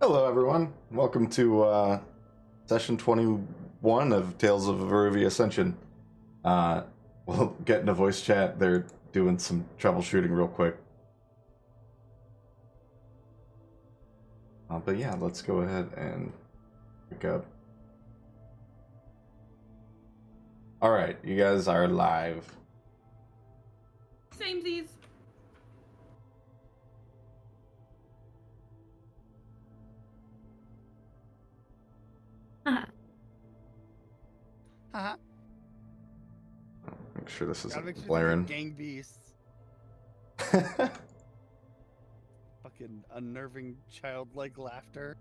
Hello, everyone. Welcome to session 21 of Tales of Varouxvia Ascension. We'll get into voice chat. They're doing some troubleshooting real quick. But yeah, let's go ahead and pick up. Alright, you guys are live. Samesies. Make sure this isn't sure blaring. Gang beasts. Fucking unnerving childlike laughter.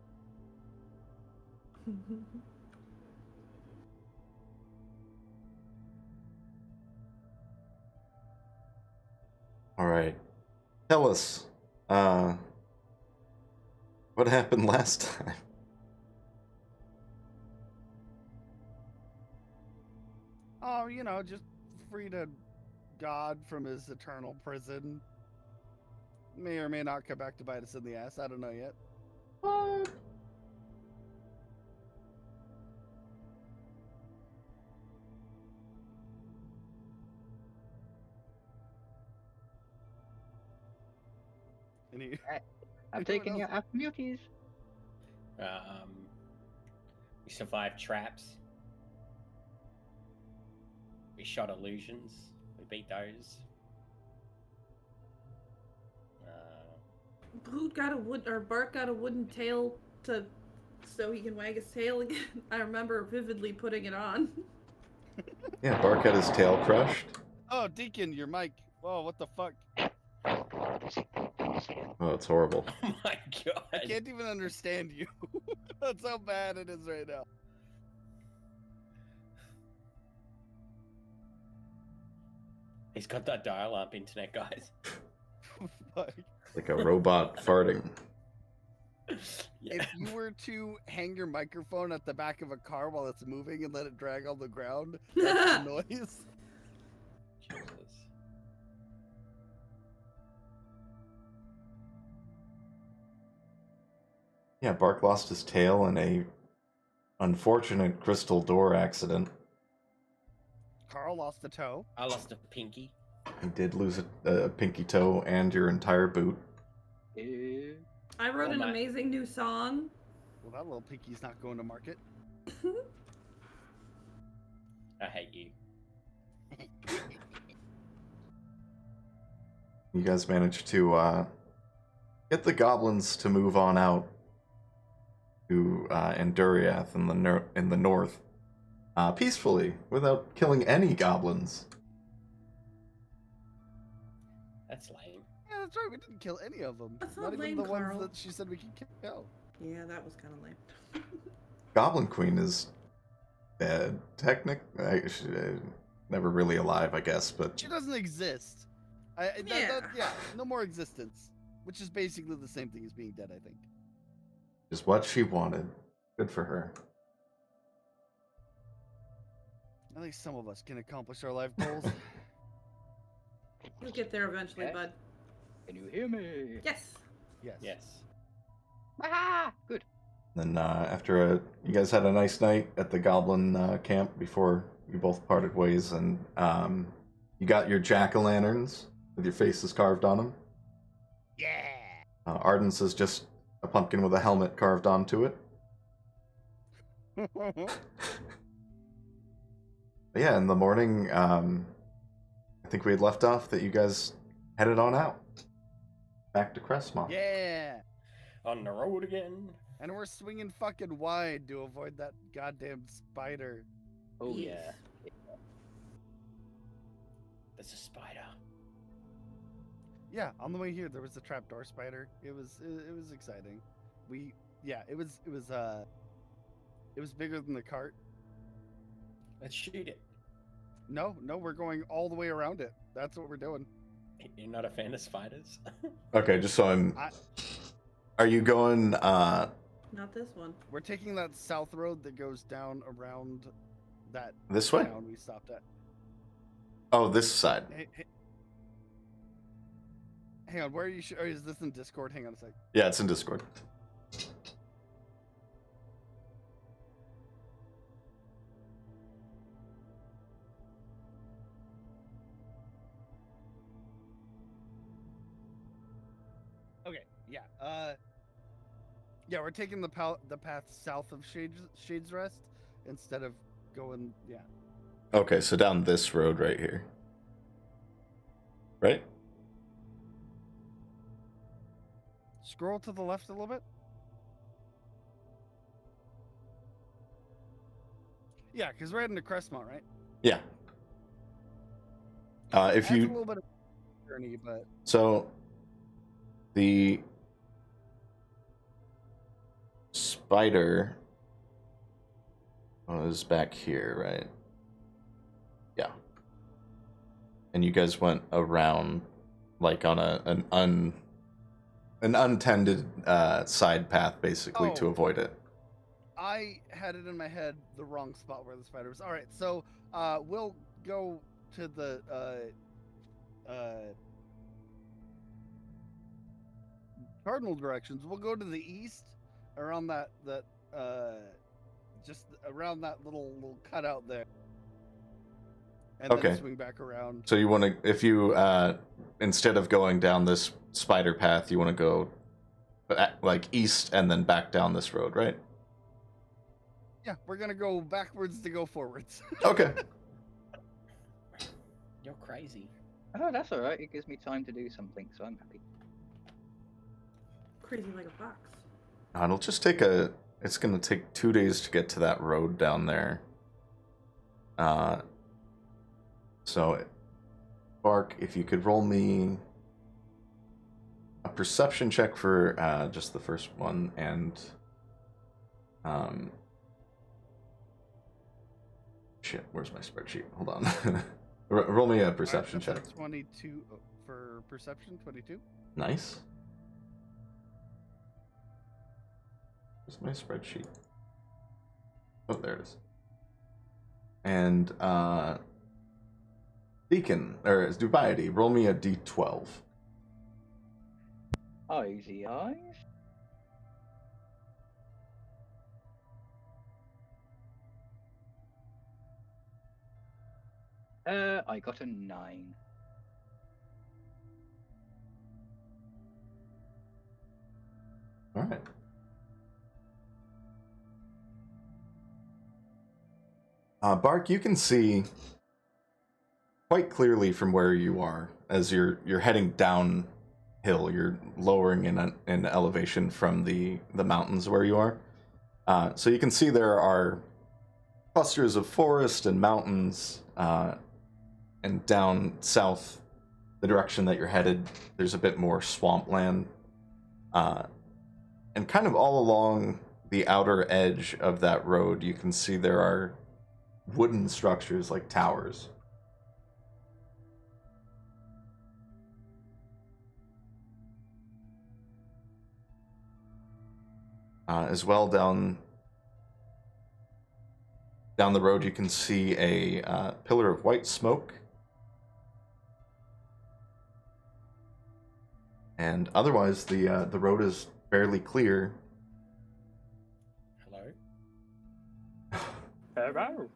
Alright. Tell us, what happened last time? Oh, you know, just freed a god from his eternal prison. May or may not come back to bite us in the ass. I don't know yet. What? I'm taking your beauties. We survived traps. We shot illusions. We beat those. Brute got a Bart got a wooden tail so he can wag his tail again. I remember vividly putting it on. Yeah, Bark had his tail crushed. Oh, Deacon, your mic. Whoa, what the fuck? Oh, it's horrible. Oh my god. I can't even understand you. That's how bad it is right now. He's got that dial-up internet, guys. Fuck. Like a robot farting. Yeah. If you were to hang your microphone at the back of a car while it's moving and let it drag on the ground, that's the noise. Jesus. Yeah, Bark lost his tail in a unfortunate crystal door accident. Carl lost a toe. I lost a pinky. You did lose a pinky toe and your entire boot. Eh, I wrote Oh an my. amazing new song. Well, that little pinky's not going to market. I hate you. You guys managed to get the goblins to move on out to Enduriath in the north peacefully, without killing any goblins. That's lame. Yeah, that's right. We didn't kill any of them. That's Not not even lame, the Carl. ones that she said we could kill. Yeah, that was kind of lame. Goblin Queen is dead, never really alive, I guess, but She doesn't exist. Yeah, no more existence. Which is basically the same thing as being dead, I think. is what she wanted. Good for her. At least some of us can accomplish our life goals. You'll get there eventually, Okay. bud. Can you hear me? Yes. Yes. Yes. Ah, good. Then after you guys had a nice night at the goblin camp before you both parted ways, and you got your jack-o'-lanterns with your faces carved on them. Yeah. Arden's is just a pumpkin with a helmet carved onto it. But yeah, in the morning, I think we had left off that you guys headed on out. Back to Crestmont. Yeah. On the road again. And we're swinging fucking wide to avoid that goddamn spider. Oh Yes. yeah. There's a spider. Yeah, on the way here there was a trapdoor spider. It was exciting. It was bigger than the cart. Let's shoot it. No, we're going all the way around it. That's what we're doing. You're not a fan of spiders? Okay, just so I- Are you going, Not this one. We're taking that south road that goes down around that this way? town we stopped at. Oh, this side. Hey, hang on, where are you? Or is this in Discord? Hang on a sec. Yeah, it's in Discord. Okay, yeah. Yeah, we're taking the path south of Shades Rest instead of going. Yeah. Okay, so down this road right here. Right? Scroll to the left a little bit. Yeah, because we're heading to Crestmont, right? Yeah. If That's a you little bit of a journey, but so the spider was back here, right? Yeah. And you guys went around like on an untended side path basically to Oh. avoid it. I had it in my head the wrong spot where the spider was. All right, so we'll go to the cardinal directions. We'll go to the east around that just around that little cutout there, and Okay. then swing back around. So you want to, if you instead of going down this spider path, you want to go like east and then back down this road, right? Yeah, we're gonna go backwards to go forwards. Okay. You're crazy. Oh, that's all right. It gives me time to do something, so I'm happy. Crazy like a fox. It'll just take it's gonna take 2 days to get to that road down there. So Bark, if you could roll me a perception check for just the first one, and Shit, where's my spreadsheet? Hold on. Roll me a perception Alright, check. that's a 22 for perception. 22. Nice. Where's my spreadsheet? Oh, there it is. And Deacon, or Dubiety, roll me a d12. Easy eyes. I got a 9. All right. Bark, you can see quite clearly from where you are as you're heading downhill. You're lowering in elevation from the mountains where you are. So you can see there are clusters of forest and mountains, and down south, the direction that you're headed, there's a bit more swampland. And kind of all along the outer edge of that road, you can see there are wooden structures like towers. As well, down the road, you can see a pillar of white smoke. And otherwise, the road is fairly clear. Hello? Hello?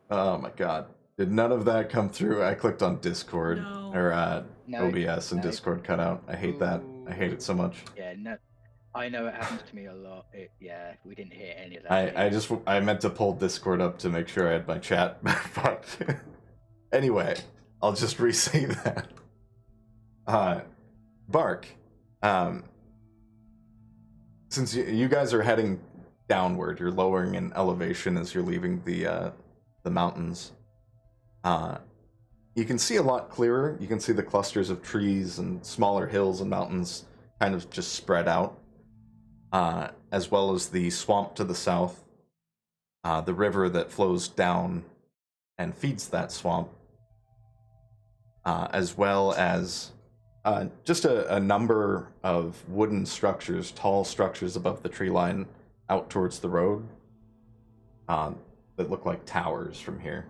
Oh my god. Did none of that come through? I clicked on Discord, No. or No, OBS, and no. Discord cut out. I hate that. I hate it so much. Yeah, no. I know it happens to me a lot. Yeah, we didn't hear any of that. I meant to pull Discord up to make sure I had my chat. But anyway, I'll just re-say that. Bark, since you guys are heading downward, you're lowering in elevation as you're leaving the mountains. You can see a lot clearer. You can see the clusters of trees and smaller hills and mountains kind of just spread out, as well as the swamp to the south, the river that flows down and feeds that swamp, as well as just a number of wooden structures, tall structures above the tree line out towards the road, that look like towers from here.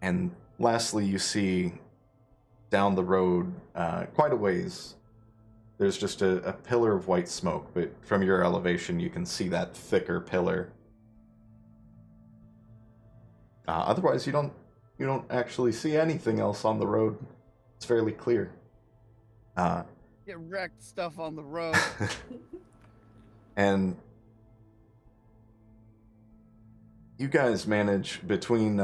And lastly, you see down the road, quite a ways, there's just a pillar of white smoke, but from your elevation you can see that thicker pillar. Otherwise, you don't actually see anything else on the road. It's fairly clear. Get wrecked stuff on the road. And you guys manage, between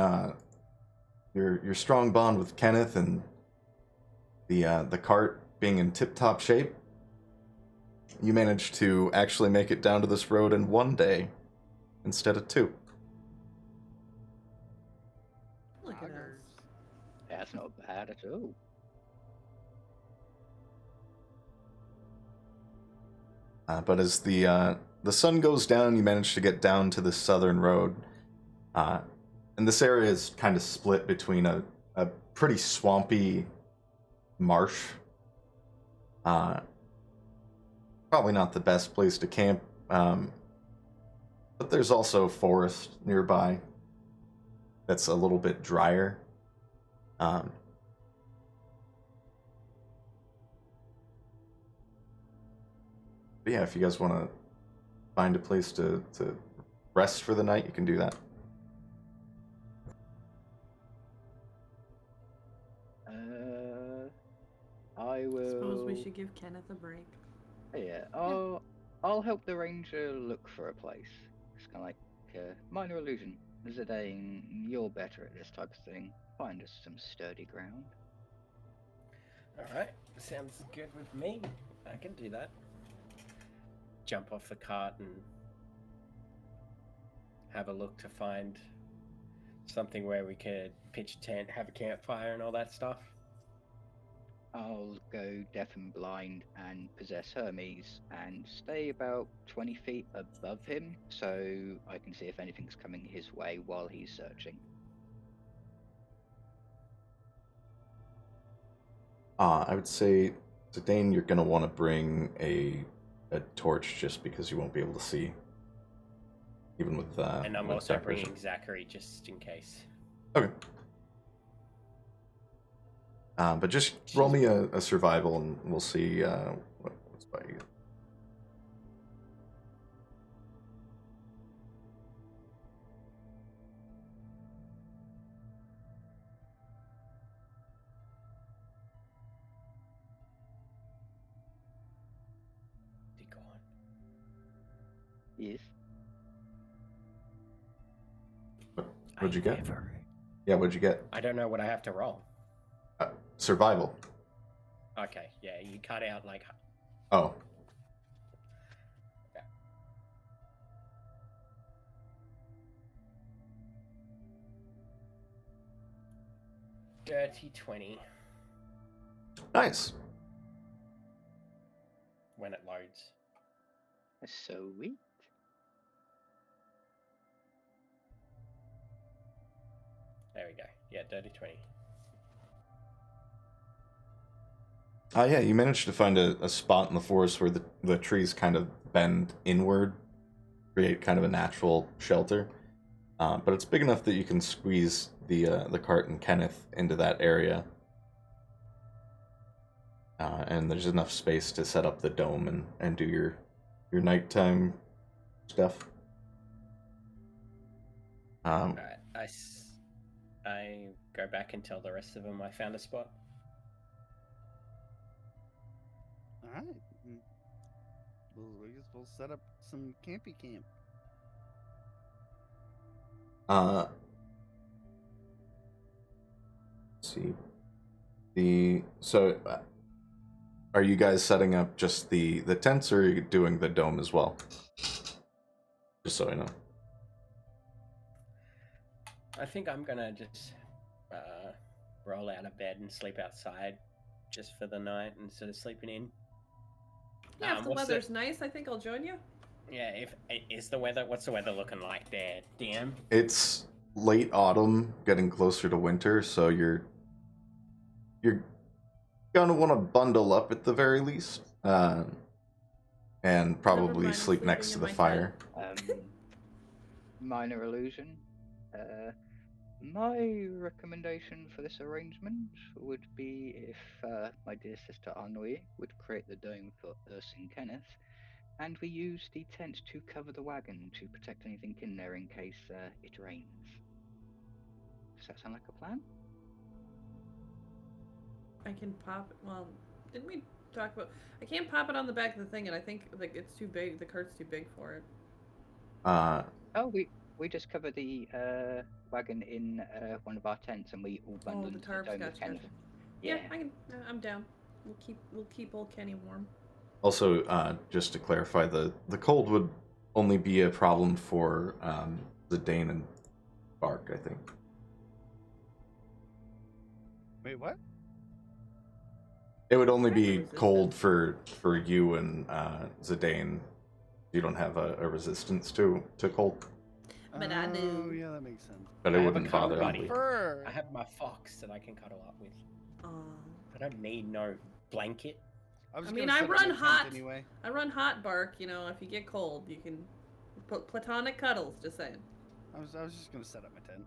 your strong bond with Kenneth and the cart being in tip-top shape, you manage to actually make it down to this road in 1 day instead of 2. Look at us. That's not bad at all. But as the sun goes down, you manage to get down to the southern road. And this area is kind of split between a pretty swampy marsh. Probably not the best place to camp, but there's also forest nearby that's a little bit drier. But yeah, if you guys want to find a place to rest for the night, you can do that. I will. Suppose we should give Kenneth a break. Yeah, I'll help the ranger look for a place. It's kind of like a minor illusion. Zidane, you're better at this type of thing. Find us some sturdy ground. Alright, sounds good with me. I can do that. Jump off the cart and have a look to find something where we could pitch a tent, have a campfire and all that stuff. I'll go deaf and blind and possess Hermes and stay about 20 feet above him so I can see if anything's coming his way while he's searching. I would say, Zidane, you're gonna want to bring a torch just because you won't be able to see, even with And I'm with also dark vision. bringing Zachary just in case. Okay. But just roll me a survival and we'll see what's by you. Is he gone? Yes. What'd you get? Never. Yeah, what'd you get? I don't know what I have to roll. Survival. Okay, yeah, you cut out like. Oh. Dirty 20 Nice. when it loads. Sweet. There we go. Yeah, dirty 20. Yeah, you managed to find a spot in the forest where the trees kind of bend inward, create kind of a natural shelter. But it's big enough that you can squeeze the cart and Kenneth into that area. And there's enough space to set up the dome and do your nighttime stuff. Alright, I go back and tell the rest of them I found a spot. All right. I guess we'll set up some campy camp. Let's see. Are you guys setting up just the tents, or are you doing the dome as well? Just so I know. I think I'm gonna just roll out of bed and sleep outside just for the night instead of sleeping in. Yeah, if the what's weather's nice, I think I'll join you. Yeah, what's the weather looking like there, DM? It's late autumn, getting closer to winter, so you're gonna want to bundle up at the very least, and probably mind sleep sleeping next to in the my fire. Minor illusion. My recommendation for this arrangement would be if my dear sister Ennui would create the dome for us and Kenneth, and we use the tent to cover the wagon to protect anything in there in case it rains. Does that sound like a plan? I can pop it. Well, didn't we talk about? I can't pop it on the back of the thing, and I think like it's too big. The cart's too big for it. Oh, we just cover the wagon in one of our tents, and we all bundle the into the tarps. dome with Gotcha. Kenneth. Yeah, I can. I'm down. We'll keep old Kenny warm. Also, just to clarify, the cold would only be a problem for the Dane and Bark, I think. Wait, what? It would only I have a be resistance. cold for you and Zidane. You don't have a resistance to cold, But I do. Oh, yeah, that makes sense. but I it have a wouldn't cuddle bother buddy. Emily. Fur. I have my fox that I can cuddle up with. Aw. I don't need no blanket. I was I mean, gonna I set up run my tent hot. anyway. I run hot bark. You know, if you get cold, you can put platonic cuddles. Just saying. I was just gonna set up my tent.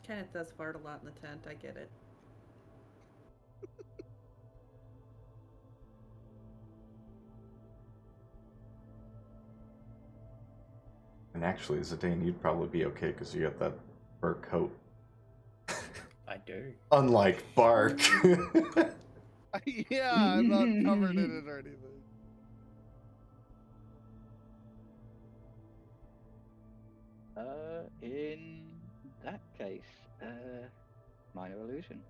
Kenneth does fart a lot in the tent. I get it. And actually, Zidane, you'd probably be okay because you got that fur coat. I do. Unlike Bark. Yeah, I'm not covered in it or anything. In that case, minor illusion.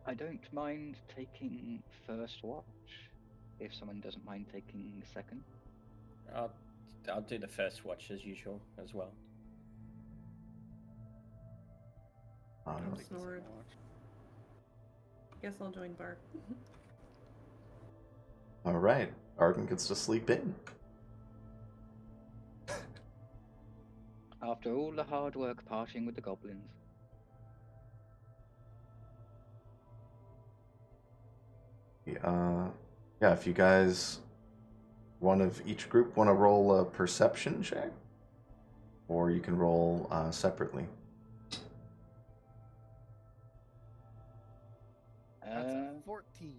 I don't mind taking first watch if someone doesn't mind taking second. I'll do the first watch as usual as well. I I'm don't think it's snoring. so much. Guess I'll join Bar. All right, Arden gets to sleep in. After all the hard work partying with the goblins. Yeah, if you guys, one of each group, want to roll a perception check, or you can roll separately. That's a 14.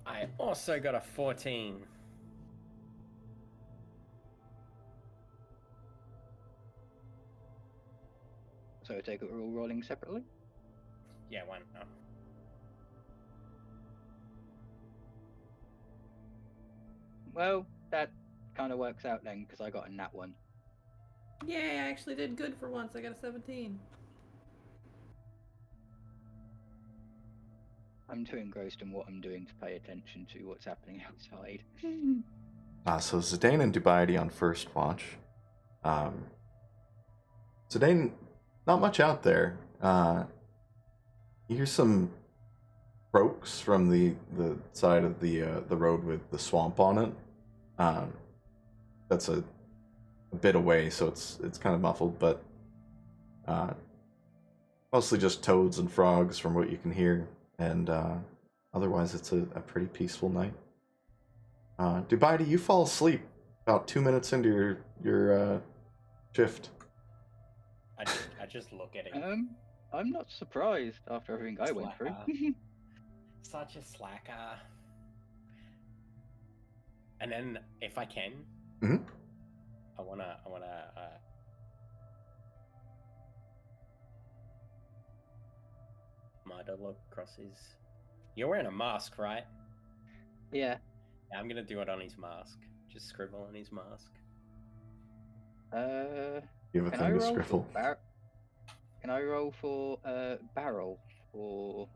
I also got a 14. So I take it we're all rolling separately? Yeah, why not? Well, that kind of works out then, because I got a nat 1. Yay, I actually did good for once. I got a 17. I'm too engrossed in what I'm doing to pay attention to what's happening outside. So Zidane and Dubaidi on first watch. Zidane, not much out there. You hear some croaks from the side of the road with the swamp on it. That's a bit away, so it's kind of muffled, but mostly just toads and frogs from what you can hear, and otherwise it's a pretty peaceful night. Dubaidi, you fall asleep about 2 minutes into your shift. I just look at him. I'm not surprised after everything I went through. Such a slacker. And then, if I can, Mhm. I wanna Mud look across his. You're wearing a mask, right? Yeah. Yeah, I'm gonna do it on his mask. Just scribble on his mask. You have a Can thing I to roll scribble. Can I roll for Barrel or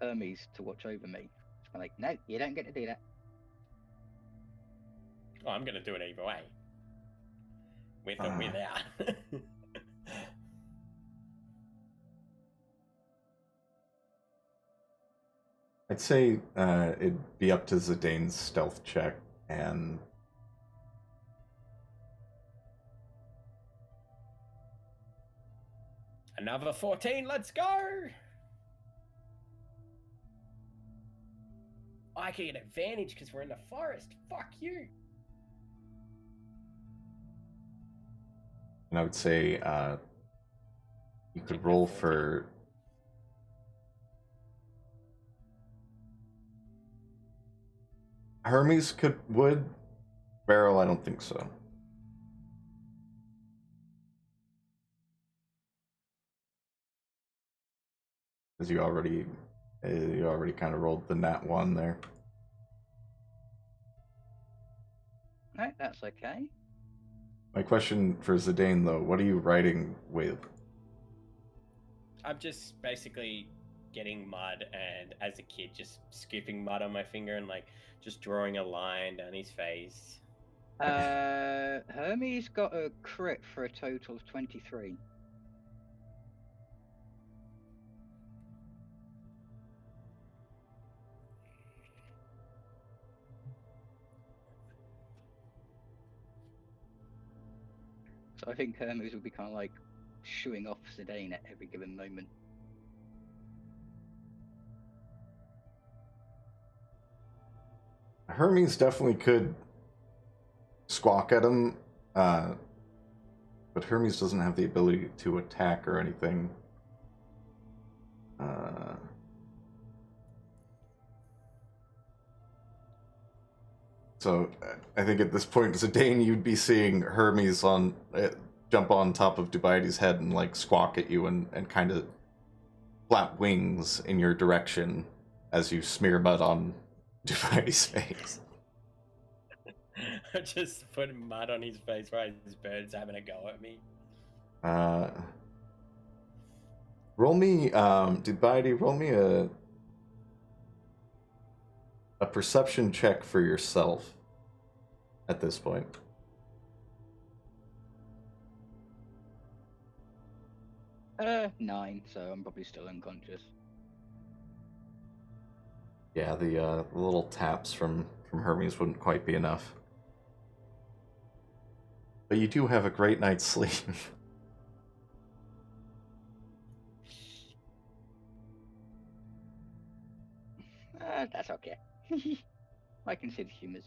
Hermes to watch over me? I'm like, no, you don't get to do that. Oh, I'm gonna do it either way. With or without. I'd say it'd be up to Zidane's stealth check, and Another 14, let's go! I can get advantage because we're in the forest. Fuck you! I would say you could Take roll that 14. for. Hermes would. Barrel, I don't think so. Because you already kind of rolled the nat 1 there. No, that's okay. My question for Zidane, though, what are you writing with? I'm just basically getting mud, and as a kid, just scooping mud on my finger and like just drawing a line down his face. Hermes got a crit for a total of 23. So I think Hermes would be kind of like shooing off Zidane at every given moment. Hermes definitely could squawk at him, but Hermes doesn't have the ability to attack or anything. So I think at this point, Zidane, you'd be seeing Hermes jump on top of Dubaidi's head and like squawk at you and kind of flap wings in your direction as you smear mud on Dubaidi's face. Just putting mud on his face while his bird's having a go at me. Roll me, Dubaidi, roll me a perception check for yourself at this point. 9, so I'm probably still unconscious. Yeah, the little taps from Hermes wouldn't quite be enough. But you do have a great night's sleep. That's okay. I can see the humours.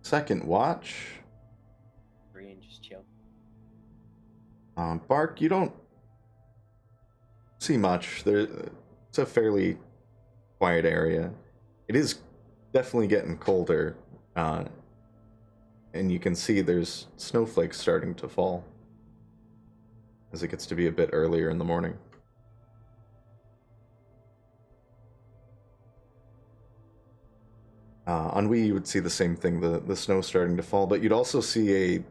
Second watch. 3 and just chill. Bark, you don't see much. It's a fairly quiet area. It is definitely getting colder, and you can see there's snowflakes starting to fall as it gets to be a bit earlier in the morning. On Wii, you would see the same thing, the snow starting to fall, but you'd also see a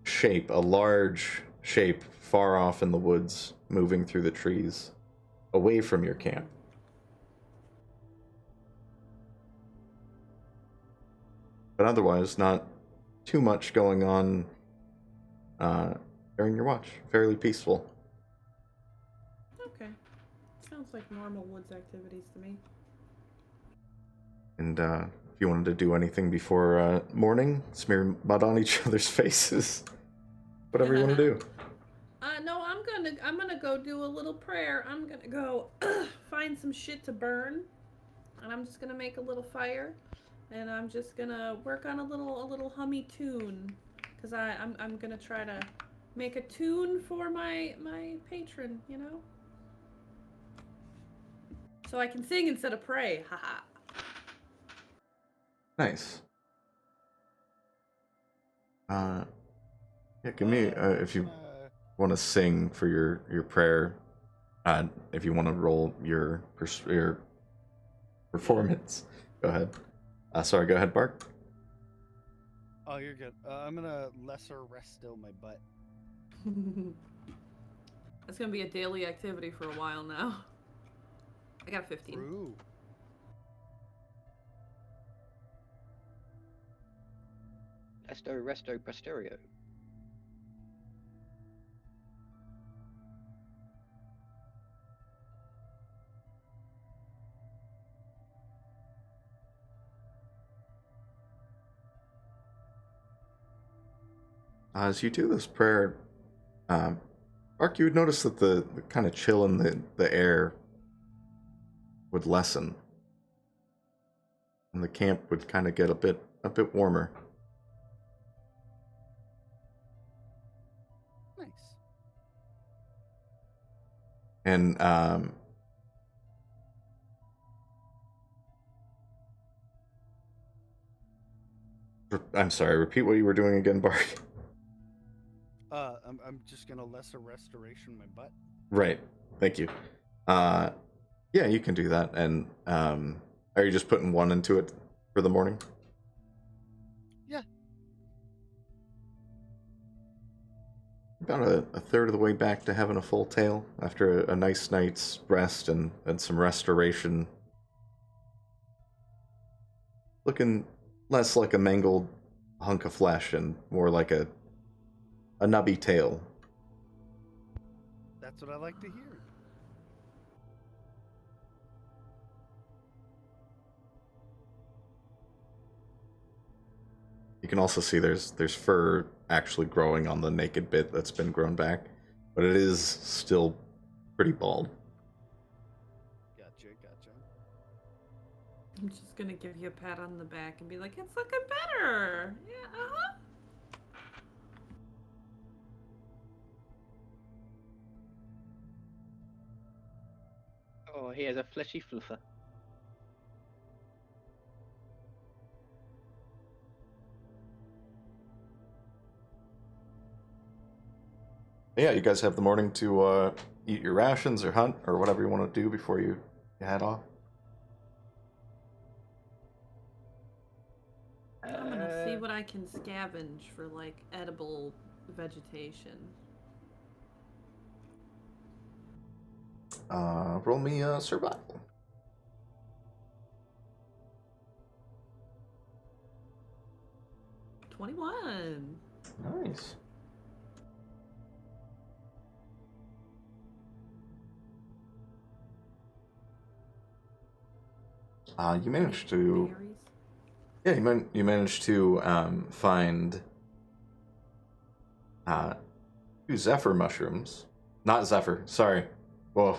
shape, a large shape, far off in the woods, moving through the trees, away from your camp. But otherwise, not too much going on during your watch. Fairly peaceful. Okay. Sounds like normal woods activities to me. And if you wanted to do anything before morning, smear mud on each other's faces. Whatever you want to do. No, I'm gonna go do a little prayer. I'm gonna go find some shit to burn, and I'm just gonna make a little fire, and I'm just gonna work on a little hummy tune, cause I'm gonna try to make a tune for my patron, you know, so I can sing instead of pray. Haha. Nice. Yeah, give me if you want to sing for your prayer. If you want to roll your performance, go ahead. Sorry, go ahead, Bark. Oh, you're good. I'm gonna lesser resto my butt. That's gonna be a daily activity for a while now. I got a 15. True. Esto resto posterio. As you do this prayer, Bark, you would notice that the kind of chill in the air would lessen, and the camp would kind of get a bit warmer. Nice. And I'm sorry. Repeat what you were doing again, Bark. I'm just gonna lesser restoration my butt. Right. Thank you. Yeah, you can do that. And are you just putting one into it for the morning? Yeah. About a third of the way back to having a full tail after a nice night's rest and some restoration. Looking less like a mangled hunk of flesh and more like a nubby tail. That's what I like to hear. You can also see there's fur actually growing on the naked bit that's been grown back, but it is still pretty bald. Gotcha. I'm just gonna give you a pat on the back and be like, it's looking better. Yeah, uh-huh. Oh, he has a fleshy fluffer. Yeah, you guys have the morning to eat your rations or hunt or whatever you want to do before you head off. I'm gonna see what I can scavenge for like edible vegetation. Roll me survival. 21. Nice. You managed to. Berries. Yeah, you managed to find 2 zephyr mushrooms. Not zephyr, sorry. Whoa,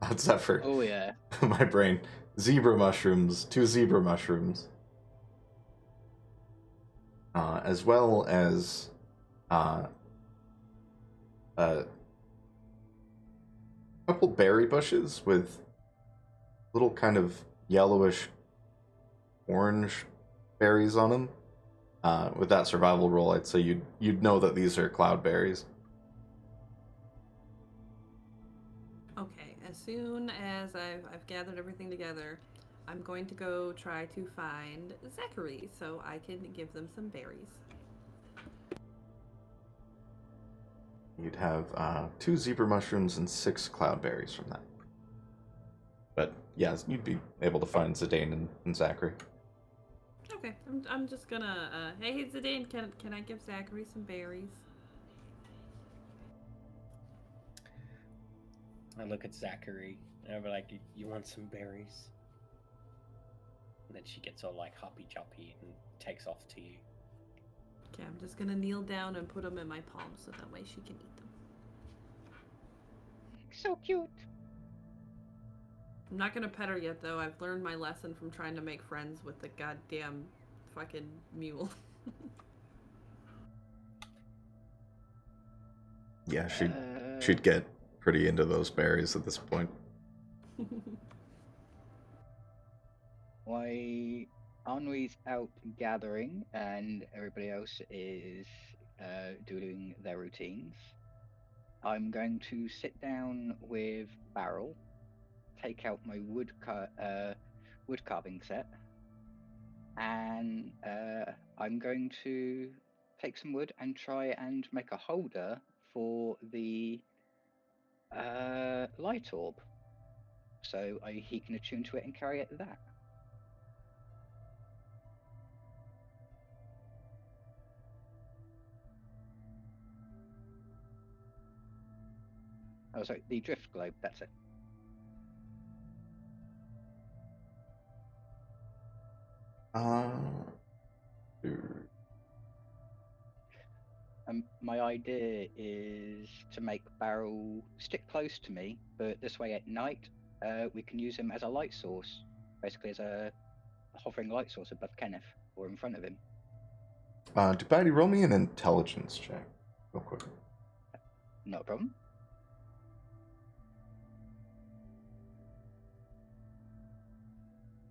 not zephyr. Oh yeah. My brain. Zebra mushrooms, 2 zebra mushrooms. As well as a couple berry bushes with little kind of yellowish orange berries on them. With that survival roll, I'd say you'd know that these are cloudberries. Okay, as soon as I've gathered everything together, I'm going to go try to find Zachary so I can give them some berries. You'd have 2 zebra mushrooms and 6 cloudberries from that. But yeah, you'd be able to find Zidane and Zachary. Okay, I'm just gonna hey Zidane, can I give Zachary some berries? I look at Zachary and I'll be like, "You want some berries?" And then she gets all like hoppy choppy and takes off to you. Okay, I'm just gonna kneel down and put them in my palm so that way she can eat them. So cute. I'm not gonna pet her yet though. I've learned my lesson from trying to make friends with the goddamn fucking mule. Yeah, she'd get pretty into those berries at this point. Why Henri's out gathering and everybody else is doing their routines. I'm going to sit down with Barrel, take out my wood carving set, and I'm going to take some wood and try and make a holder for the light orb, so he can attune to it and carry it that. Oh, sorry, the drift globe. That's it. My idea is to make Barrel stick close to me, but this way at night, we can use him as a light source, basically as a hovering light source above Kenneth or in front of him. Dupaty, roll me an intelligence check, real quick. Not a problem.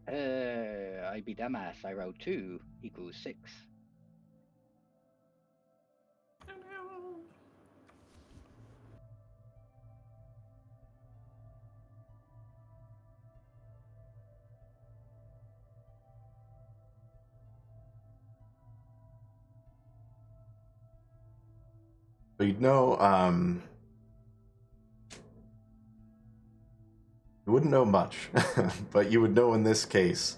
I be dumbass. I rolled 2 equals 6. Oh no. So you'd know, you wouldn't know much, but you would know in this case,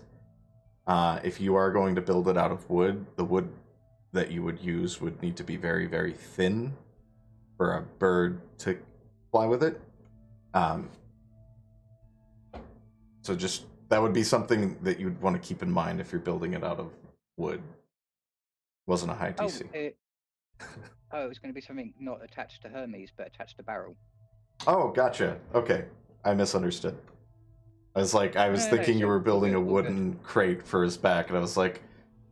if you are going to build it out of wood, the wood that you would use would need to be very, very thin for a bird to fly with it. So just, that would be something that you'd want to keep in mind if you're building it out of wood. Wasn't a high DC. It was going to be something not attached to Hermes, but attached to Barrel. Oh, gotcha. Okay. I misunderstood. I was thinking you were building a wooden crate for his back, and I was like,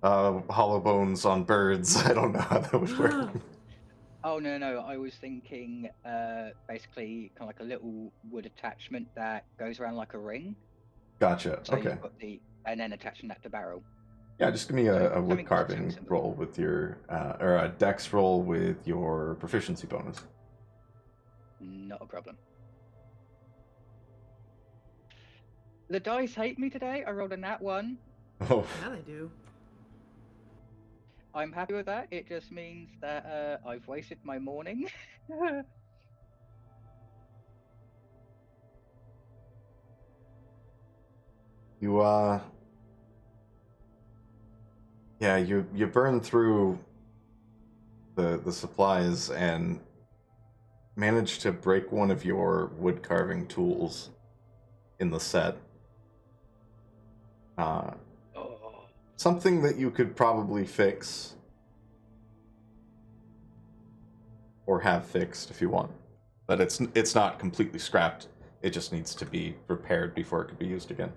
hollow bones on birds. I don't know how that would work. Oh, no. I was thinking basically kind of like a little wood attachment that goes around like a ring. Gotcha. So Okay. you've got and then attaching that to Barrel. Yeah, just give me a wood carving roll with your, or a dex roll with your proficiency bonus. Not a problem. The dice hate me today. I rolled a nat 1. Oh. Yeah, they do. I'm happy with that. It just means that I've wasted my morning. You Yeah, you burn through the supplies and manage to break one of your wood carving tools in the set. Oh. Something that you could probably fix or have fixed if you want, but it's not completely scrapped. It just needs to be repaired before it could be used again.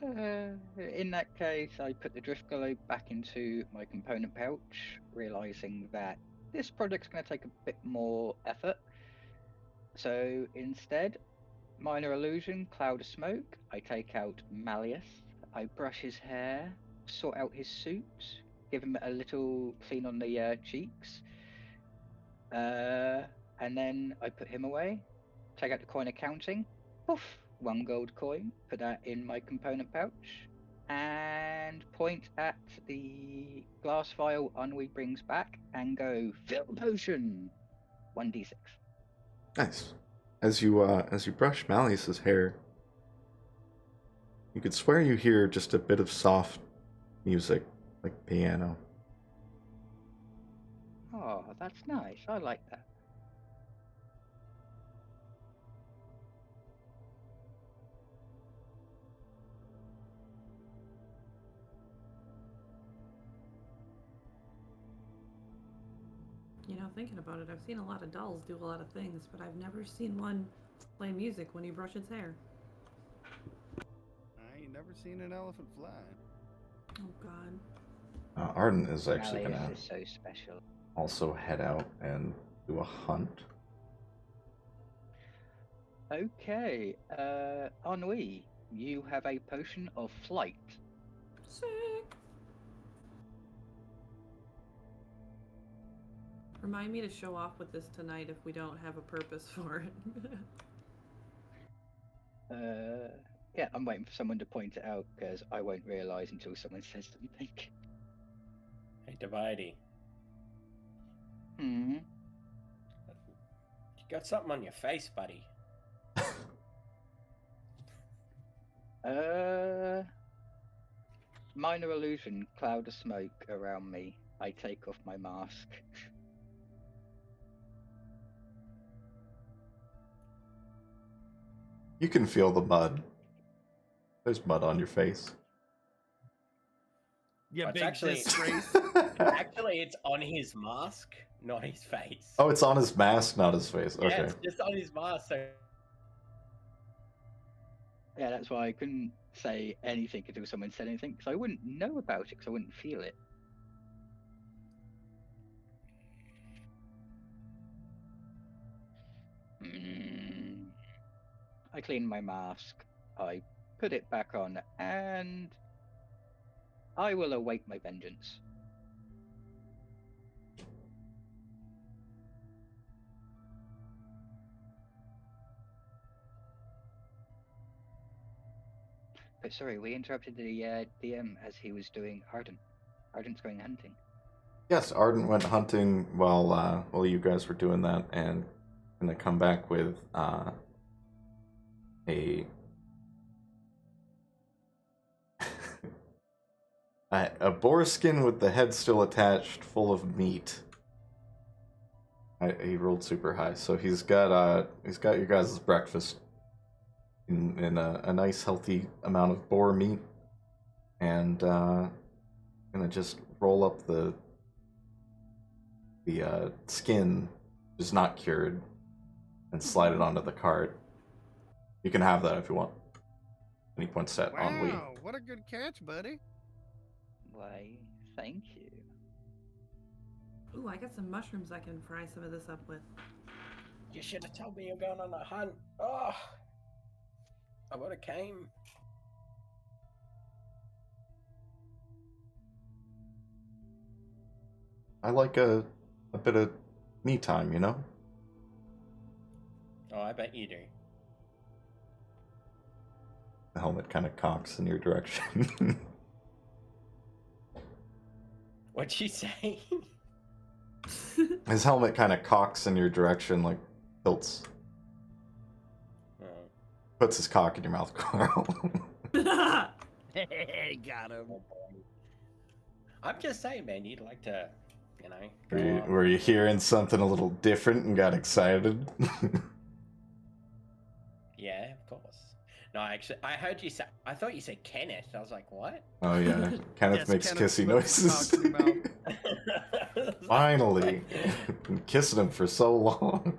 In that case, I put the drift globe back into my component pouch, realizing that this project's going to take a bit more effort. So instead, minor illusion, cloud of smoke. I take out Malleus. I brush his hair, sort out his suit, give him a little clean on the cheeks, and then I put him away. Take out the coin accounting. Poof, 1 gold coin. Put that in my component pouch, and point at the glass vial Ennui brings back, and go fill potion. 1d6. Nice. As you brush Malleus's hair, you could swear you hear just a bit of soft music, like piano. Oh, that's nice. I like that. You know, thinking about it, I've seen a lot of dolls do a lot of things, but I've never seen one play music when he brushes hair. I ain't never seen an elephant fly. Oh God. Arden is actually Malleus gonna is so special. also head out and do a hunt. Okay, Ennui, you have a potion of flight. Sick. Remind me to show off with this tonight if we don't have a purpose for it. Yeah, I'm waiting for someone to point it out because I won't realise until someone says something. Hey, Dividey. Hmm. You got something on your face, buddy. Minor illusion, cloud of smoke around me. I take off my mask. You can feel the mud. There's mud on your face. Yeah, But it's big actually- disgrace. Actually, it's on his mask, not his face. Oh, it's on his mask, not his face. Yeah, Okay. it's just on his mask. So Yeah, that's why I couldn't say anything until someone said anything, because I wouldn't know about it, because I wouldn't feel it. I clean my mask, I put it back on, and I will await my vengeance. But sorry, we interrupted the DM as he was doing Arden. Arden's going hunting. Yes, Arden went hunting while you guys were doing that, and gonna come back with a boar skin with the head still attached, full of meat. He rolled super high, so he's got your guys' breakfast in a nice healthy amount of boar meat, and gonna just roll up the skin, which is not cured, and slide it onto the cart. You can have that if you want. And he points at Ennui. Wow, what a good catch, buddy. Why, thank you. Ooh, I got some mushrooms I can fry some of this up with. you should have told me you're going on a hunt. Oh, I would have came. I like a bit of me time, you know? Oh, I bet you do. The helmet kind of cocks in your direction. What'd you say? His helmet kind of cocks in your direction, like tilts. Oh. Puts his cock in your mouth, Carl. Hey, got him. I'm just saying, man. You'd like to, you know. Go off. Were you hearing something a little different and got excited? Yeah, of course. No, actually, I heard you say. I thought you said Kenneth. I was like, what? Oh yeah, Kenneth Yes, makes Kenneth kissy is what we're noises. talking about. Finally, been kissing him for so long.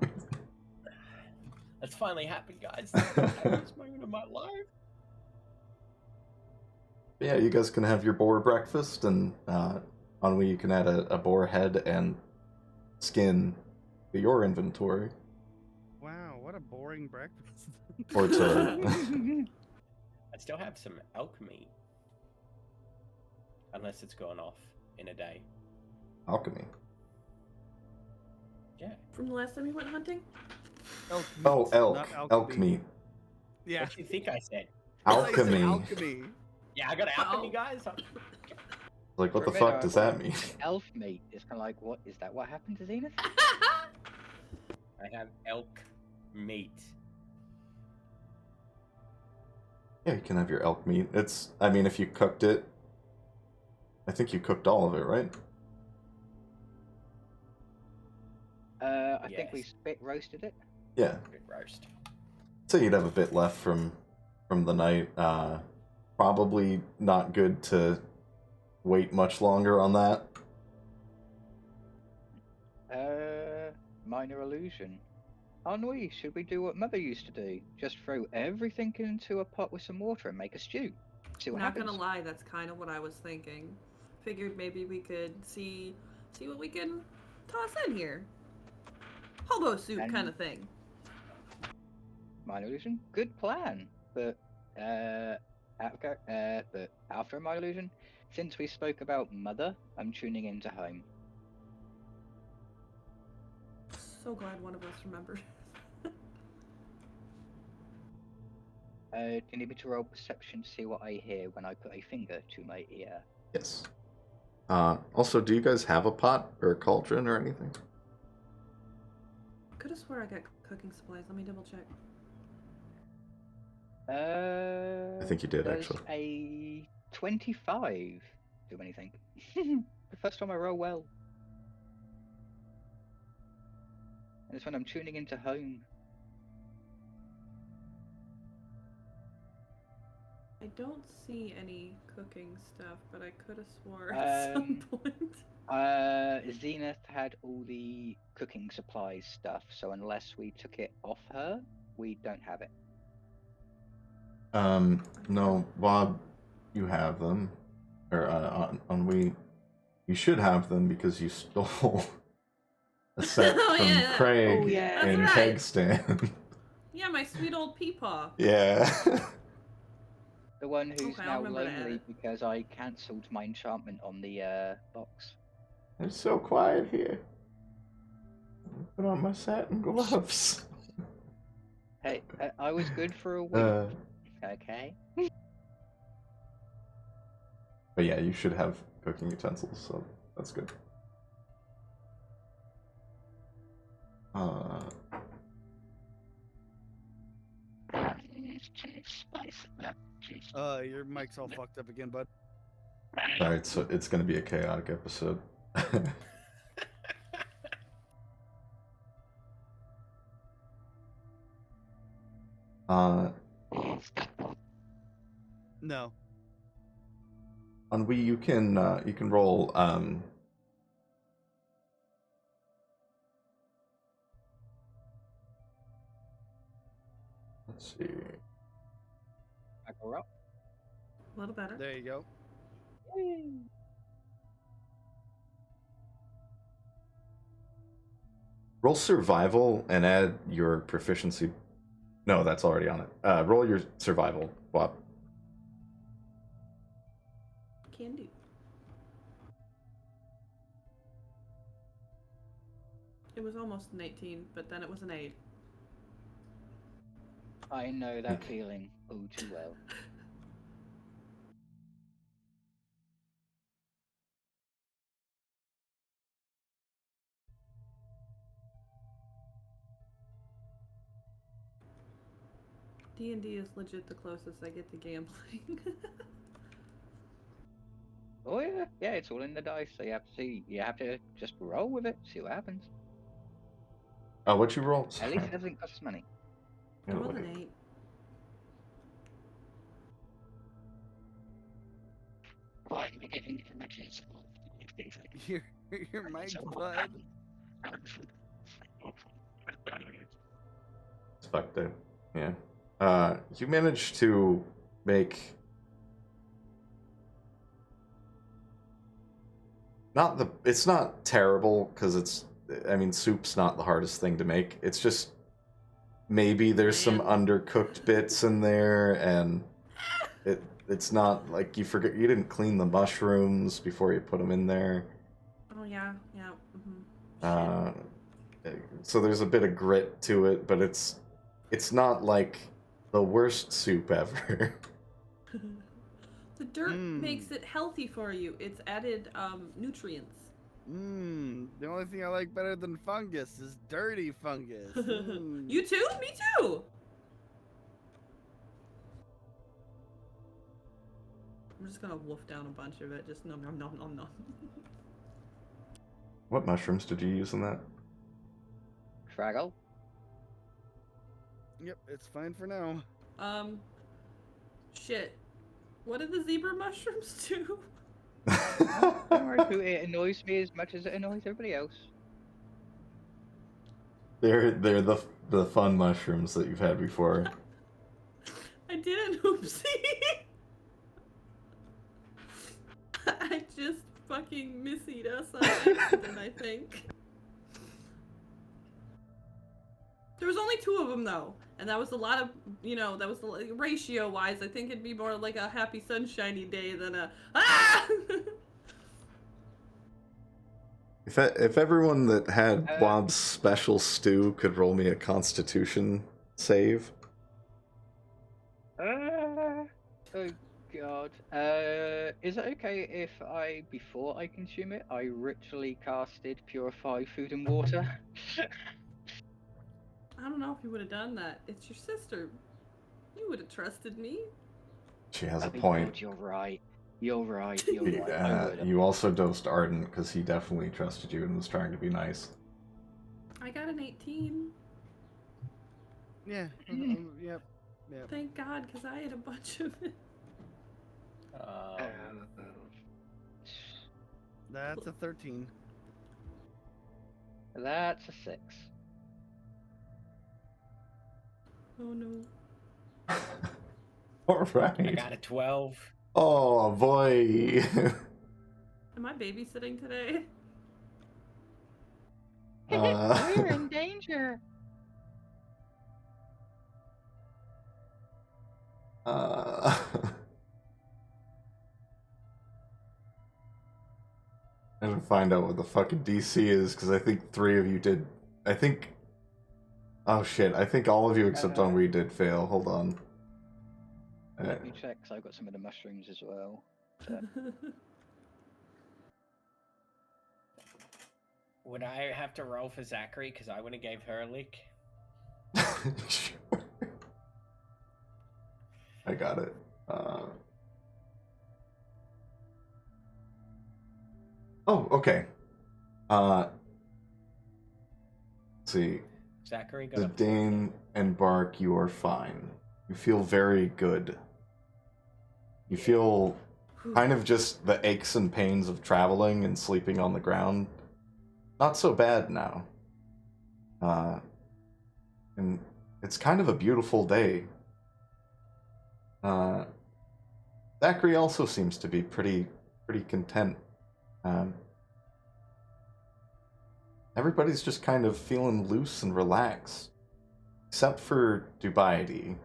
That's finally happened, guys. This is the happiest moment of my life. Yeah, you guys can have your boar breakfast, and Ennui, you can add a boar head and skin to your inventory. Wow, what a boring breakfast. Or to I still have some elk meat. Unless it's gone off in a day. alchemy. Yeah. From the last time you went hunting? Elk Oh, meat, elk. not Elk alchemy. meat. Yeah. What do you think I said? I thought you said Alchemy. alchemy. Yeah, I got alchemy, guys. Like, what For the a fuck minute, does I that thought mean? Elf meat. It's kind of like, what is that? What happened to Zenith? I have elk meat. Yeah, you can have your elk meat. It's, I mean, if you cooked it, I think you cooked all of it, right? I think we Yes. spit roasted it. Yeah. Good roast. So you'd have a bit left from the night. Probably not good to wait much longer on that. Minor illusion. Ennui, should we do what Mother used to do? Just throw everything into a pot with some water and make a stew. See what Not happens. gonna lie, that's kind of what I was thinking. Figured maybe we could see what we can toss in here. Hobo soup And- kind of thing. Minor illusion, good plan. But after minor illusion, since we spoke about Mother, I'm tuning into home. So glad one of us remembered. Do you need me to roll perception to see what I hear when I put a finger to my ear? Yes. Also, do you guys have a pot or a cauldron or anything? Could have swore I got cooking supplies. Let me double check. I think you did, Does actually. a 25 do anything? The first time I roll well. And it's when I'm tuning into home. I don't see any cooking stuff, but I could have swore at some point. Zenith had all the cooking supplies stuff, so unless we took it off her, we don't have it. No, Bob, you have them. Or, you should have them because you stole a set Oh, from yeah. Craig Oh, yeah. in That's right. Kegstand. Yeah, my sweet old peepaw. Yeah. The one who's Okay, I'll now remember to add lonely it. because I cancelled my enchantment on the box. It's so quiet here. Put on my satin gloves. Hey, I was good for a week. Okay. But yeah, you should have cooking utensils, so that's good. Your mic's all fucked up again, bud. Alright, so it's gonna be a chaotic episode. No. On Wii, you can roll let's see. I go up. A little better. There you go. Roll survival and add your proficiency. No, that's already on it. Roll your survival, Bob. Can do. It was almost an 18, but then it was an 8. I know that feeling all too well. D&D is legit the closest I get to gambling. Oh yeah, yeah, it's all in the dice. So you have to just roll with it, see what happens. Oh, what you roll? At least it doesn't cost us money. I Yeah, rolled wait. an 8. Your mic, bud. It's fucked up. Yeah. You managed to make it's not terrible because I mean, soup's not the hardest thing to make. It's just maybe there's some Bland. undercooked bits in there, and it's not like you didn't clean the mushrooms before you put them in there. Oh yeah, yeah. Mm-hmm. Uh, so there's a bit of grit to it, but it's not like the worst soup ever. The dirt Mm. makes it healthy for you. It's added nutrients. The only thing I like better than fungus is dirty fungus. You too? Me too. I'm just gonna wolf down a bunch of it. Just nom nom nom nom nom. What mushrooms did you use in that? Fraggle. Yep, it's fine for now. Shit. What did the zebra mushrooms do? Don't worry, Pooh, it annoys me as much as it annoys everybody else. They're the fun mushrooms that you've had before. I didn't, oopsie. I just fucking missied us on accident, I think. There was only 2 of them though, and that was a lot of, that was ratio-wise. I think it'd be more like a happy sunshiny day than a ah. If everyone that had Wob's special stew could roll me a Constitution save. Oh god. Is it okay if before I consume it, I ritually casted Purify Food and Water? I don't know if you would have done that. It's your sister. You would have trusted me. She has a Oh, point. God, you're right. You're right. You're right. I would've. You also dosed Ardent because he definitely trusted you and was trying to be nice. I got an 18. Yeah. Yep. Thank God, because I had a bunch of it. That's a 13. That's a 6. Oh no. All right. I got a 12. Oh boy. Am I babysitting today? We're in danger. I didn't find out what the fucking DC is because I think 3 of you did. I think. Oh shit! I think all of you except Ennui did fail. Hold on. Let me check, because I've got some of the mushrooms as well. So. Would I have to roll for Zachary because I would have gave her a lick? Sure. I got it. Oh, okay. Let's see. Zachary got a Dane and Bark, you are fine. You feel very good. You feel kind of just the aches and pains of traveling and sleeping on the ground. Not so bad now. And it's kind of a beautiful day. Zachary also seems to be pretty content. Everybody's just kind of feeling loose and relaxed. Except for Dubaidi.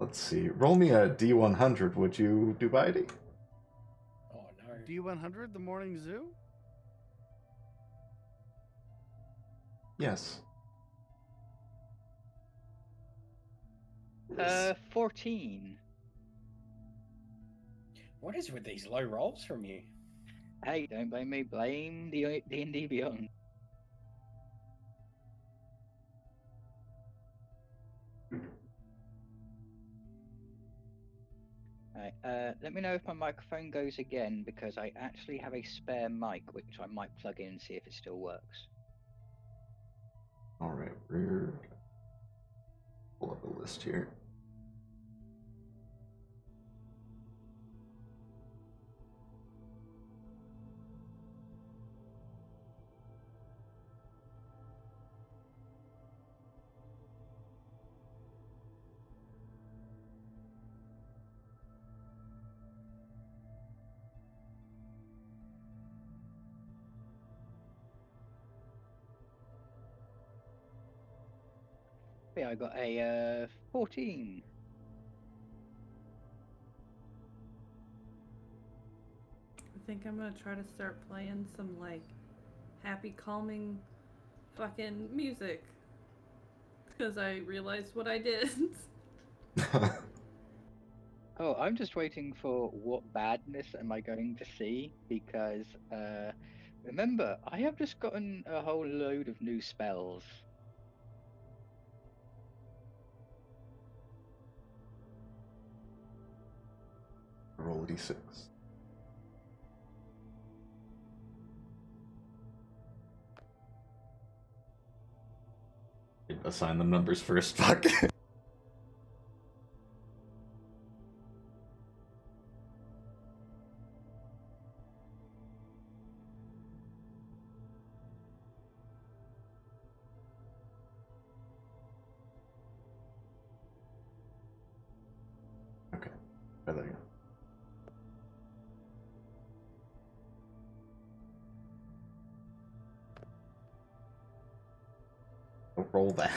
Let's see. Roll me a D100, would you, Dubaidi? Oh no. D100, the morning zoo? Yes. 14. What is with these low rolls from you? Hey, don't blame me. Blame the D&D Beyond. Right, let me know if my microphone goes again, because I actually have a spare mic which I might plug in and see if it still works. All right, we're pull up a list here. Yeah, I got a 14. I think I'm gonna try to start playing some like happy, calming, fucking music. Because I realized what I did. Oh, I'm just waiting for what badness am I going to see, because remember, I have just gotten a whole load of new spells. Roll a d6. Assign them numbers first, fuck. Okay, there you go. Don't roll that.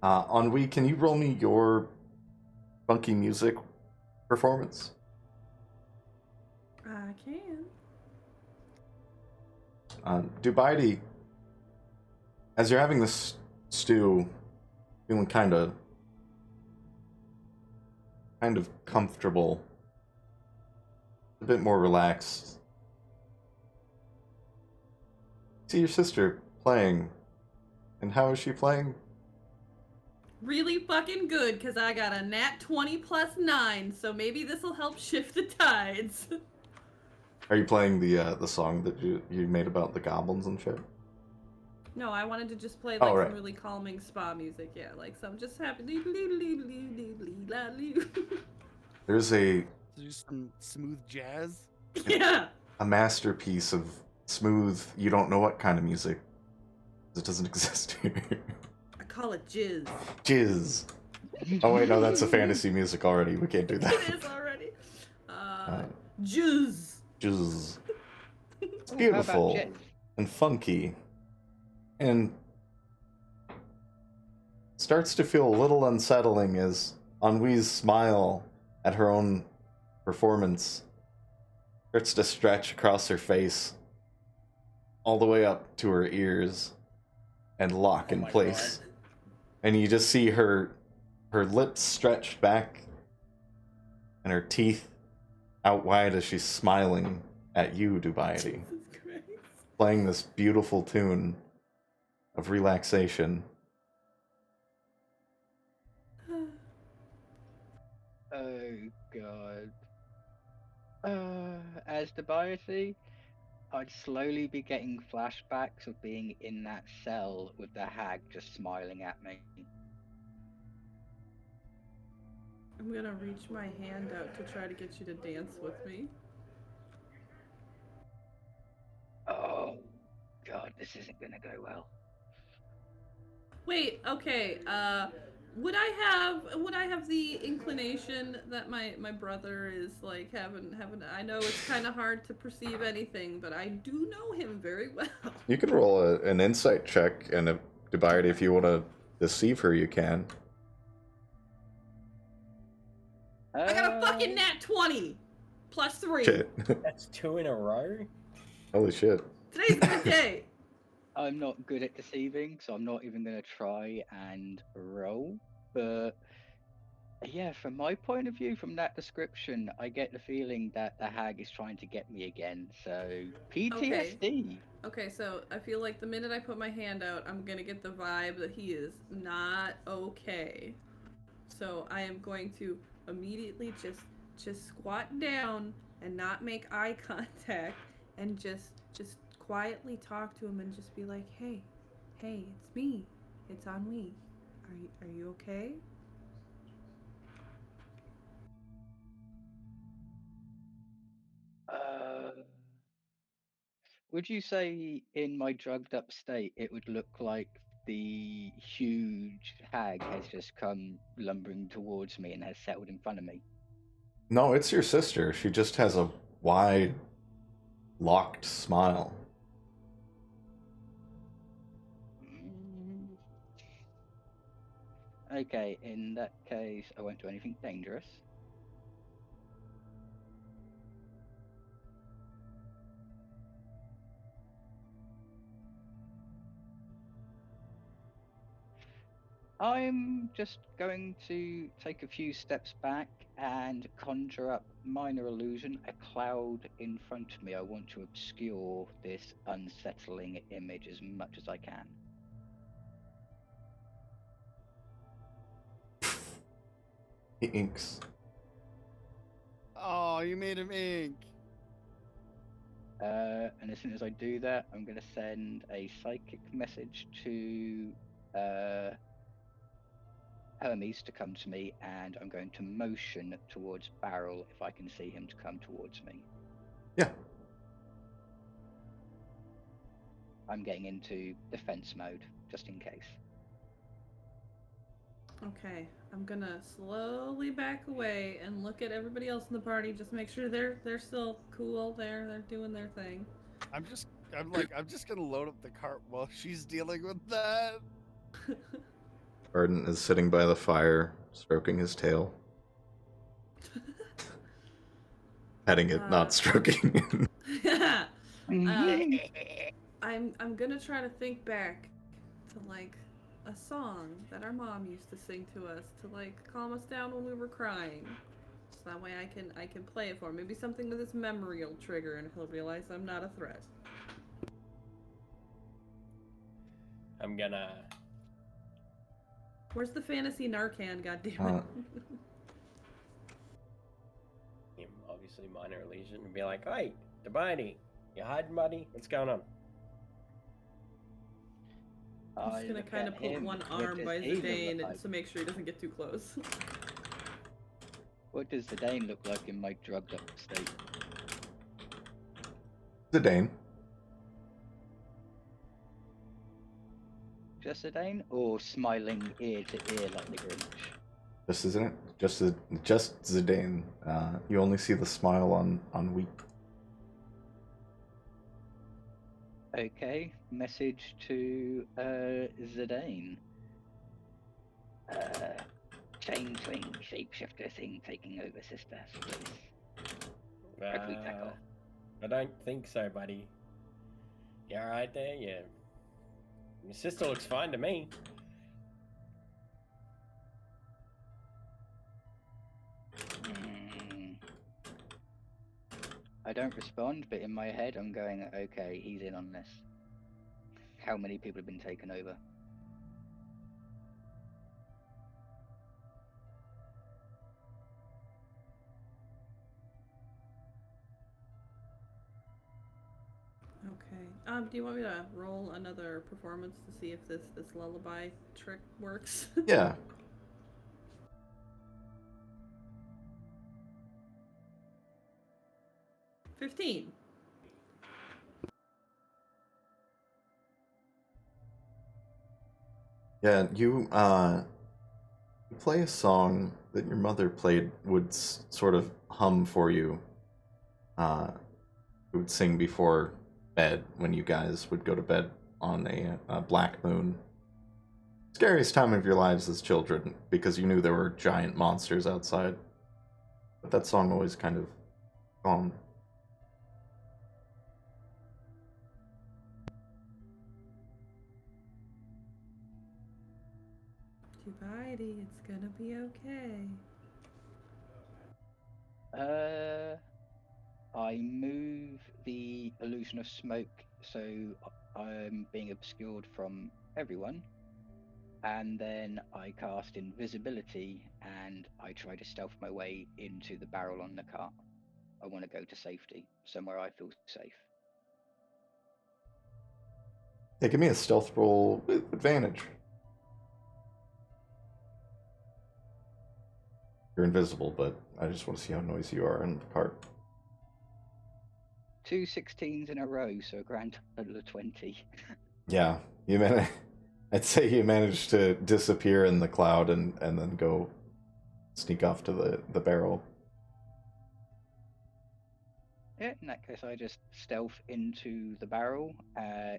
Ennui, can you roll me your funky music performance? I can. Dubaidi, as you're having this stew, feeling kind of comfortable, a bit more relaxed. See your sister playing, and how is she playing? Really fucking good, because I got a nat 20 plus 9, so maybe this will help shift the tides. Are you playing the song that you made about the goblins and shit? No, I wanted to just play Oh, like right. some really calming spa music, yeah, like some just happy. There's a Do some smooth jazz. Yeah. masterpiece of smooth, you don't know what kind of music. It doesn't exist here. I call it jizz. Jizz. Oh wait, no, that's a fantasy music already. We can't do that. It is already. Jizz. Jizz. It's Ooh, how about beautiful Jet? and funky, and starts to feel a little unsettling as Ennui's smile at her own performance starts to stretch across her face, all the way up to her ears, and lock Oh in my place. God. And you just see her lips stretched back and her teeth out wide as she's smiling at you, Dubaidi, Jesus Christ. playing this beautiful tune of relaxation. Oh god. As Debiety, I'd slowly be getting flashbacks of being in that cell with the hag just smiling at me. I'm gonna reach my hand out to try to get you to dance with me. Oh god, this isn't gonna go well. Wait, okay, would I have the inclination that my brother is like having I know it's kind of hard to perceive anything, but I do know him very well. You can roll an insight check, and if Dubaidi, if you want to deceive her, you can. I got a fucking nat 20 plus 3. Shit. That's 2 in a row? Holy shit. Today's a good day. I'm not good at deceiving, so I'm not even gonna try and roll. But Yeah, from my point of view, from that description, I get the feeling that the hag is trying to get me again. So Okay. PTSD. Okay, so I feel like the minute I put my hand out, I'm gonna get the vibe that he is not okay. So I am going to immediately just squat down and not make eye contact and just quietly talk to him and just be like, "Hey, hey, it's me. It's Ennui. Are you okay?" Uh, would you say in my drugged up state it would look like the huge hag has just come lumbering towards me and has settled in front of me? No, it's your sister. She just has a wide, locked smile. Mm, okay, in that case, I won't do anything dangerous. I'm just going to take a few steps back and conjure up minor illusion, a cloud in front of me. I want to obscure this unsettling image as much as I can. He inks. Oh, you made him ink. And as soon as I do that, I'm going to send a psychic message to Hermes to come to me, and I'm going to motion towards Barrel if I can see him to come towards me. Yeah. I'm getting into defense mode, just in case. Okay, I'm gonna slowly back away and look at everybody else in the party. Just make sure they're still cool. They're doing their thing. I'm just gonna load up the cart while she's dealing with that. Arden is sitting by the fire, stroking his tail. Petting it, not stroking it. I'm gonna try to think back to like a song that our mom used to sing to us to like calm us down when we were crying. So that way I can play it for him. Maybe something with his memory will trigger and he'll realize I'm not a threat. I'm gonna. Where's the fantasy Narcan? Goddammit. Obviously, minor illusion and be like, "Hey, Hermione, you hiding, buddy? What's going on?" I'm just gonna kind of put one arm by Zidane to make sure he doesn't get too close. What does Zidane look like in my drugged up state? Zidane. Just Zidane, or smiling ear to ear like the Grinch? Just isn't it? Just Zidane. You only see the smile on Weep. Okay, message to Zidane. Changeling shapeshifter thing taking over, sister. Please. Quickly tackle. I don't think so, buddy. You alright there? Yeah. Your sister looks fine to me. I don't respond, but in my head I'm going, okay, he's in on this. How many people have been taken over? Okay. Do you want me to roll another performance to see if this lullaby trick works? Yeah. $15. Yeah, you play a song that your mother played, would sort of hum for you. It would sing before bed when you guys would go to bed on a black moon. Scariest time of your lives as children, because you knew there were giant monsters outside. But that song always kind of calmed. Too bitey, it's gonna be okay. I move the illusion of smoke so I'm being obscured from everyone, and then I cast invisibility and I try to stealth my way into the barrel on the cart. I want to go to safety, somewhere I feel safe. Yeah, give me a stealth roll with advantage. You're invisible, but I just want to see how noisy you are in the cart. 2 16s in a row, so a grand total of 20. Yeah, I'd say you managed to disappear in the cloud and then go sneak off to the barrel. Yeah, in that case, I just stealth into the barrel.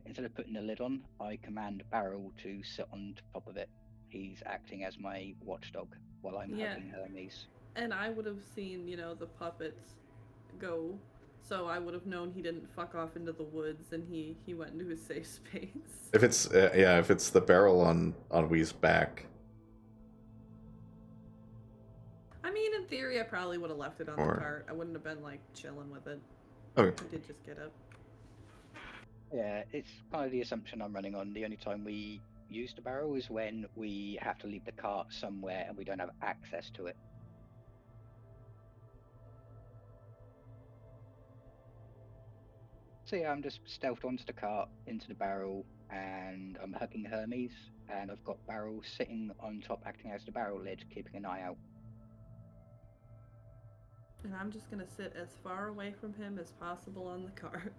Instead of putting the lid on, I command Barrel to sit on top of it. He's acting as my watchdog while I'm Yeah. hugging Hermes. And I would have seen, the puppets go, so I would have known he didn't fuck off into the woods and he went into his safe space. If it's if it's the barrel on Wee's back. I mean, in theory, I probably would have left it on Or- the cart. I wouldn't have been like chilling with it. Okay. I did just get up. Yeah, it's kind of the assumption I'm running on. The only time we use the barrel is when we have to leave the cart somewhere and we don't have access to it. So yeah, I'm just stealthed onto the cart, into the barrel, and I'm hugging Hermes, and I've got Barrel sitting on top, acting as the barrel lid, keeping an eye out. And I'm just gonna sit as far away from him as possible on the cart.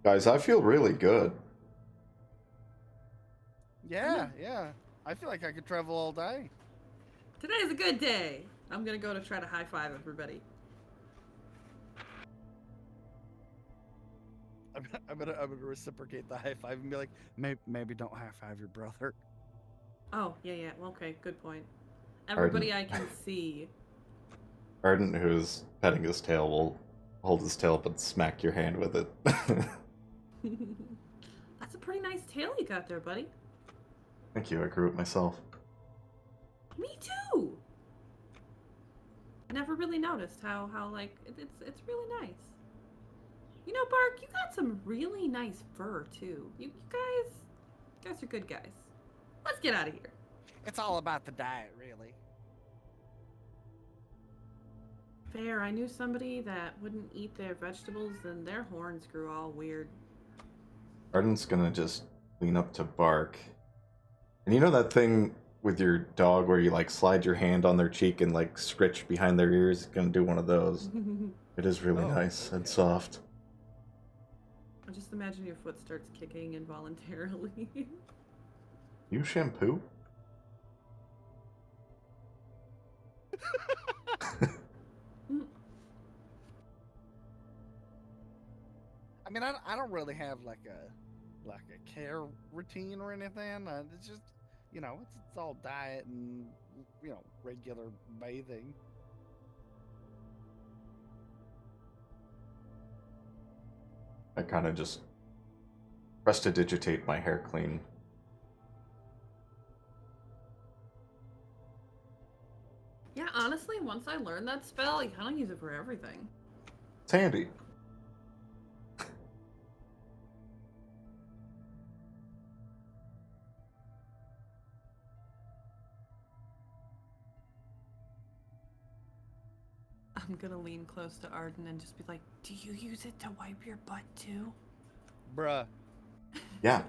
Guys, I feel really good. Yeah, yeah. I feel like I could travel all day. Today's a good day. I'm gonna go to try to high five everybody. I'm gonna reciprocate the high five and be like, maybe don't high five your brother. Oh, yeah. Well, okay, good point. Everybody I can see. Ardent, who's petting his tail, will hold his tail up and smack your hand with it. That's a pretty nice tail you got there, buddy. Thank you, I grew it myself. Me too. I never really noticed how like it's really nice. Bark, you got some really nice fur too. You guys are good guys. Let's get out of here. It's all about the diet, really. Fair. I knew somebody that wouldn't eat their vegetables and their horns grew all weird. Ardent's gonna just lean up to Bark. And you know that thing with your dog where you like slide your hand on their cheek and like scritch behind their ears? Gonna do one of those. It is really nice and soft. I just imagine your foot starts kicking involuntarily. You shampoo? I mean, I don't really have like a care routine or anything. It's just, it's all diet and regular bathing. I kind of just prestidigitate my hair clean. Yeah, honestly, once I learned that spell, I kind of use it for everything. It's handy. I'm gonna lean close to Arden and just be like, do you use it to wipe your butt too? Bruh. Yeah.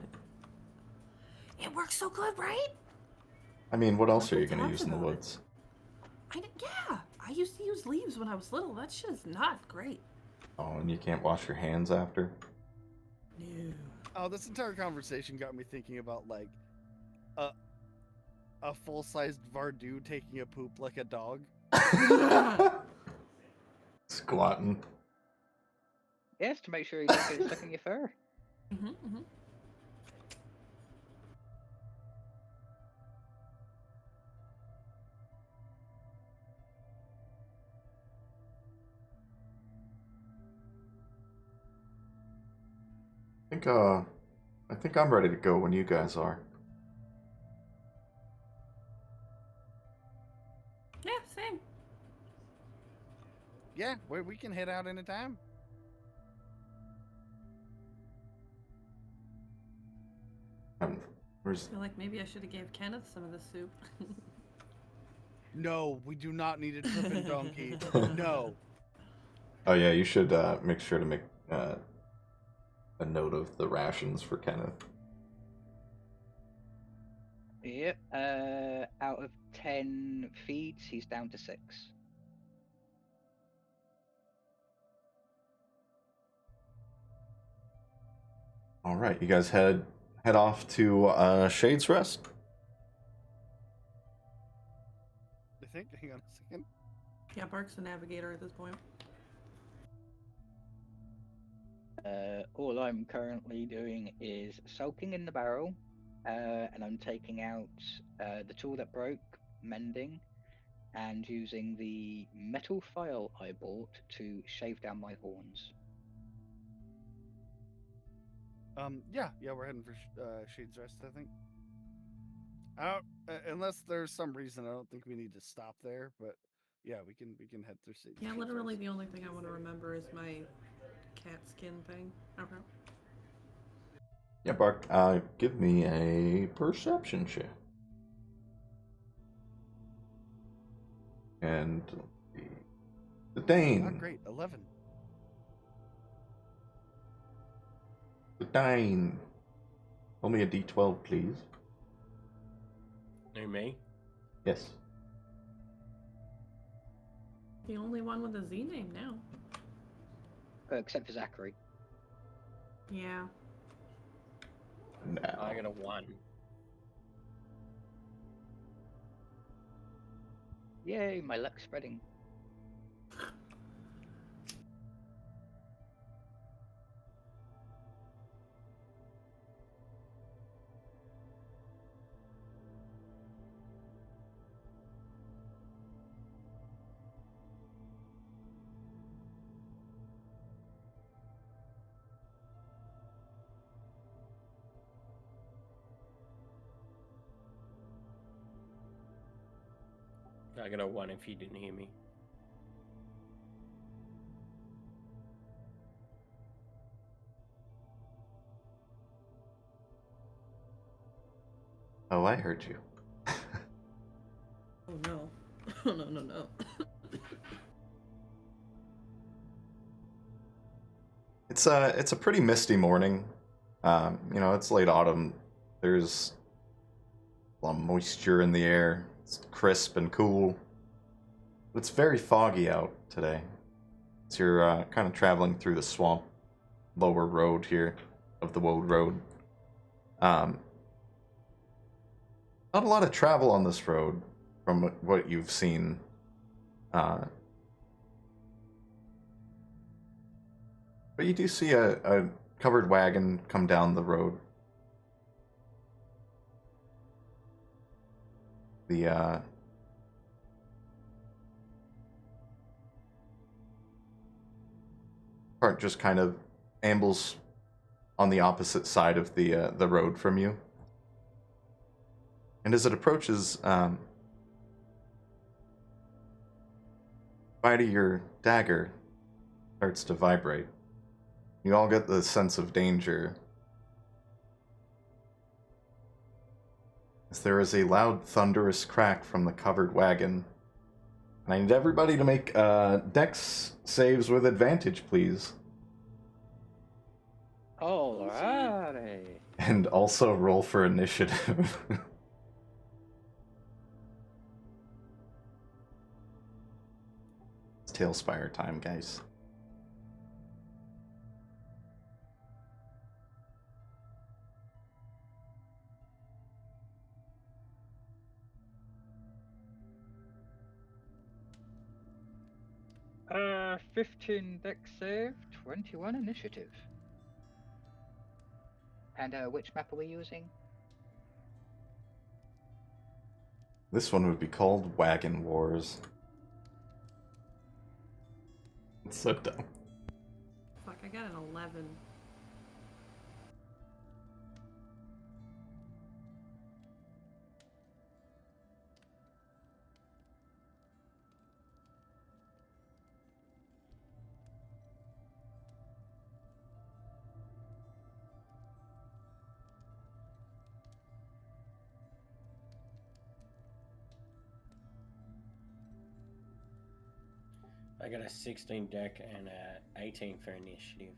It works so good, right? I mean, what else are you Talk gonna use in the about it. woods? Yeah, I used to use leaves when I was little. That shit's not great. Oh, and you can't wash your hands after? No. Oh, this entire conversation got me thinking about like a full-sized Varoux taking a poop like a dog. Squatting. Yes, to make sure you don't get stuck in your fur. Mm-hmm. I think I'm ready to go when you guys are. same. Yeah, we can head out anytime. Where's I feel like maybe I should have gave Kenneth some of the soup. No, we do not need a tripping donkey. No. Oh yeah, you should make sure to make a note of the rations for Kenneth. Yep. Out of 10 feeds, he's down to 6. All right, you guys head off to Shade's Rest. I think. Hang on a second. Yeah, Bark's the navigator at this point. All I'm currently doing is sulking in the barrel, and I'm taking out the tool that broke, mending, and using the metal file I bought to shave down my horns. Yeah, we're heading for Shade's Rest, I think. Unless there's some reason, I don't think we need to stop there. But yeah, we can head through Shade's Yeah, Rest. literally the only thing I want to remember is my cat skin thing. Okay. Yeah, Bark, give me a perception check. And the Dane. Not great. 11. The Dane. Roll me a d12, please. Who, me? Yes. The only one with a Z name now. Except for Zachary. Yeah. No. I got a 1. Yay, my luck's spreading. I got a 1 if you didn't hear me. Oh, I heard you. Oh no. Oh no. It's a pretty misty morning. You know, it's late autumn. There's a lot of moisture in the air. It's crisp and cool. But it's very foggy out today. So you're kind of traveling through the swamp lower road here of the Woad Road. Not a lot of travel on this road from what you've seen. But you do see a covered wagon come down the road. The cart just kind of ambles on the opposite side of the road from you. And as it approaches, Spidey, your dagger starts to vibrate. You all get the sense of danger. As there is a loud, thunderous crack from the covered wagon. And I need everybody to make dex saves with advantage, please. Alrighty. And also roll for initiative. It's Tailspire time, guys. Uh, 15 dex save, 21 initiative. And which map are we using? This one would be called Wagon Wars. It's so dumb. Fuck, I got an 11. I got a 16 deck and a 18 for initiative.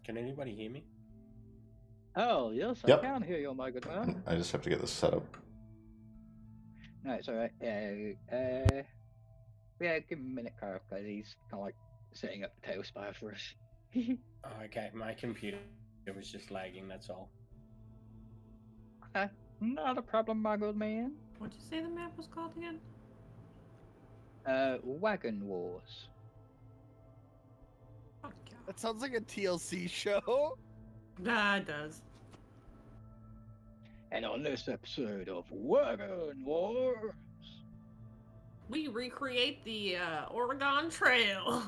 Can anybody hear me? Oh, yes, I Yep. can hear you, my good man. I just have to get this set up. No, it's alright. Yeah, give him a minute, Carl, because he's kind of like setting up the tail spire for us. Oh, okay, my computer was just lagging, that's all. Not a problem, my good man. What'd you say the map was called again? Wagon Wars. Oh, God. That sounds like a TLC show. Nah, it does. And on this episode of Wagon Wars, We recreate the Oregon Trail.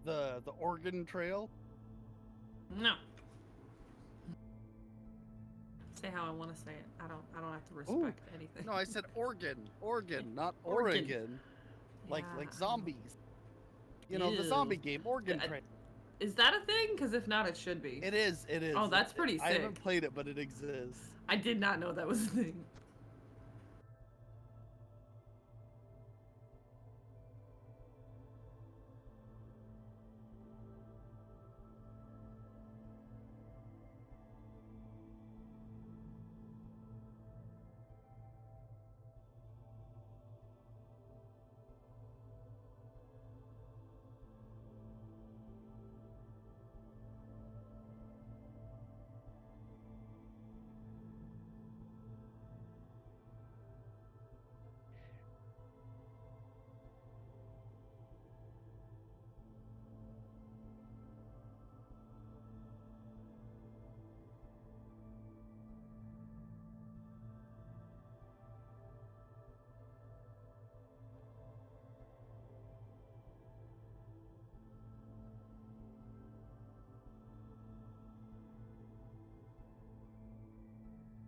The Oregon Trail. No. Say how I want to say it. I don't have to respect anything. No, I said Oregon, not Oregon. Oregon. Like Yeah, zombies. You know, the Ew. zombie game, Oregon Trail. Is that a thing? Because if not, it should be. It is. Oh, that's pretty I sick. haven't played it, but it exists. I did not know that was a thing.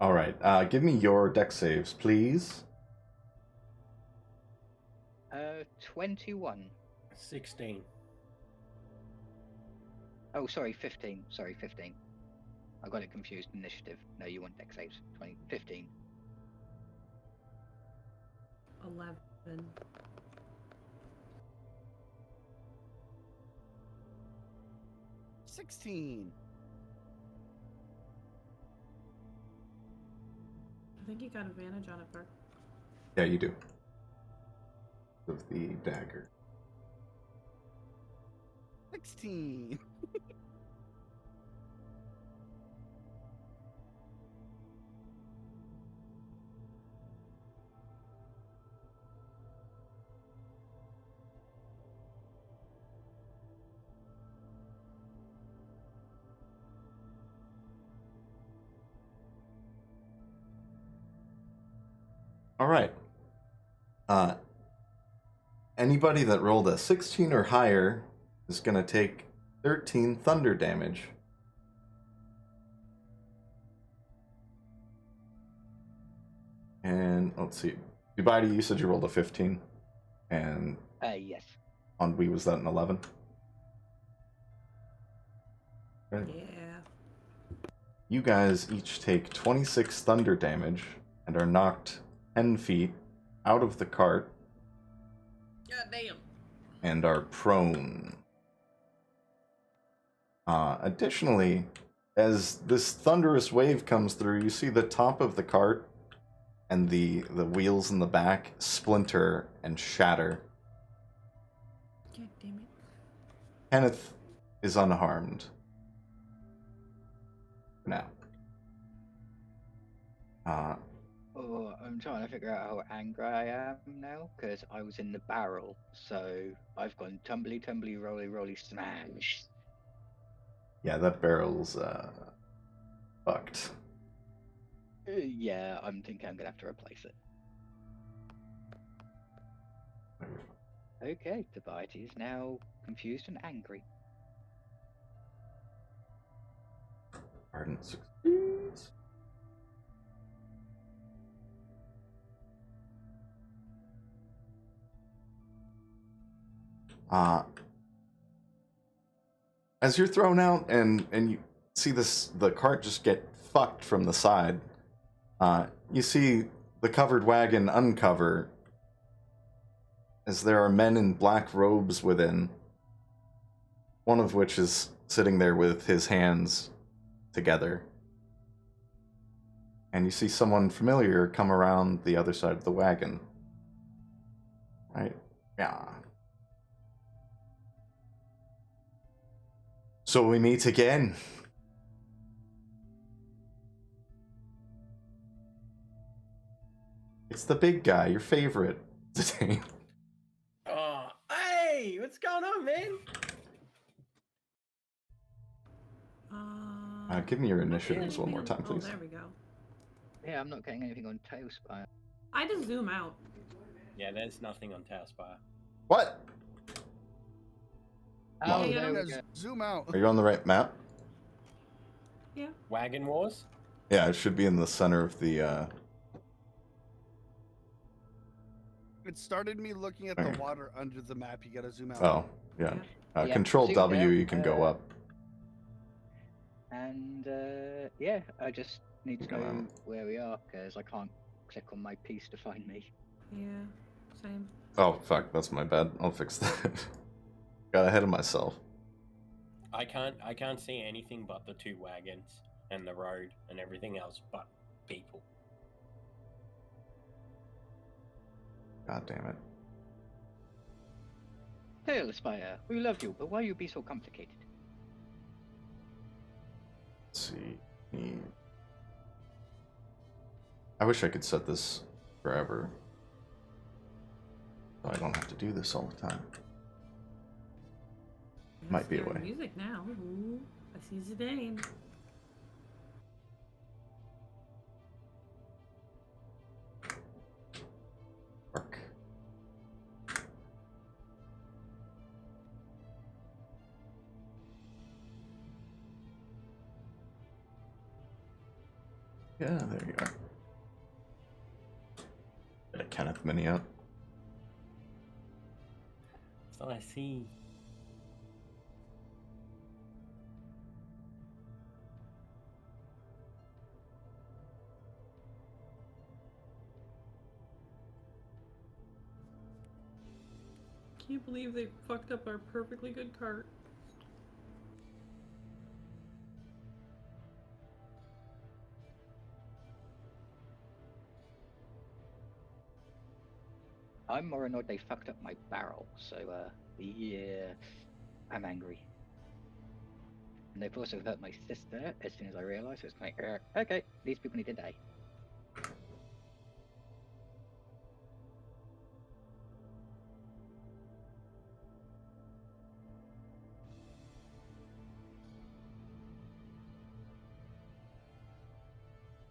All right. Give me your deck saves, please. 21. 16. Oh, sorry, 15. Sorry, 15. I got it confused. Initiative. No, you want deck saves. 15. 11. 16. I think you got advantage on it, Bert. Yeah, you do. Of the dagger. 16. All right. Anybody that rolled a 16 or higher is going to take 13 thunder damage. And let's see. Dubaidi, you said you rolled a 15. And Yes. on Wii, was that an 11? Right. Yeah. You guys each take 26 thunder damage and are knocked 10 feet out of the cart God damn. and are prone. Additionally, as this thunderous wave comes through, you see the top of the cart and the wheels in the back splinter and shatter. God damn it. Kenneth is unharmed. Now. Oh, I'm trying to figure out how angry I am now because I was in the barrel, so I've gone tumbly, tumbly, rolly, rolly, smash. Yeah, that barrel's fucked. Yeah, I'm thinking I'm gonna have to replace it. Okay, Tobias is now confused and angry. Ardent succeeds. As you're thrown out and you see the cart just get fucked from the side, you see the covered wagon uncover as there are men in black robes within, one of which is sitting there with his hands together. And you see someone familiar come around the other side of the wagon. Right? Yeah. So we meet again. It's the big guy, your favorite. Today. Oh, hey, what's going on, man? Give me your I'm not getting initiatives one more anything time, on- please. Oh, there we go. Yeah, I'm not getting anything on Tailspire. I just zoom out. Yeah, there's nothing on Tailspire. What? Oh, Yeah, there we Yeah, go. zoom out. Are you on the right map? Yeah. Wagon Wars? Yeah, it should be in the center of the, It started me looking at the water under the map. You gotta zoom out. Oh, yeah. Yeah, Control zoomed W, out, you can go up. And yeah, I just need to Go know out. where we are because I can't click on my piece to find me. Yeah. Same. Oh, fuck, that's my bad. I'll fix that. Got ahead of myself. I can't see anything but the two wagons and the road and everything else but people. God damn it. Tailspire, we love you, but why you be so complicated? Let's see. I wish I could set this forever. So I don't have to do this all the time. Might be a Scary way. Music now. Ooh, I see the name. Work. Yeah, there you are. Get a Kenneth mini out. So I see. Can you believe they fucked up our perfectly good cart? I'm more annoyed they fucked up my barrel, so yeah, I'm angry. And they've also hurt my sister as soon as I realised. So it's like, okay, these people need to die.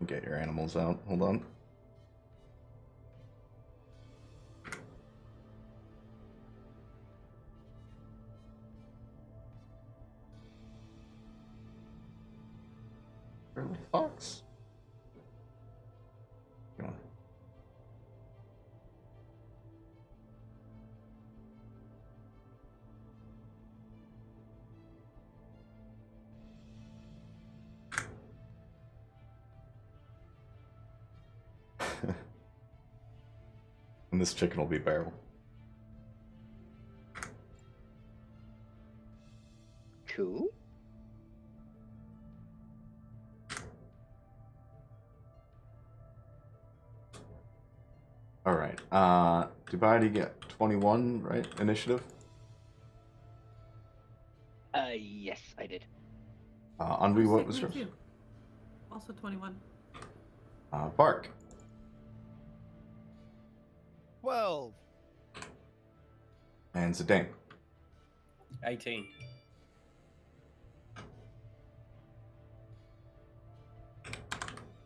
Get your animals out. Hold on. Where the fox? Come on. And this chicken will be barrel. Cool. All right. Dubai, do you get 21, right? Initiative? Yes, I did. Anvi, Oh, what sick, was me yours? too. Also 21. Bark. 12. And Zidane. 18.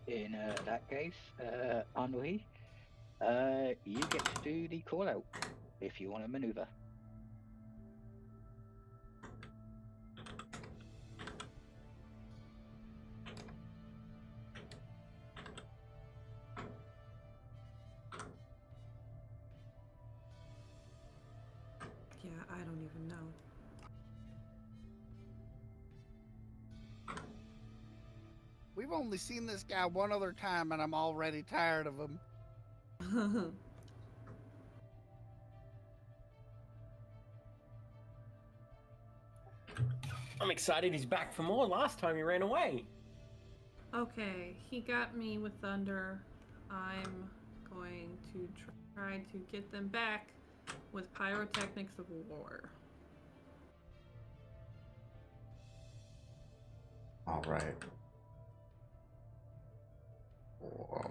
In that case, Henri, you get to do the call out if you want to maneuver. Yeah, I don't even know. We've only seen this guy one other time, and I'm already tired of him. I'm excited he's back for more. Last time he ran away. Okay, he got me with thunder. I'm going to try to get them back with pyrotechnics of war. All right.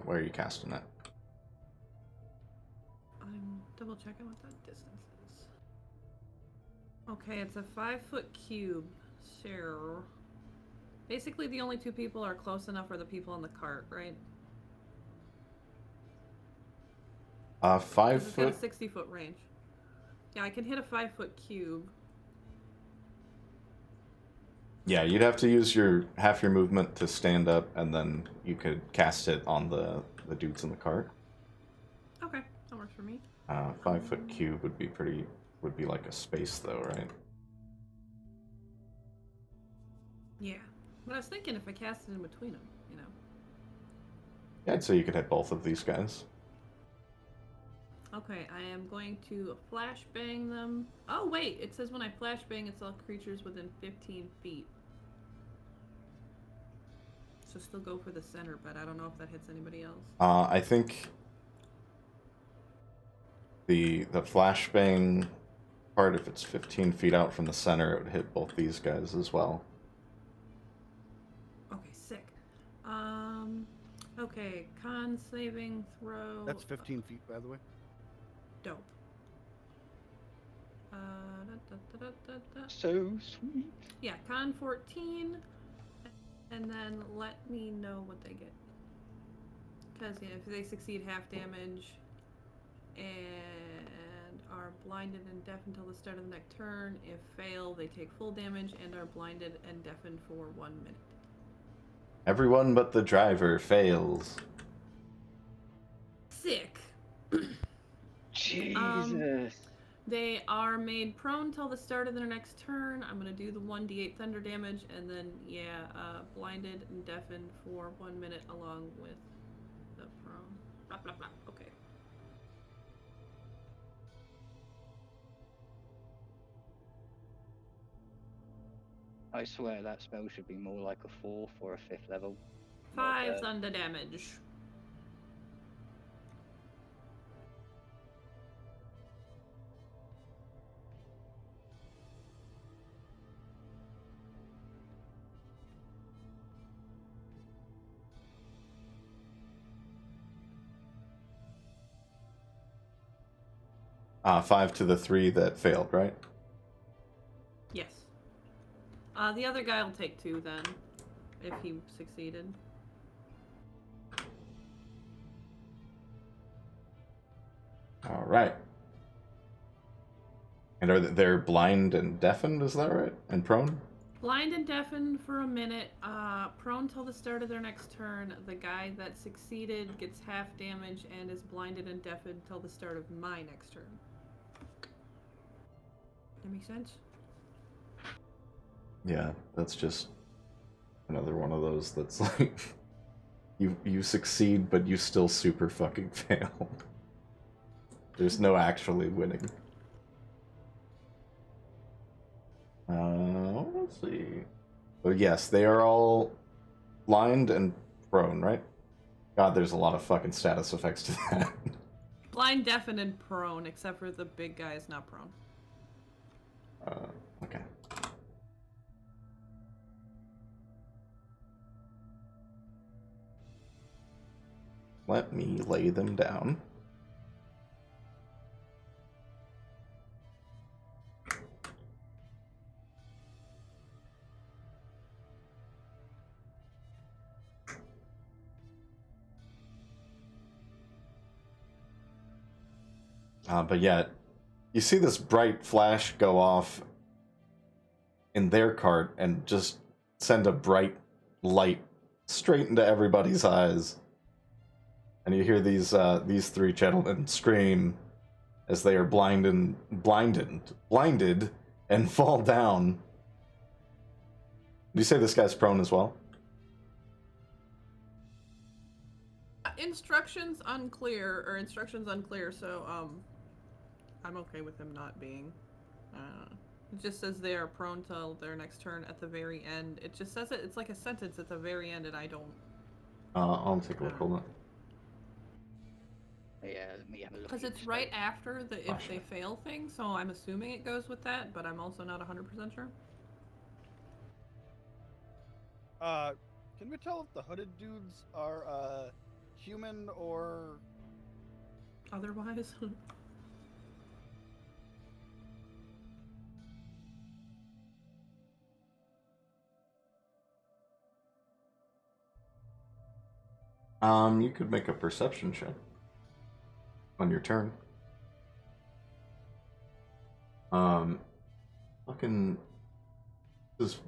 Where are you casting it? I'm double checking what that distance is. Okay, it's a 5-foot cube. So basically the only two people are close enough are the people on the cart, right? 5 It's got a foot. 60-foot range. Yeah, I can hit a 5-foot cube. Yeah, you'd have to use your half your movement to stand up, and then you could cast it on the dudes in the cart. Okay, that works for me. 5-foot cube would be like a space though, right? Yeah, but I was thinking if I cast it in between them, you know. Yeah, I'd say you could hit both of these guys. Okay, I am going to flashbang them. Oh wait, it says when I flashbang, it's all creatures within 15 feet. So still go for the center, but I don't know if that hits anybody else. I think the flashbang part, if it's 15 feet out from the center, it would hit both these guys as well. Okay, sick. Okay, con saving throw. That's 15 feet, by the way. Dope. So sweet. Yeah, con 14. And then let me know what they get. Because yeah, if they succeed, half damage. And are blinded and deafened until the start of the next turn. If fail, they take full damage and are blinded and deafened for 1 minute. Everyone but the driver fails. Sick. Jesus. They are made prone till the start of their next turn. I'm going to do the 1d8 thunder damage, and then, blinded and deafened for 1 minute along with the prone. Blah, blah, blah. Okay. I swear that spell should be more like a 4th or a 5th level. 5 thunder damage. Five to the 3 that failed, right? Yes. The other guy will take 2 then, if he succeeded. All right. And they're blind and deafened, is that right? And prone? Blind and deafened for a minute, prone till the start of their next turn. The guy that succeeded gets half damage and is blinded and deafened till the start of my next turn. That make sense? Yeah, that's just another one of those that's like you succeed, but you still super fucking fail. There's no actually winning. Let's see. Oh yes, they are all blind and prone, right? God, there's a lot of fucking status effects to that. Blind, deafened, and prone, except for the big guy is not prone. Okay. Let me lay them down. But yeah, you see this bright flash go off in their cart and just send a bright light straight into everybody's eyes. And you hear these three gentlemen scream as they are blinded, and fall down. Do you say this guy's prone as well? Instructions unclear, so I'm okay with him not being. It just says they are prone till their next turn at the very end. It just says it. It's like a sentence at the very end, and I don't. I'll take a look. Hold on. Yeah, let me have a look. Because it's right after the if they fail thing, so I'm assuming it goes with that, but I'm also not 100% sure. Can we tell if the hooded dudes are human or Otherwise. You could make a perception check on your turn. Fucking, this is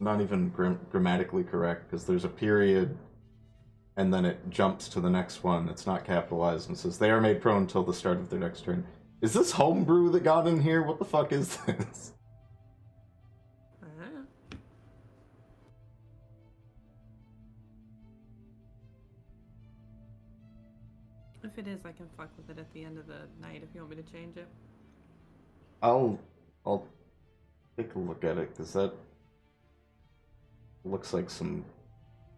not even grammatically correct because there's a period and then it jumps to the next one. It's not capitalized and says they are made prone until the start of their next turn. Is this homebrew that got in here? What the fuck is this? If it is, I can fuck with it at the end of the night if you want me to change it. I'll take a look at it because that looks like some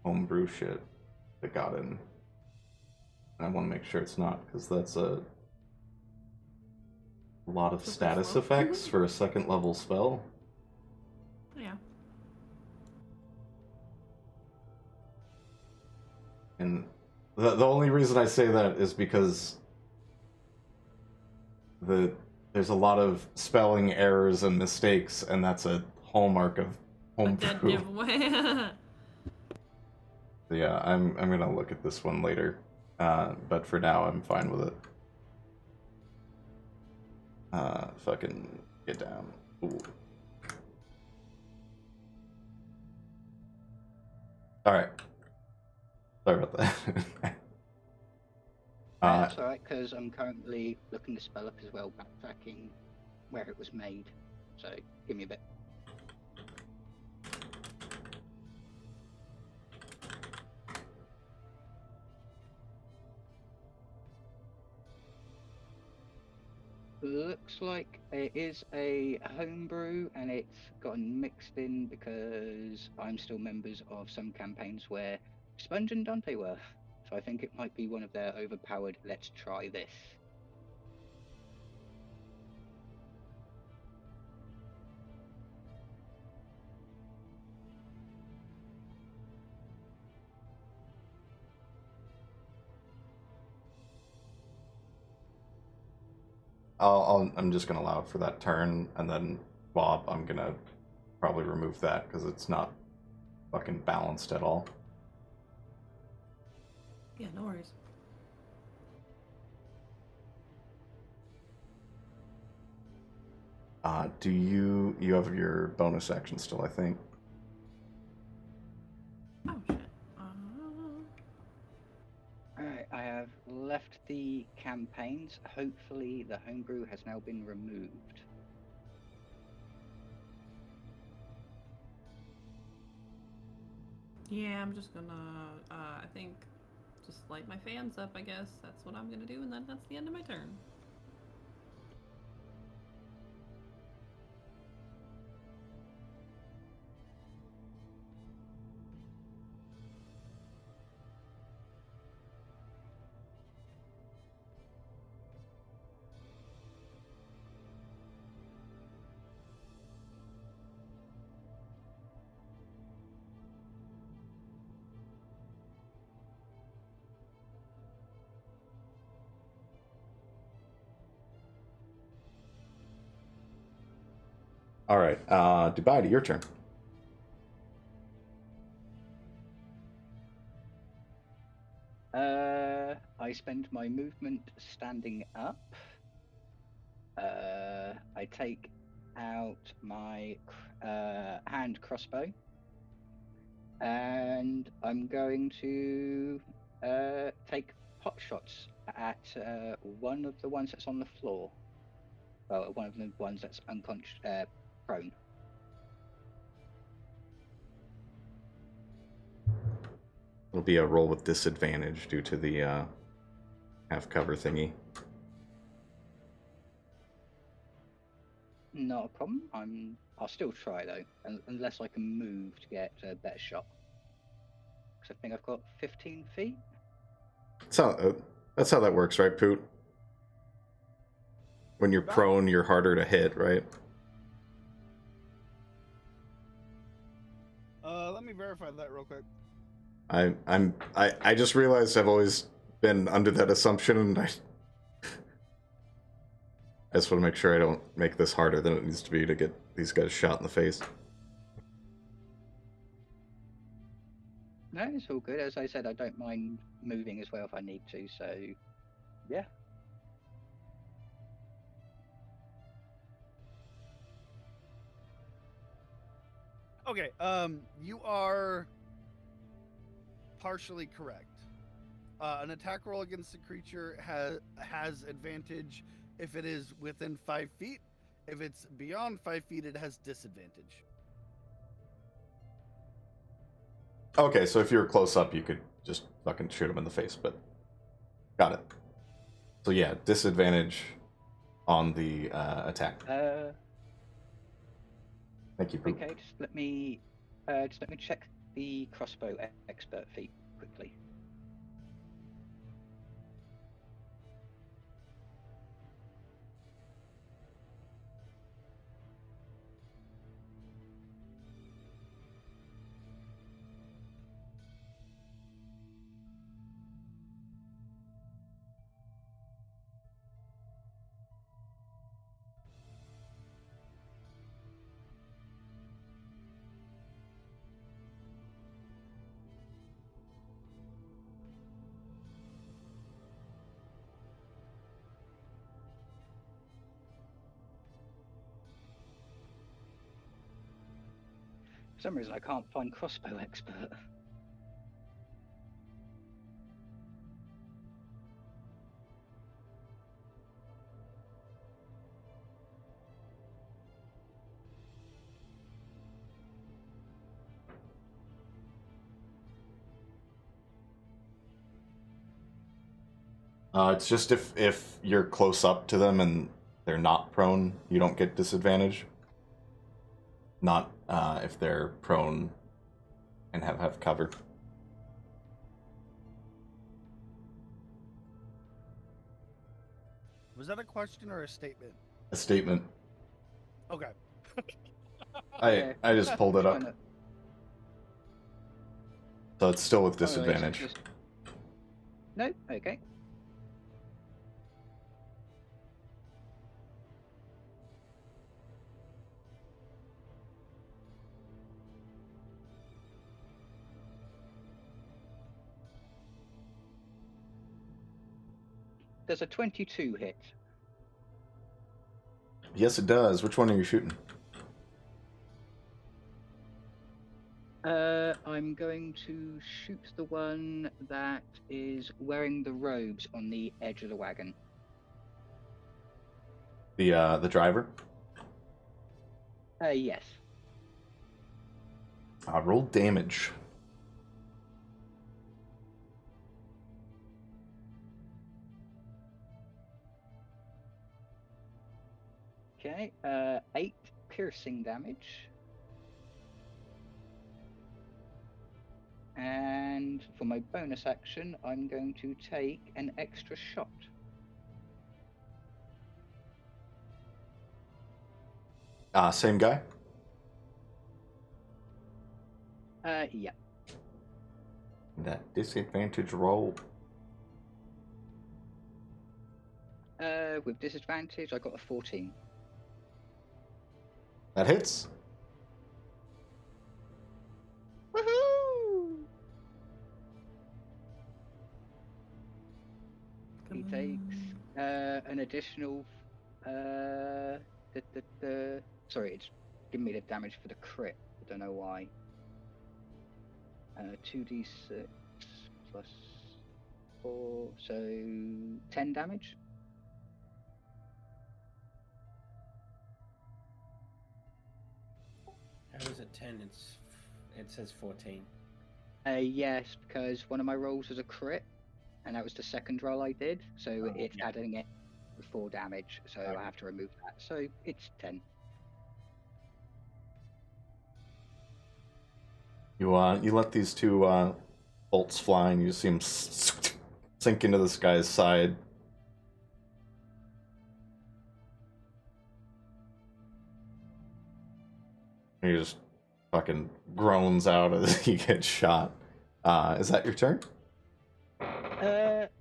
homebrew shit that got in. And I want to make sure it's not because that's a lot of status effects for a second level spell. Yeah. And the only reason I say that is because there's a lot of spelling errors and mistakes, and that's a hallmark of homebrew. So yeah, I'm gonna look at this one later, but for now I'm fine with it. Fucking get down. Ooh. All right. Sorry about that. That's alright, because I'm currently looking the spell up as well, backtracking where it was made. So, give me a bit. Looks like it is a homebrew, and it's gotten mixed in because I'm still members of some campaigns where Sponge and Dante were. So I think it might be one of their overpowered, let's try this. I'm just gonna allow it for that turn, and then Bob, I'm gonna probably remove that because it's not fucking balanced at all. Yeah, no worries. Do you have your bonus action still, I think? Oh shit. Alright, I have left the campaigns. Hopefully the homebrew has now been removed. Yeah, I'm just gonna, I think, just light my fans up, I guess. That's what I'm gonna do, and then that's the end of my turn. All right, Dubai, your turn. I spend my movement standing up. I take out my hand crossbow, and I'm going to take pot shots at one of the ones that's on the floor. Well, one of the ones that's unconscious, prone. It'll be a roll with disadvantage due to the half cover thingy. Not a problem. I'll still try though, unless I can move to get a better shot. Because I think I've got 15 feet. That's how that works, right, Poot? When you're prone, you're harder to hit, right? Let me verify that real quick. I just realized I've always been under that assumption, and I just want to make sure I don't make this harder than it needs to be to get these guys shot in the face. No, it's all good. As I said, I don't mind moving as well if I need to, so yeah. Okay, you are partially correct. An attack roll against the creature has advantage if it is within 5 feet. If it's beyond 5 feet, it has disadvantage. Okay, so if you're close up, you could just fucking shoot him in the face, but got it. So yeah, disadvantage on the attack. Thank you, Poot. Okay, just let me check the crossbow expert feat quickly. For some reason, I can't find crossbow expert. It's just if you're close up to them and they're not prone, you don't get disadvantage. Not if they're prone and have cover. Was that a question or a statement? A statement. Okay. I just pulled it up. So it's still with disadvantage. No? Okay. Does a 22 hit? Yes, it does. Which one are you shooting? I'm going to shoot the one that is wearing the robes on the edge of the wagon. The driver? Yes. Roll damage. Okay, 8 piercing damage. And for my bonus action, I'm going to take an extra shot. Same guy? Yeah. That disadvantage roll. With disadvantage, I got a 14. That hits. Woohoo! He takes an additional. Sorry, it's giving me the damage for the crit. I don't know why. 2d6 plus 4, so 10 damage. How is it 10? It says 14. Yes, because one of my rolls was a crit, and that was the second roll I did, so it's adding it with 4 damage, so I have to remove that. So it's 10. You let these two bolts fly, and you see them sink into this guy's side. He just fucking groans out as he gets shot. Is that your turn?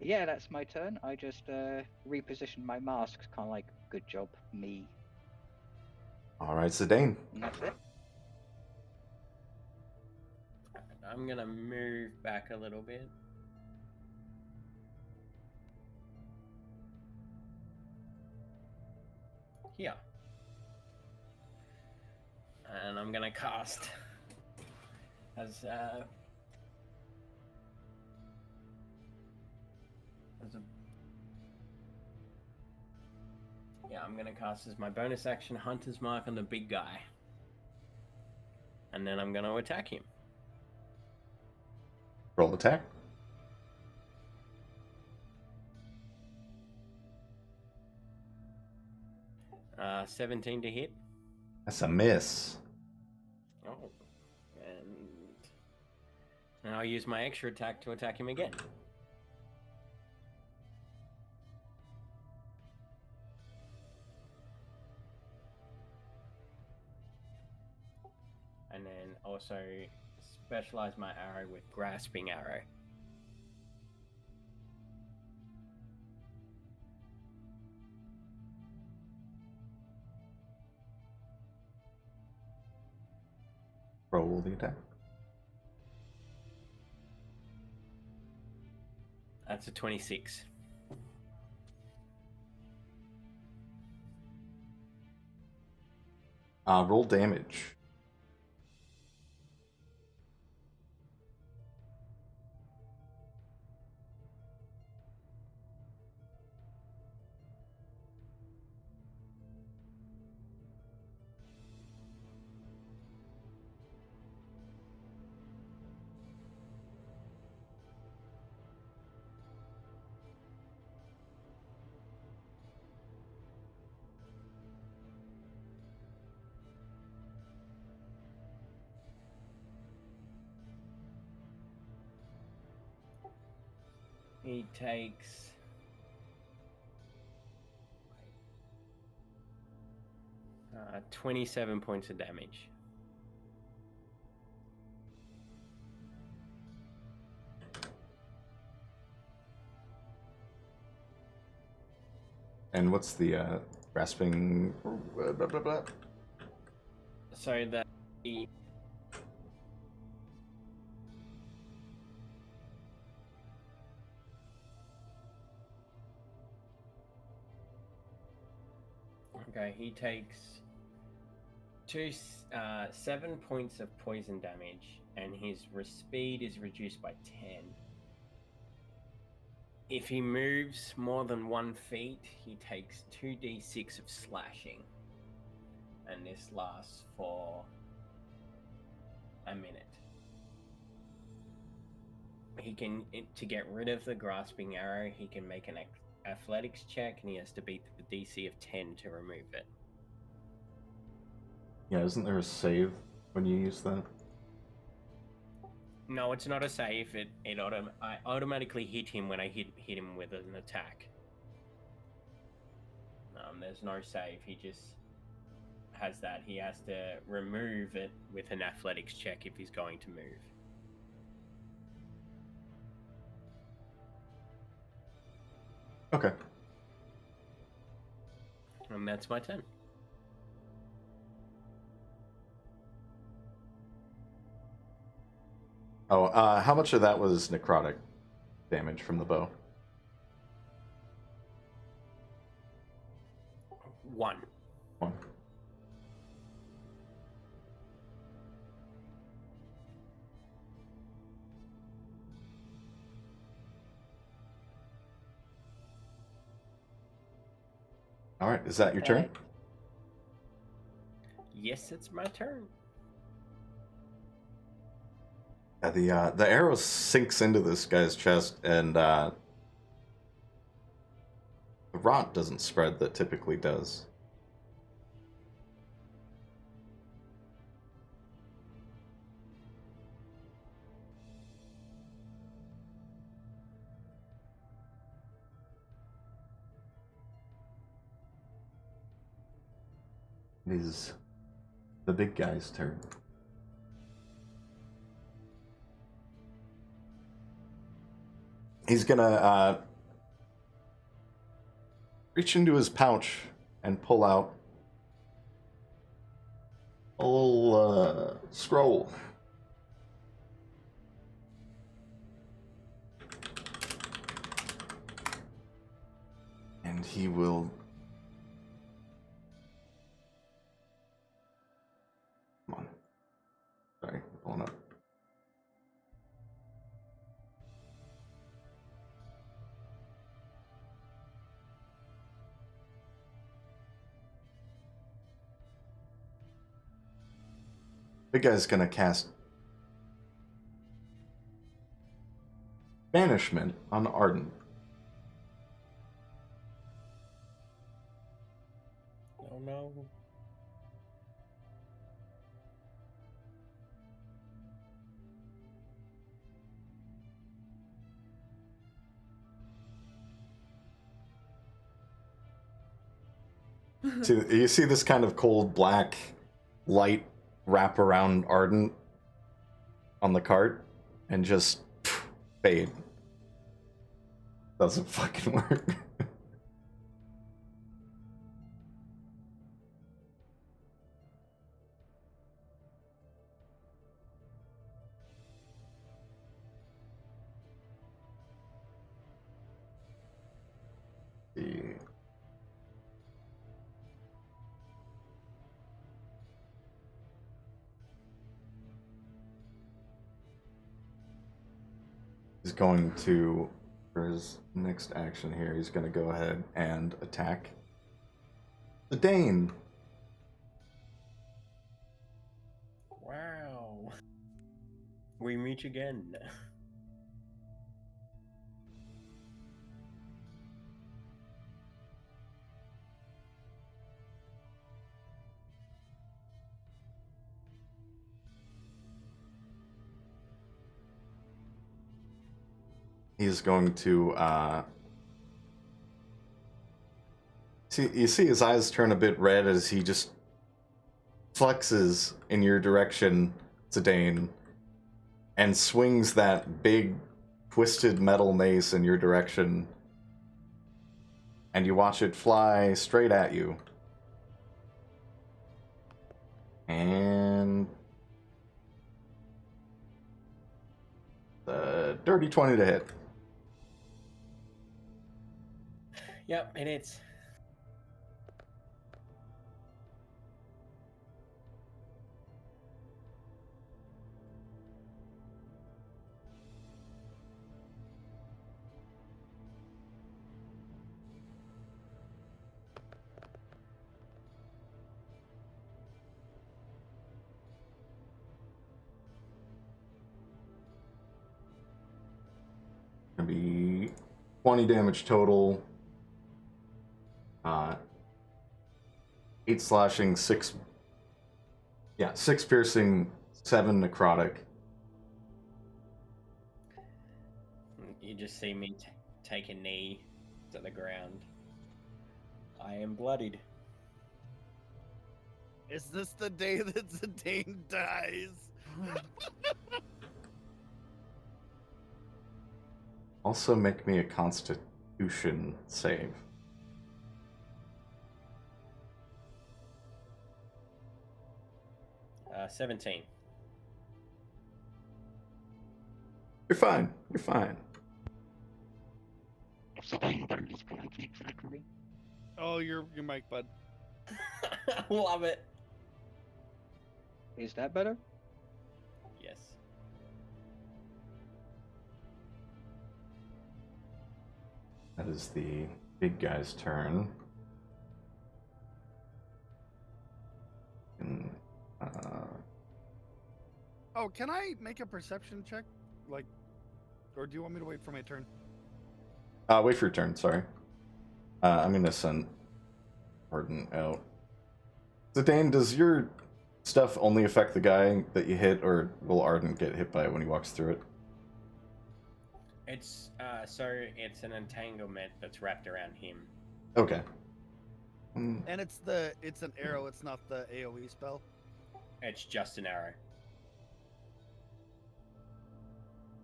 Yeah, that's my turn. I just repositioned my masks, kind of like, good job, me. All right, Zidane. And that's it. I'm gonna move back a little bit. Here. And I'm gonna cast as a I'm gonna cast as my bonus action Hunter's Mark on the big guy. And then I'm gonna attack him. Roll attack. Uh, 17 to hit. That's a miss. Oh. And I'll use my extra attack to attack him again. And then also specialize my arrow with grasping arrow. Roll the attack. That's a 26. Roll damage. He takes 27 points of damage. And what's the grasping? Blah, blah, blah, blah. So that he he takes 7 points of poison damage, and his speed is reduced by 10. If he moves more than 1 feet, he takes 2d6 of slashing, and this lasts for a minute. He can, to get rid of the grasping arrow, he can make an athletics check, and he has to beat the DC of 10 to remove it. Yeah, isn't there a save when you use that? No, it's not a save. I automatically hit him when I hit him with an attack. There's no save. He just has that. He has to remove it with an athletics check if he's going to move. Okay. And that's my turn. Oh, how much of that was necrotic damage from the bow? 1. 1. All right, is that your turn? Yes, it's my turn. The arrow sinks into this guy's chest, and the rot doesn't spread that typically does. It is the big guy's turn. He's gonna reach into his pouch and pull out a little scroll. And he will... Come on. Sorry, pulling up. Big guy's gonna cast Banishment on Arden. Oh no. So you see this kind of cold black light wrap around Arden on the cart and just fade. Doesn't fucking work. See. He's going to, for his next action here, he's going to go ahead and attack the Dane. Wow. We meet again. He's going to, you see his eyes turn a bit red as he just flexes in your direction, Zidane, and swings that big, twisted metal mace in your direction, and you watch it fly straight at you. And... dirty 20 to hit. Yep, it is. Gonna be 20 damage total. 8 slashing, 6... Yeah, 6 piercing, 7 necrotic. You just see me take a knee to the ground. I am bloodied. Is this the day that Zidane dies? Also make me a constitution save. Uh, 17. You're fine. You're fine. Oh, your mic, bud. Love it. Is that better? Yes. That is the big guy's turn. And, Oh, can I make a perception check? Like, or do you want me to wait for my turn? wait for your turn, sorry. I'm gonna send Arden out. So Dane, does your stuff only affect the guy that you hit, or will Arden get hit by it when he walks through it? It's so it's an entanglement that's wrapped around him. Okay. And it's an arrow, it's not the AoE spell. It's just an arrow.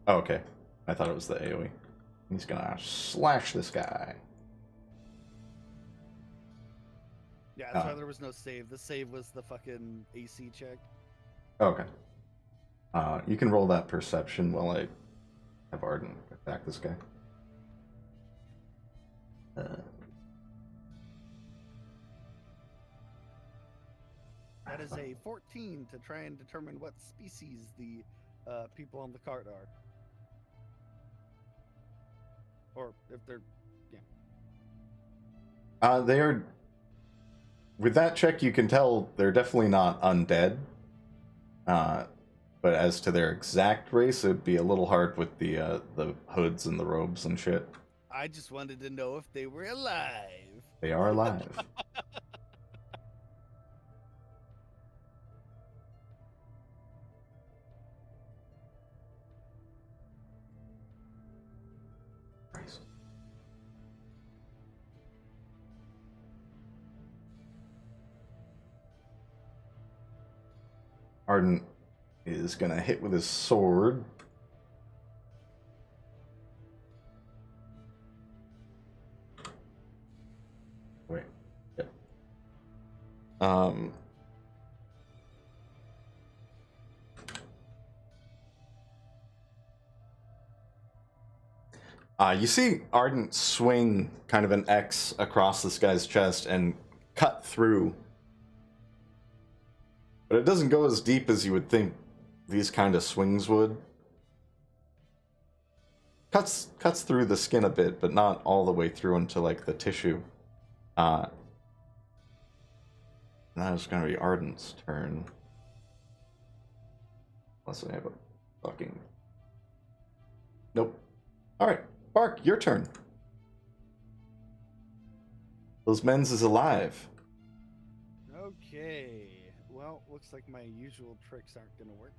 Oh, okay. I thought it was the AoE. He's gonna slash this guy. Yeah, that's why there was no save. The save was the fucking AC check. Okay. You can roll that perception while I have Arden attack this guy. That is a 14 to try and determine what species the people on the cart are. Or if they're, yeah. They are. With that check, you can tell they're definitely not undead. But as to their exact race, it'd be a little hard with the hoods and the robes and shit. I just wanted to know if they were alive. They are alive. Christ. Arden is gonna hit with his sword. Wait. Yep. You see Arden swing kind of an X across this guy's chest and cut through. But it doesn't go as deep as you would think these kind of swings would. Cuts through the skin a bit, but not all the way through into like the tissue. And that is gonna be Arden's turn. Unless I have a fucking... Nope. Alright, Bark, your turn. Those men's is alive. Okay. Well, looks like my usual tricks aren't gonna work.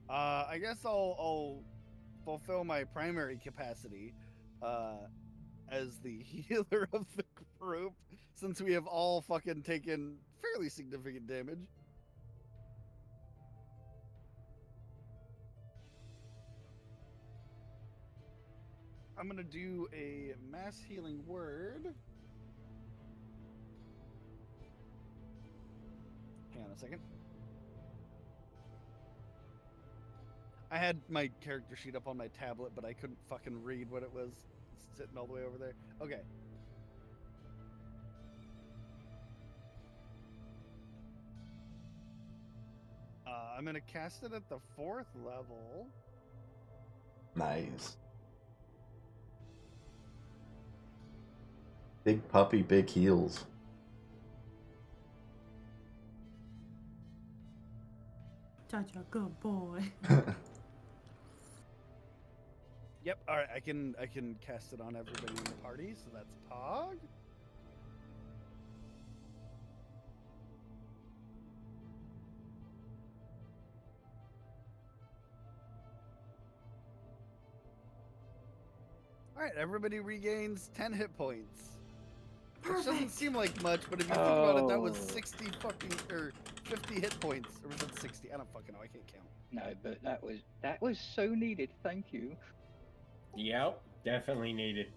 I guess I'll fulfill my primary capacity as the healer of the group, since we have all fucking taken fairly significant damage. I'm gonna do a mass healing word. Hang on a second. I had my character sheet up on my tablet, but I couldn't fucking read what it was. It's sitting all the way over there. Okay. I'm gonna cast it at the 4th level. Nice. Big puppy, big heels. Such a good boy. Yep. All right. I can cast it on everybody in the party. So that's Pog. All right. Everybody regains 10 hit points. Which doesn't seem like much, but if you think about it, that was 60 fucking or 50 hit points, or was that 60? I don't fucking know. I can't count. No, but that was so needed. Thank you. Yep, definitely needed.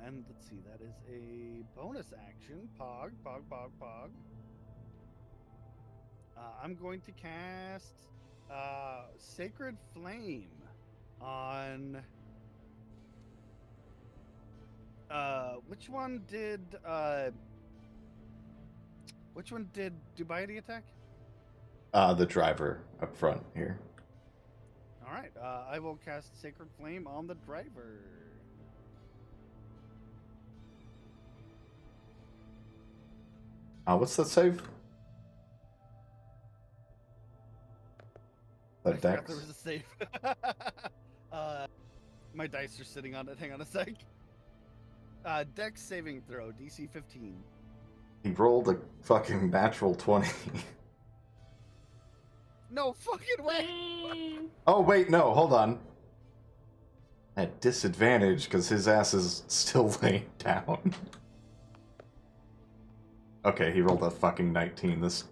And let's see, that is a bonus action. Pog, pog, pog, pog. I'm going to cast Sacred Flame on. Which one did Dubai attack? The driver up front here. All right. I will cast Sacred Flame on the driver. What's that save? I That forgot dex? there was a save. My dice are sitting on it. Hang on a sec. Dex saving throw, DC 15. He rolled a fucking natural 20. No fucking way! Dang. Oh, wait, no, hold on. At disadvantage, because his ass is still laying down. Okay, he rolled a fucking 19. This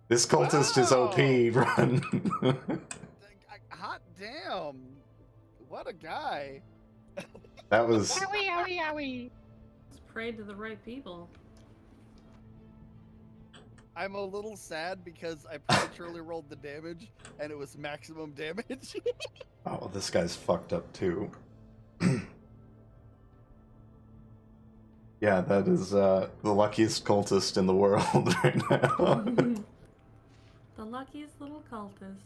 cultist is OP, run. Hot damn! What a guy! That was... Owie, owie, owie. It's prayed to the right people. I'm a little sad because I prematurely rolled the damage and it was maximum damage. Oh, this guy's fucked up too. Yeah, that is the luckiest cultist in the world right now. The luckiest little cultist.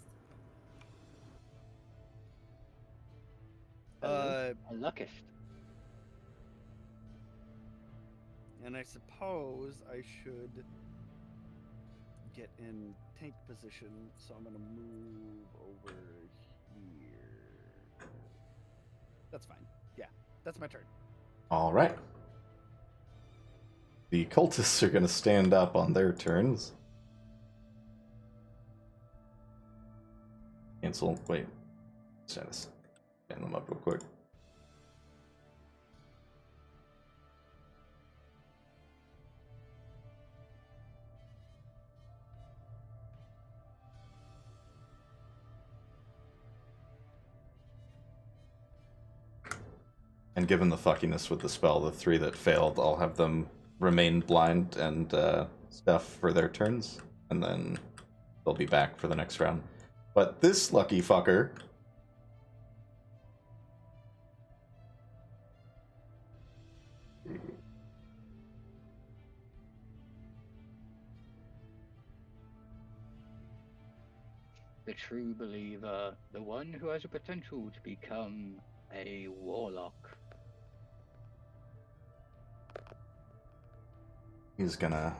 uh, A luckist. and I suppose I should get in tank position, so I'm gonna move over here. That's fine. Yeah, that's my turn. All right. The cultists are going to stand up on their turns. Cancel. Wait. Status. Stand them up real quick. And given the fuckiness with the spell, the 3 that failed, I'll have them remain blind and stuff for their turns, and then they'll be back for the next round. But this lucky fucker... The true believer, the one who has a potential to become a warlock. He's gonna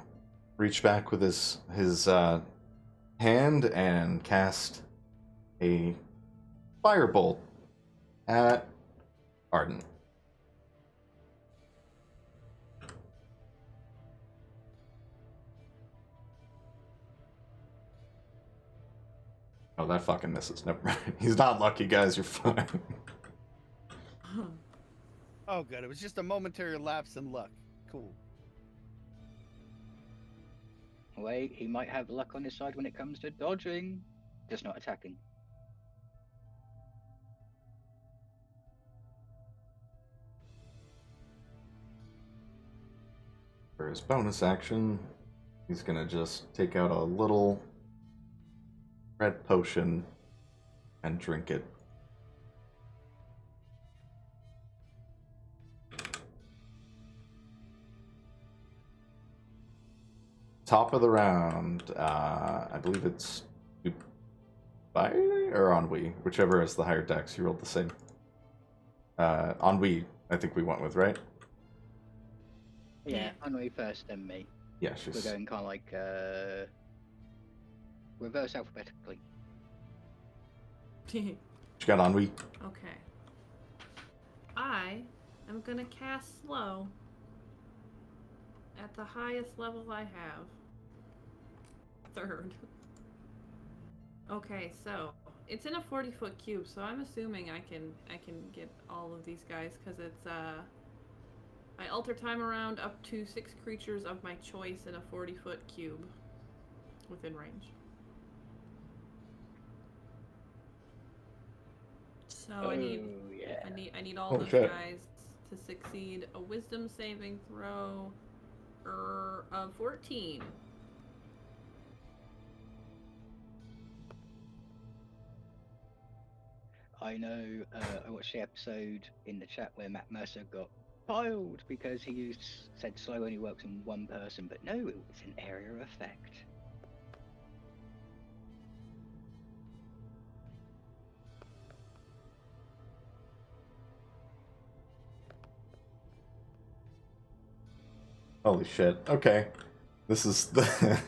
reach back with his hand and cast a firebolt at Arden. Oh, that fucking misses. Never mind. He's not lucky, guys. You're fine. Oh, good. It was just a momentary lapse in luck. Cool. Wait, he might have luck on his side when it comes to dodging, just not attacking. For his bonus action, he's gonna just take out a little red potion and drink it. Top of the round, I believe it's Dubai or Ennui, whichever is the higher dex. You rolled the same. Ennui, I think we went with, right? Yeah, Ennui first, then me. Yeah, We're she's... going kind of like reverse alphabetically. She got Ennui. Okay. I am gonna cast slow at the highest level I have. 3rd. Okay, so it's in a 40-foot cube, so I'm assuming I can get all of these guys because it's I alter time around up to 6 creatures of my choice in a 40-foot cube within range. So I need all those shit. guys to succeed a wisdom saving throw of 14. I know I watched the episode in the chat where Matt Mercer got piled because he said slow only works on one person, but no, it's an area effect. Holy shit. Okay. This is the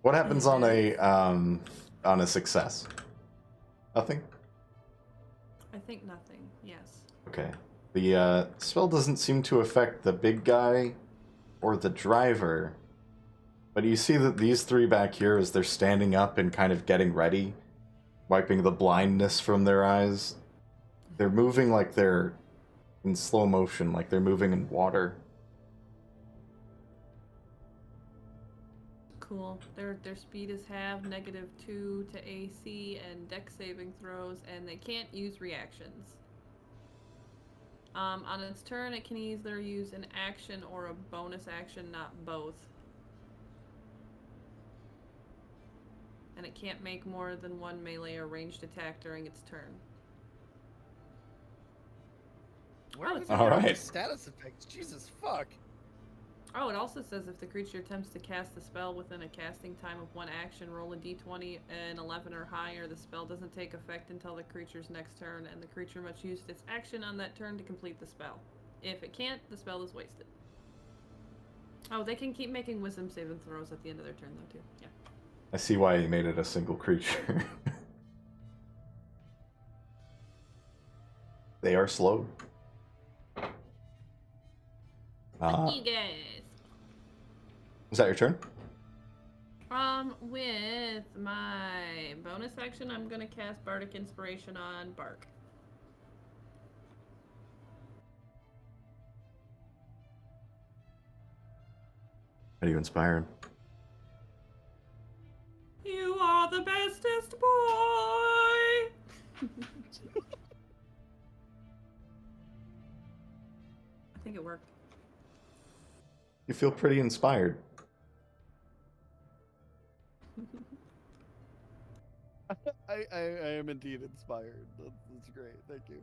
what happens on a success? Nothing? I think nothing, yes. Okay. The spell doesn't seem to affect the big guy or the driver. But you see that these three back here, as they're standing up and kind of getting ready, wiping the blindness from their eyes, they're moving like they're in slow motion, like they're moving in water. Cool. Their speed is half, -2 to AC and dex saving throws, and they can't use reactions. On its turn, it can either use an action or a bonus action, not both. And it can't make more than one melee or ranged attack during its turn. Where Oh, does it's it all have right. status effects? Jesus fuck. Oh, it also says if the creature attempts to cast the spell within a casting time of one action, roll a d20 and 11 or higher. The spell doesn't take effect until the creature's next turn, and the creature must use its action on that turn to complete the spell. If it can't, the spell is wasted. Oh, they can keep making wisdom saving throws at the end of their turn, though, too. Yeah. I see why he made it a single creature. They are slow. You guys. Is that your turn? With my bonus action, I'm gonna cast Bardic Inspiration on Bark. How do you inspire him? You are the bestest boy! I think it worked. You feel pretty inspired. I am indeed inspired. That's great. Thank you.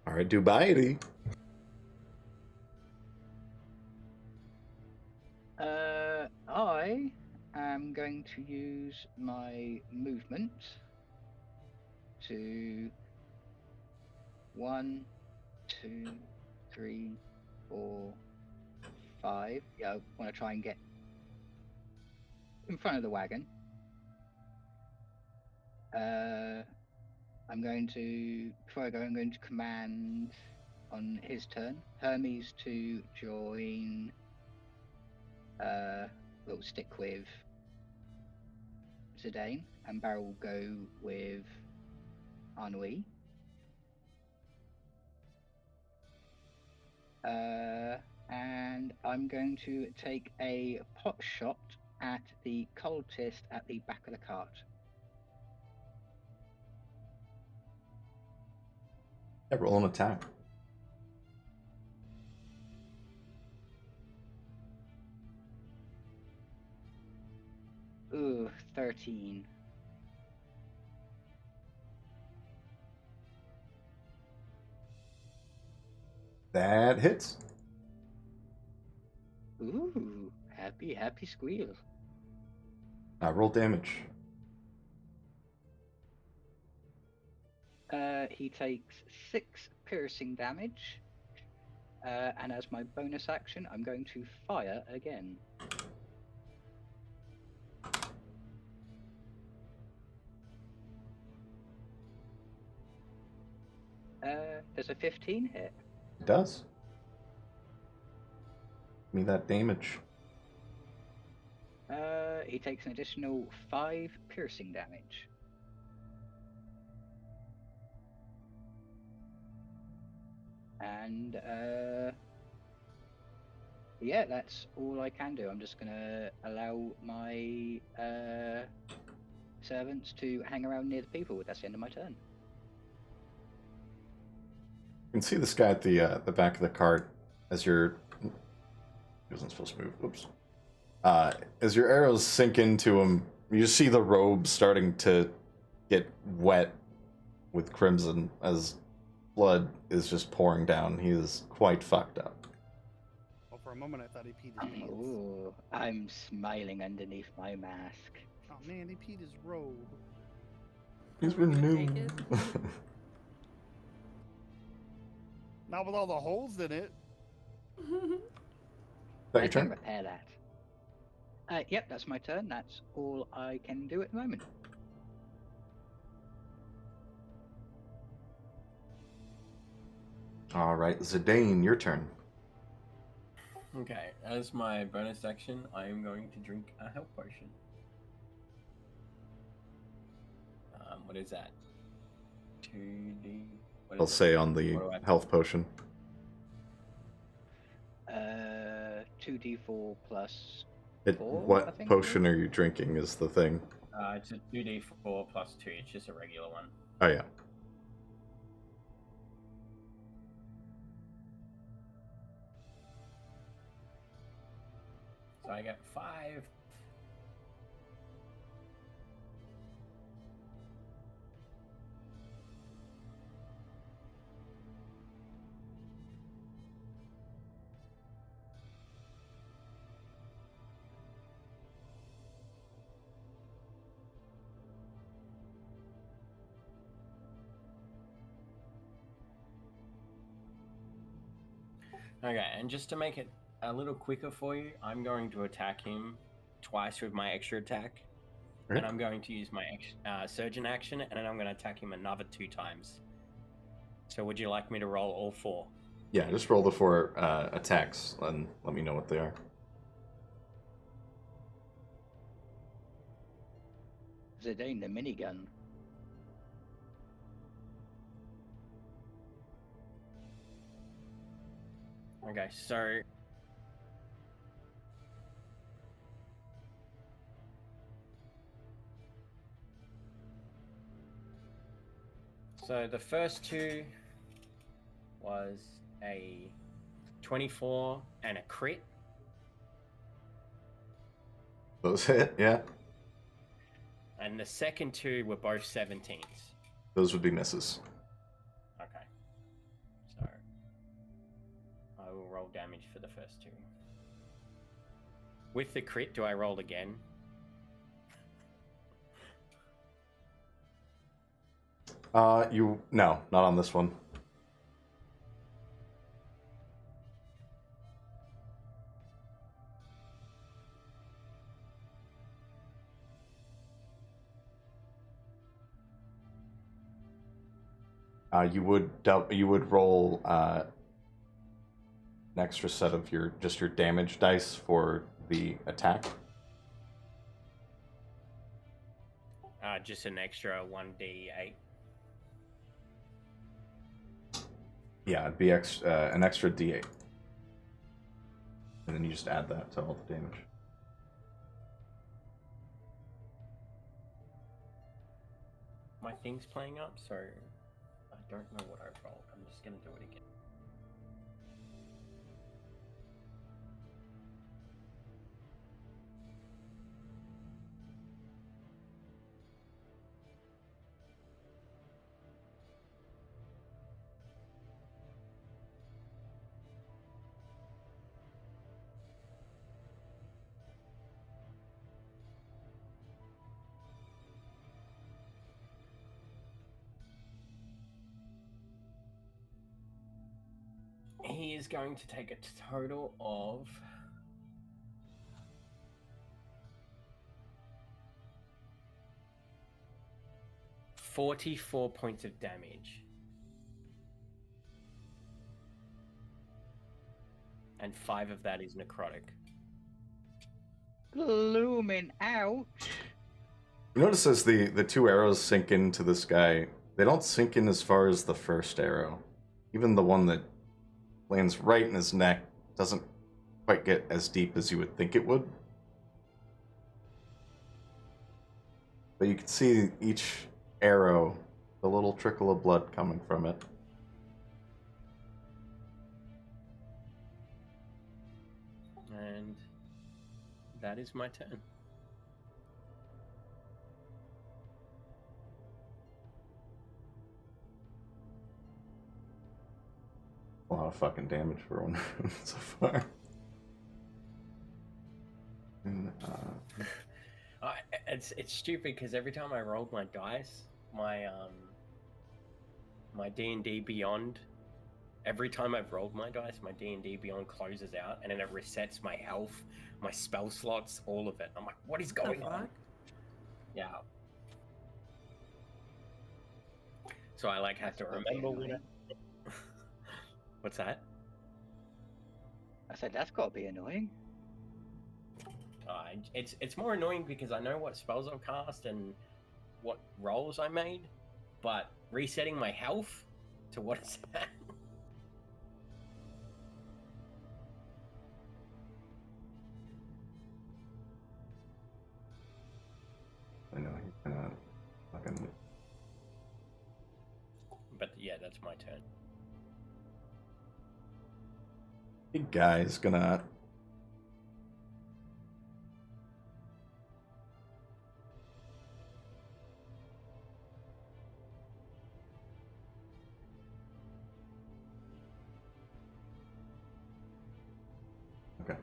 All right, Dubai. I am going to use my movement to 1, 2, 3, 4, 5. Yeah, I want to try and get in front of the wagon. I'm going to, before I go, I'm going to command on his turn Hermes to join. We'll stick with Zidane, and Barrow will go with Ennui. And I'm going to take a pot shot at the cultist at the back of the cart. Yeah, roll an attack. Ooh, 13. That hits. Ooh, happy squeal. Roll damage. He takes 6 piercing damage. And as my bonus action, I'm going to fire again. Does a 15 hit? It does. Give me that damage. He takes an additional 5 piercing damage. And yeah, that's all I can do. I'm just gonna allow my servants to hang around near the people. That's the end of my turn. You can see this guy at the back of the cart as your... He wasn't supposed to move. Whoops. As your arrows sink into him, you see the robe starting to get wet with crimson as blood is just pouring down. He is quite fucked up. Well, for a moment, I thought he peed his pants. Ooh, I'm smiling underneath my mask. Oh man, he peed his robe. He's We're been gonna new. take it. Not with all the holes in it. That I your can turn? repair that. Yep, that's my turn. That's all I can do at the moment. All right, Zidane, your turn. Okay, as my bonus action, I am going to drink a health potion. What is that? 2D. I'll say on the What do I- health potion. 2d4 plus. It, Four, I what think it potion is. are you drinking is the thing. It's a 2d4 plus 2. It's just a regular one. Oh, yeah. So I get 5. Okay, and just to make it a little quicker for you, I'm going to attack him twice with my extra attack. Alright. And I'm going to use my surgeon action, and then I'm going to attack him another 2 times. So would you like me to roll all 4? Yeah, just roll the 4 attacks and let me know what they are. Zidane, the minigun. Okay, so... So the first 2 was a 24 and a crit. Those hit, yeah. And the second 2 were both 17s. Those would be misses. Okay. So I will roll damage for the first 2. With the crit, do I roll again? No, not on this one. You would roll an extra set of your damage dice for the attack. Just an extra 1d8. Yeah, it'd be an extra d8. And then you just add that to all the damage. My thing's playing up, so I don't know what I rolled. I'm just gonna do it again. He is going to take a total of 44 points of damage. And 5 of that is necrotic. Blooming ouch! You notice as the 2 arrows sink into this guy, they don't sink in as far as the first arrow. Even the one that lands right in his neck doesn't quite get as deep as you would think it would. but you can see each arrow, the little trickle of blood coming from it. And that is my turn. A lot of fucking damage for one so far. And, It's stupid because every time I rolled my dice, my D&D Beyond, every time I've rolled my dice, my D&D Beyond closes out and then it resets my health, my spell slots, all of it. I'm like, what is going on? Yeah. So I like have to remember when. What's that? I said that's got to be annoying. It's more annoying because I know what spells I've cast and what rolls I made, but resetting my health to what it's at. I know he's gonna fucking. But yeah, that's my turn. Big guy's gonna. Okay.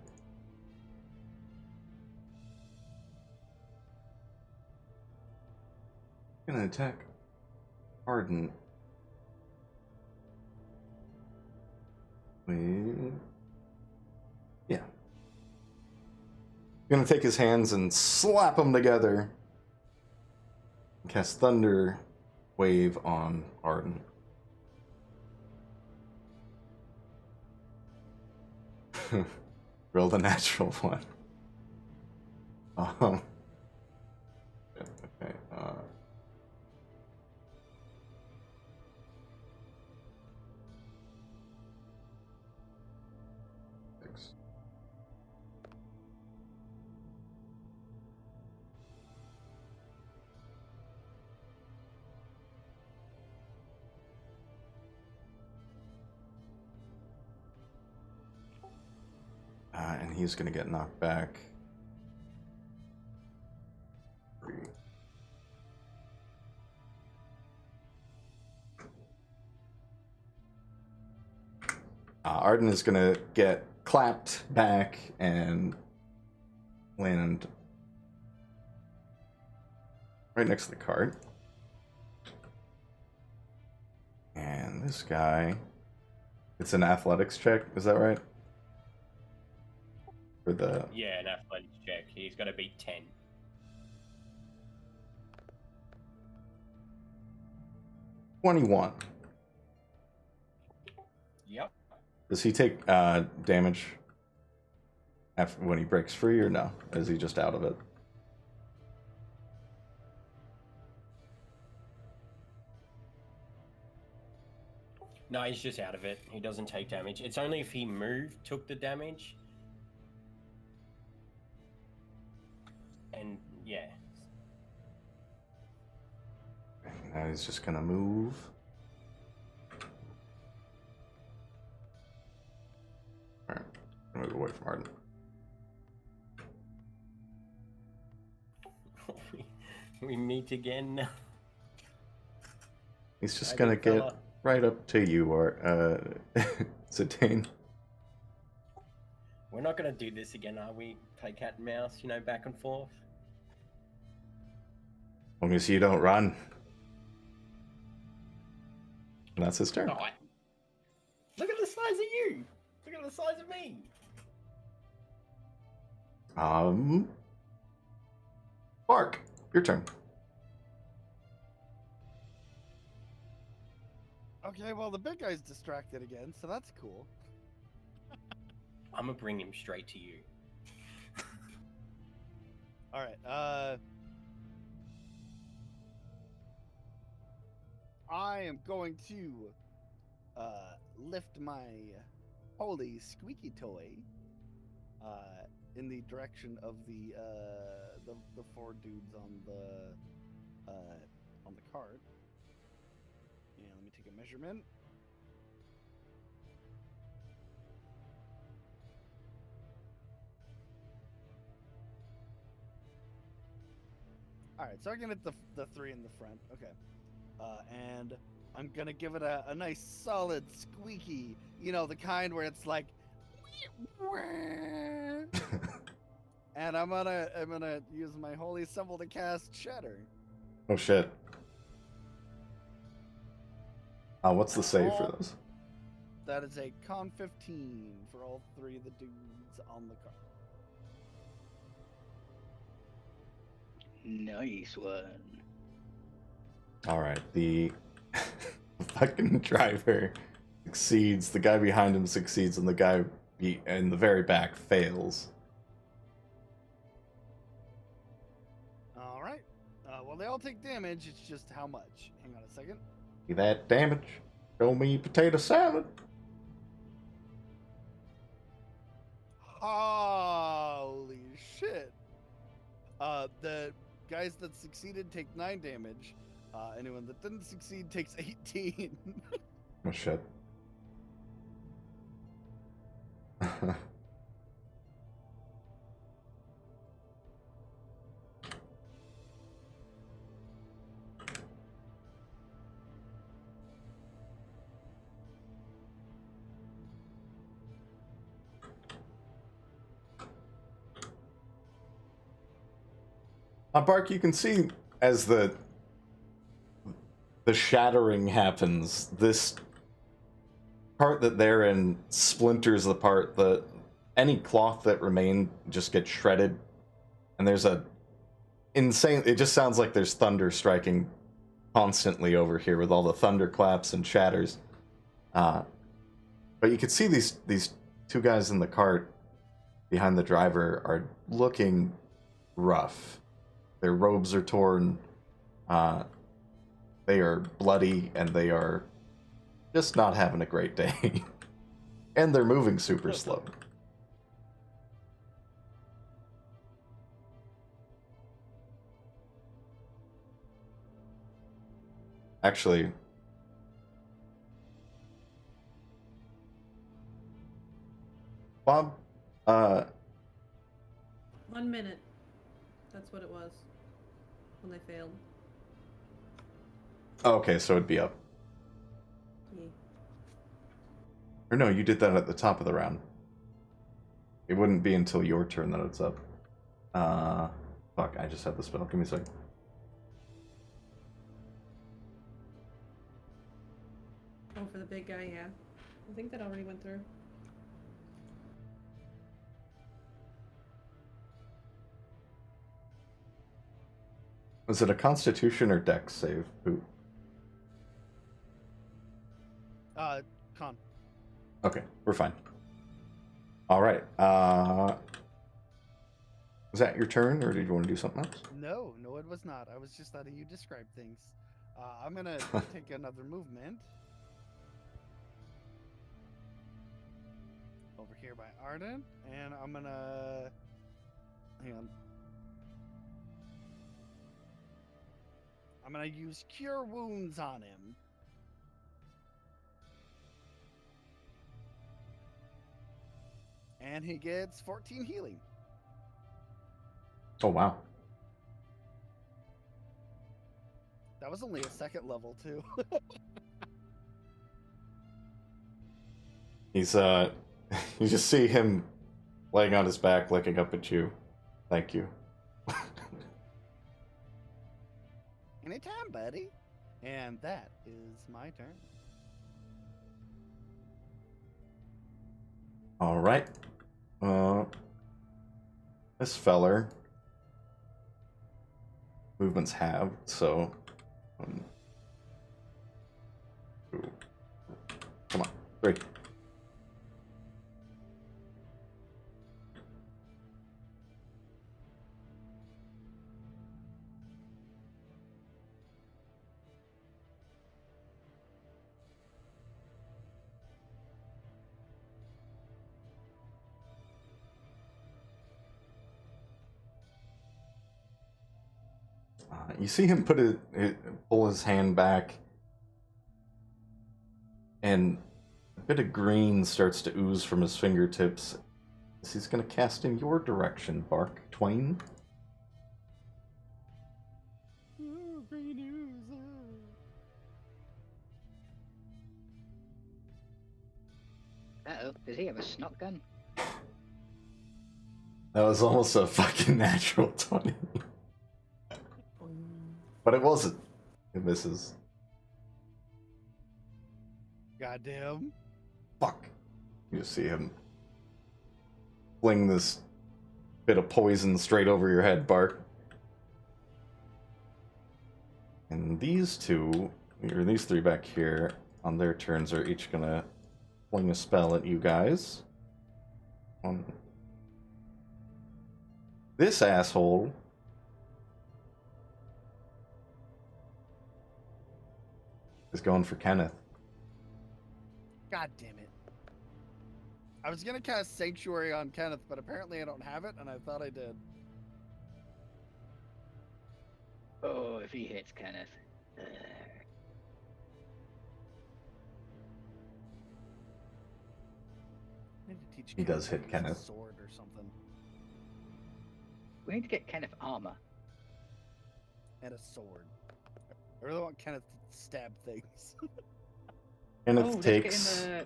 Gonna attack Arden. Yeah. Gonna take his hands and slap them together. Cast Thunder Wave on Arden. Roll the natural one. Okay. Six. And he's gonna get knocked back. 3. Arden is gonna get clapped back and land right next to the cart. And this guy, it's an athletics check, is that right? For the Yeah, an athletics check. He's got to beat 10. $21. Yep. Does he take damage after when he breaks free, or no? Is he just out of it? No, he's just out of it. He doesn't take damage. It's only if he moved, took the damage. And yeah. Now he's just gonna move. Alright, move away from Arden. We meet again. He's just Hi, gonna big get fella. right up to you, or Zidane. We're not going to do this again, are we? Play cat and mouse, you know, back and forth. As long as you don't run. And that's his turn. Oh, look at the size of you! Look at the size of me! Bark, your turn. Okay, well the big guy's distracted again, so that's cool. I'm going to bring him straight to you. All right. I am going to lift my holy squeaky toy in the direction of the 4 dudes on on the card. And let me take a measurement. All right, so I can hit the 3 in the front. Okay. And I'm gonna give it a nice solid squeaky, the kind where it's like, and I'm gonna use my holy symbol to cast Shatter. Oh shit. What's the save for those? That is a con 15 for all 3 of the dudes on the card. Nice one. All right, the fucking driver succeeds. The guy behind him succeeds, and the guy in the very back fails. All right. Well, they all take damage. It's just how much. Hang on a second. See that damage? Show me potato salad. Holy shit. The guys that succeeded take 9 damage. Anyone that didn't succeed takes 18. Oh shit. Bark, you can see as the shattering happens, this part that they're in splinters apart. Any cloth that remained just gets shredded, and there's a insane. It just sounds like there's thunder striking constantly over here with all the thunderclaps and shatters. But you can see these 2 guys in the cart behind the driver are looking rough. Their robes are torn. They are bloody, and they are just not having a great day. And they're moving super slow. Actually, Bob, 1 minute. That's what it was when they failed. okay, so it'd be up. Yeah. Or no, you did that at the top of the round. It wouldn't be until your turn that it's up. Fuck, I just had the spell. Give me a second. Oh, for the big guy, yeah. I think that already went through. Was it a Constitution or Dex save? Who? Con. Okay, we're fine. All right. Was that your turn, or did you want to do something else? No, it was not. I was just letting you describe things. I'm gonna take another movement over here by Arden, and I'm gonna hang on. I'm gonna use Cure Wounds on him. And he gets 14 healing. Oh, wow. That was only a 2nd level, too. He's, you just see him laying on his back, looking up at you. Thank you. Anytime, buddy. And that is my turn. All right. This feller movements have, so 1, 2, come on, 3. You see him pull his hand back, and a bit of green starts to ooze from his fingertips. He's going to cast in your direction, Bark Twain. Ooh, green ooze. Uh-oh, does he have a snot gun? That was almost a fucking natural 20. But it wasn't. It misses. Goddamn. Fuck. You see him fling this bit of poison straight over your head, Bark. And these two, or these three back here, on their turns are each gonna fling a spell at you guys. This asshole is going for Kenneth. God damn it. I was gonna cast Sanctuary on Kenneth, but apparently I don't have it, and I thought I did. Oh, if he hits Kenneth. I need to teach He does Kenneth hit how to use a Kenneth. sword or something. We need to get Kenneth armor. And a sword. I really want Kenneth to stab things. Kenneth let's takes get in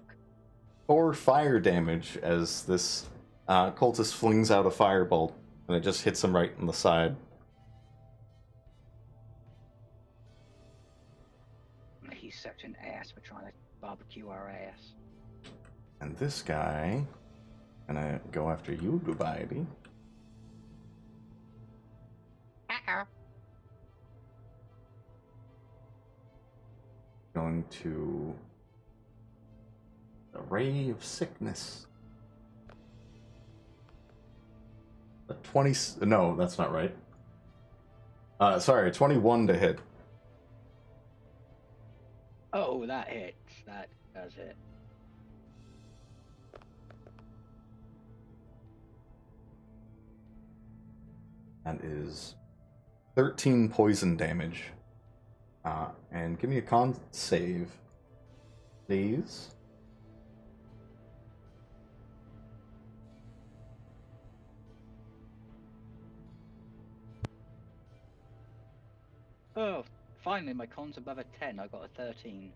4 fire damage as this cultist flings out a firebolt, and it just hits him right in the side. He's such an ass for trying to barbecue our ass. And this guy gonna go after you, Dubaidi. Going to a ray of sickness. A 20. No, that's not right. Sorry, 21 to hit. Oh, that hits. That does it. That is 13 poison damage. And give me a con save, please. Oh, finally, my con's above a 10. I got a 13.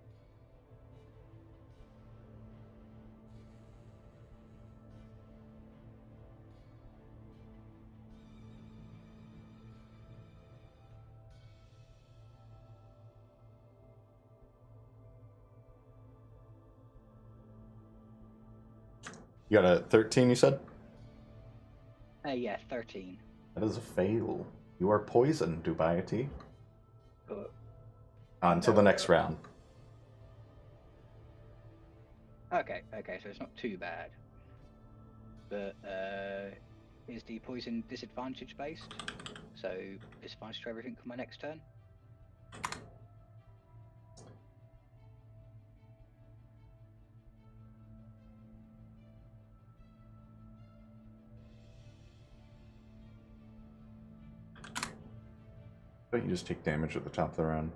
You got a 13, you said? Yeah, 13. That is a fail. You are poisoned, Dubaiti. Until the next round. Okay, so it's not too bad. But, is the poison disadvantage based? So, disadvantage to everything for my next turn? Don't you just take damage at the top of the round?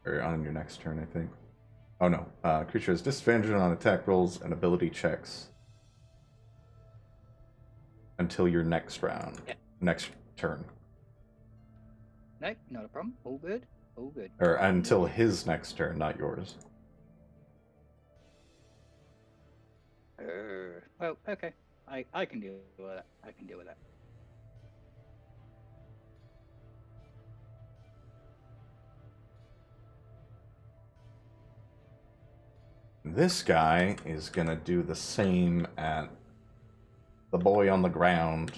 Or on your next turn, I think. Oh no. Creature has disadvantage on attack rolls and ability checks. Until your next round. Yeah. Next turn. No, not a problem. All good. All good. Or until his next turn, not yours. Well, okay. I can deal with that. I can deal with that. This guy is gonna do the same at the boy on the ground.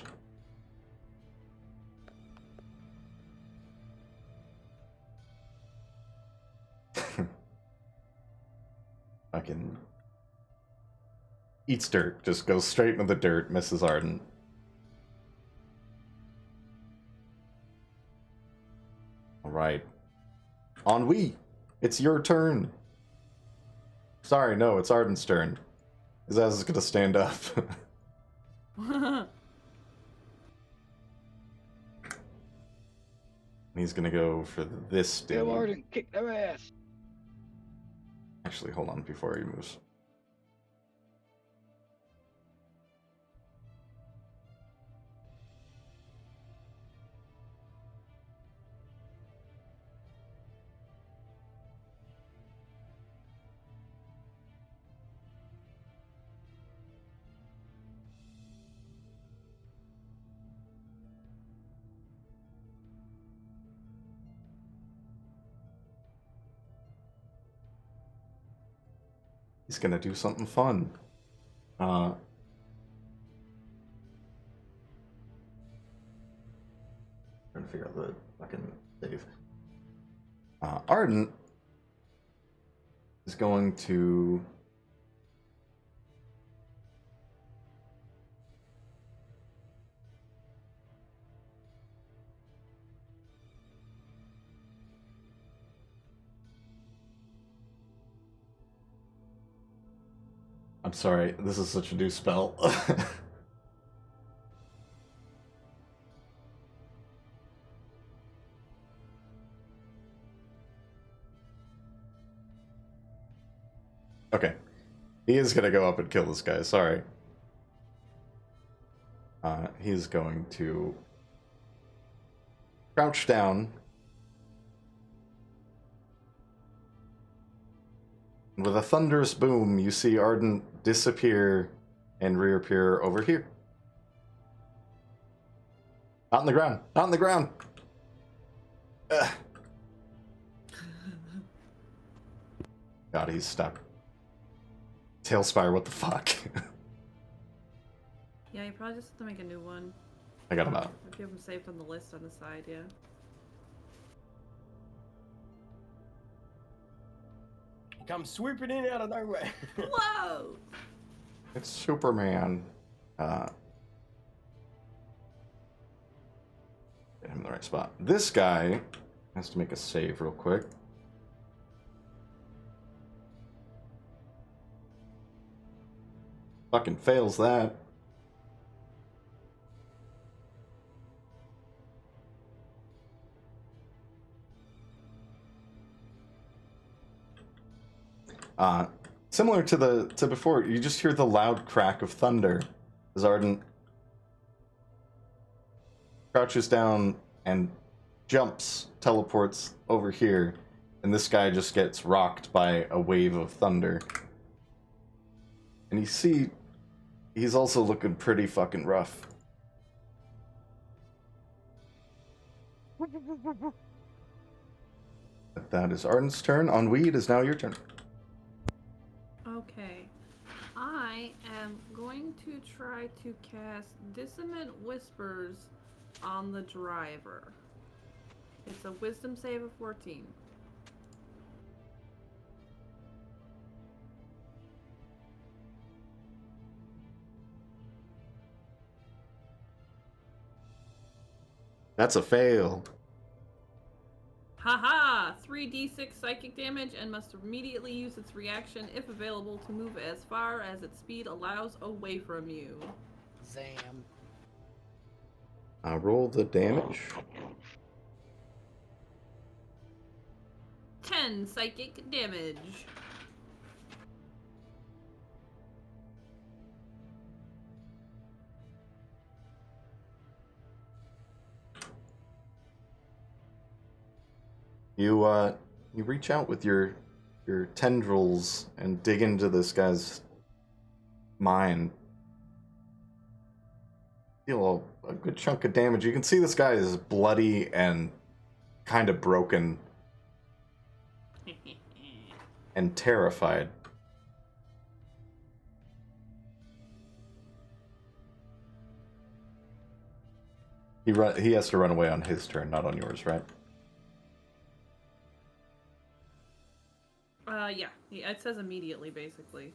Fucking eats dirt, just goes straight into the dirt, misses Ardent. Alright. Ennui, it's your turn. Sorry, no, it's Ardent's turn. His ass is gonna stand up. He's gonna go for this dude. Go Arden, kick their ass. Actually, hold on before he moves. He's gonna do something fun. Trying to figure out the fucking save. Arden is going to I'm sorry, this is such a new spell. Okay. He is gonna go up and kill this guy, sorry. He's going to crouch down. With a thunderous boom, you see Arden disappear and reappear over here. Not on the ground. Not on the ground. Ugh. God, he's stuck. Tailspire, what the fuck? Yeah, you probably just have to make a new one. I got him out. If you have them saved on the list on the side, yeah. Come swooping in out of nowhere. Whoa! It's Superman. Get him in the right spot. This guy has to make a save real quick. Fucking fails that. Similar to before, you just hear the loud crack of thunder as Arden crouches down and jumps, teleports over here, and this guy just gets rocked by a wave of thunder. And you see, he's also looking pretty fucking rough. That is Arden's turn. Ennui, it is now your turn. Okay. I am going to try to cast Dissonant Whispers on the driver. It's a wisdom save of 14. That's a fail. Haha! 3d6 psychic damage and must immediately use its reaction, if available, to move as far as its speed allows away from you. Zam. Roll the damage. 10 psychic damage. You reach out with your tendrils and dig into this guy's mind. Deal a good chunk of damage. You can see this guy is bloody and kind of broken and terrified. He has to run away on his turn, not on yours, right? Yeah. It says immediately, basically.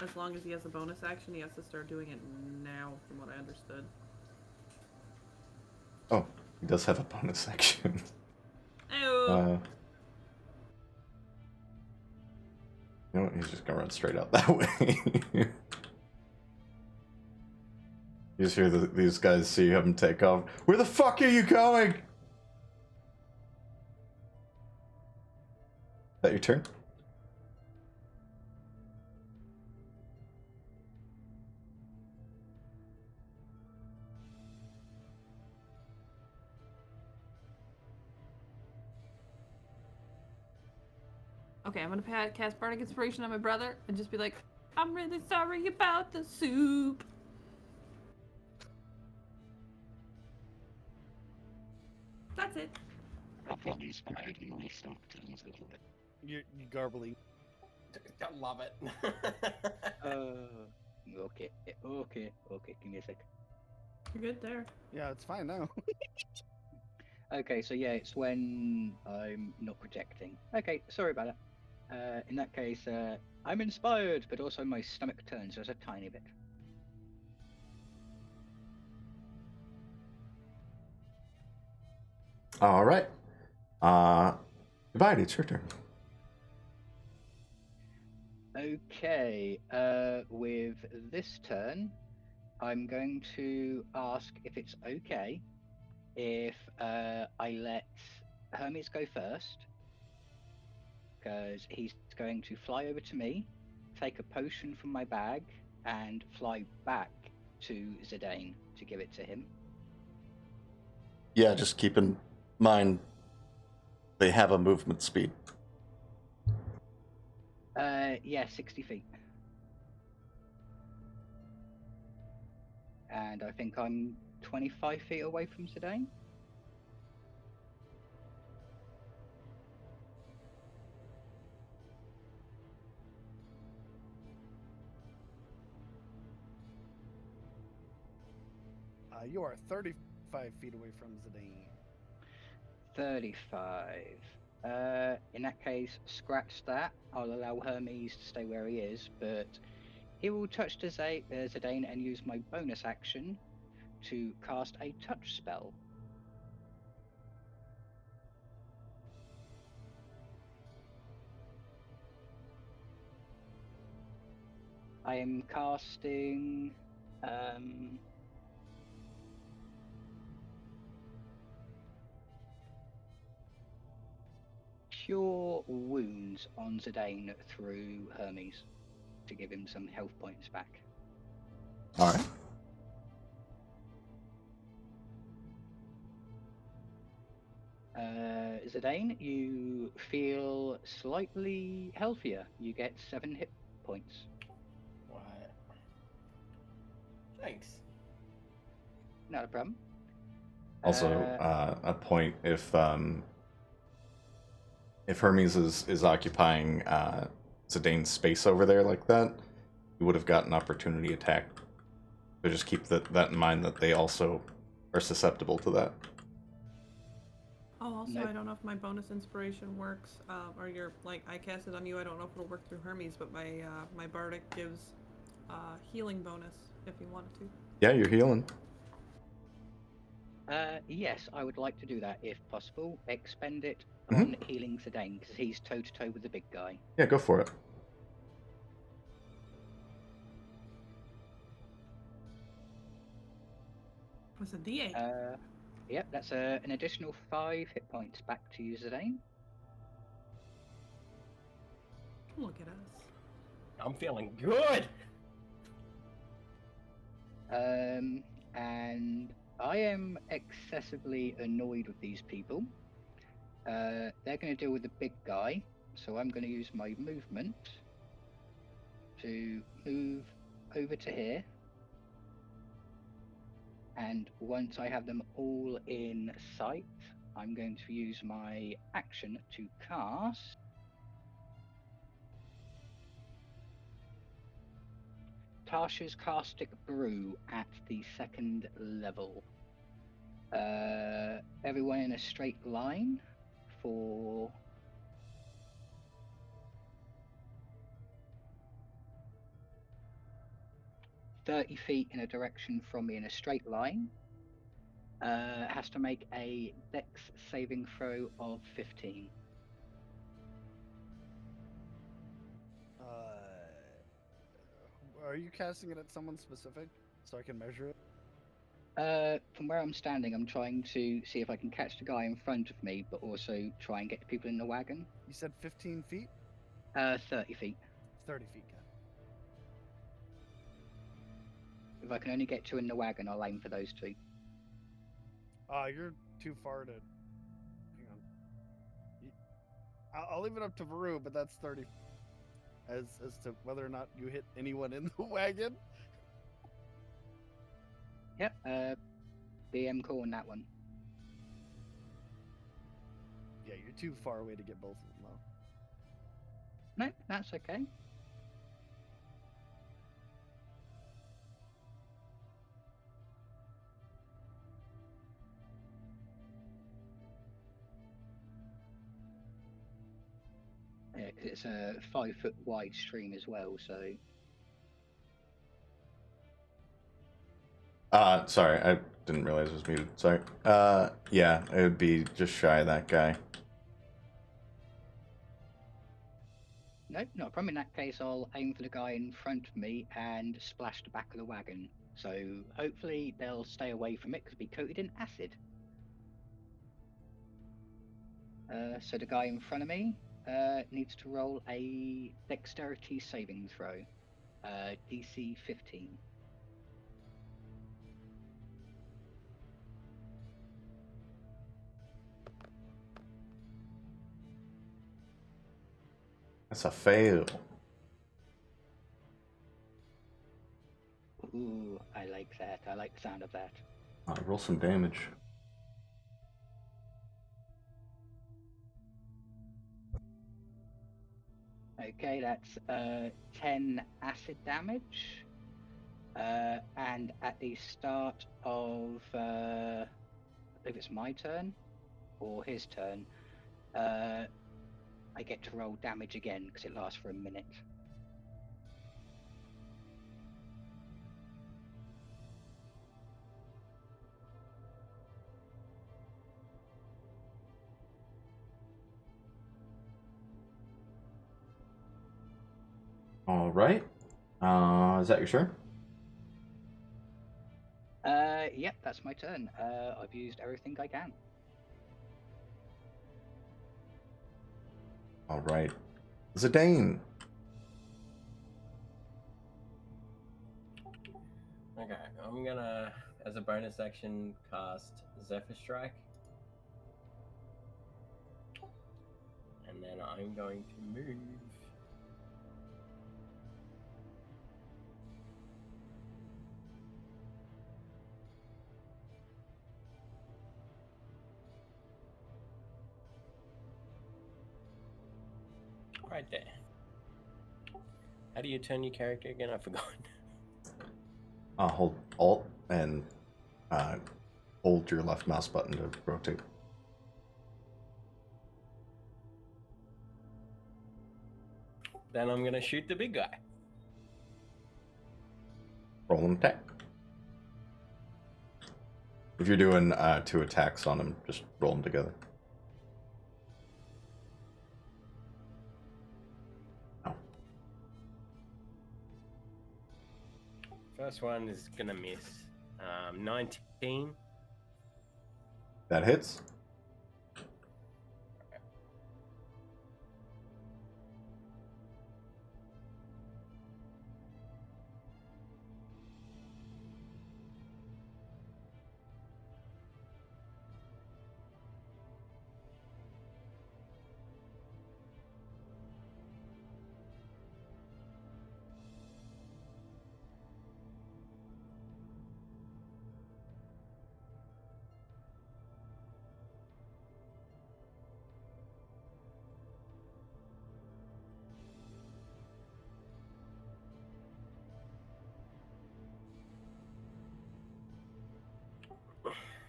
As long as he has a bonus action, he has to start doing it now, from what I understood. Oh, he does have a bonus action. Oh. You know what? He's just gonna run straight out that way. You just hear these guys see him take off. Where the fuck are you going? that your turn? Okay, I'm gonna cast Bardic Inspiration on my brother and just be like, I'm really sorry about the soup. That's it. You garbly. I love it. Okay, okay. Give me a sec. You're good there. Yeah, it's fine now. Okay, so yeah, it's when I'm not projecting. Okay, sorry about it. In that case, I'm inspired, but also my stomach turns just a tiny bit. All right. Goodbye. It's your turn. Okay, with this turn, I'm going to ask if it's okay if I let Hermes go first, because he's going to fly over to me, take a potion from my bag, and fly back to Zidane to give it to him. Yeah, just keep in mind they have a movement speed. Yeah, 60 feet. And I think I'm 25 feet away from Zidane. You are 35 feet away from Zidane. 35. In that case, scratch that. I'll allow Hermes to stay where he is, but he will touch Zidane and use my bonus action to cast a touch spell. I am casting Cure Wounds on Zidane through Hermes to give him some health points back. All right. Zidane, you feel slightly healthier. You get 7 hit points. What? Thanks. Not a problem. Also, a point if Hermes is occupying Zidane's space over there like that, you would have gotten opportunity attack. So just keep that in mind that they also are susceptible to that. Oh, also, Nope. I don't know if my bonus inspiration works, or you're like I cast it on you. I don't know if it'll work through Hermes, but my bardic gives healing bonus if you wanted to. Yeah, you're healing. Yes, I would like to do that if possible. Expend it Mhm. on healing Zidane because he's toe to toe with the big guy. Yeah, go for it. What's a D8? Yep, that's an additional 5 hit points back to you, Zidane. Look at us. I'm feeling good. And I am excessively annoyed with these people. They're going to deal with the big guy, so I'm going to use my movement to move over to here. And once I have them all in sight, I'm going to use my action to cast Tasha's Caustic Brew at the 2nd level. Everyone in a straight line for 30 feet in a direction from me in a straight line. Has to make a dex saving throw of 15. Are you casting it at someone specific so I can measure it? From where I'm standing, I'm trying to see if I can catch the guy in front of me, but also try and get the people in the wagon. You said 15 feet? 30 feet. 30 feet, got it. If I can only get two in the wagon, I'll aim for those two. You're too far to. Hang on. I'll leave it up to Varoux, but that's 30. As to whether or not you hit anyone in the wagon. Yep. BM call on that one. Yeah, you're too far away to get both of them though. No, that's okay. Yeah, 'cause it's a 5-foot wide stream as well, so. Sorry, I didn't realize it was muted. Sorry. Yeah, it would be just shy of that guy. No, not a problem. In that case, I'll aim for the guy in front of me and splash the back of the wagon. So hopefully they'll stay away from it because it'll be coated in acid. So the guy in front of me needs to roll a dexterity saving throw. DC 15. That's a fail. Ooh, I like that. I like the sound of that. Roll some damage. Okay, that's 10 acid damage. And at the start of, I believe it's my turn, or his turn, I get to roll damage again because it lasts for a minute. All right. Is that your turn? Yep, that's my turn. I've used everything I can. All right. Zidane. Okay, I'm gonna, as a bonus action, cast Zephyr Strike. And then I'm going to move. Right there. How do you turn your character again? I forgot. Hold Alt and hold your left mouse button to rotate. Then I'm gonna shoot the big guy. Roll an attack. If you're doing 2 attacks on him, just roll them together. Oh. First one is gonna miss. 19. That hits.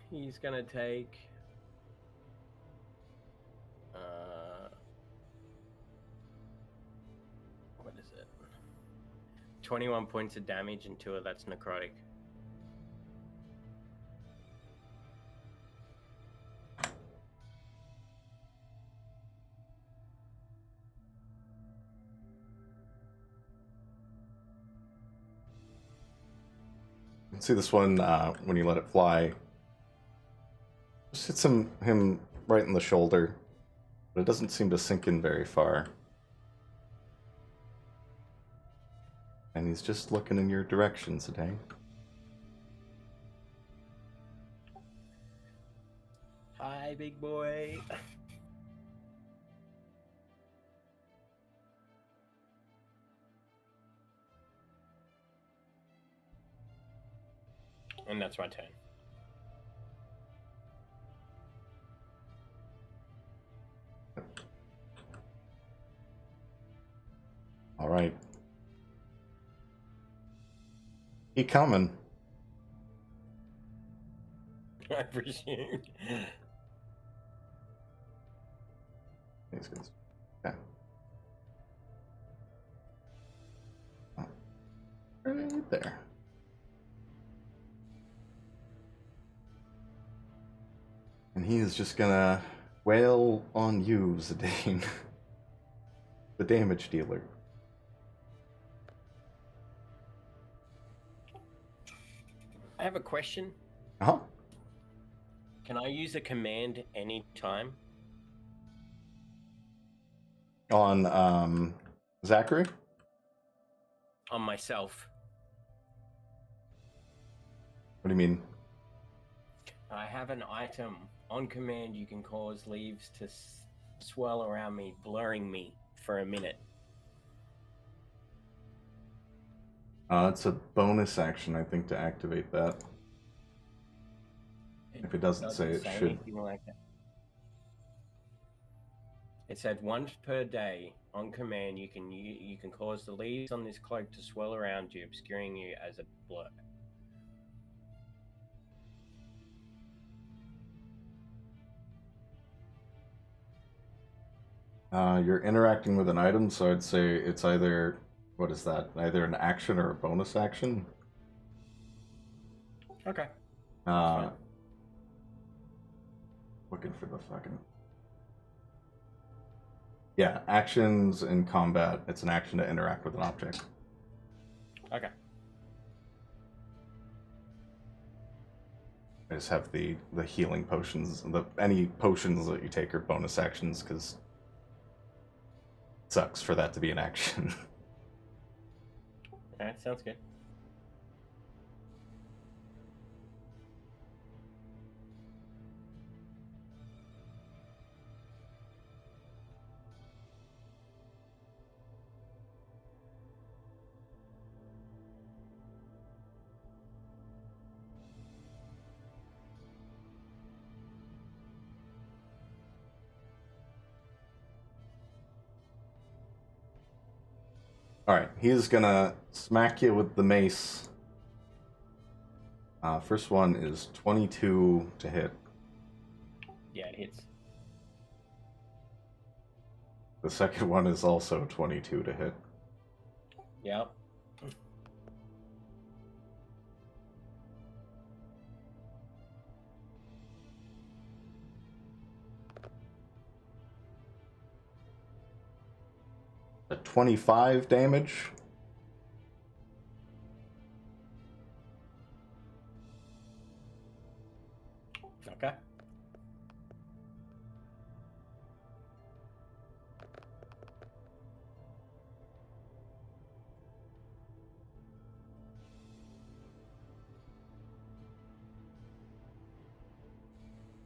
He's gonna take what is it? 21 points of damage, and 2 of that's necrotic. see this one when you let it fly. Just hits him right in the shoulder, but it doesn't seem to sink in very far. And he's just looking in your direction today. Hi, big boy. And that's my turn. All right. He coming. I presume. He's good. Okay. Right there. And he is just gonna wail on you, Zidane. The damage dealer. I have a question. Uh-huh. Can I use a command anytime? On Zachary? On myself. What do you mean? I have an item on command. You can cause leaves to swirl around me, blurring me for a minute. It's a bonus action, I think, to activate that. If it doesn't say it should. anything like that. It said once per day on command. You can cause the leaves on this cloak to swirl around you, obscuring you as a blur. You're interacting with an item, so I'd say it's either, what is that? Either an action or a bonus action. Okay. Looking for the fucking... Yeah, actions in combat. It's an action to interact with an object. Okay. I just have the healing potions. Any potions that you take are bonus actions, because it sucks for that to be an action. Alright, sounds good. Alright, he's gonna smack you with the mace. First one is 22 to hit. Yeah, it hits. The second one is also 22 to hit. Yep. A 25 damage. Okay.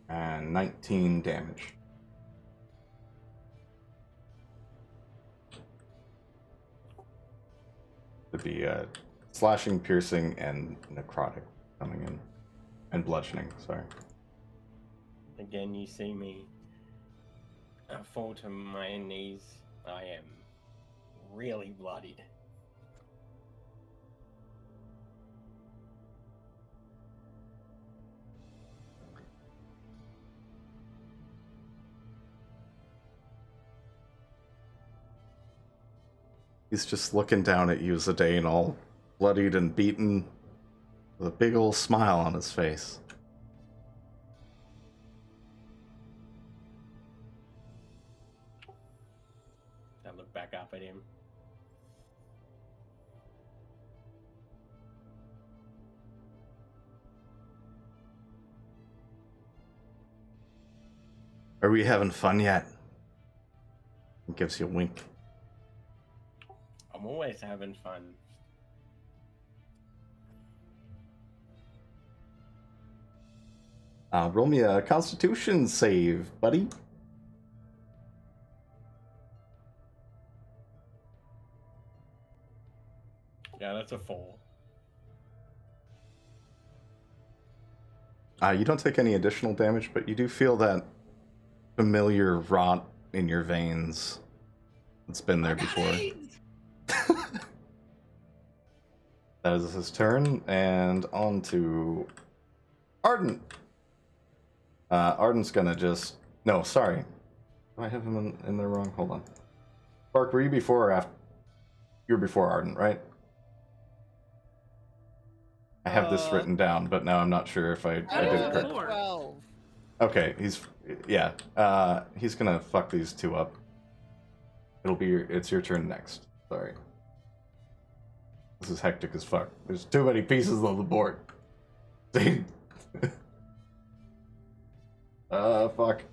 And 19 damage. To be slashing, piercing, and necrotic coming in. And bludgeoning, sorry. Again, you see me fall to my knees. I am really bloodied. He's just looking down at you, Zidane, all bloodied and beaten, with a big old smile on his face. I look back up at him. Are we having fun yet? He gives you a wink. I'm always having fun. Roll me a Constitution save, buddy. Yeah, that's a 4. You don't take any additional damage, but you do feel that familiar rot in your veins. It's been there before. That is his turn, and on to Arden. Arden's gonna just... No, sorry. Do I have him in there wrong? Hold on. Bark, were you before or after? You were before Arden, right? I have this written down, but now I'm not sure if I did it correct. 12. Okay, he's gonna fuck these two up. It's your turn next. Sorry. This is hectic as fuck. There's too many pieces on the board. Fuck.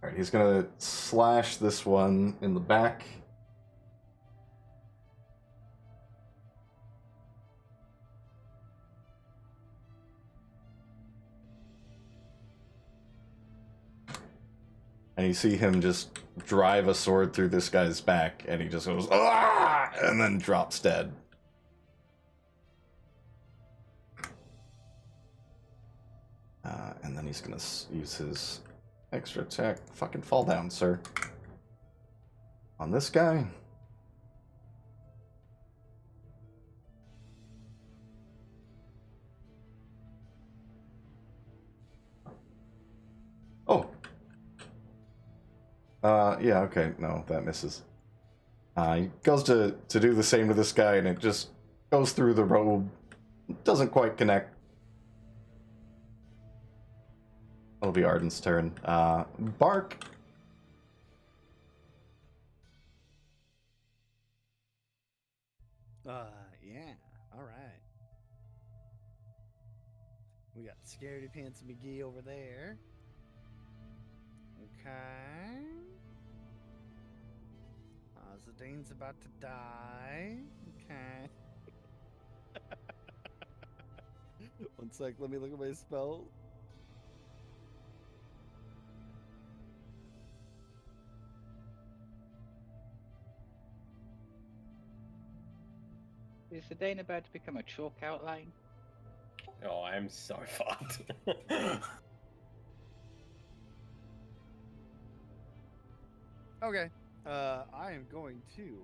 Alright, he's gonna slash this one in the back. And you see him just drive a sword through this guy's back, and he just goes, "Ah!" and then drops dead. And then he's gonna use his extra attack. Fucking fall down, sir. On this guy. Oh. Yeah, okay, no, that misses. He goes to do the same to this guy, and it just goes through the robe. Doesn't quite connect. It'll be Arden's turn. Bark. Yeah, alright. We got Scaredy Pants McGee over there. Okay. Zidane's about to die. Okay. One sec, let me look at my spells. Is Zidane about to become a chalk outline? Oh, I'm so fucked. Okay. I am going to.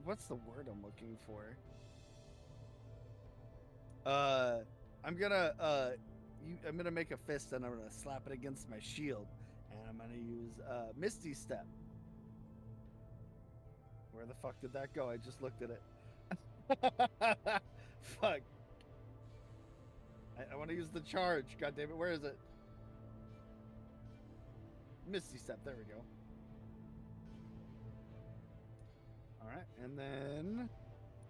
What's the word I'm looking for? I'm gonna make a fist and I'm gonna slap it against my shield, and I'm gonna use Misty Step. Where the fuck did that go? I just looked at it. Fuck. I want to use the charge. God damn it! Where is it? Misty Step. There we go. All right, and then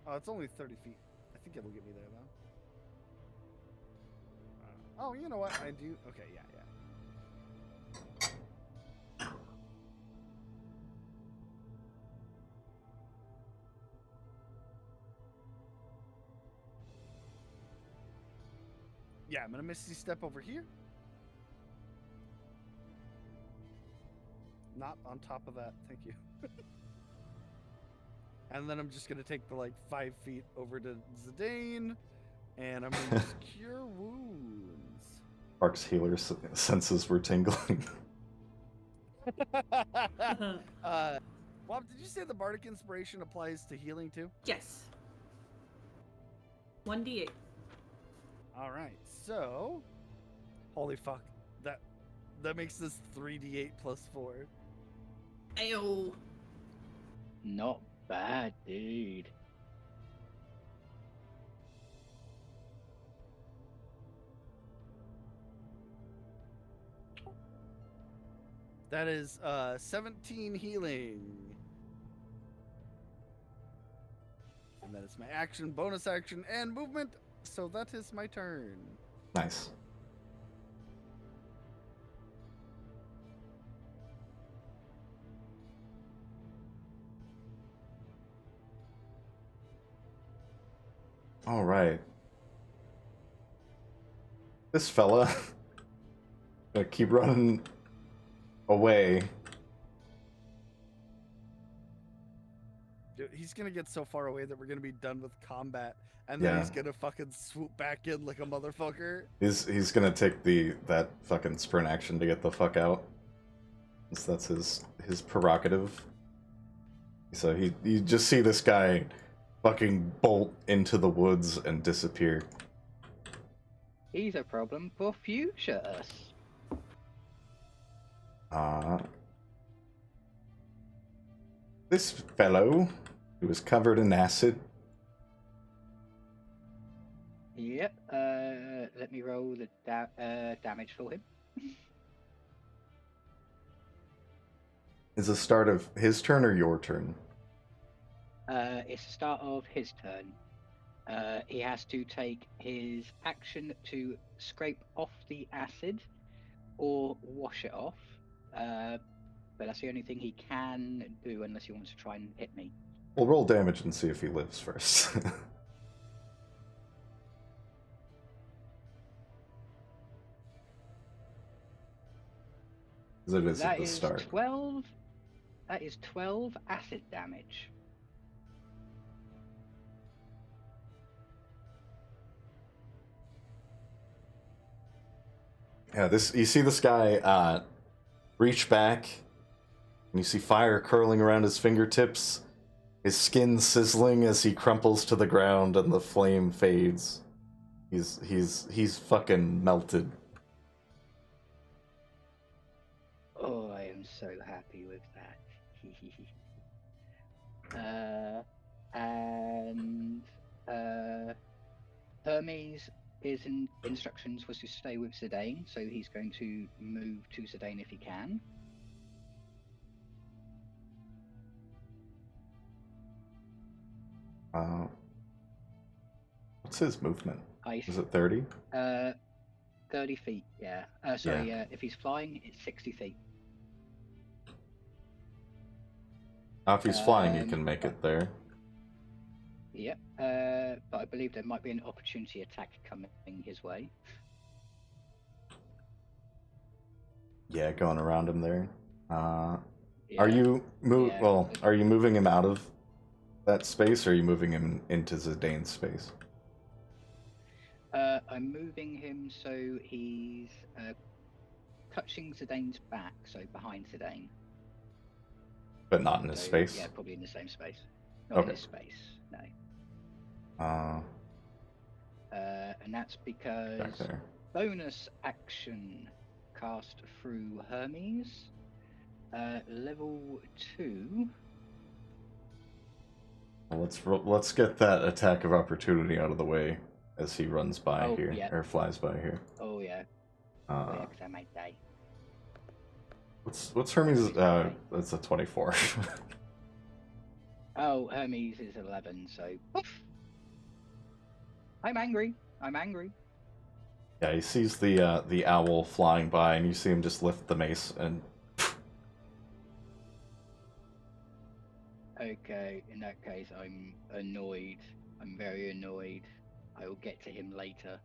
it's only 30 feet. I think it'll get me there though. Oh, you know what? I do. Okay, yeah. Yeah, I'm gonna Misty Step over here. Not on top of that, thank you. And then I'm just gonna take the 5 feet over to Zidane, and I'm gonna use Cure Wounds. Bark's healer senses were tingling. Bob, did you say the Bardic Inspiration applies to healing too? Yes. 1d8. All right, so holy fuck, that makes this 3d8 plus 4. Ayo. Not bad, dude. That is 17 healing. And that is my action, bonus action, and movement. So that is my turn. Nice. All right. This fella gonna keep running away. Dude, he's gonna get so far away that we're gonna be done with combat, and then Yeah. he's gonna fucking swoop back in like a motherfucker. He's gonna take that fucking sprint action to get the fuck out. Since that's his prerogative. So you just see this guy fucking bolt into the woods and disappear. He's a problem for futures. This fellow who was covered in acid. Yep. Let me roll the damage for him. Is the start of his turn or your turn? It's the start of his turn. He has to take his action to scrape off the acid or wash it off. But that's the only thing he can do unless he wants to try and hit me. We'll roll damage and see if he lives first. 'Cause it is at the start. 12. That is 12 acid damage. Yeah, you see this guy reach back, and you see fire curling around his fingertips, his skin sizzling as he crumples to the ground, and the flame fades. He's fucking melted. Oh, I am so happy with that. Hermes, his instructions was to stay with Zidane, so he's going to move to Zidane if he can. What's his movement? Ice. Is it 30? 30 feet, yeah. If he's flying, it's 60 feet. If he's flying, you can make it there. Yep, but I believe there might be an opportunity attack coming his way. Yeah, going around him there. Yeah. Are you Yeah. Well, are you moving him out of that space, or are you moving him into Zidane's space? I'm moving him so he's touching Zidane's back, so behind Zidane. But not in his space? Yeah, probably in the same space. Not in his space, no. And that's because Back there. bonus action cast through Hermes, level 2. Well, let's get that attack of opportunity out of the way as he runs by here, yeah. or flies by here. Oh yeah. Because I might die. What's Hermes? That's a 24. Oh, Hermes is 11, so oof. I'm angry. Yeah, he sees the owl flying by, and you see him just lift the mace and. Okay, in that case, I'm annoyed. I'm very annoyed. I will get to him later.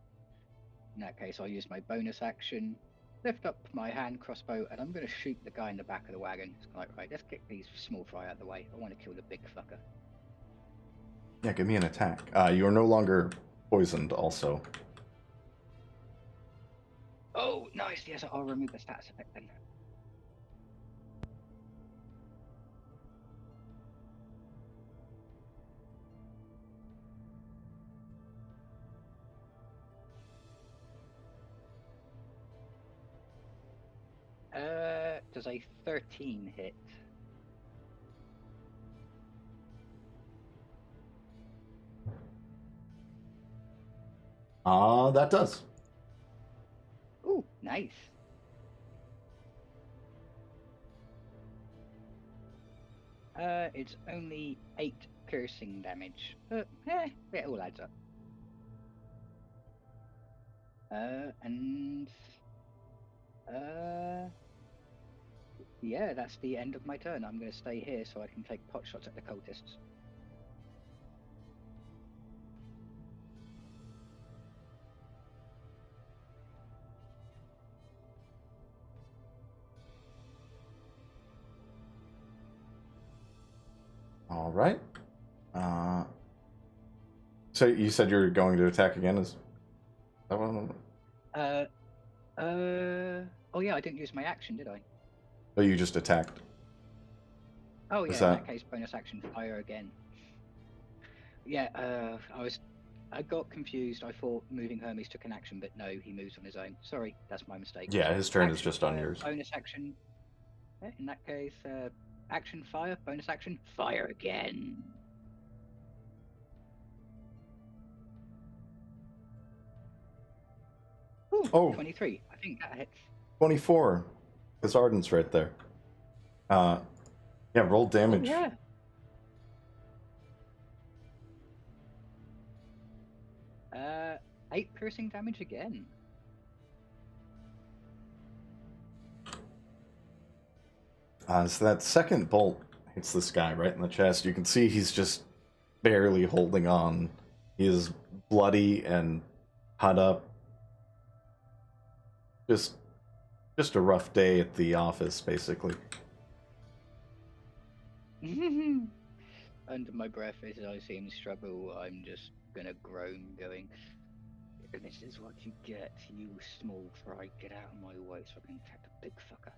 In that case, I'll use my bonus action, lift up my hand crossbow, and I'm going to shoot the guy in the back of the wagon. It's like, right, let's get these small fry out of the way. I want to kill the big fucker. Yeah, give me an attack. You are no longer poisoned, also. Oh, nice. Yes, I'll remove the stats effect then. Does a 13 hit? That does. Ooh, nice. It's only 8 piercing damage, but it all adds up. Yeah, that's the end of my turn. I'm going to stay here so I can take pot shots at the cultists. All right. So you said you're going to attack again? Is that one? Oh yeah, I didn't use my action, did I? Oh, you just attacked. Oh Is yeah, in that- that case, bonus action, fire again. Yeah, I got confused. I thought moving Hermes took an action, but no, he moves on his own. Sorry, that's my mistake. Yeah, So his turn is action, just on fire, yours. Bonus action. In that case, action, fire, bonus action, fire again. Ooh, Oh. 23. I think that hits. 24. Because Arden's right there. Yeah, roll damage. Oh, yeah. 8 piercing damage again. So that second bolt hits this guy right in the chest. You can see he's just barely holding on. He is bloody and cut up. Just a rough day at the office, basically. Under my breath, as I see him struggle, I'm just gonna groan, going, "This is what you get, you small fry. Get out of my way so I can attack the big fucker."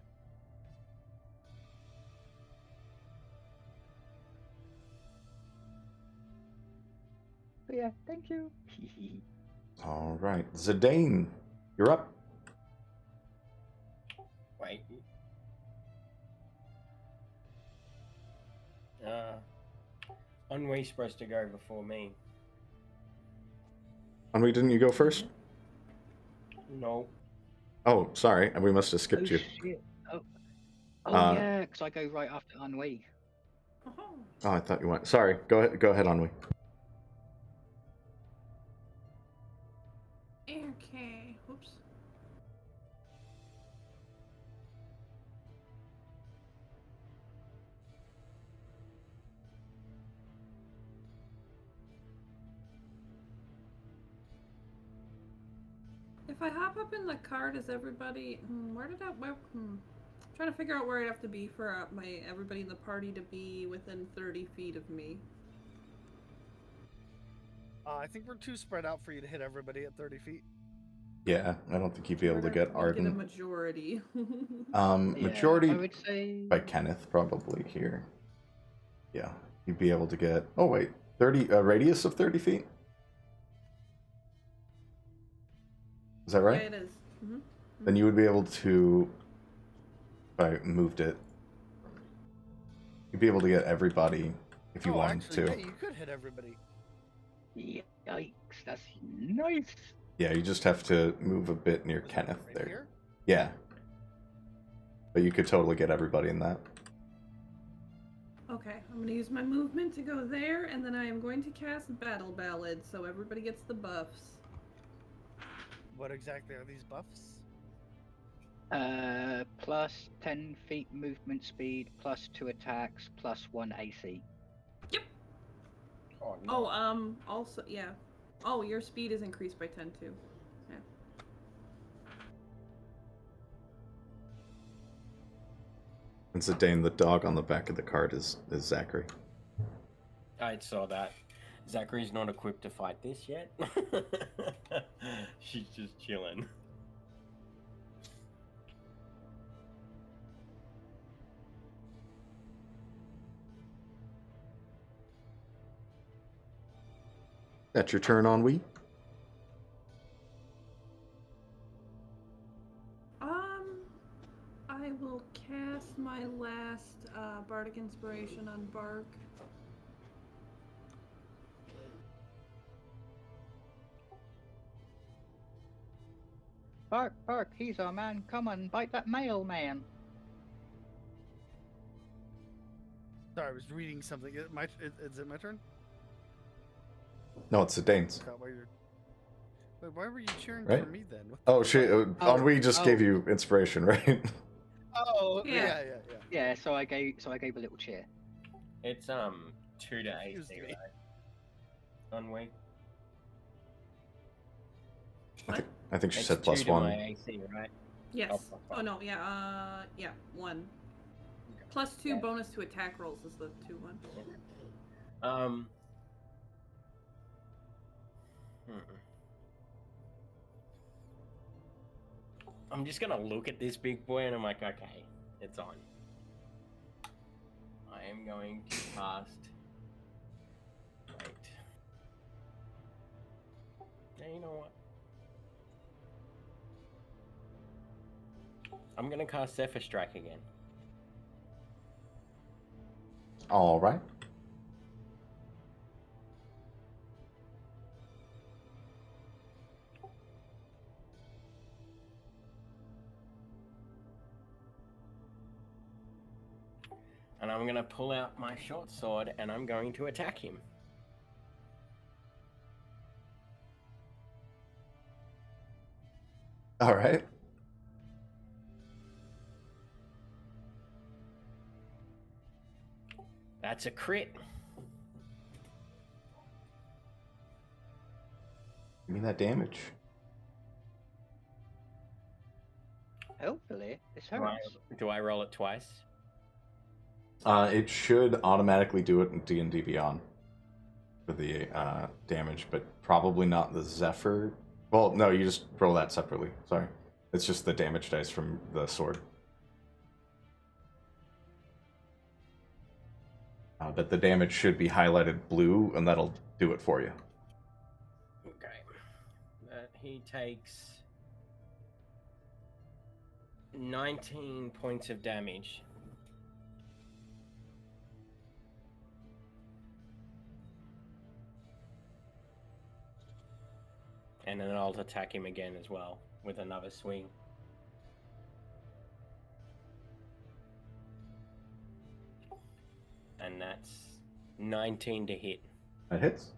But yeah, thank you. All right, Zidane, you're up. Wait. Ennui's supposed to go before me. Henry, didn't you go first? No. Oh, sorry, we must have skipped Oh you. shit! Oh Uh, yeah, because I go right after Ennui. Oh, Oh, I thought you went. Sorry, go ahead, Henry. okay. Whoops. If I hop up in the car, does everybody? Where did that? Trying to figure out where I'd have to be for everybody in the party to be within 30 feet of me. I think we're too spread out for you to hit everybody at 30 feet. Yeah, I don't think you'd be able to get Get a Arden. majority. Majority I would say. by Kenneth probably here. Yeah, you'd be able to get. Oh wait, 30 a radius of 30 feet. Is that right? Yeah, it is. Mm-hmm. Then you would be able to. If I moved it, you'd be able to get everybody if you wanted actually, to. Yeah, you could hit everybody. Yikes! That's nice. Yeah, you just have to move a bit near Was it Kenneth right there. here? Yeah. But you could totally get everybody in that. Okay, I'm going to use my movement to go there, and then I am going to cast Battle Ballad, so everybody gets the buffs. What exactly are these buffs? Plus 10 feet movement speed, plus 2 attacks, plus 1 AC. Oh, no. Oh, also, yeah. Oh, your speed is increased by 10 too. Yeah. And Zidane, the dog on the back of the card is Zachary. I saw that. Zachary's not equipped to fight this yet. She's just chilling. That's your turn, Ennui. I will cast my last Bardic Inspiration on Bark. Bark, bark, he's our man. Come on, bite that mailman. Sorry, I was reading something. Is it my turn? No, it's the Danes. Forgot why you're... Wait, why were you cheering Right? for me then? What the Oh, shit. fuck? Ennui just gave you inspiration, right? Oh, Yeah. yeah. Yeah, so I gave a little cheer. It's 2 to Excuse AC, me. right? Ennui. I think she It's said 2 to +1. my AC, right? Yes. Oh, Oh no, yeah, yeah, 1. +2 Yeah. bonus to attack rolls is the 2-1. I'm just gonna look at this big boy and I'm like, okay, it's on. I am going to cast. Wait. Yeah, you know what? I'm gonna cast Zephyr Strike again. All right. And I'm gonna pull out my short sword and I'm going to attack him. All right. That's a crit. Give me that damage. Hopefully, this Do I, hurts. do I roll it twice? It should automatically do it in D&D Beyond for the damage, but probably not the Zephyr. Well, no, you just roll that separately. Sorry. It's just the damage dice from the sword. But the damage should be highlighted blue, and that'll do it for you. Okay. He takes 19 points of damage. And then I'll attack him again as well with another swing. And that's 19 to hit. That hits.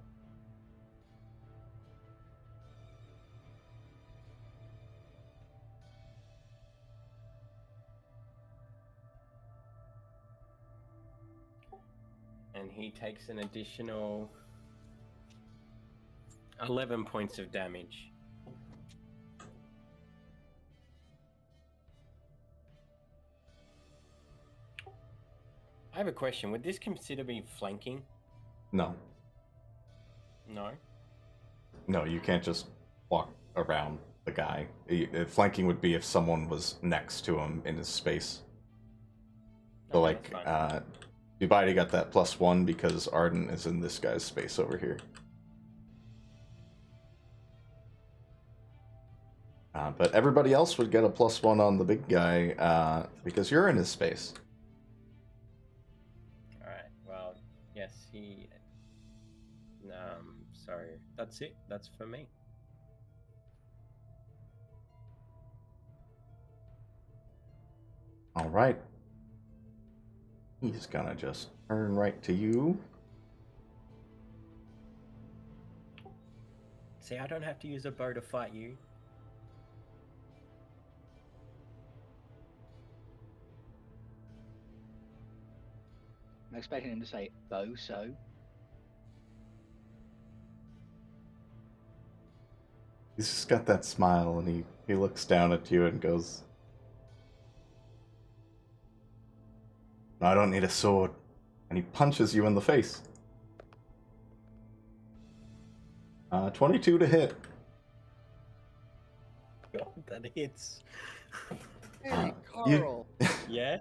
And he takes an additional 11 points of damage. I have a question. Would this consider me flanking? No. No? No, you can't just walk around the guy. Flanking would be if someone was next to him in his space. So, Okay, like, that's fine. you've already got that +1 because Arden is in this guy's space over here. But everybody else would get a +1 on the big guy because you're in his space. Alright, well, yes, he... sorry, that's it. That's for me. All right. He's gonna just turn right to you. See, I don't have to use a bow to fight you. I'm expecting him to say bow, so. He's just got that smile, and he looks down at you and goes, "I don't need a sword." And he punches you in the face. 22 to hit. That hits. Hey, you- Carl, Yeah?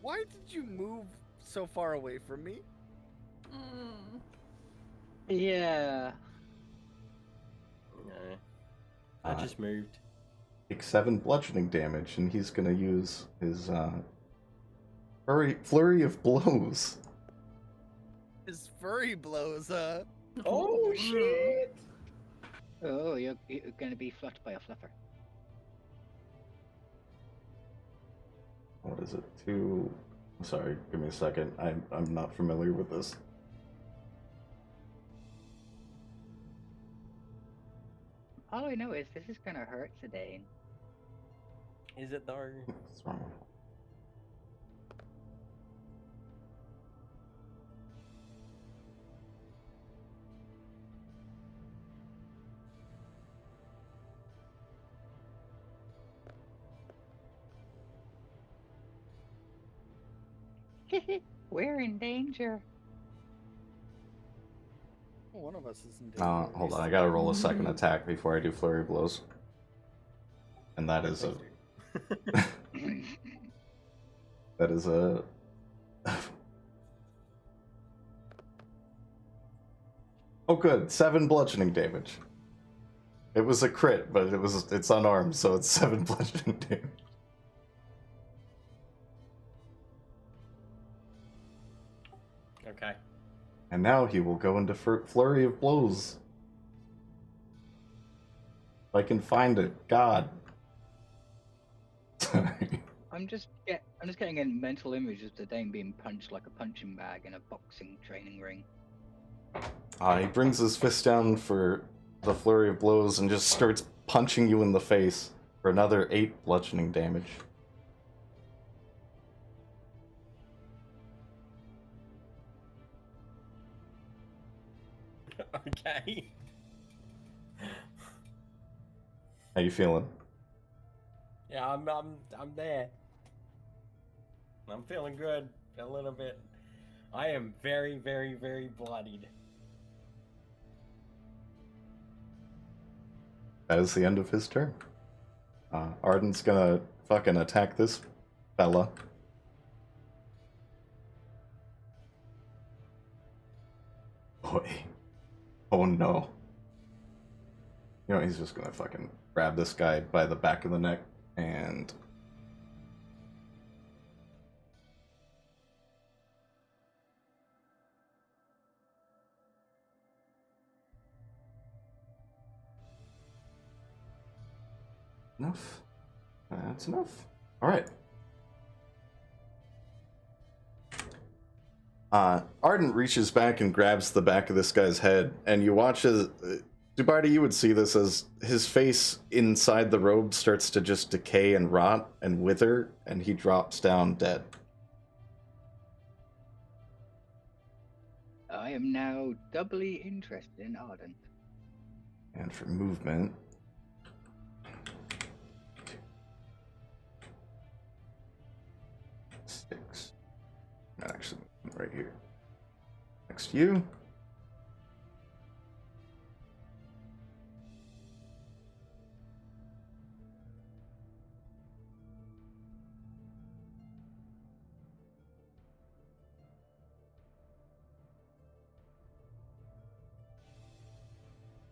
why did you move so far away from me? Mm. Yeah. No. I just moved. Take 7 bludgeoning damage, and he's gonna use his flurry of blows. His furry blows, Oh, shit! Oh, you're going to be fluffed by a fluffer. What is it? 2, Sorry, give me a second. I'm not familiar with this. All I know is this is gonna hurt today. Is it though? What's wrong? We're in danger. One of us is in danger. Hold on, I gotta roll a second attack before I do flurry of blows. And that is a... that is a... Oh good, 7 bludgeoning damage. It was a crit, but it's unarmed, so it's 7 bludgeoning damage. Okay. And now he will go into flurry of blows. If I can find it, God. Sorry. I'm just getting a mental image of the Dane being punched like a punching bag in a boxing training ring. He brings his fist down for the flurry of blows and just starts punching you in the face for another 8 bludgeoning damage. Okay. How you feeling? Yeah, I'm there. I'm feeling good a little bit. I am very, very, very bloodied. That is the end of his turn. Arden's gonna fucking attack this fella. Boy. Oh no. You know, he's just gonna fucking grab this guy by the back of the neck and... Enough. That's enough. Alright. Arden reaches back and grabs the back of this guy's head, and you watch as... Dubardi, you would see this as his face inside the robe starts to just decay and rot and wither, and he drops down dead. I am now doubly interested in Arden. And for movement... Six. Actually, right here. Next to you.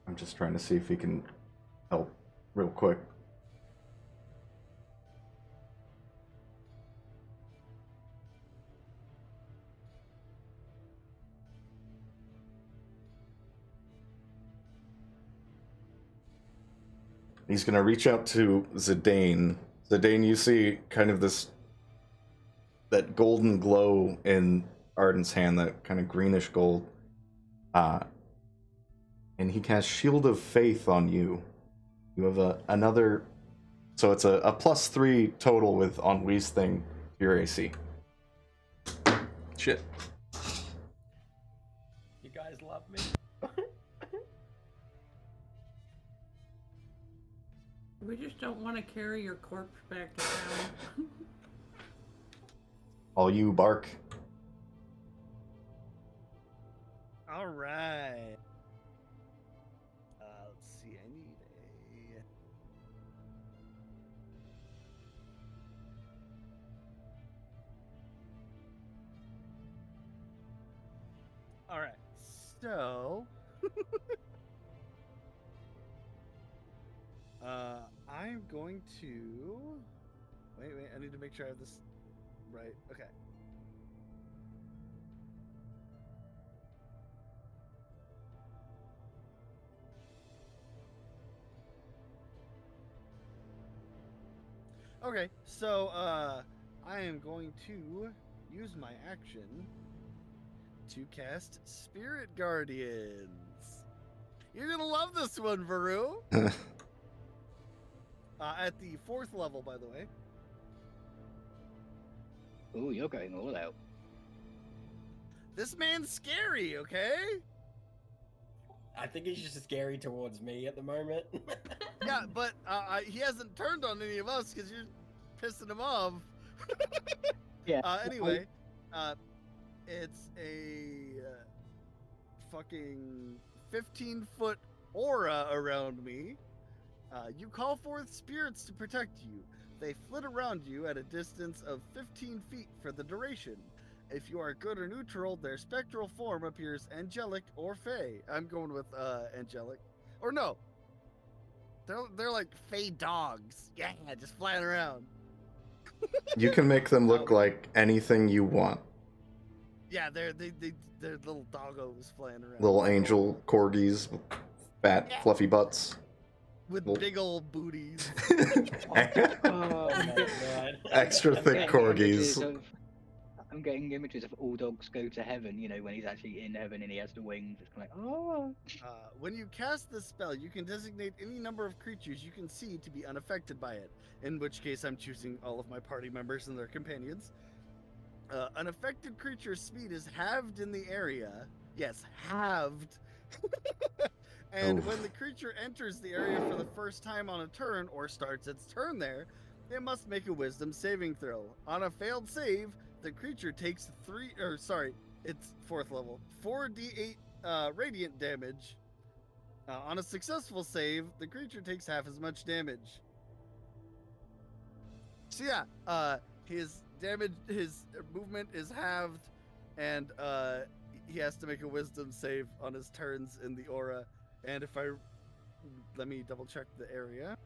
I'm just trying to see if he can help real quick. He's going to reach out to Zidane. Zidane, you see kind of that golden glow in Arden's hand, that kind of greenish gold. And he casts Shield of Faith on you. You have another... So it's a +3 total with Ennui's thing to your AC. Shit. You guys love me. We just don't want to carry your corpse back to town. All you bark. All right. Let's see. I need a. All right. So. I'm going to. Wait. I need to make sure I have this right. Okay. Okay, so I am going to use my action to cast Spirit Guardians. You're gonna love this one, Varoux. At the 4th level, by the way. Ooh, you're going all out. This man's scary, okay? I think he's just scary towards me at the moment. Yeah, but he hasn't turned on any of us because you're pissing him off. Yeah. Anyway, it's a fucking 15-foot aura around me. You call forth spirits to protect you. They flit around you at a distance of 15 feet for the duration. If you are good or neutral, their spectral form appears angelic or fey. I'm going with angelic. Or no. They're like fey dogs. Yeah, just flying around. You can make them look like anything you want. Yeah, they're little doggos flying around. Little angel corgis with fat, fluffy butts. With Well- big old booties. Oh, God. Extra I'm thick getting images corgis. I'm getting images of all dogs go to heaven, you know, when he's actually in heaven and he has the wings. It's kind of like, oh. When you cast this spell, you can designate any number of creatures you can see to be unaffected by it, in which case I'm choosing all of my party members and their companions. An affected creature's speed is halved in the area. Yes, halved. And Oof. when the creature enters the area for the first time on a turn or starts its turn there, it must make a wisdom saving throw. On a failed save, the creature takes it's 4th level, 4d8 radiant damage. On a successful save, the creature takes half as much damage. So yeah, his movement is halved, and he has to make a wisdom save on his turns in the aura. And let me double check the area.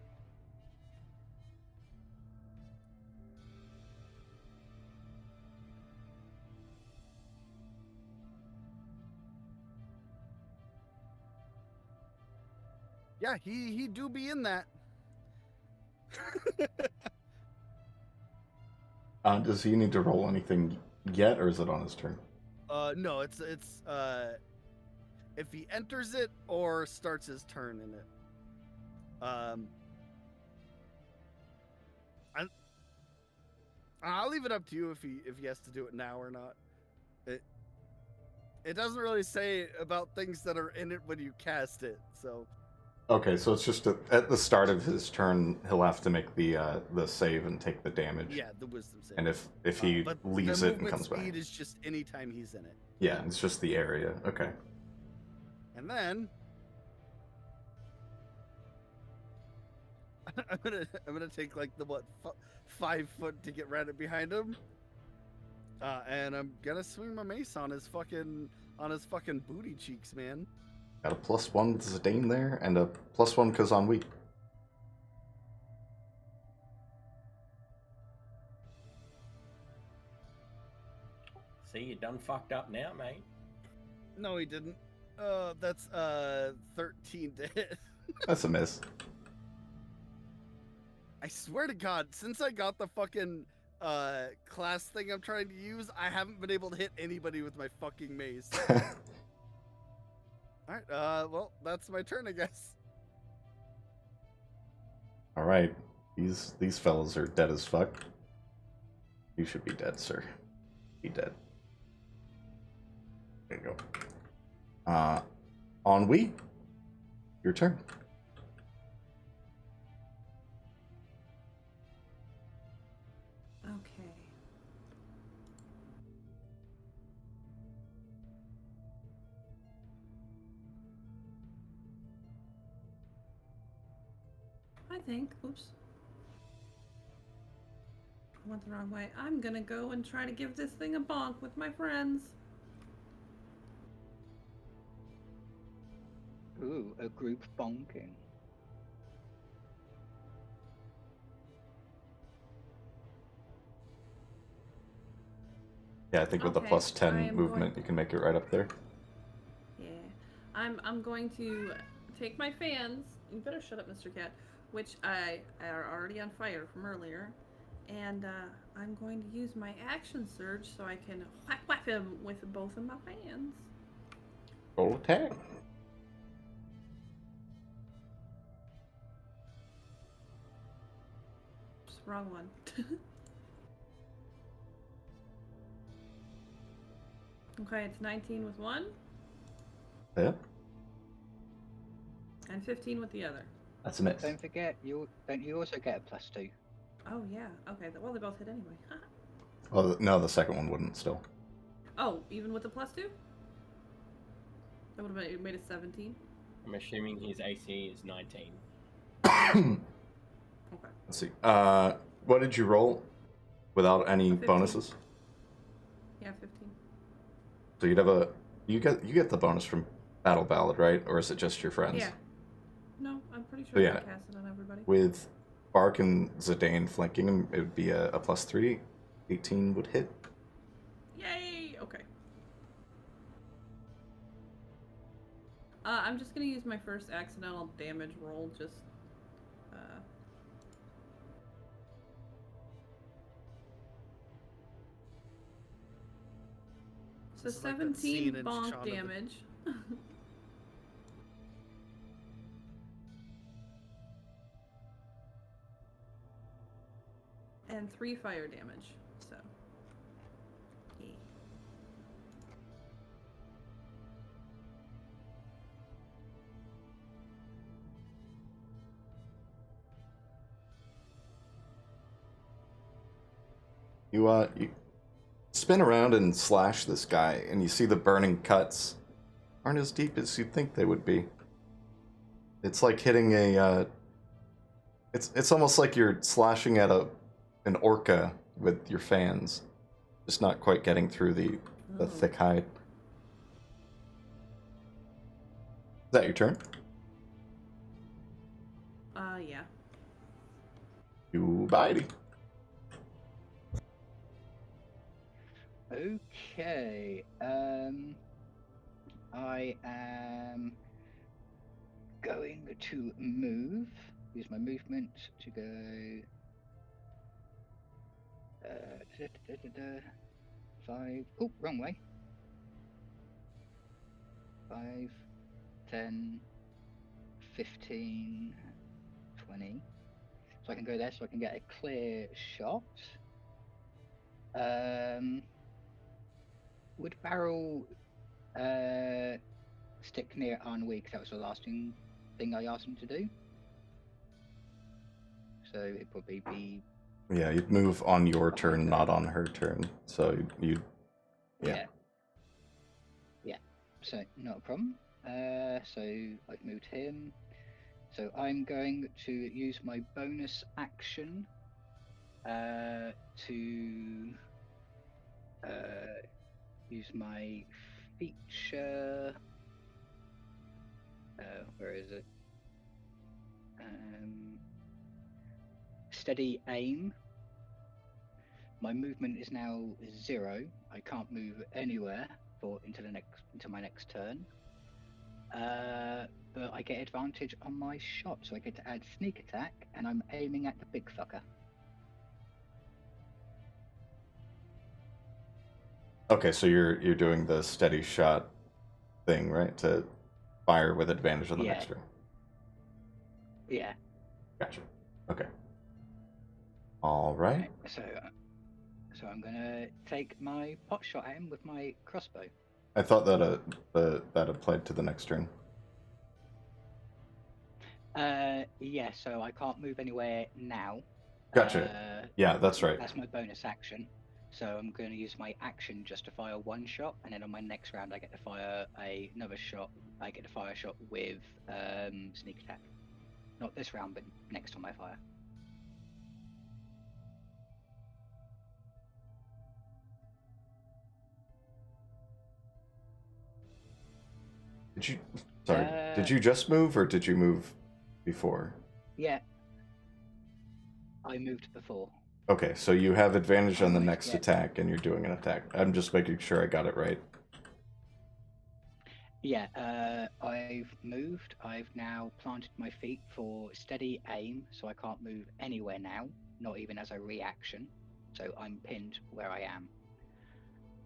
Yeah, he do be in that. Does he need to roll anything yet, or is it on his turn? No, it's if he enters it or starts his turn in it. I'll leave it up to you if he has to do it now or not. It doesn't really say about things that are in it when you cast it, so. Okay, so it's just at the start of his turn, he'll have to make the save and take the damage. Yeah, the wisdom save. And if he but leaves the it and movement comes back. speed is just any time he's in it. Yeah, it's just the area. Okay. And then I'm gonna take like the 5 foot to get right up behind him, and I'm gonna swing my mace on his fucking booty cheeks, man. Got a +1 with Zidane there, and a +1 because on weak. See, you done fucked up now, mate. No, he didn't. That's 13 to hit. That's a miss. I swear to God, since I got the fucking class thing I'm trying to use, I haven't been able to hit anybody with my fucking mace. Alright, well, that's my turn, I guess. Alright. These fellas are dead as fuck. You should be dead, sir. Be dead. There you go. Ennui, your turn. Okay. I think, oops. I went the wrong way. I'm gonna go and try to give this thing a bonk with my friends. Ooh, a group bonking. Yeah, I think with the Okay, +10 I am movement, going- you can make it right up there. Yeah. I'm going to take my fans. You better shut up, Mr. Cat. Which are already on fire from earlier. And I'm going to use my action surge so I can whack him with both of my hands. Roll attack. Oops, wrong one. Okay, it's 19 with one. Yeah, And 15 with the other. that's a miss. Don't forget, you also get a +2. Oh, yeah. Okay, well, they both hit anyway. Well, no, the second one wouldn't still. Oh, even with the +2? That would have made it 17. I'm assuming his AC is 19. Okay. Let's see. What did you roll without any 15. bonuses? Yeah, 15. So you'd have you get the bonus from Battle Ballad, right? Or is it just your friends? Yeah. No, I'm pretty sure So, yeah. I cast it on everybody. With Bark and Zidane flanking him, it would be a +3. 18 would hit. Yay! Okay. I'm just gonna use my first accidental damage roll, just... So This is like that scene 17 in bonk Shaun of the- damage. And 3 fire damage, so... Yeah. You spin around and slash this guy, and you see the burning cuts aren't as deep as you'd think they would be. It's like hitting a. It's almost like you're slashing at an orca with your fans, just not quite getting through the Oh. thick hide. Is that your turn? Yeah. You bitey. Okay. I am going to move. Use my movement to go. 5. Oh, wrong way. 5, 10, 15, 20. So I can go there, so I can get a clear shot. Would Barrel stick near Ennui, because that was the last thing I asked him to do? So it'd probably be... Yeah, you'd move on your turn, not on her turn. So you'd... Yeah. Yeah, so not a problem. So I've moved him. So I'm going to use my bonus action to use my feature. Where is it? Steady aim. My movement is now 0. I can't move anywhere until my next turn. But I get advantage on my shot, so I get to add sneak attack, and I'm aiming at the big fucker. Okay, so you're doing the steady shot thing, right? To fire with advantage on the next turn. Yeah. Gotcha. Okay. All right. So I'm gonna take my pot shot at him with my crossbow. I thought that that applied to the next turn. Yeah. So I can't move anywhere now. Gotcha. Yeah, that's right. That's my bonus action. So I'm going to use my action just to fire one shot, and then on my next round I get to fire another shot. I get to fire a shot with sneak attack. Not this round, but next time I fire. Did you just move, or did you move before? Yeah. I moved before. Okay, so you have advantage on the next attack, and you're doing an attack. I'm just making sure I got it right. Yeah, I've moved. I've now planted my feet for steady aim, so I can't move anywhere now. not even as a reaction. So I'm pinned where I am.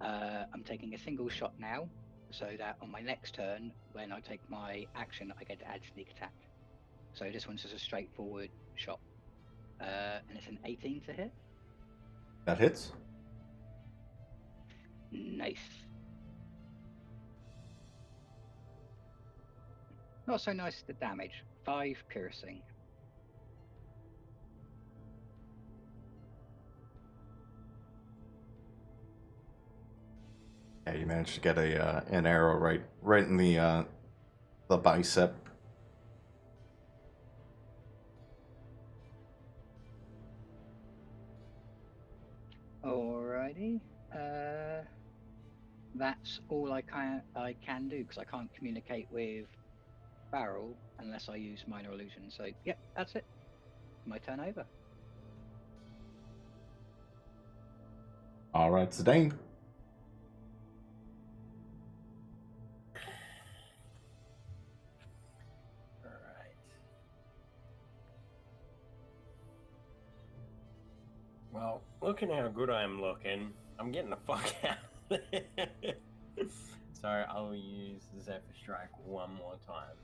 I'm taking a single shot now, so that on my next turn, when I take my action, I get to add sneak attack. So this one's just a straightforward shot. And it's an 18 to hit. That hits. Nice. Not so nice the damage. 5 piercing. Yeah, you managed to get an arrow right in the bicep. Alrighty. That's all I can do because I can't communicate with Varoux unless I use minor illusion. So yep, that's it. My turn over. All right, Zidane. Alright. Well, looking how good I'm looking, I'm getting the fuck out of there. So I'll use the Zephyr Strike one more time.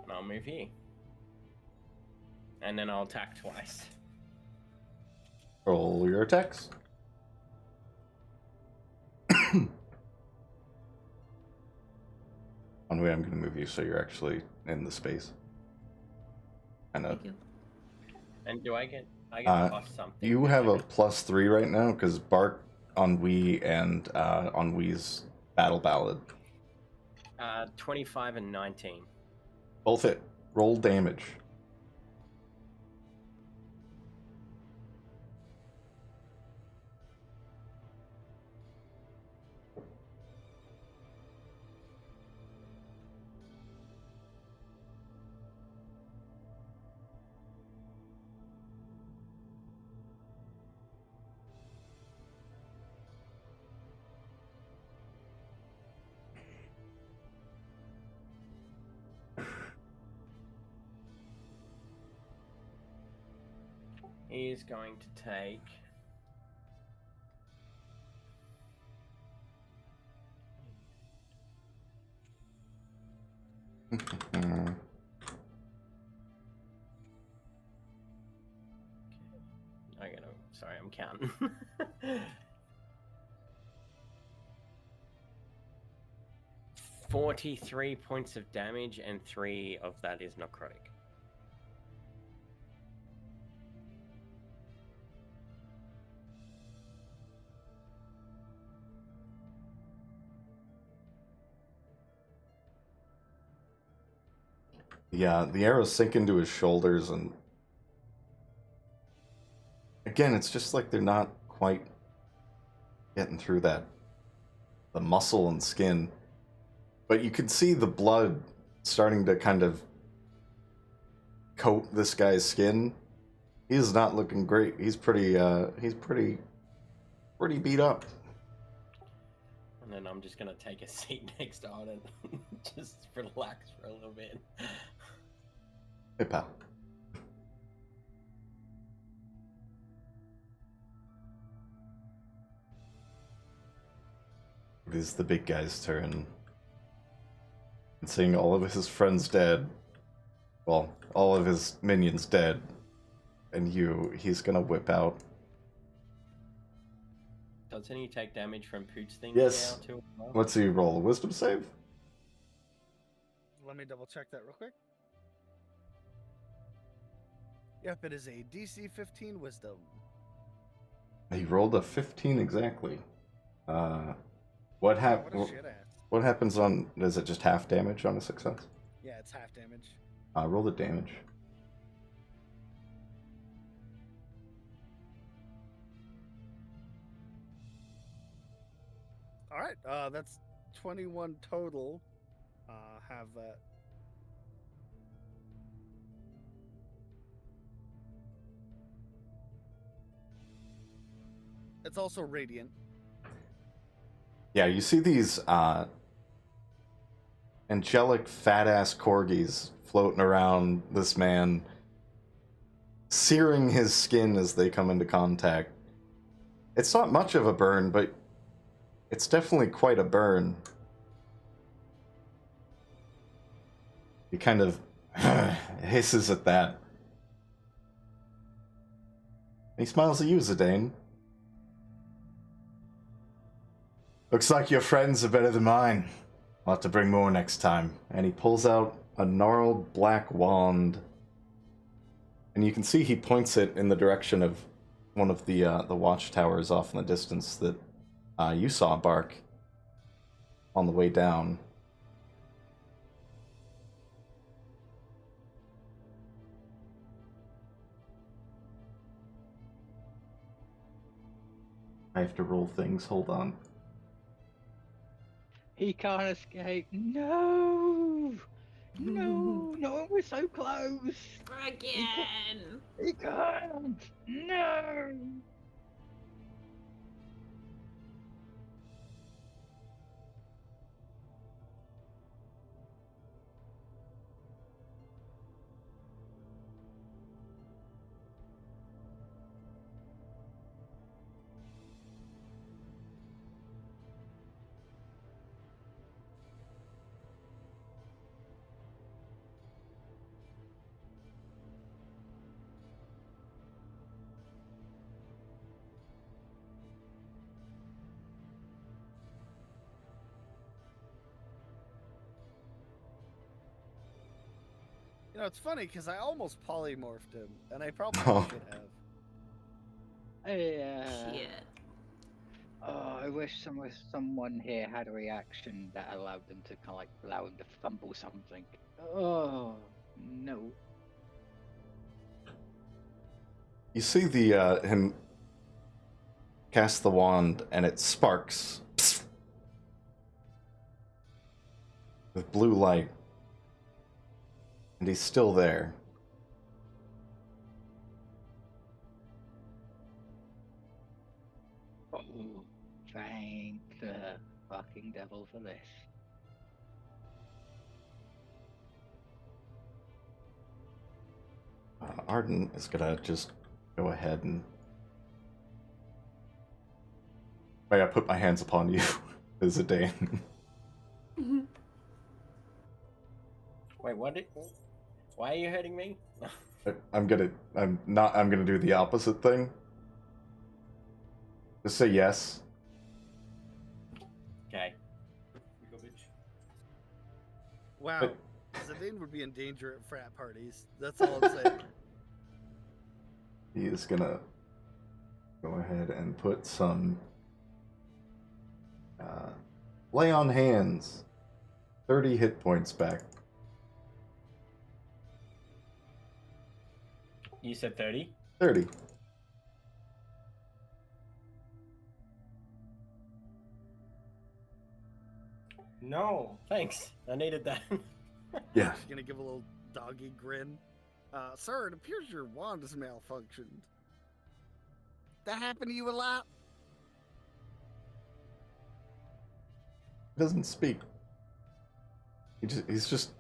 And I'll move here. And then I'll attack twice. Roll your attacks. One way I'm going to move you so you're actually in the space. I know. Thank you. And do I get plus something? You for have a every- +3 right now because Bark, Ennui, and Ennui's Battle Ballad 25 and 19. both hit. Roll damage. He is going to take... Sorry, I'm counting. 43 points of damage, and 3 of that is necrotic. Yeah, the arrows sink into his shoulders, and again, it's just like they're not quite getting through the muscle and skin. But you can see the blood starting to kind of coat this guy's skin. He is not looking great. He's pretty beat up. And then I'm just gonna take a seat next to Arden and just relax for a little bit. Hey, pal. It is the big guy's turn. And seeing all of his friends dead, well, all of his minions dead, and he's gonna whip out. Doesn't he take damage from Pooch things Yes. now too? as well? What's he roll? A wisdom save? Let me double check that real quick. Yep, it is a DC 15 Wisdom. He rolled a 15 exactly. What What happened? a shit ass. What happens on? Is it just half damage on a success? Yeah, it's half damage. Roll the damage. All right, that's 21 total. Have that. It's also radiant. Yeah, you see these angelic fat-ass corgis floating around this man, searing his skin as they come into contact. It's not much of a burn, but it's definitely quite a burn. He kind of hisses at that. He smiles at you, Zidane. Looks like your friends are better than mine. I'll have to bring more next time. And he pulls out a gnarled black wand. And you can see he points it in the direction of one of the watchtowers off in the distance that you saw Bark on the way down. I have to roll things, hold on. He can't escape. No! No! No, we're so close! Again. He can't! No! You know, it's funny because I almost polymorphed him, and I probably Oh. should have. Shit. Oh, I wish someone here had a reaction that allowed them to kind of like allow him to fumble something. Oh no! You see the him cast the wand, and it sparks with blue light, and he's still there. Oh, thank the fucking devil for this. Arden is gonna just go ahead and I put my hands upon you, Zidane. Wait, what did... Why are you hurting me? I'm gonna do the opposite thing. Just say yes. Okay. Wow. Zidane would be in danger at frat parties. That's all I'm saying. He is gonna go ahead and put some lay on hands. 30 hit points back. You said 30? 30. No, thanks. I needed that. Yeah. She's gonna give a little doggy grin. Sir, it appears your wand has malfunctioned. That happened to you a lot? He doesn't speak. He's just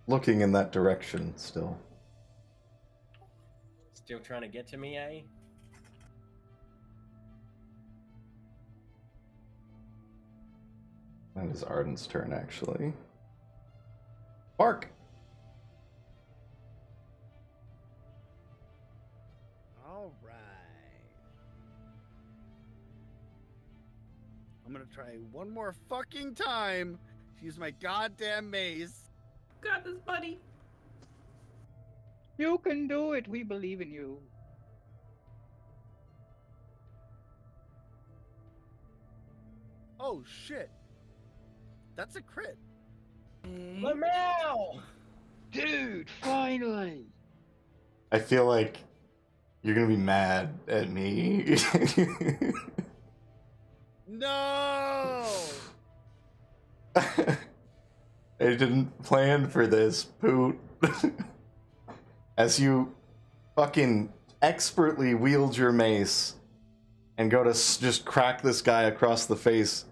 looking in that direction still. Still trying to get to me, eh? That is Arden's turn, actually. Bark! All right. I'm gonna try one more fucking time to use my goddamn maze. Got this, buddy. You can do it. We believe in you. Oh shit. That's a crit. Lamau! Dude, finally! I feel like you're gonna be mad at me. No! I didn't plan for this, Poot. As you fucking expertly wield your mace and go to just crack this guy across the face,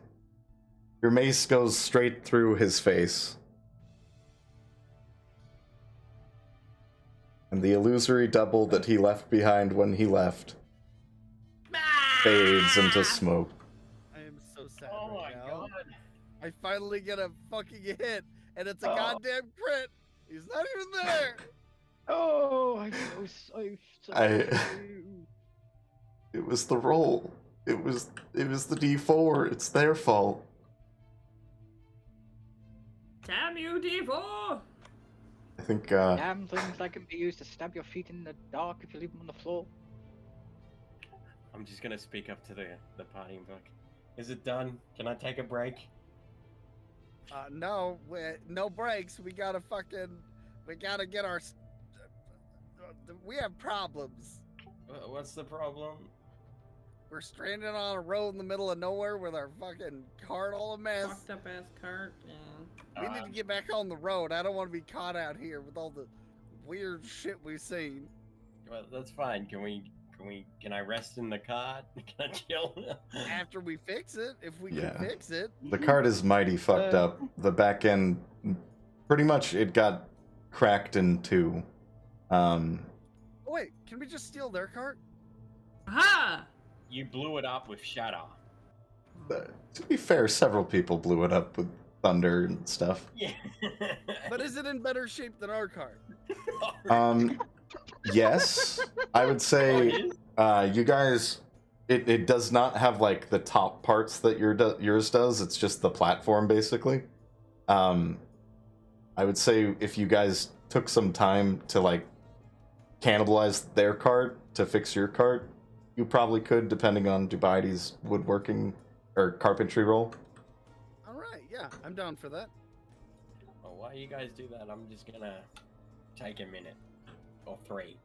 your mace goes straight through his face. And the illusory double that he left behind when he left fades into smoke. I am so sad Oh right my now. god. I finally get a fucking hit, and it's a Oh. goddamn crit. He's not even there. Oh, I feel so I- sorry for you. It was the roll. It was the D4. It's their fault. Damn you, D4! I think Damn things that can be used to stab your feet in the dark if you leave them on the floor. I'm just gonna speak up to the party and be like, is it done? Can I take a break? No, no breaks. We gotta get our. We have problems. What's the problem? We're stranded on a road in the middle of nowhere with our fucking cart all a mess. Fucked up ass cart. Yeah. We need to get back on the road. I don't want to be caught out here with all the weird shit we've seen. Well, that's fine. Can I rest in the cart? Can I chill? After we fix it, if we Yeah. can fix it. the card is mighty fucked up. The back end, pretty much, it got cracked in two. Oh, wait, can we just steal their cart? Aha! You blew it up with shatter. To be fair, several people blew it up with thunder and stuff. Yeah. But is it in better shape than our cart? Yes, I would say you guys. It does not have like the top parts that yours does. It's just the platform basically. I would say if you guys took some time to like cannibalize their cart to fix your cart, you probably could, depending on Dubaidi's woodworking or carpentry roll. All right, yeah, I'm down for that. Well, while you guys do that, I'm just gonna take a minute or 3.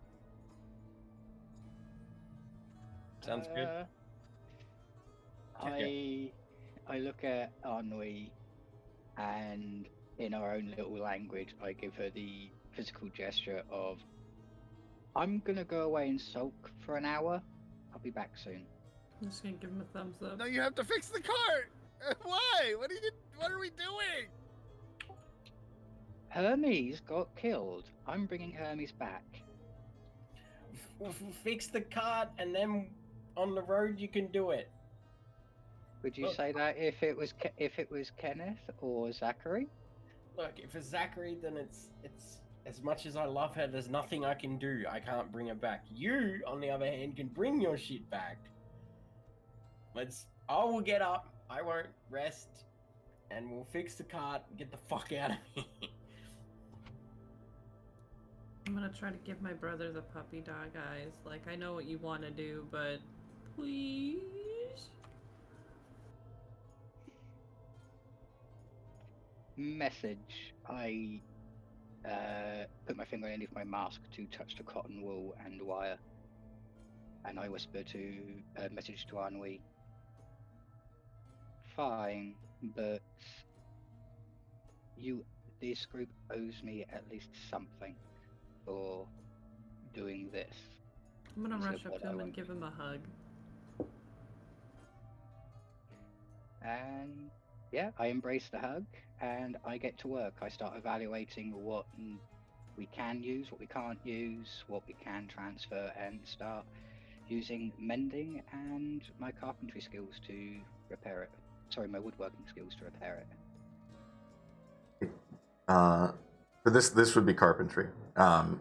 Sounds good. I look at Ennui, and in our own little language, I give her the physical gesture of, I'm gonna go away and sulk for an hour. I'll be back soon. I'm just gonna give him a thumbs up. No, you have to fix the cart. Why? What are we doing? Hermes got killed. I'm bringing Hermes back. Fix the cart, and then on the road you can do it. Would you Look. say that if it was Kenneth or Zachary? Look, if it's Zachary, then it's as much as I love her, there's nothing I can do. I can't bring her back. You, on the other hand, can bring your shit back. I will get up. I won't rest, and we'll fix the cart and get the fuck out of here. I'm gonna try to give my brother the puppy dog eyes. Like, I know what you want to do, but please. Message. I put my finger underneath my mask to touch the cotton wool and wire, and I whisper to a message to Ennui. Fine, but this group owes me at least something for doing this. I'm gonna So rush up what to I him and want- give him a hug. And yeah, I embrace the hug and I get to work. I start evaluating what we can use, what we can't use, what we can transfer, and start using mending and my carpentry skills to repair it. Sorry, my woodworking skills to repair it. For this would be carpentry. But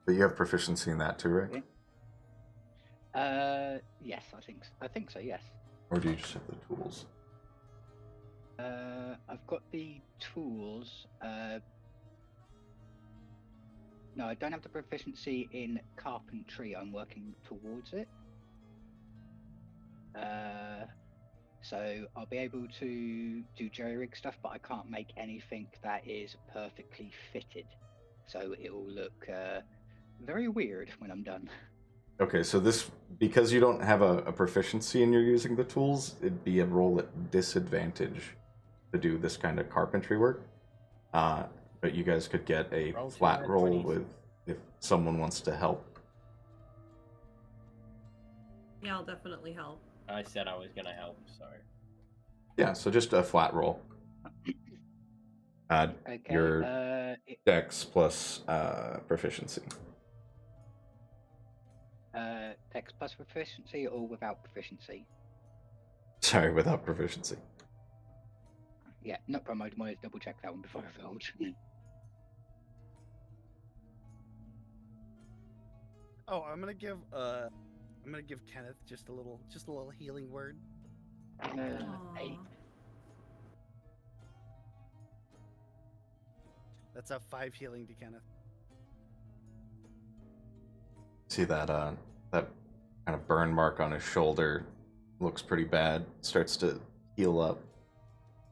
you have proficiency in that too, right? Yes, I think so, yes. Or do you just have the tools? I've got the tools. No, I don't have the proficiency in carpentry. I'm working towards it. So I'll be able to do jerry-rig stuff, but I can't make anything that is perfectly fitted. So it will look very weird when I'm done. Okay, so this, because you don't have a proficiency and you're using the tools, it'd be a roll at disadvantage. to do this kind of carpentry work. But you guys could get a Roll flat 2 roll d20s. with if someone wants to help. Yeah, I'll definitely help. I said I was gonna help, so Yeah, so just a flat roll. Add Okay. your dex plus proficiency. Dex plus proficiency or without proficiency? Sorry, without proficiency. Yeah, not problem. I wanted to double check that one before I rolled. Oh, I'm gonna give Kenneth just a little healing word. 8. Aw. That's a 5 healing to Kenneth. See that that kind of burn mark on his shoulder looks pretty bad. Starts to heal up,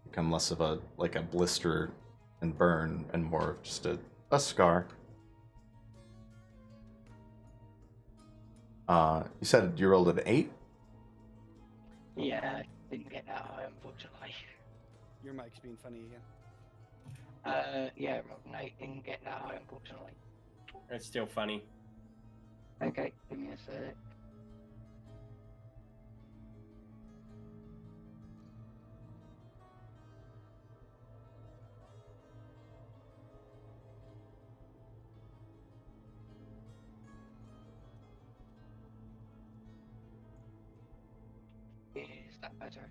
become less of a blister and burn, and more of just a scar. You said you rolled an 8? Yeah, didn't get that high, unfortunately. Your mic's being funny again. Yeah, rolled an 8, didn't get that high, unfortunately. it's still funny. Okay, give me a sec. Is that better?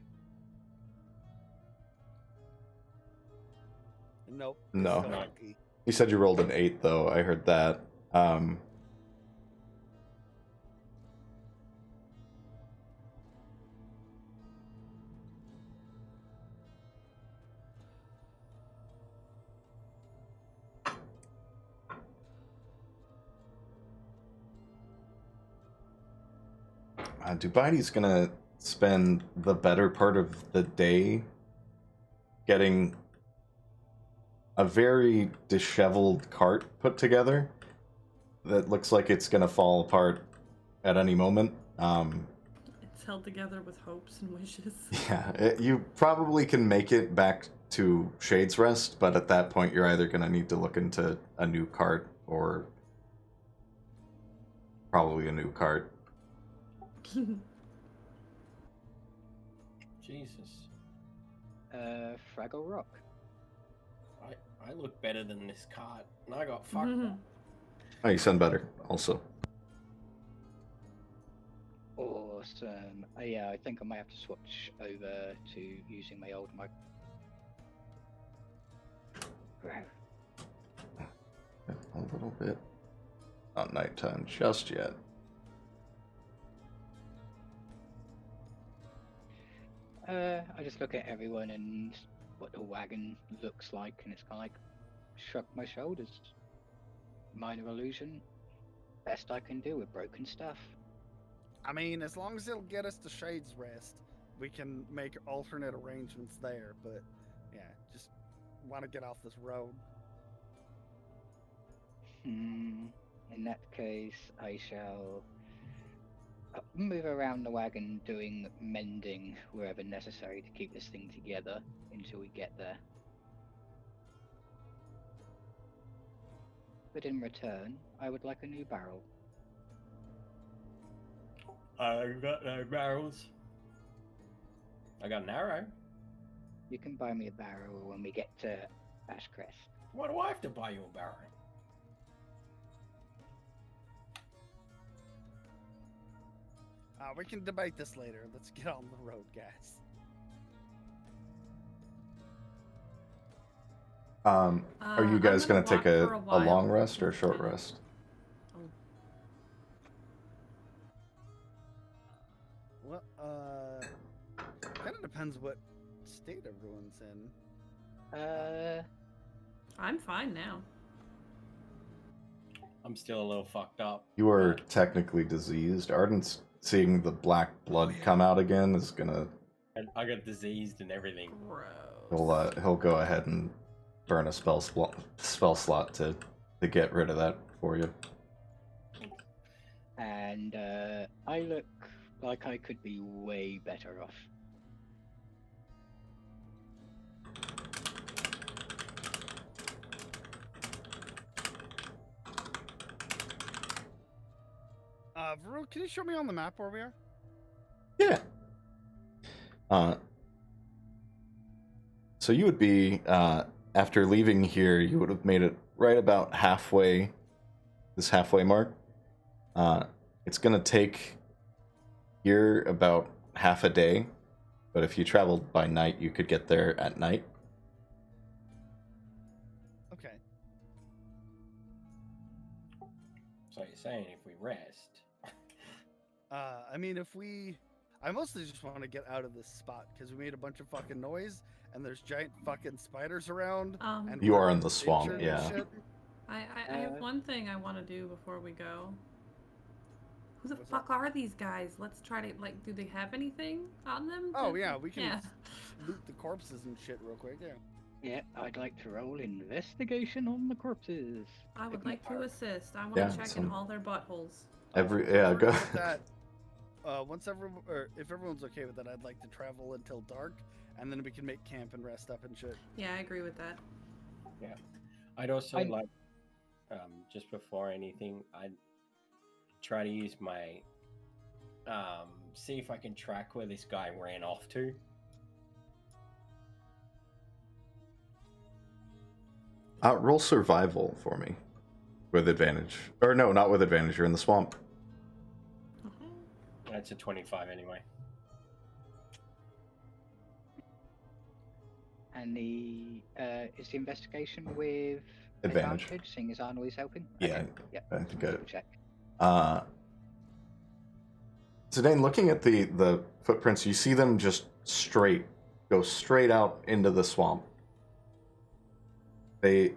Nope. No. Still No. funky. You said you rolled an 8, though. I heard that. Dubaidi's gonna spend the better part of the day getting a very disheveled cart put together that looks like it's gonna fall apart at any moment. It's held together with hopes and wishes. Yeah, you probably can make it back to Shade's Rest, but at that point you're either gonna need to look into a new cart or probably a new cart. Jesus, Fraggle Rock. I look better than this cart, and I got fucked up. Oh, you sound better, also. Awesome. Yeah, I think I might have to switch over to using my old mic. A little bit. Not nighttime just yet. I just look at everyone and what the wagon looks like, and it's kind of like shrug my shoulders. Minor illusion. Best I can do with broken stuff. I mean, as long as it'll get us to Shade's Rest, we can make alternate arrangements there. But yeah, just want to get off this road. In that case, I shall move around the wagon doing mending wherever necessary to keep this thing together until we get there. But in return, I would like a new barrel. I got no barrels. I got an arrow. You can buy me a barrel when we get to Ashcrest. Why do I have to buy you a barrel? We can debate this later. Let's get on the road, guys. Are you I'm guys gonna gonna take walk a for a while. long rest or a short rest? Well, kind of depends what state everyone's in. I'm fine now. I'm still a little fucked up. You are but technically diseased. Arden's seeing the black blood come out again is gonna. I got diseased and everything. Gross. He'll go ahead and burn a spell slot to get rid of that for you. And I look like I could be way better off. Varoux, can you show me on the map where we are? Yeah. So you would be, after leaving here, you would have made it right about halfway, this halfway mark. It's going to take here about half a day, but if you traveled by night, you could get there at night. Okay. So you're saying if we rest. I mean, I mostly just want to get out of this spot because we made a bunch of fucking noise and there's giant fucking spiders around. And You we're are in the swamp, injured and yeah. shit. I have one thing I want to do before we go. Who the What's fuck are these guys? Let's try to, like, do they have anything on them? Oh, yeah, we can Yeah. loot the corpses and shit real quick, yeah. Yeah, I'd like to roll investigation on the corpses. I would like to assist. I want Yeah, to check in all their buttholes. Yeah, We're go. good with that. If everyone's okay with that, I'd like to travel until dark, and then we can make camp and rest up and shit. Yeah, I agree with that. Yeah. I'd also I- like, just before anything, I'd try to use my, see if I can track where this guy ran off to. Roll survival for me. With advantage. Or no, not with advantage, you're in the swamp. That's a 25 anyway. And is the investigation with Advantage. seeing as Arnold is helping? Yeah, Okay. Yep. I think I- Double check. So Dane, looking at the footprints, you see them just go straight out into the swamp. The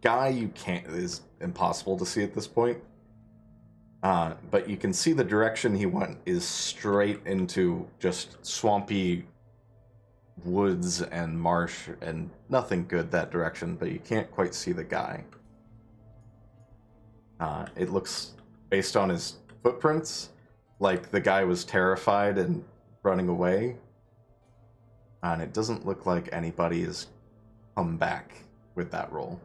guy is impossible to see at this point. But you can see the direction he went is straight into just swampy woods and marsh and nothing good that direction, but you can't quite see the guy. It looks, based on his footprints, like the guy was terrified and running away. And it doesn't look like anybody has come back with that roll.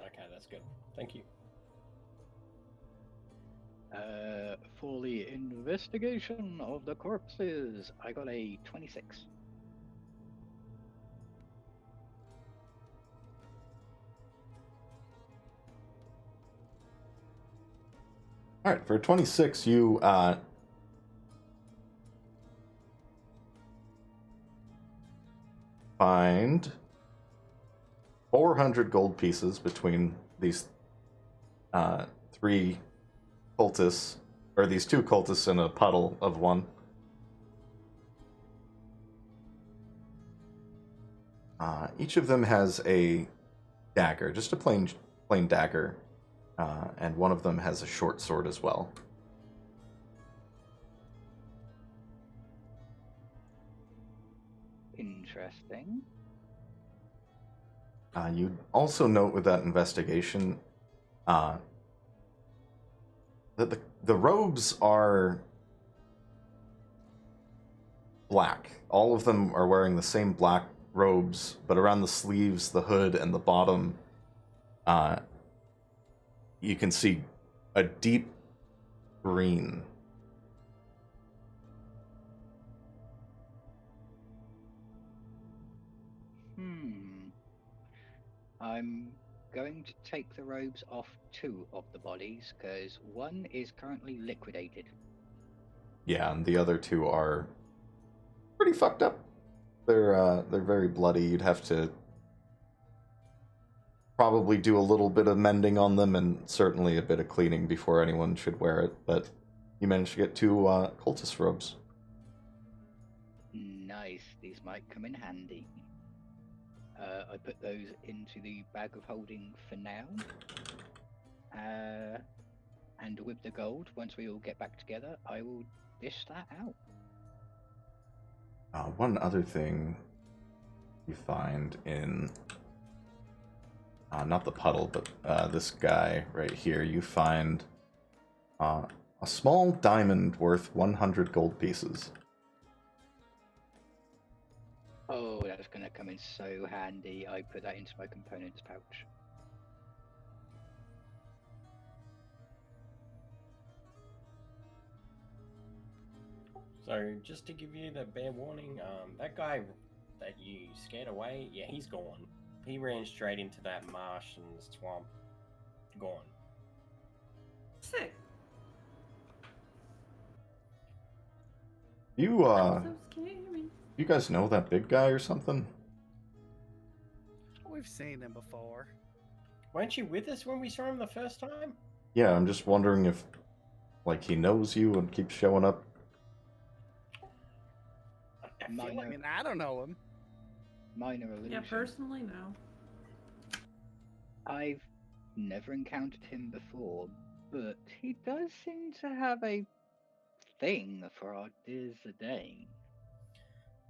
Okay, that's good. Thank you. For the investigation of the corpses, I got a 26. Alright, for 26, you find 400 gold pieces between these three cultists, or these two cultists in a puddle of one. Each of them has a dagger, just a plain dagger, and one of them has a short sword as well. Interesting. You also note with that investigation that the robes are black. All of them are wearing the same black robes, but around the sleeves, the hood, and the bottom, you can see a deep green. I'm going to take the robes off 2 of the bodies, because 1 is currently liquidated. Yeah, and the other 2 are pretty fucked up. They're very bloody. You'd have to probably do a little bit of mending on them, and certainly a bit of cleaning before anyone should wear it. But you managed to get 2 cultist robes. Nice, these might come in handy. I put those into the bag of holding for now. And with the gold, once we all get back together, I will dish that out. One other thing you find in, not the puddle, but this guy right here, you find a small diamond worth 100 gold pieces. that come in so handy. I put that into my components pouch. So, just to give you the bare warning, that guy that you scared away, yeah, he's gone. He ran straight into that marsh and swamp. Gone. Sick. You That's so scary. you guys know that big guy or something? We've seen him before. Weren't you with us when we saw him the first time? Yeah, I'm just wondering if, like, he knows you and keeps showing up. I feel I like mean, I don't know him. Minor illusion. Yeah, personally, no. I've never encountered him before, but he does seem to have a thing for our Dizadane.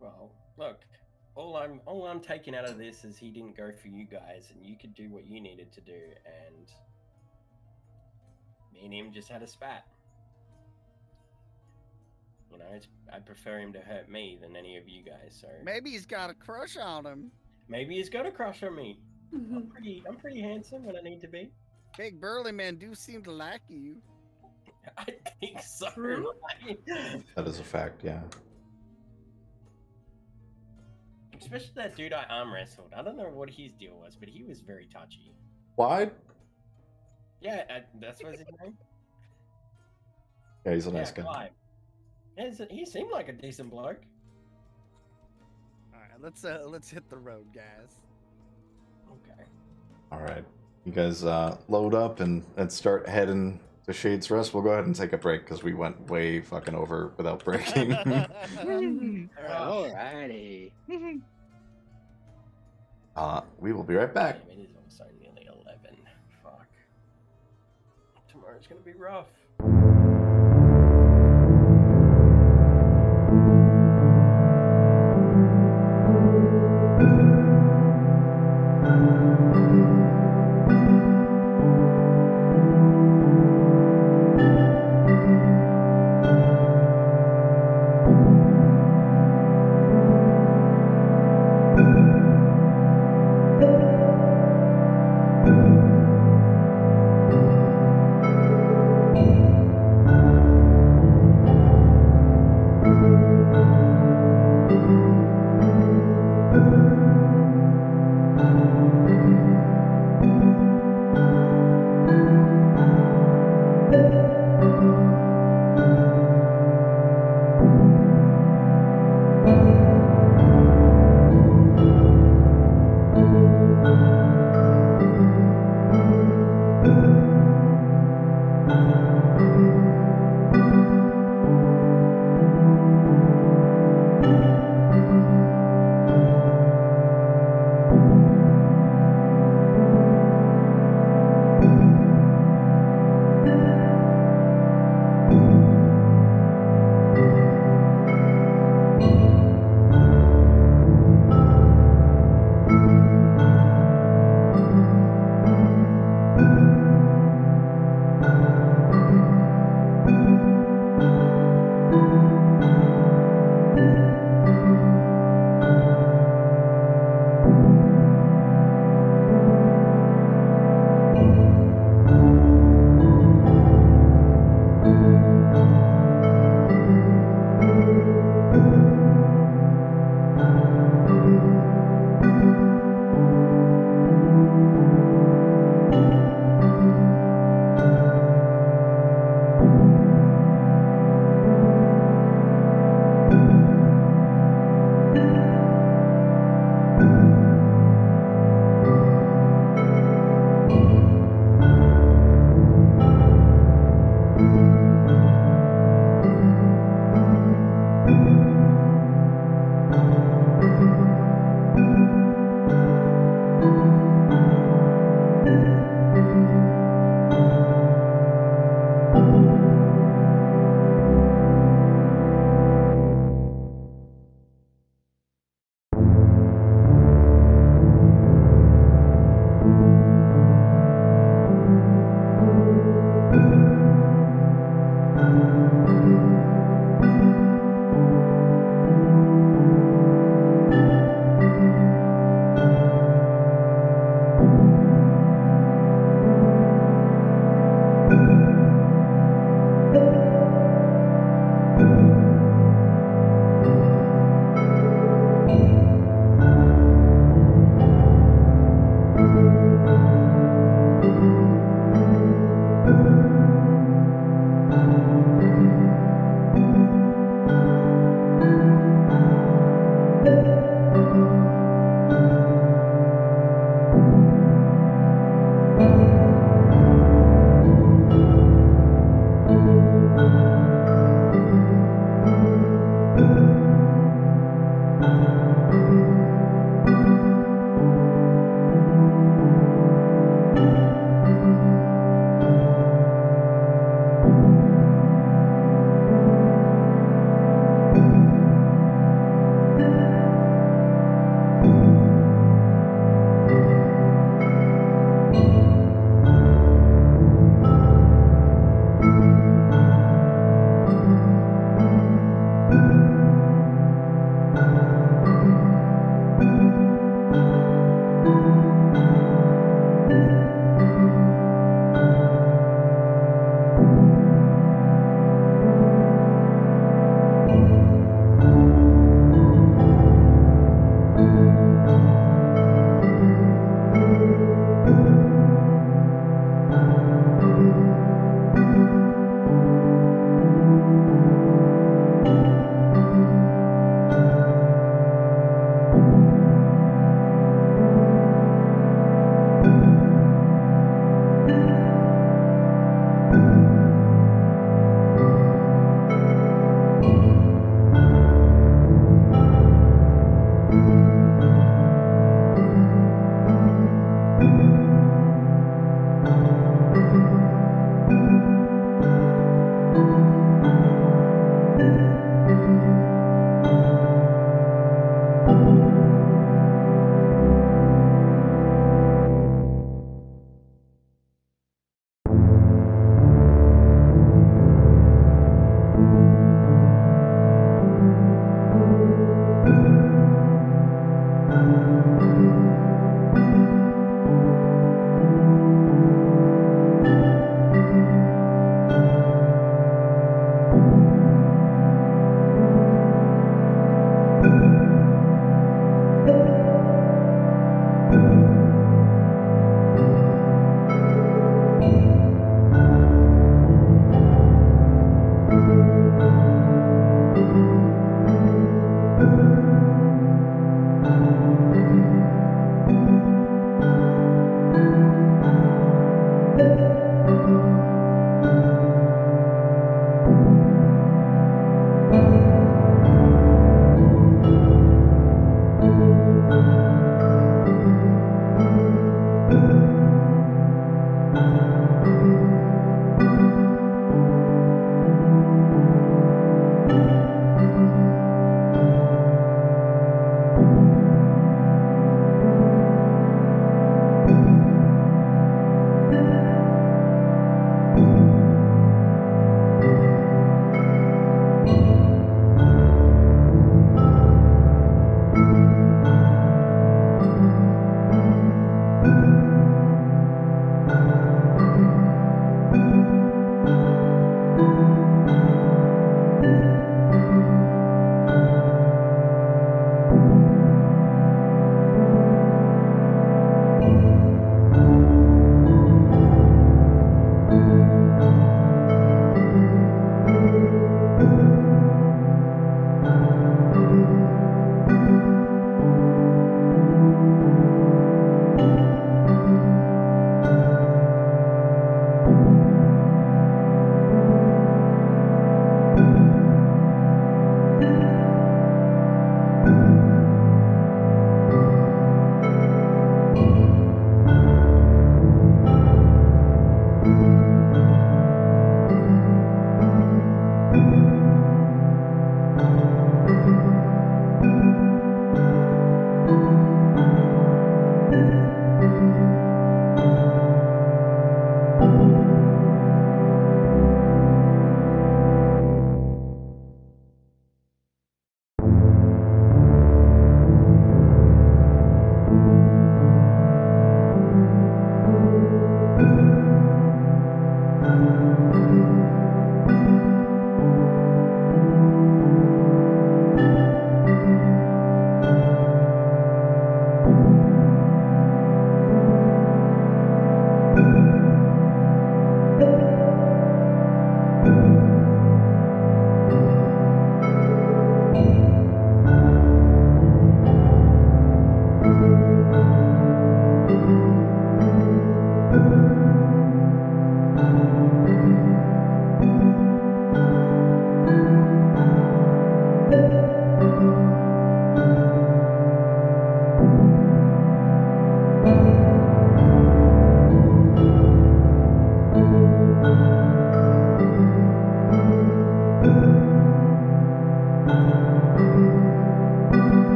Well, look, all I'm taking out of this is he didn't go for you guys, and you could do what you needed to do, and me and him just had a spat. You know, I'd prefer him to hurt me than any of you guys. So Maybe he's got a crush on him. maybe he's got a crush on me. I'm pretty handsome when I need to be. Big burly men do seem to like you. I think so. True. That is a fact, yeah. Especially that dude I arm wrestled. I don't know what his deal was, but he was very touchy. Why? Yeah, that's what his name. Yeah, he's a nice guy. Clive. Yeah, he seemed like a decent bloke. All right, let's hit the road, guys. Okay. All right, you guys load up and start heading to Shade's Rest. We'll go ahead and take a break because we went way fucking over without breaking. Alrighty. We will be right back. Damn, it is also nearly 11. Fuck. Tomorrow's gonna be rough.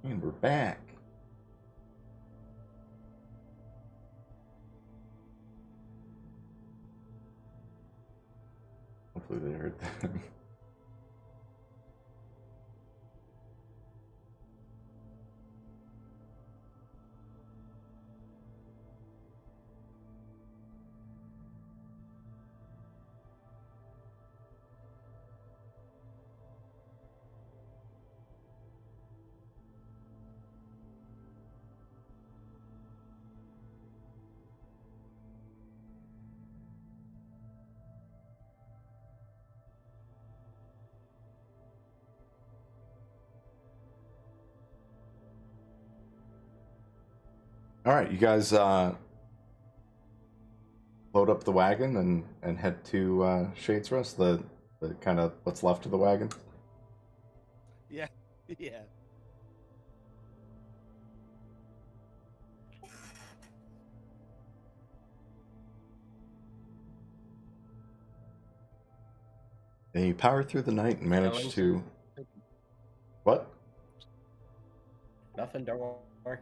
And we're back. Hopefully they heard that. All right, you guys load up the wagon and head to Shades Rest, the kind of what's left of the wagon. Yeah. Yeah. And you power through the night and manage Challenge. to... What? Nothing, don't worry.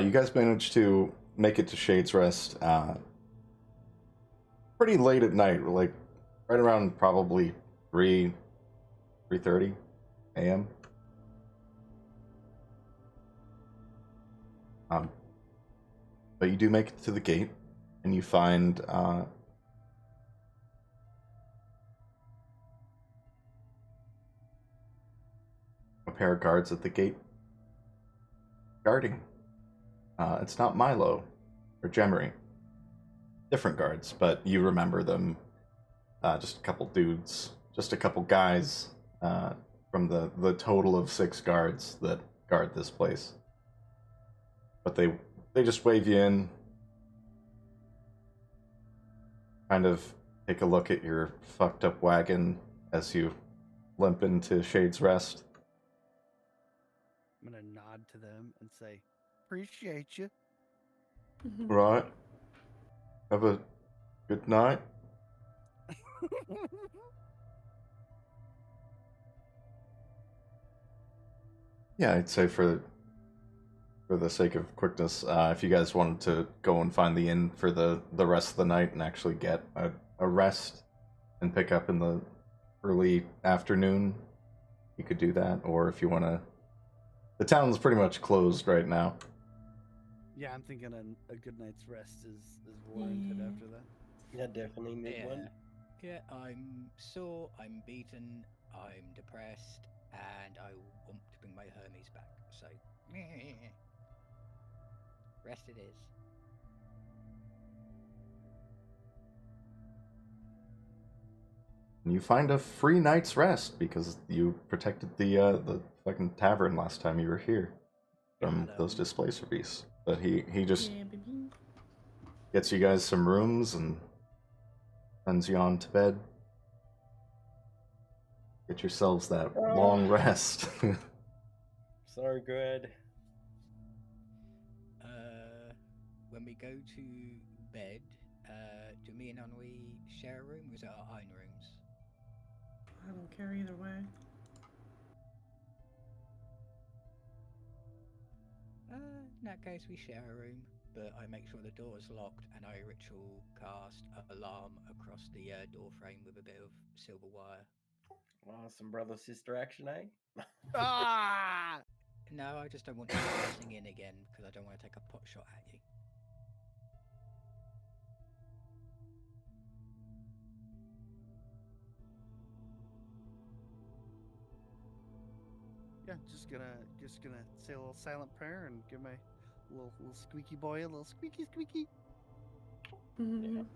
You guys managed to make it to Shades Rest pretty late at night, like right around probably 3:30 a.m. But you do make it to the gate, and you find a pair of guards at the gate guarding. It's not Milo or Gemery. Different guards, but you remember them. Just a couple dudes, just a couple guys from the total of 6 guards that guard this place. But they just wave you in, kind of take a look at your fucked up wagon as you limp into Shades Rest. I'm gonna nod to them and say, "Appreciate you." Right. Have a good night. Yeah, I'd say for the sake of quickness, if you guys wanted to go and find the inn for the rest of the night and actually get a rest and pick up in the early afternoon, you could do that. Or if you want to... The town's pretty much closed right now. Yeah, I'm thinking a good night's rest is warranted Yeah. after that. Yeah, definitely need one. Yeah, I'm sore, I'm beaten, I'm depressed, and I want to bring my Hermes back. So, rest it is. And you find a free night's rest because you protected the fucking tavern last time you were here from Got 'em. those displacer beasts. But he just Yeah, baby. gets you guys some rooms and sends you on to bed. Get yourselves that long rest. So good. When we go to bed, do me and Ennui share a room, or is it our own rooms? I don't care either way. In that case, we share a room, but I make sure the door is locked, and I ritual cast an alarm across the door frame with a bit of silver wire. Well, some brother-sister action, eh? Ah! No, I just don't want you listening in again, because I don't want to take a pot shot at you. Yeah, just gonna say a little silent prayer and give my little squeaky boy a little squeaky. Mhm.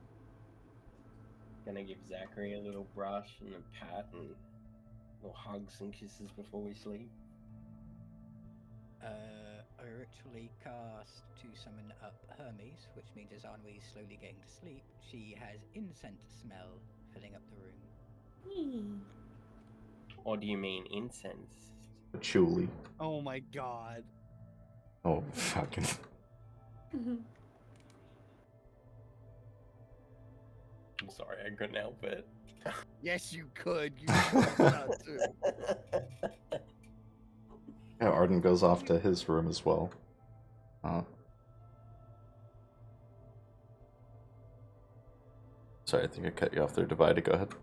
Gonna give Zachary a little brush and a pat and little hugs and kisses before we sleep. I ritually cast to summon up Hermes, which means as Anwi is slowly getting to sleep, she has incense smell filling up the room. Or do you mean incense? Patchouli. Oh my god. Oh, fucking. Mhm. I'm sorry, I couldn't help it. Yes, you could. You should too. Yeah, Arden goes off to his room as well. Sorry, I think I cut you off there. Divide, go ahead.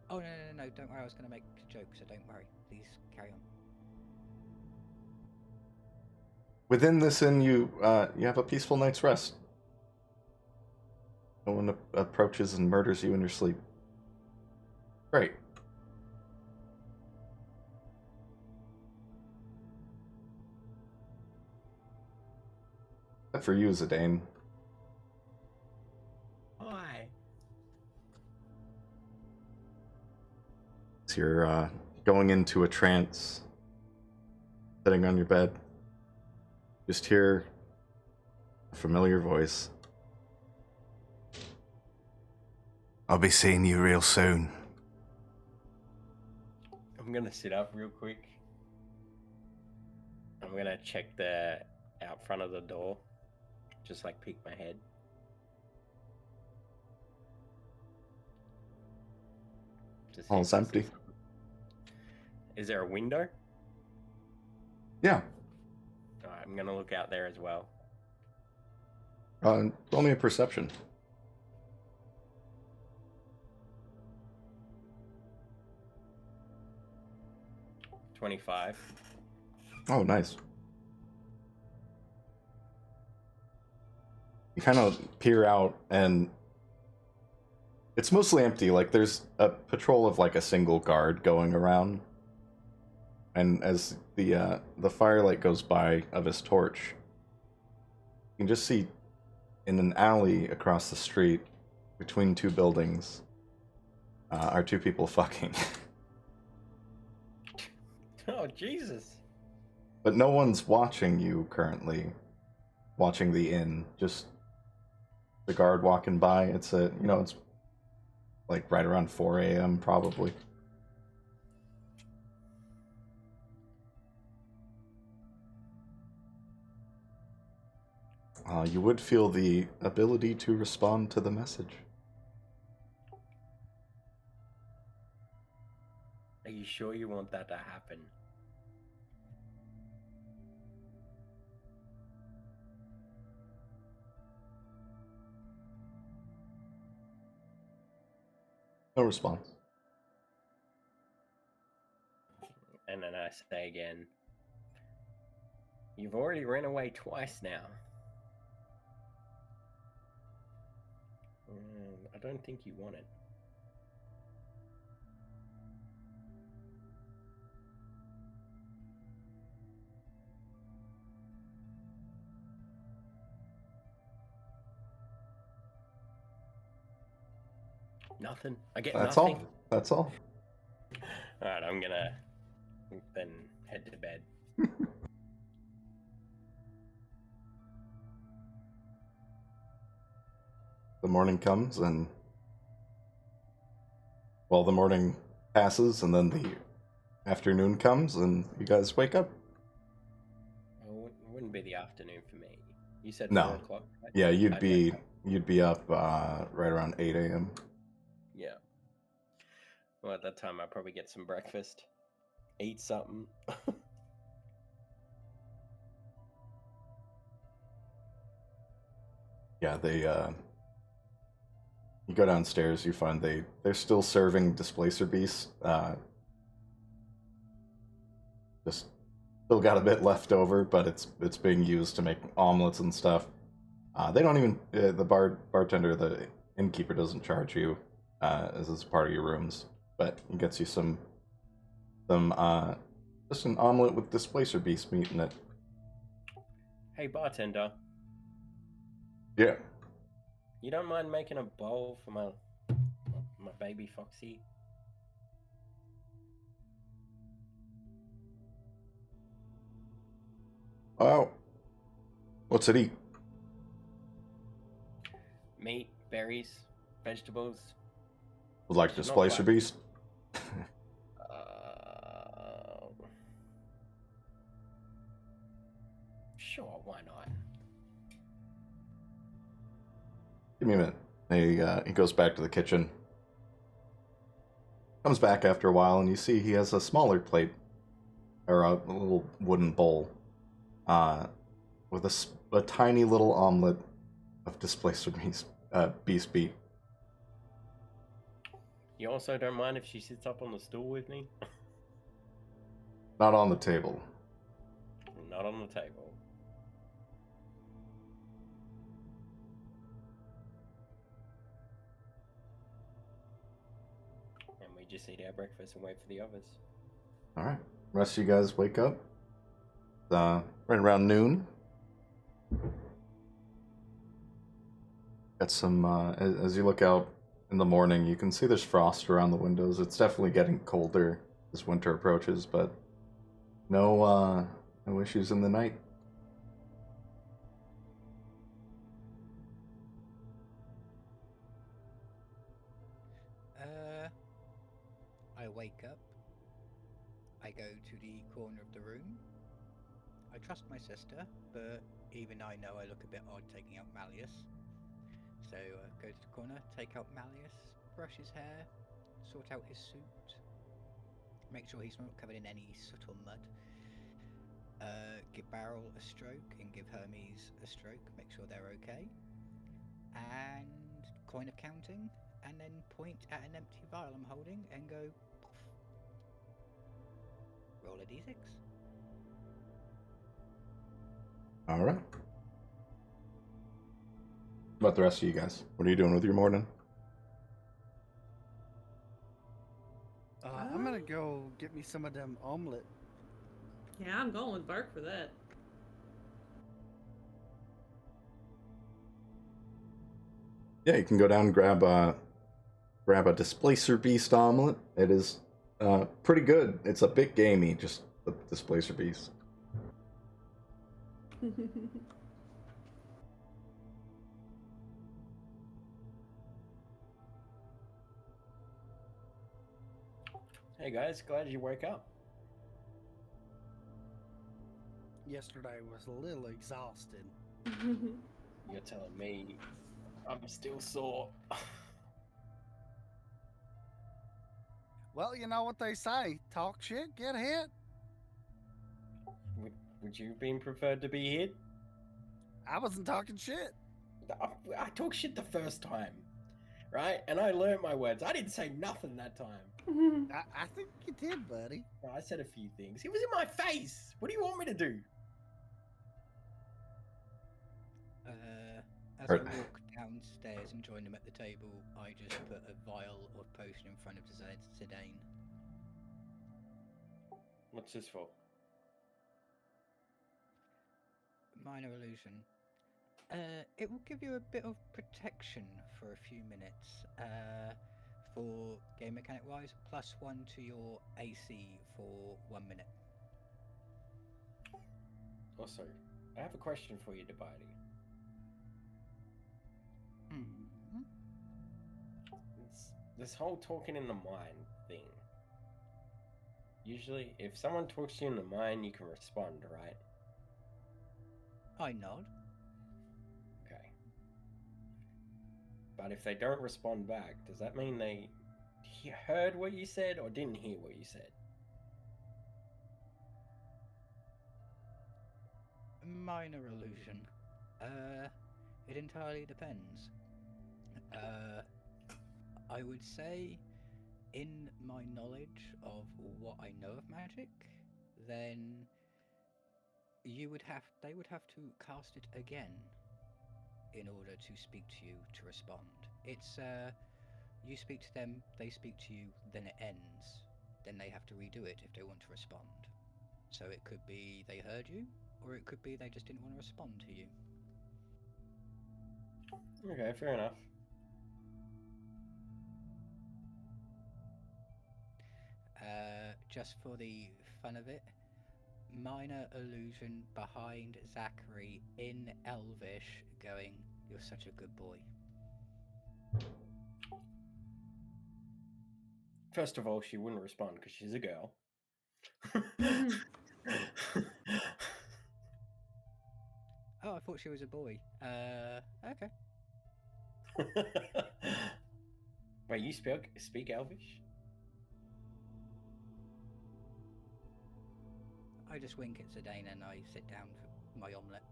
Oh, no, don't worry, I was going to make a joke, so don't worry. Please carry on. Within this inn, you have a peaceful night's rest. No one approaches and murders you in your sleep. Great. Except for you, Zidane. Why? So you're going into a trance, sitting on your bed. Just hear a familiar voice. I'll be seeing you real soon. I'm gonna sit up real quick. I'm gonna check the out front of the door. Just like peek my head. Just Oh, see it's if I see empty. something. Is there a window? Yeah. Alright, I'm gonna look out there as well. Roll me a perception. 25. Oh, nice. You kind of peer out, and it's mostly empty. Like, there's a patrol of, like, a single guard going around. And as the firelight goes by of his torch, you can just see in an alley across the street, between two buildings, are two people fucking. Oh, Jesus. But no one's watching you currently. Watching the inn. Just the guard walking by. It's it's like right around 4 a.m. probably. You would feel the ability to respond to the message. Are you sure you want that to happen? No response. And then I say again, you've already ran away twice now. I don't think you want it. Nothing. I get That's nothing. all. That's all. Alright, I'm gonna then head to bed. The morning comes, and the morning passes, and then the afternoon comes, and you guys wake up. Well, it wouldn't be the afternoon for me. You said No. 4 o'clock, right? Yeah, you'd I'd be wake up. right around 8 a.m. Yeah. Well, at that time, I'd probably get some breakfast, eat something. Yeah, you go downstairs, you find they're still serving displacer beasts. Just still got a bit left over, but it's being used to make omelets and stuff. They don't even the bartender, the innkeeper doesn't charge you as it's part of your rooms, but he gets you some just Just an omelet with displacer beast meat in it. Hey, bartender, Yeah. you don't mind making a bowl for my baby Foxy? Oh. What's it eat? Meat, berries, vegetables. Would like She's not displacer quite- beast? Sure, why not? Give me a minute. He goes back to the kitchen. Comes back after a while, and you see he has a smaller plate, or a little wooden bowl, with a tiny little omelet of displacer beast meat. You also don't mind if she sits up on the stool with me? Not on the table. Not on the table. And we just eat our breakfast and wait for the others. All right. Rest of you guys wake up. Right around noon. Got some. As you look out in the morning, you can see there's frost around the windows. It's definitely getting colder as winter approaches, but no issues in the night. I wake up. I go to the corner of the room. I trust my sister, but even I know I look a bit odd taking out Malleus. So go to the corner, take out Malleus, brush his hair, sort out his suit, make sure he's not covered in any soot or mud. Give Barrel a stroke and give Hermes a stroke, make sure they're okay. And coin of counting, and then point at an empty vial I'm holding and go poof. Roll a d6. All right. What about the rest of you guys? What are you doing with your morning? I'm gonna go get me some of them omelet. Yeah, I'm going with Bark for that. Yeah, you can go down and grab a displacer beast omelet. It is pretty good. It's a bit gamey, just the displacer beast. Hey guys, glad you woke up. Yesterday was a little exhausted. You're telling me I'm still sore. Well, you know what they say: talk shit, get hit. Would you been preferred to be hit? I wasn't talking shit. I talked shit the first time, right? And I learned my words. I didn't say nothing that time. I think you did, buddy. I said a few things. It was in my face. What do you want me to do? As I walk downstairs and join them at the table, I just put a vial of potion in front of Zidane. What's this for? Minor illusion. It will give you a bit of protection for a few minutes. For game mechanic wise, +1 to your AC for 1 minute. Also, I have a question for you, Debati. It's this whole talking in the mind thing. Usually, if someone talks to you in the mind, you can respond, right? I nod. Okay. But if they don't respond back, does that mean they heard what you said or didn't hear what you said? Minor illusion. It entirely depends. I would say, in my knowledge of what I know of magic, then they would have to cast it again in order to speak to you to respond. It's you speak to them, they speak to you, then it ends. Then they have to redo it if they want to respond. So it could be they heard you, or it could be they just didn't want to respond to you. Okay, fair enough. Just for the fun of it, minor illusion behind Zachary in Elvish going, "You're such a good boy." First of all, she wouldn't respond because she's a girl. Oh, I thought she was a boy. Okay. Wait, you speak Elvish? I just wink at Zidane and I sit down for my omelette.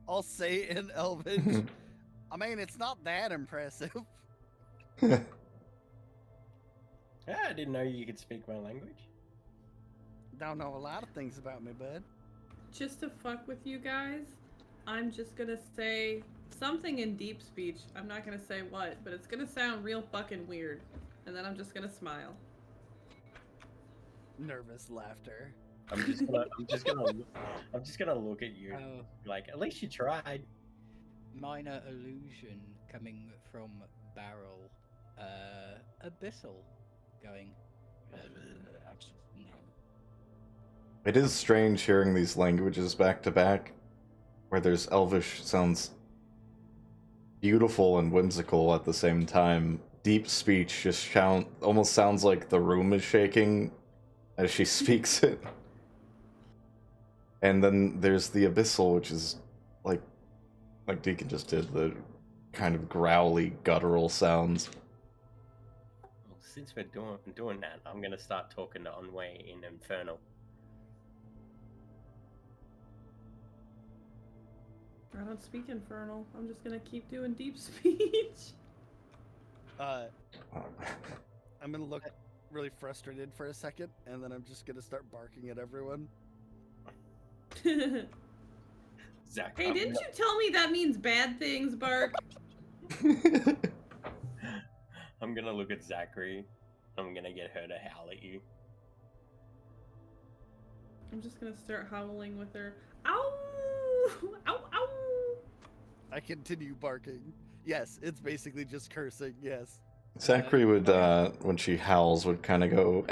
I'll say in Elvish. I mean, it's not that impressive. Yeah, I didn't know you could speak my language. Don't know a lot of things about me, bud. Just to fuck with you guys, I'm just gonna say something in deep speech. I'm not gonna say what, but it's gonna sound real fucking weird. And then I'm just gonna smile. Nervous laughter. I'm just gonna look at you. Oh, Like, at least you tried. minor illusion coming from Barrel. Abyssal going. It is strange hearing these languages back to back, where there's Elvish sounds beautiful and whimsical at the same time. Deep speech just almost sounds like the room is shaking as she speaks it. And then there's the Abyssal, which is like Deacon just did, the kind of growly, guttural sounds. Well, since we're doing that, I'm gonna start talking to Onway in Infernal. I don't speak Infernal. I'm just gonna keep doing deep speech. I'm gonna look really frustrated for a second, and then I'm just gonna start barking at everyone. Zach, Hey, didn't you tell me that means bad things, Bark? I'm gonna look at Zachary. I'm gonna get her to howl at you. I'm just gonna start howling with her. Ow! Ow! Ow! I continue barking. Yes, it's basically just cursing. Yes. Zachary would, when she howls, would kind of go.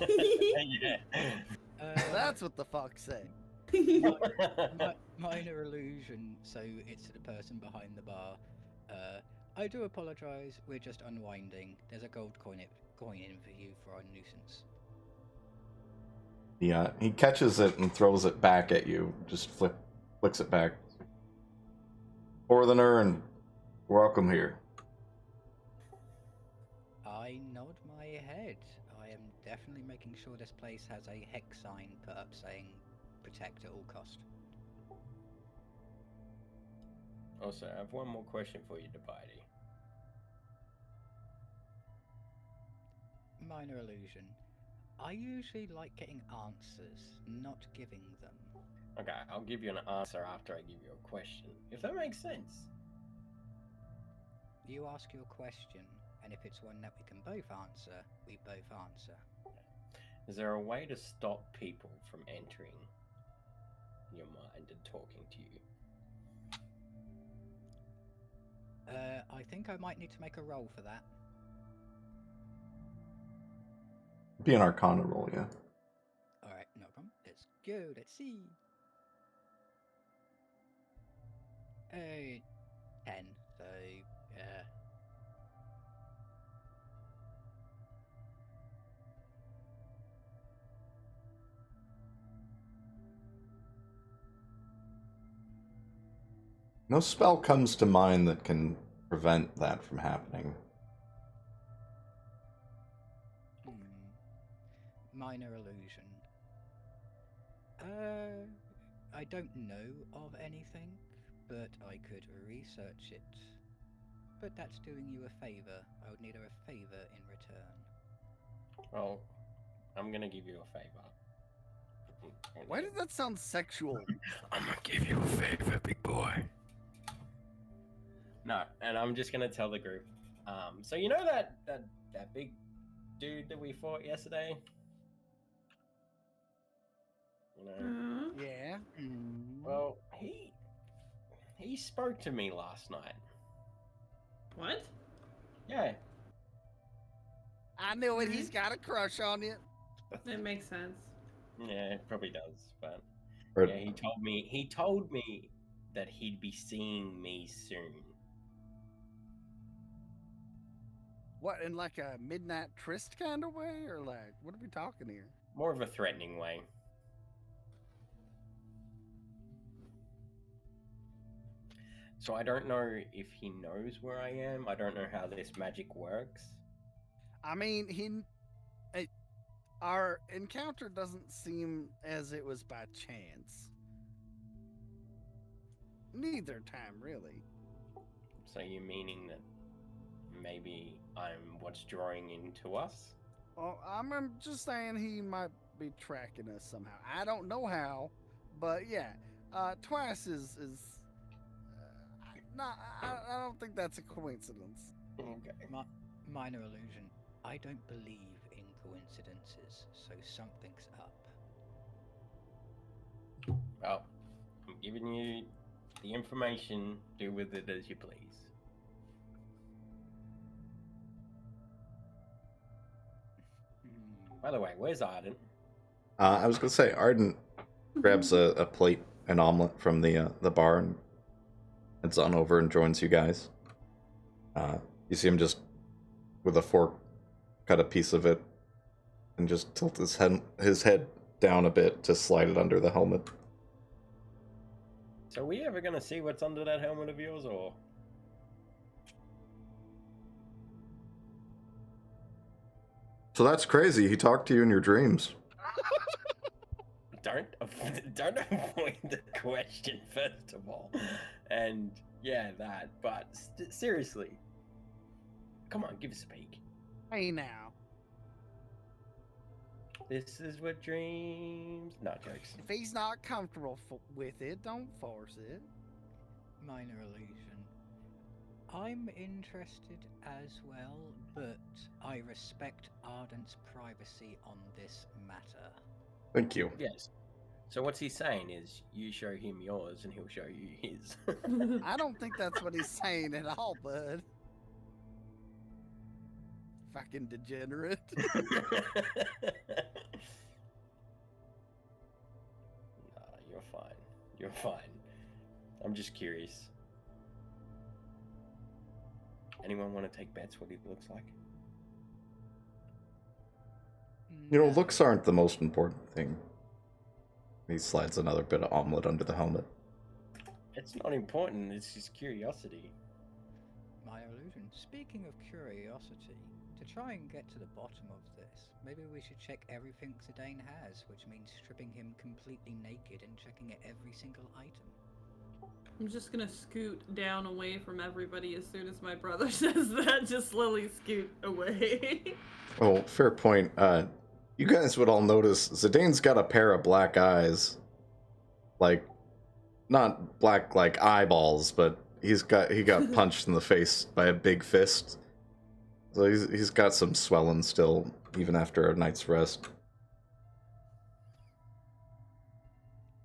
Yeah. That's what the fox say. Minor illusion, so it's the person behind the bar. I do apologize, we're just unwinding. There's a gold coin in for you for our nuisance. Yeah, he catches it and throws it back at you. Just flicks it back. Northerner, and welcome here. I nod my head. I am definitely making sure this place has a hex sign put up saying protect at all cost. Also, I have one more question for you, Dividey. Minor illusion. I usually like getting answers, not giving them. Okay, I'll give you an answer after I give you a question, if that makes sense. You ask your question, and if it's one that we can both answer, we both answer. Is there a way to stop people from entering your mind and talking to you? I think I might need to make a roll for that. Be an Arcana roll, yeah. Alright, no problem. Let's go, let's see. 10, so, No spell comes to mind that can prevent that from happening. Minor illusion. I don't know of anything, but I could research it. But that's doing you a favor. I would need a favor in return. Well, I'm gonna give you a favor. Why did that sound sexual? I'm gonna give you a favor, big boy. No, and I'm just gonna tell the group. So you know that big dude that we fought yesterday? You know. Mhm. Yeah. Well, he spoke to me last night. What? Yeah. I knew it. He's got a crush on you. It makes sense. Yeah, it probably does, but Or- yeah, he told me that he'd be seeing me soon. What, in like a midnight tryst kind of way? Or like, what are we talking here? More of a threatening way. So I don't know if he knows where I am. I don't know how this magic works. I mean, our encounter doesn't seem as it was by chance. Neither time, really. So you're meaning that maybe I'm what's drawing into us? Well, I'm just saying he might be tracking us somehow. I don't know how, but yeah, twice is not. I don't think that's a coincidence. Okay. Minor illusion. I don't believe in coincidences, so something's up. Well, I'm giving you the information. Do with it as you please. By the way, where's Arden? I was gonna say, Arden grabs a plate, an omelet from the bar, and heads on over and joins you guys. You see him just with a fork cut a piece of it and just tilt his head down a bit to slide it under the helmet. So are we ever gonna see what's under that helmet of yours, or? So that's crazy. He talked to you in your dreams. Don't avoid the question first of all, and yeah, that. But seriously, come on, give us a peek. Hey now, This is what dreams. Not jokes. if he's not comfortable with it, don't force it. Minor illusion. I'm interested as well, but I respect Ardent's privacy on this matter. Thank you. Yes. So what's he saying is, you show him yours, and he'll show you his. I don't think that's what he's saying at all, bud. Fucking degenerate. Nah, you're fine. You're fine. I'm just curious. Anyone want to take bets what he looks like? You know, No. looks aren't the most important thing. He slides another bit of omelet under the helmet. It's not important, it's just curiosity. Minor illusion. Speaking of curiosity, to try and get to the bottom of this, maybe we should check everything Zidane has, which means stripping him completely naked and checking at every single item. I'm just gonna scoot down away from everybody as soon as my brother says that. Just slowly scoot away. Oh, fair point. You guys would all notice Zidane's got a pair of black eyes. Like, not black like eyeballs, but he got punched in the face by a big fist. So he's got some swelling still, even after a night's rest.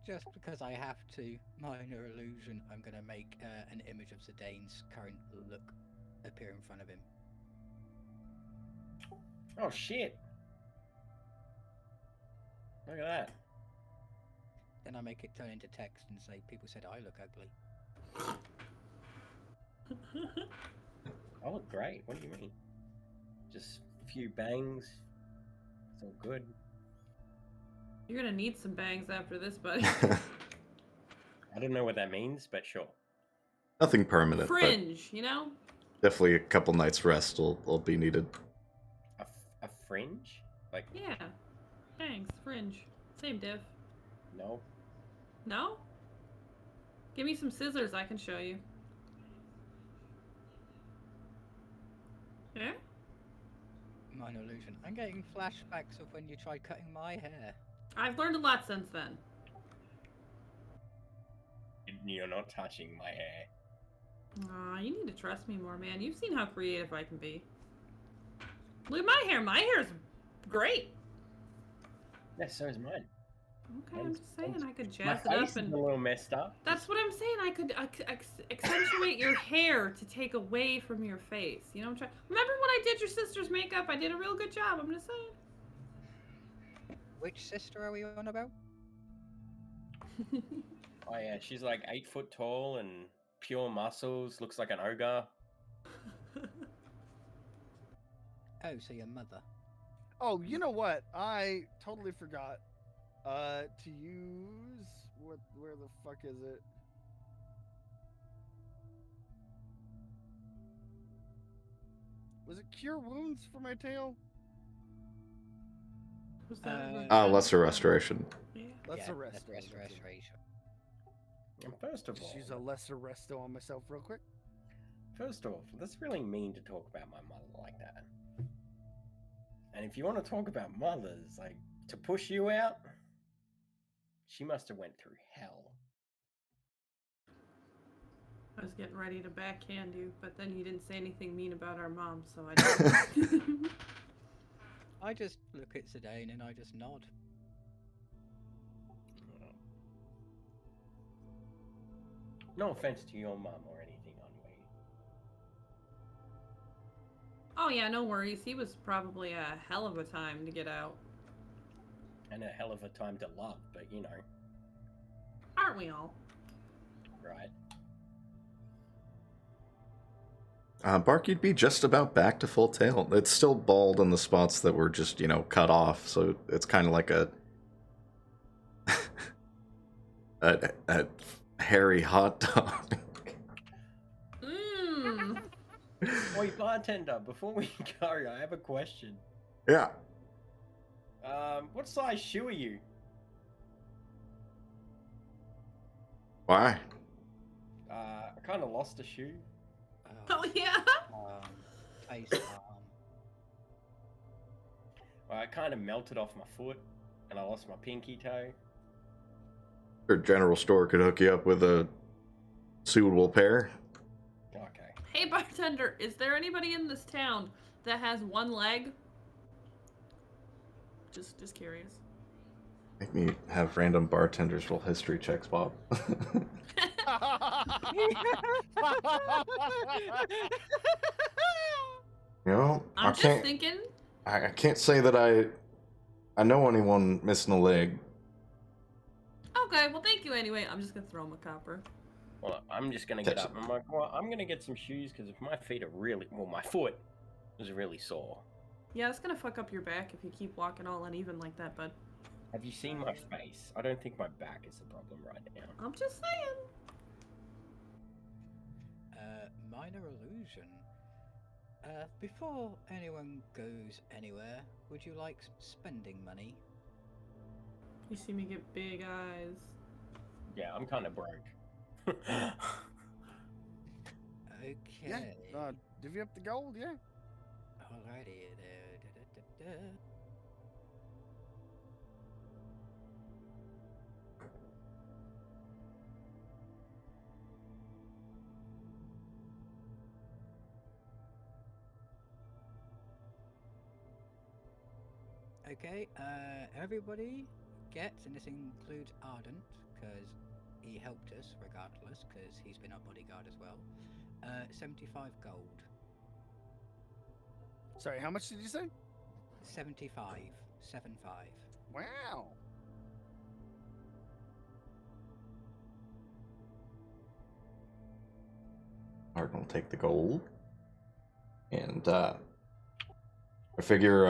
Just because I have to, minor illusion, I'm going to make an image of Zidane's current look appear in front of him. Oh shit! Look at that. Then I make it turn into text and say, people said I look ugly. I look great. What do you mean? Just a few bangs. It's all good. You're gonna need some bangs after this, buddy. I don't know what that means, but sure. Nothing permanent, Fringe, you know? but definitely a couple nights rest will be needed. A fringe? Like, Yeah. Bangs, fringe. Same diff. no. No? Give me some scissors, I can show you. Yeah? Minor illusion. I'm getting flashbacks of when you tried cutting my hair. I've learned a lot since then. You're not touching my hair. Aw, you need to trust me more, man. You've seen how creative I can be. Look at my hair. My hair's great. Yeah, so is mine. Okay, I'm just saying I could My jazz it face up is and. a little messed up. That's what I'm saying. I could accentuate your hair to take away from your face. You know what I'm trying. Remember when I did your sister's makeup? I did a real good job. I'm just saying. Which sister are we on about? Oh yeah, she's like 8 foot tall and pure muscles. Looks like an ogre. Oh, so your mother. Oh, you know what? I totally forgot to use where the fuck is it? Was it cure wounds for my tail? Was that Lesser restoration. Yeah. Lesser Yeah, resto. that's restoration. And first of Just use a all, lesser resto on myself real quick. first off, that's really mean to talk about my mother like that. And if you want to talk about mothers, like to push you out, she must have went through hell. I was getting ready to backhand you, but then you didn't say anything mean about our mom, so I didn't. I just look at Zidane and I just nod. No offense to your mum or anything, Ennui. Oh yeah, no worries. He was probably a hell of a time to get out. And a hell of a time to love, but you know, Aren't we all? right? Bark, you'd be just about back to full tail. It's still bald in the spots that were just, cut off, so it's kind of like a hairy hot dog. Mmm. Wait, bartender, before we go, I have a question. Yeah. What size shoe are you? Why? I kind of lost a shoe. Oh yeah. Face Well, I kind of melted off my foot, and I lost my pinky toe. Your general store could hook you up with a suitable pair. Okay. Hey bartender, is there anybody in this town that has one leg? Just curious. Make me have random bartenders roll history checks, Bob. I'm just thinking. I can't say that I know anyone missing a leg. Okay, well thank you anyway. I'm just gonna throw him a copper. Well, I'm just gonna get up. I'm like, well, I'm gonna get some shoes because if my feet are really, my foot is really sore. Yeah, it's gonna fuck up your back if you keep walking all uneven like that, bud. Have you seen my face? I don't think my back is the problem right now. I'm just saying. minor illusion. Before anyone goes anywhere, would you like spending money? You see me get big eyes. Yeah, I'm kind of broke. Okay. Yeah. Divvy up the gold, yeah. Alrighty. Okay, everybody gets, and this includes Ardent, because he helped us regardless, because he's been our bodyguard as well, 75 gold. Sorry, how much did you say? 75. 75. Wow. Arden will take the gold. And I figure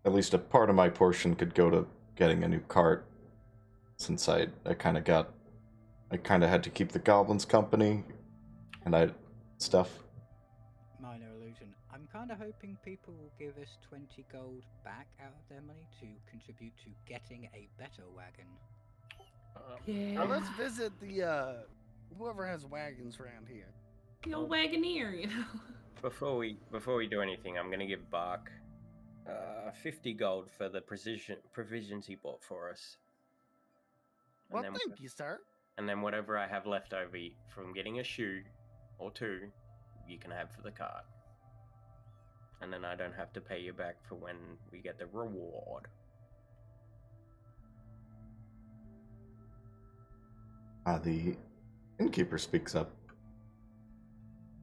at least a part of my portion could go to getting a new cart, since I kind of had to keep the goblins company, and stuff. Minor illusion. I'm kind of hoping people will give us 20 gold back out of their money to contribute to getting a better wagon. Yeah. Now let's visit the whoever has wagons around here. The old wagoneer, you know. Before we do anything, I'm gonna give Bark 50 gold for the provisions he bought for us. Well, then, thank you, sir. And then whatever I have left over from getting a shoe or two, you can have for the cart. And then I don't have to pay you back for when we get the reward. The innkeeper speaks up.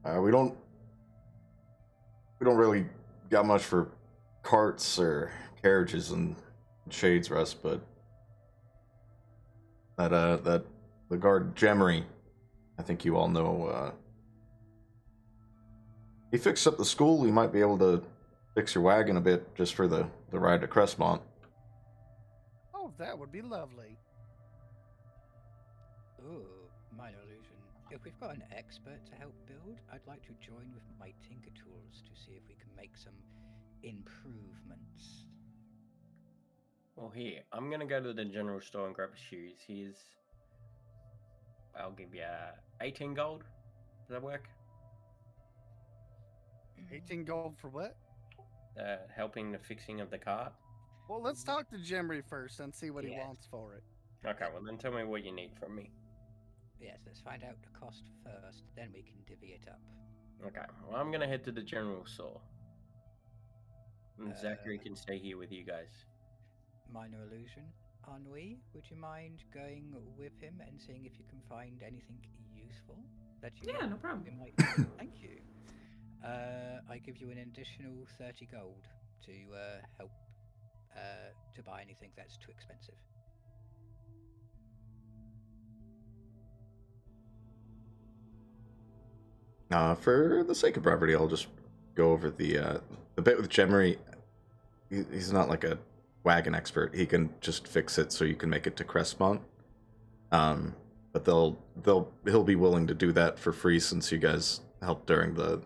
We don't really got much for carts or carriages in Shades Rest, but that the guard Gemry, I think you all know. He fixed up the school. He might be able to fix your wagon a bit just for the ride to Crestmont. Oh, that would be lovely. Ooh, minor illusion. If we've got an expert to help build, I'd like to join with my tinker tools to see if we can make some improvements. Well, here, I'm going to go to the general store and grab shoes. I'll give you 18 gold. Does that work? 18 gold for what? Helping the fixing of the cart. Well, let's talk to Gemry first and see what he wants for it. Okay, well then tell me what you need from me. Yes, let's find out the cost first, then we can divvy it up. Okay, well I'm gonna head to the general store. And Zachary can stay here with you guys. Minor illusion. Ennui, would you mind going with him and seeing if you can find anything useful that you Yeah, no problem. you might... Thank you. I give you an additional 30 gold to help to buy anything that's too expensive. For the sake of brevity, I'll just go over the bit with Gemry. He's not like a wagon expert. He can just fix it so you can make it to Crestmont. But he'll be willing to do that for free since you guys helped during the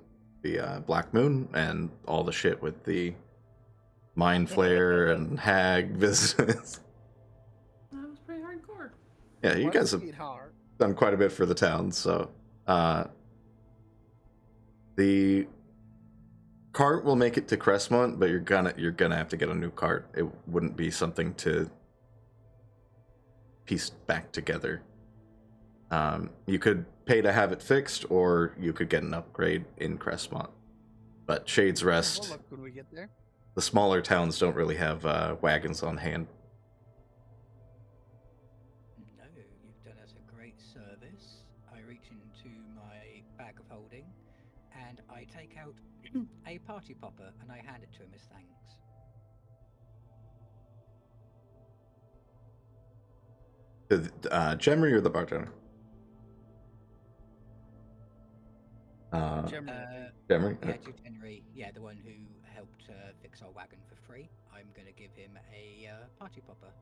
Black Moon and all the shit with the Mind Flayer and Hag business. That was pretty hardcore. Yeah, you guys have done quite a bit for the town, so the cart will make it to Crestmont, but you're gonna have to get a new cart. It wouldn't be something to piece back together. You could pay to have it fixed, or you could get an upgrade in Crestmont. But Shades Rest, We'll look when we get there. the smaller towns don't really have wagons on hand. No, you've done us a great service. I reach into my bag of holding, and I take out a party popper, and I hand it to him as thanks. Gemry or the bartender? Gemry. Gemry? Yeah, to Henry, the one who helped fix our wagon for free. I'm gonna give him a party popper.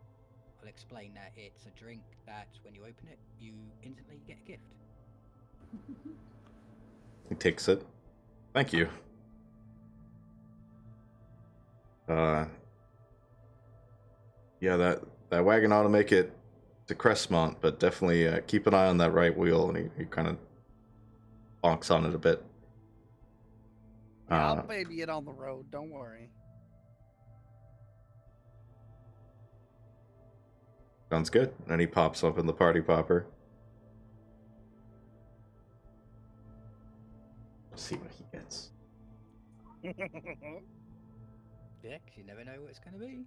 I'll explain that it's a drink that when you open it, you instantly get a gift. He takes it. Thank you. Yeah, that wagon ought to make it to Crestmont, but definitely keep an eye on that right wheel, and he kind of bonks on it a bit. Yeah, I'll baby it on the road, don't worry. Sounds good. And he pops up in the party popper. Let's see what he gets. Yeah, 'cause you never know what it's gonna be.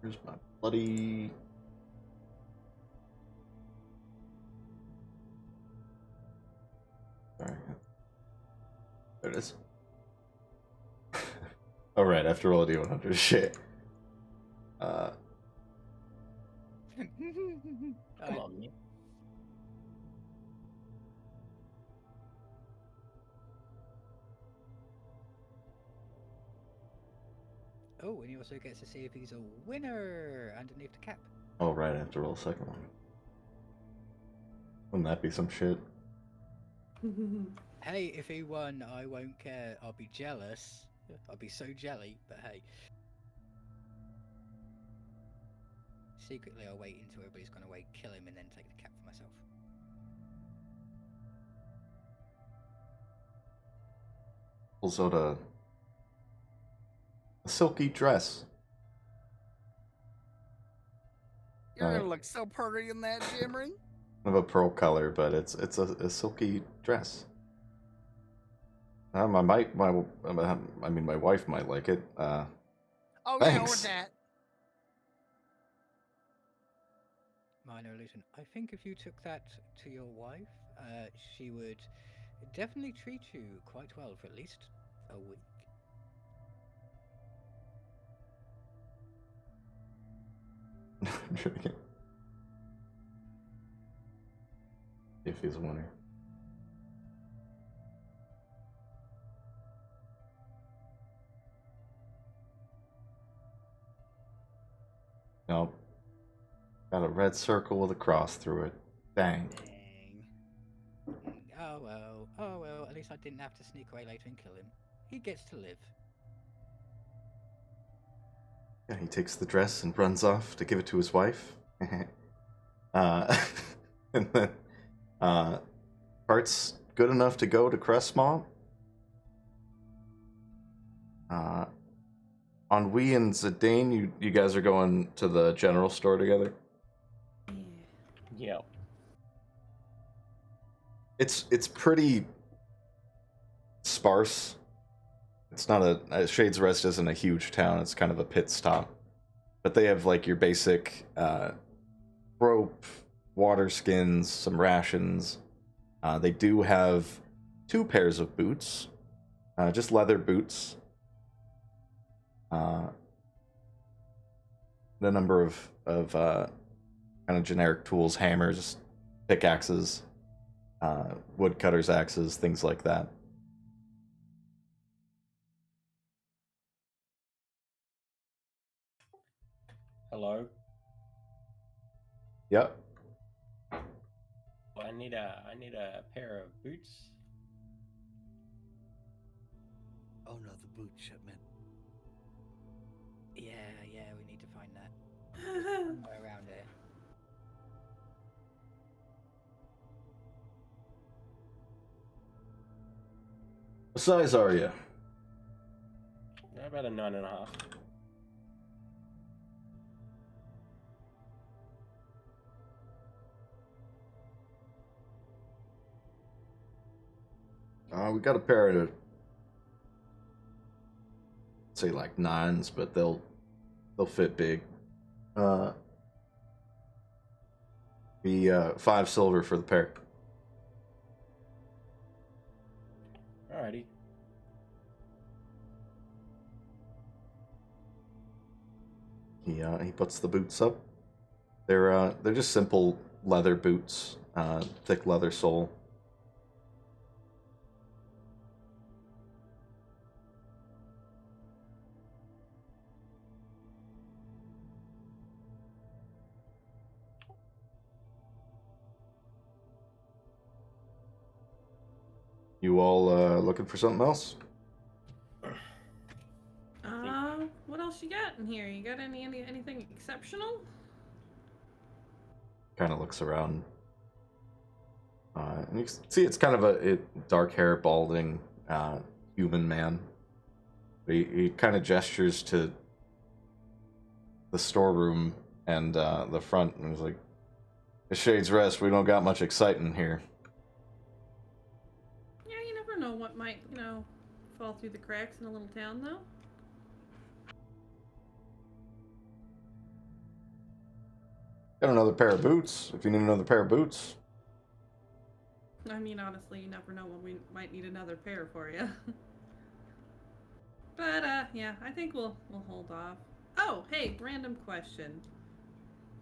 Here's my bloody... Sorry. There it is. Alright, after all, D100 shit. Come on, man. Oh, and he also gets to see if he's a winner underneath the cap. Oh, right, I have to roll a second one. Wouldn't that be some shit? Hey, if he won, I won't care. I'll be jealous. I'll be so jelly, but hey. Secretly, I'll wait until everybody's gone away, kill him, and then take the cap for myself. pulls out a silky dress. You're gonna look so pretty in that gem ring. Of a pearl color, but it's a silky dress. I mean, my wife might like it. Oh Thanks. yeah, or that. Minor illusion. I think if you took that to your wife, she would definitely treat you quite well for at least a week. If he's a winner. Nope. Got a red circle with a cross through it. Dang. Dang. Oh well. Oh well. At least I didn't have to sneak away later and kill him. He gets to live. Yeah, he takes the dress and runs off to give it to his wife. And then Part's good enough to go to Crestmaw. Ennui and Zidane, you guys are going to the general store together? Yeah. It's pretty sparse. It's not Shades Rest isn't a huge town. It's kind of a pit stop. But they have like your basic rope, water skins, some rations. They do have 2 pairs of boots, just leather boots. A number of kind of generic tools, hammers, pickaxes, woodcutters' axes, things like that. Hello. Yep. I need a pair of boots. Oh no, the boot shipment. Yeah, we need to find that somewhere around here. What size are you? About a 9.5. We got a pair of, say like 9s, but they'll fit big. Be 5 silver for the pair. Alrighty. He puts the boots up. They're just simple leather boots, thick leather sole. You all looking for something else? What else you got in here? You got anything exceptional? Kind of looks around. And you can see it's kind of a dark hair, balding human man. He kind of gestures to the storeroom and the front, and he's like, "The Shades Rest, we don't got much exciting here." Yeah, you never know what might, fall through the cracks in a little town, though. Got another pair of boots, if you need another pair of boots. I mean, honestly, you never know when we might need another pair for you. But, yeah, I think we'll hold off. Oh, hey, random question.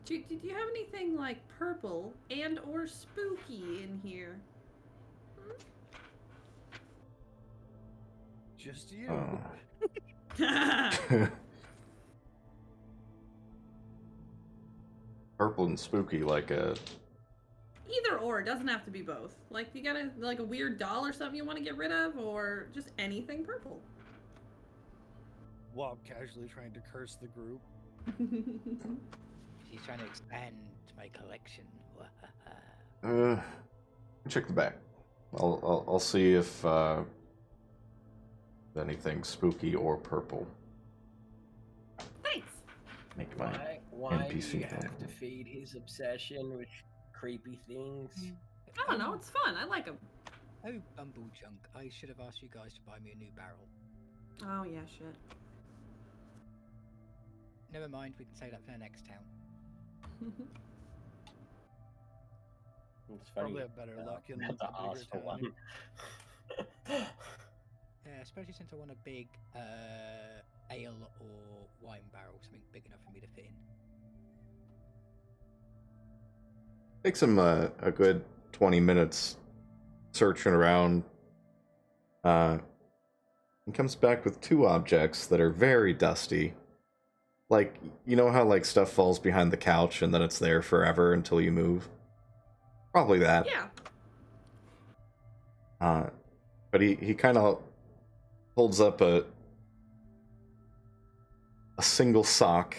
Did you have anything like purple and or spooky in here? Just you. Purple and spooky, like a... Either or, it doesn't have to be both. Like, you got a weird doll or something you want to get rid of, or just anything purple. While casually trying to curse the group. She's trying to expand my collection. check the back. I'll see if anything spooky or purple. Thanks. Make my Why do NPC you have thing. to feed his obsession with creepy things? I don't know. It's fun. I like them. Oh, Bumble Junk, I should have asked you guys to buy me a new barrel. Oh yeah, shit. Never mind, we can save that for the next town. It's funny. Probably have better luck in Had to a bigger ask for town one. Yeah, especially since I want a big ale or wine barrel, something big enough for me to fit in. Takes him a good 20 minutes searching around. He comes back with 2 objects that are very dusty. Like, you know how like stuff falls behind the couch and then it's there forever until you move? Probably that. Yeah. But he kind of holds up a single sock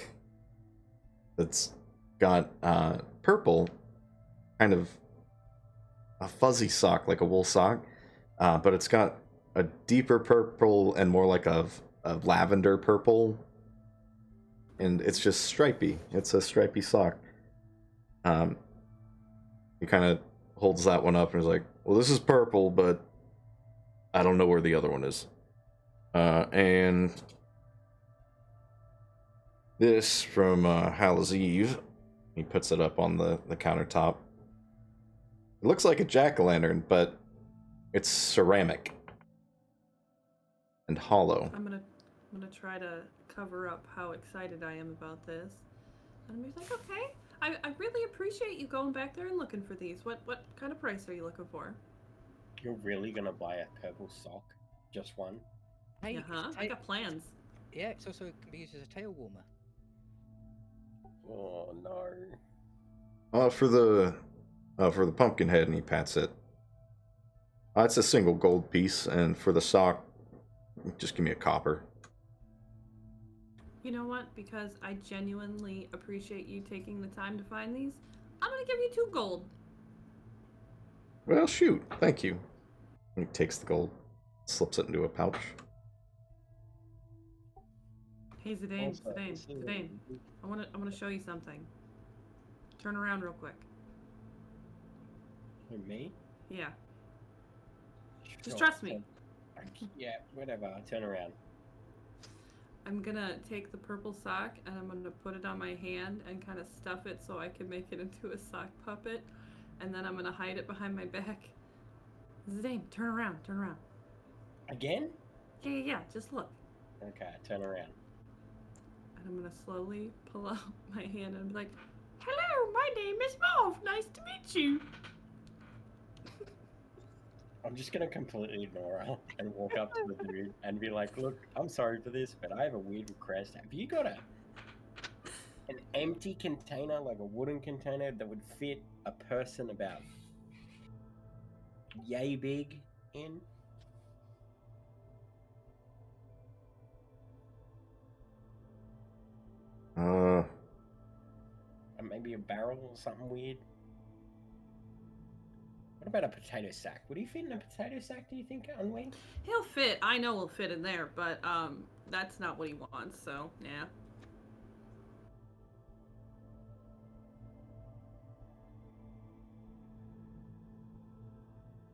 that's got purple, kind of a fuzzy sock, like a wool sock, but it's got a deeper purple and more like a lavender purple, and it's just stripy. It's a stripy sock. He kind of holds that one up and is like, well, this is purple, but I don't know where the other one is. And this from Hal's Eve. He puts it up on the countertop. It looks like a jack-o'-lantern, but it's ceramic and hollow. I'm gonna try to cover up how excited I am about this. And he's like, okay, I really appreciate you going back there and looking for these. What kind of price are you looking for? You're really gonna buy a purple sock? Just one? Hey, Uh-huh. I got plans. Yeah, it's also can be used as a tail warmer. Oh no. For the pumpkin head, and he pats it. It's a single gold piece, and for the sock, just give me a copper. You know what? Because I genuinely appreciate you taking the time to find these, I'm gonna give you 2 gold. Well, shoot, thank you. He takes the gold, slips it into a pouch. Hey Zidane, Also, Zidane, I wanna show you something. Turn around real quick. Who, me? Yeah. Just Sure, trust me. Yeah, whatever. I'll turn around. I'm gonna take the purple sock and I'm gonna put it on my hand and kind of stuff it so I can make it into a sock puppet, and then I'm gonna hide it behind my back. Zidane, turn around, turn around. Again? Yeah, just look. Okay, turn around. And I'm gonna slowly pull out my hand and be like, hello, my name is Mauve, nice to meet you. I'm just gonna completely ignore her and walk up to the dude and be like, look, I'm sorry for this, but I have a weird request. Have you got an empty container, like a wooden container, that would fit a person about yay big in? Maybe a barrel or something weird? What about a potato sack? Would he fit in a potato sack, do you think, Unwing? He'll fit, I know he'll fit in there, but that's not what he wants, so yeah.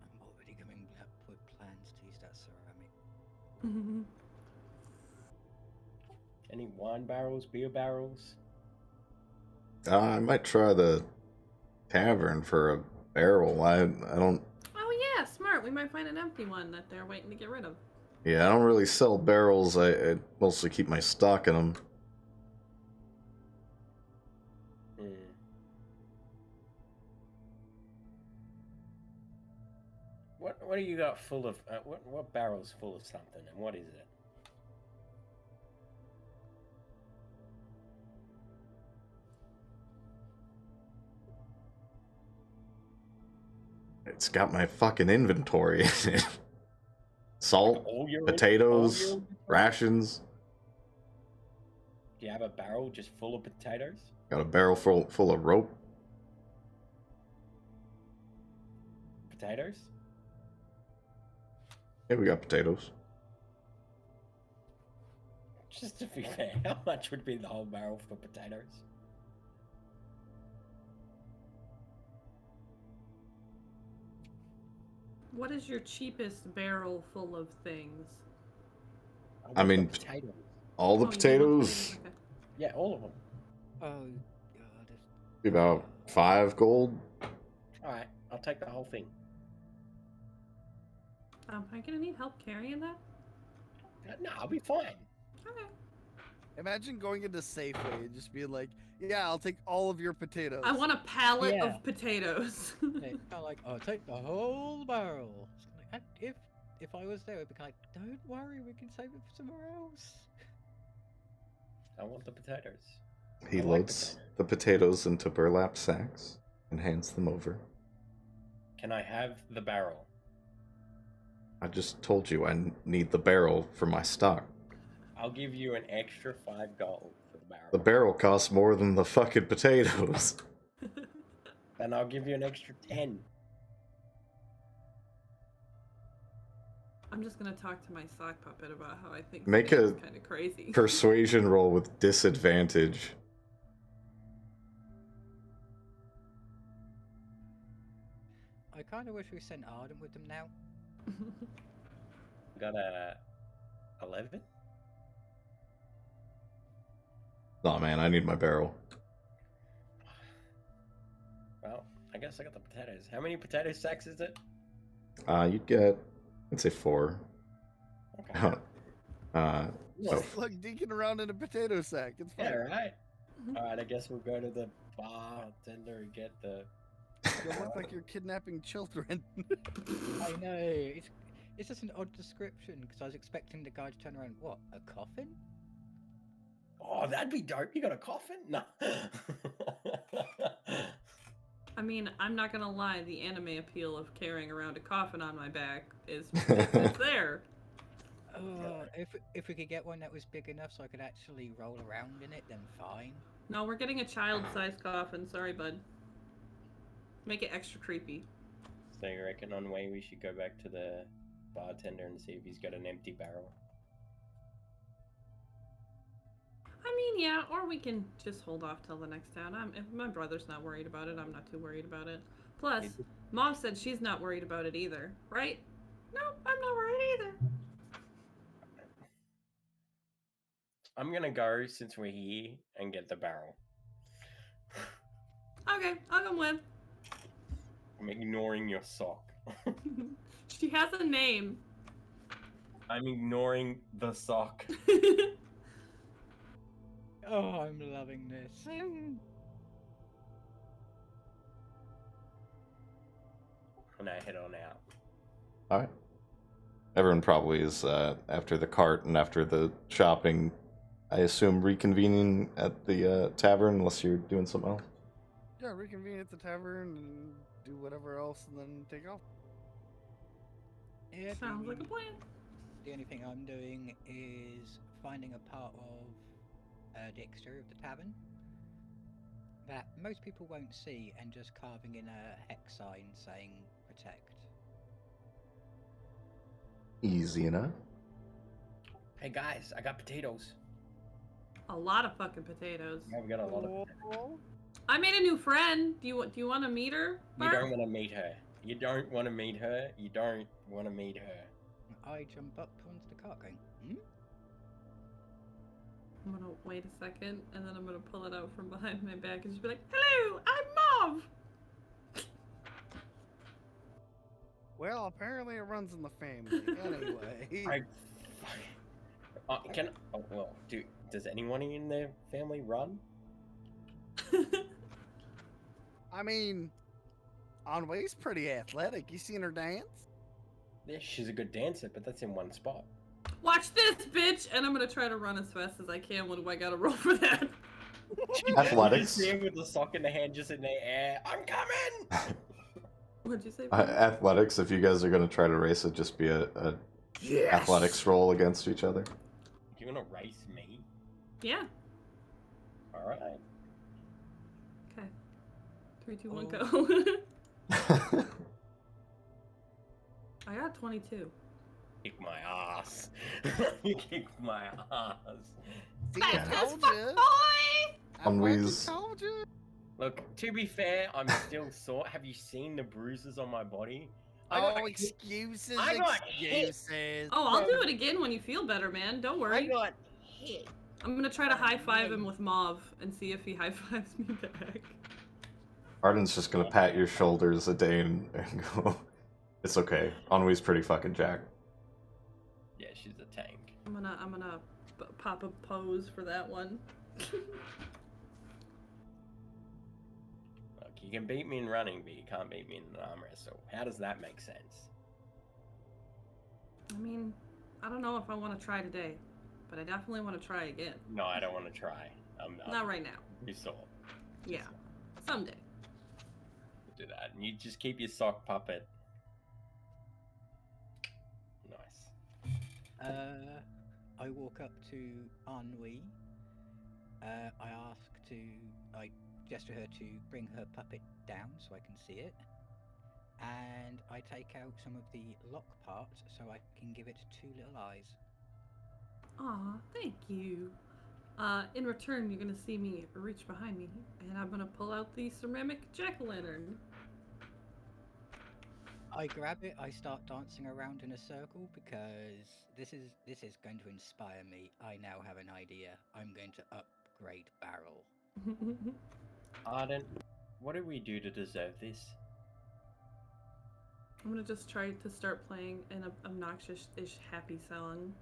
I'm already coming up with plans to use that ceramic. Any wine barrels, beer barrels? I might try the tavern for a barrel. I don't. Oh yeah, smart. We might find an empty one that they're waiting to get rid of. Yeah, I don't really sell barrels. I mostly keep my stock in them. What do you got full of? What barrel's full of something, and what is it? It's got my fucking inventory in it. Salt, All your potatoes, rations. Do you have a barrel just full of potatoes? Got a barrel full of rope. Potatoes? Yeah, we got potatoes. Just to be fair, how much would be the whole barrel for potatoes? What is your cheapest barrel full of things? I I want the mean, potatoes. all the Oh, you want potatoes, Okay. Yeah, all of them. Oh, God. be about 5 gold. Alright, I'll take the whole thing. Am I gonna need help carrying that? No, I'll be fine. Okay. Imagine going into Safeway and just being like, "Yeah, I'll take all of your potatoes." I want a pallet Yeah. of potatoes. It's kind of like, oh, take the whole barrel. It's kinda like, if I was there, I'd be like, don't worry, we can save it for somewhere else. I want the potatoes. He I like loads the potatoes into burlap sacks and hands them over. Can I have the barrel? I just told you I need the barrel for my stock. I'll give you an extra 5 gold for the barrel. The barrel costs more than the fucking potatoes. And I'll give you an extra 10. I'm just gonna talk to my sock puppet about how I think Make it's a kind of crazy. Persuasion roll with disadvantage. I kind of wish we sent Arden with them now. Got a 11? Nah, man, I need my barrel. Well, I guess I got the potatoes. How many potato sacks is it? You'd get, I'd say 4. Okay. Just like dinking around in a potato sack. It's fine. Yeah, right. Alright, I guess we'll go to the bartender and get the... You look like you're kidnapping children. I know. It's just an odd description because I was expecting the guy to turn around. What? A coffin? Oh, that'd be dope. You got a coffin? No. I mean, I'm not gonna lie, the anime appeal of carrying around a coffin on my back is it's there. If we could get one that was big enough so I could actually roll around in it, then fine. No, we're getting a child-sized coffin. Sorry, bud. Make it extra creepy. So you reckon on way we should go back to the bartender and see if he's got an empty barrel? I mean, yeah, or we can just hold off till the next town. If my brother's not worried about it, I'm not too worried about it. Plus, Mom said she's not worried about it either, right? No, I'm not worried either. I'm gonna go, since we're here, and get the barrel. Okay, I'll come with. I'm ignoring your sock. She has a name. I'm ignoring the sock. Oh, I'm loving this. And I head on out. Alright. Everyone probably is, after the cart and after the shopping, I assume reconvening at the tavern, unless you're doing something else. Yeah, reconvene at the tavern and do whatever else and then take off. Yeah, Sounds like a plan. The only thing I'm doing is finding a part of the exterior of the tavern that most people won't see and just carving in a hex sign saying protect. Easy enough. Hey guys, I got potatoes. A lot of fucking potatoes. Yeah, we got a lot of potatoes. I made a new friend. Do you want to meet her? You Bart? don't want to meet her. You don't want to meet her. You don't want to meet her. I jump up onto the cart going, I'm gonna wait a second, and then I'm gonna pull it out from behind my back and just be like, "Hello, I'm Mauve." Well, apparently it runs in the family. Anyway. Does anyone in their family run? I mean, Anwei's pretty athletic. You seen her dance? Yeah, she's a good dancer, but that's in one spot. Watch this, bitch! And I'm gonna try to run as fast as I can. What do I gotta roll for that? Athletics. You see him with the sock in the hand just in the air. I'm coming! What'd you say? Athletics, if you guys are going to try to race it, just be a Yes! athletics roll against each other. You wanna race me? Yeah. Alright. Okay. 3, 2, 1, Oh. go. I got 22. Kick my ass. You kicked my ass. See, I That's Yeah. told fuck you. boy! I fucking Unwheeze. told you. Look, to be fair, I'm still sore. Have you seen the bruises on my body? Oh, hit- excuses, I got hit. excuses. Oh, I'll do From- it again when you feel better, man. Don't I worry. got hit. I'm gonna try to Oh, high five him man. with Mauve and see if he high fives me back. Arden's just gonna pat your shoulders a day and go, it's okay. Ennuy's pretty fucking jacked. Yeah, she's a tank. I'm gonna pop a pose for that one. Look, you can beat me in running, but you can't beat me in an arm wrestle. How does that make sense? I mean, I don't know if I want to try today, but I definitely want to try again. No, I don't want to try. Not right now. You saw. Yeah, someday. Do that, and you just keep your sock puppet. Nice. I walk up to Ennui. I gesture her to bring her puppet down so I can see it. And I take out some of the lock parts so I can give it 2 little eyes. Aw, thank you. In return, you're gonna see me reach behind me, and I'm gonna pull out the ceramic jack-o'-lantern. I grab it, I start dancing around in a circle because this is going to inspire me. I now have an idea. I'm going to upgrade Barrel. Arden, what do we do to deserve this? I'm gonna just try to start playing an obnoxious-ish happy song.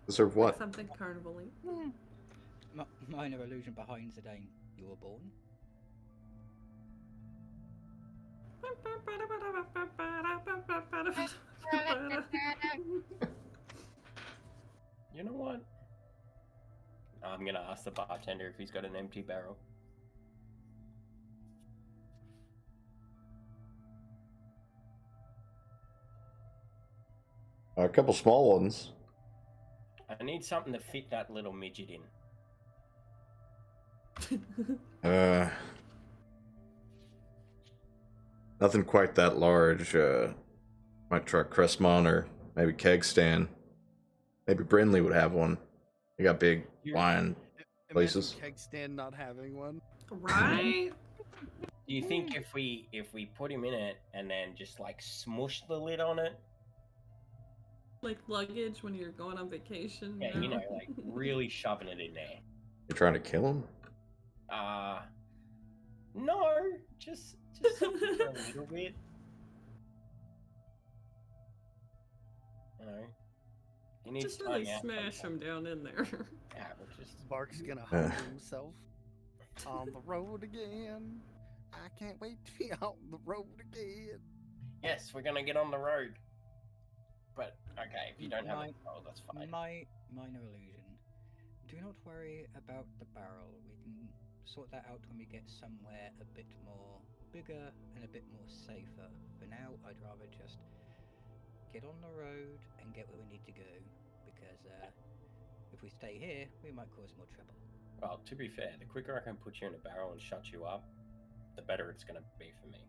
Deserve Like what? something carnival-y. Minor illusion behind Zidane. You were born. You know what? I'm gonna ask the bartender if he's got an empty barrel. A couple small ones. I need something to fit that little midget in. Nothing quite that large. Might try Crestmon or maybe Kegstand. Maybe Brindley would have one. They got big wine places. Imagine Kegstand not having one. Right? Do you think if we put him in it and then just like smush the lid on it? Like luggage when you're going on vacation. Yeah, you know, like really shoving it in there. You're trying to kill him? No, just something for a little bit. You know, he needs Just really time out smash sometimes. him down in there. Yeah, we'll just Bark's gonna hung himself on the road again. I can't wait to be on the road again. yes, we're gonna get on the road. But okay, if you don't have My- a barrel, that's fine. Minor illusion. Do not worry about the barrel. We can sort that out when we get somewhere a bit more bigger and a bit more safer. For now, I'd rather just get on the road and get where we need to go. Because if we stay here, we might cause more trouble. Well, to be fair, the quicker I can put you in a barrel and shut you up, the better it's gonna be for me.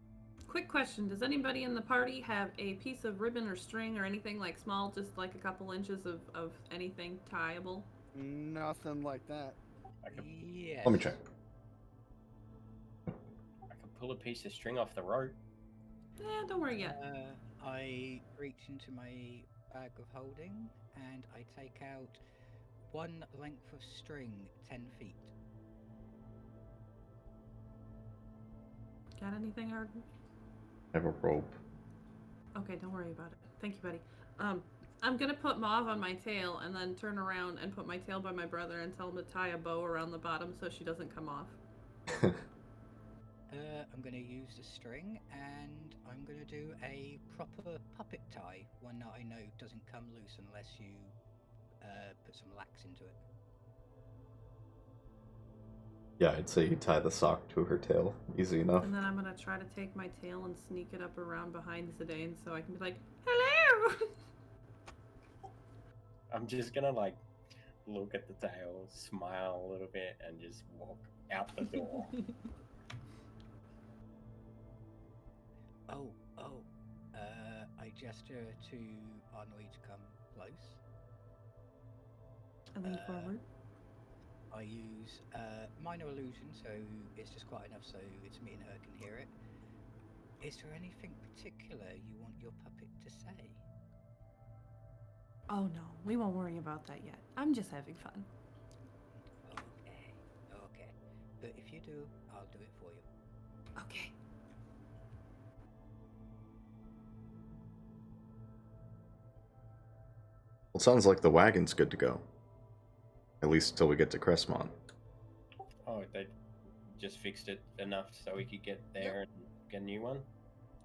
Quick question, does anybody in the party have a piece of ribbon or string or anything like small, just like a couple inches of anything tieable? Nothing like that. I could Yes. Let me check. pull a piece of string off the rope. Don't worry yet. I reach into my bag of holding and I take out one length of string, 10 feet. Got anything, Arden? I have a rope. Okay, don't worry about it. Thank you, buddy. I'm gonna put Mauve on my tail and then turn around and put my tail by my brother and tell him to tie a bow around the bottom so she doesn't come off. I'm going to use the string and I'm going to do a proper puppet tie, one that I know doesn't come loose unless you put some lax into it. Yeah, I'd say you tie the sock to her tail. Easy enough. And then I'm gonna try to take my tail and sneak it up around behind Zidane so I can be like, hello! I'm just gonna like look at the tail, smile a little bit, and just walk out the door. I gesture to Ennui to come close. I lean Uh, forward. I use minor illusion, so it's just quiet enough so it's me and her can hear it. Is there anything particular you want your puppet to say? Oh no, we won't worry about that yet. I'm just having fun. Okay. But if you do, I'll do it for you. Okay. Well, sounds like the wagon's good to go. At least till we get to Crestmont. Oh, they just fixed it enough so we could get there and get a new one?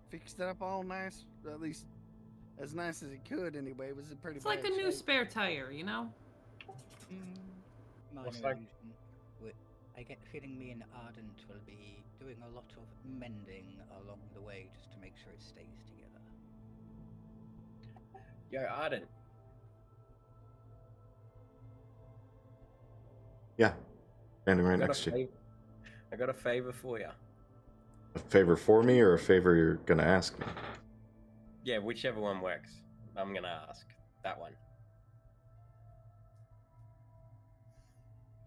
Fixed it up all nice, at least as nice as it could anyway. It was a pretty It's like a bad new shape. spare tire, you know? Minor What's that? illusion. I get the feeling me and Ardent will be doing a lot of mending along the way just to make sure it stays together. Yo, Arden. Yeah. Standing right next to you. I got a favor for you. A favor for me or a favor you're gonna ask me? Yeah, whichever one works. I'm gonna ask. That one.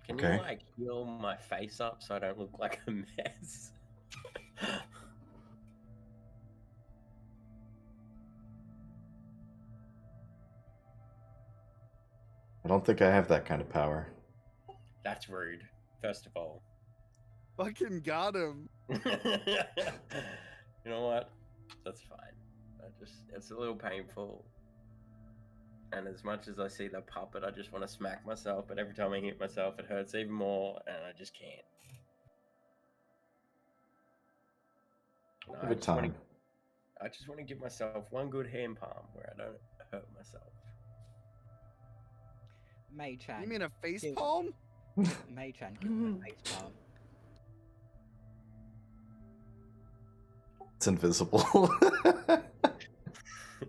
Can Okay. you, like, heal my face up so I don't look like a mess? I don't think I have that kind of power. That's rude, first of all. Fucking got him. You know what? That's fine. It's a little painful. And as much as I see the puppet, I just want to smack myself. But every time I hit myself, it hurts even more, and I just can't. No, Give it time. I just want to give myself one good hand palm where I don't hurt myself. Mei-chan. You mean a face give- palm? Mei-chan, give him a face palm. It's invisible.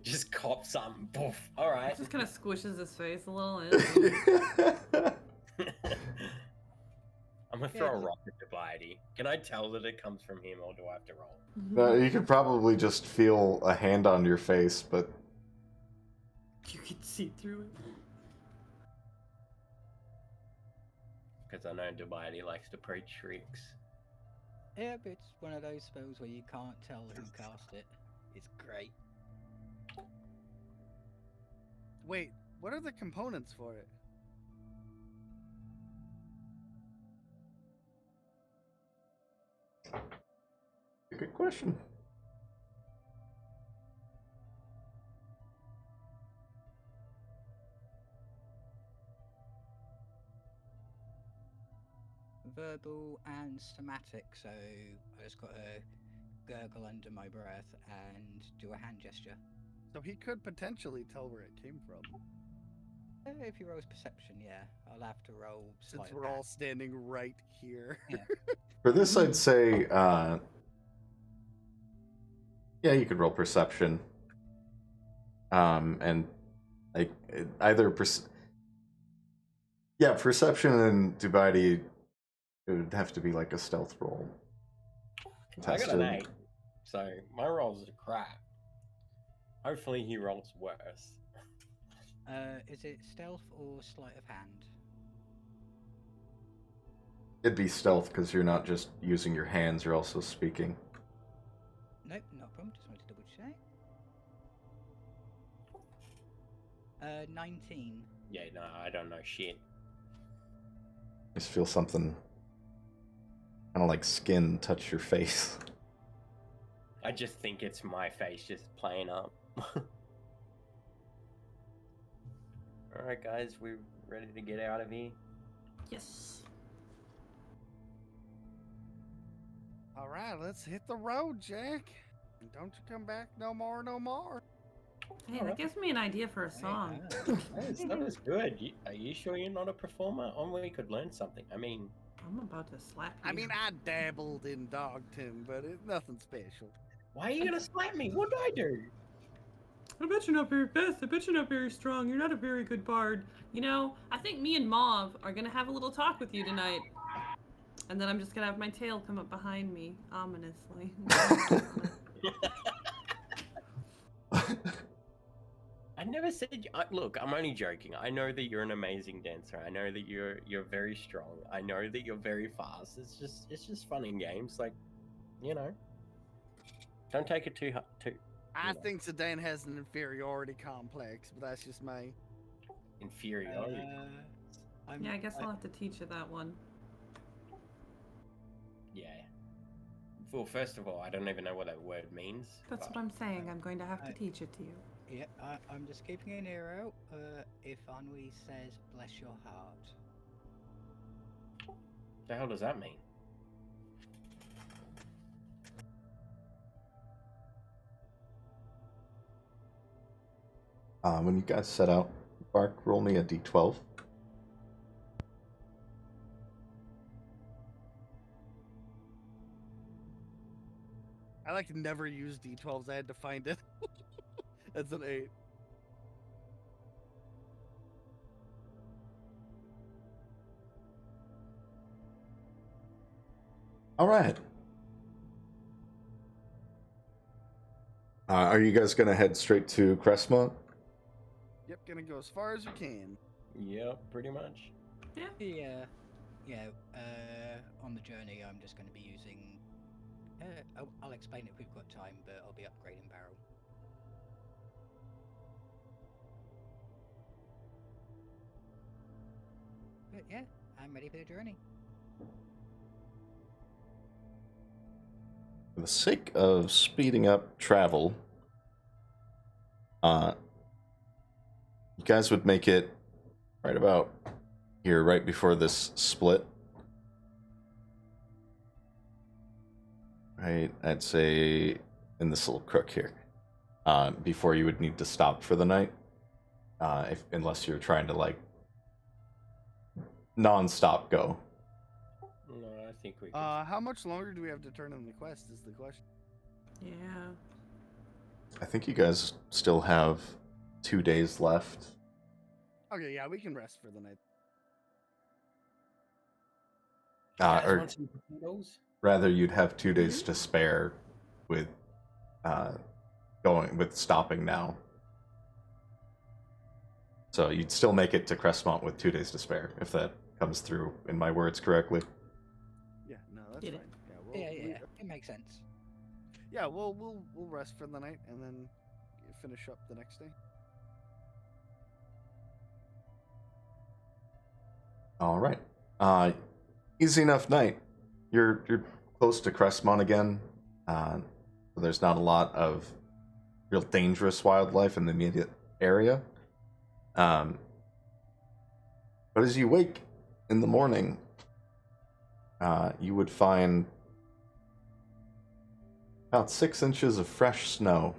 Just cop something. Poof. All right. Just kind of squishes his face a little. I'm gonna throw a rock at the body. Can I tell that it comes from him, or do I have to roll? No, you could probably just feel a hand on your face, but You can see through it. Because I know Dubai likes to play tricks. Yeah, but it's one of those spells where you can't tell who cast it. It's great. Wait, what are the components for it? a good question. Verbal and somatic, so I just got to gurgle under my breath and do a hand gesture. So he could potentially tell where it came from. If he rolls perception, yeah, I'll have to roll. Since sleight of we're all hand. standing right here. Yeah. For this, I'd say, yeah, you could roll perception. And like either perception and Dubai, it would have to be like a stealth roll. I got an 8, so my rolls are crap. Hopefully he rolls worse. Is it stealth or sleight of hand? It'd be stealth because you're not just using your hands; you're also speaking. Nope, not a problem. Just wanted to double check. 19. Yeah, no, I don't know shit. Just feel something, kind of like skin, touch your face. I just think it's my face just playing up. Alright guys, we're ready to get out of here. Yes. All right, let's hit the road, Jack. And don't you come back no more, no more. Hey, that gives me an idea for a song. That was good. Are you sure you're not a performer? Only we could learn something. I mean, I'm about to slap you. I mean, I dabbled in dogton, but it's nothing special. why are you gonna slap me? What did I do? I bet you're not very fast. I bet you're not very strong. You're not a very good bard. You know, I think me and Mauve are gonna have a little talk with you tonight. And then I'm just gonna have my tail come up behind me, ominously. I never said. Look, I'm only joking. I know that you're an amazing dancer. I know that you're very strong. I know that you're very fast. It's just fun in games. Like, you know, don't take it too. I You know, think Sedan has an inferiority complex, but that's just me. inferiority. Yeah, I guess I'll have to teach you that one. Yeah. Well, first of all, I don't even know what that word means. That's but- what I'm saying. I'm going to have to teach it to you. Yeah, I'm just keeping an ear out. If Ennui says "bless your heart," The hell does that mean? When you guys set out, Bark, roll me a d12. I like never use D12s. I had to find it. That's an 8. All right. Are you guys going to head straight to Crestmont? Yep, gonna go as far as we can. Yep, pretty much. yeah. On the journey, I'm just going to be using. I'll explain if we've got time, but I'll be upgrading Barrel. But yeah, I'm ready for the journey. For the sake of speeding up travel, you guys would make it right about here, right before this split. Right, I'd say in this little crook here, before you would need to stop for the night, unless you're trying to like non-stop go. No, I think we. Could... How much longer do we have to turn in the quest? Is the question. Yeah. I think you guys still have 2 days left. Okay, yeah, we can rest for the night. Guys Or want some potatoes? rather, you'd have 2 days to spare with stopping now. So you'd still make it to Crestmont with 2 days to spare, if that comes through in my words correctly. Yeah, no, that's Get fine. it. Yeah, It makes sense. Yeah, we'll rest for the night and then finish up the next day. All right. Easy enough night. You're close to Crestmont again. So there's not a lot of real dangerous wildlife in the immediate area. But as you wake in the morning, you would find about 6 inches of fresh snow,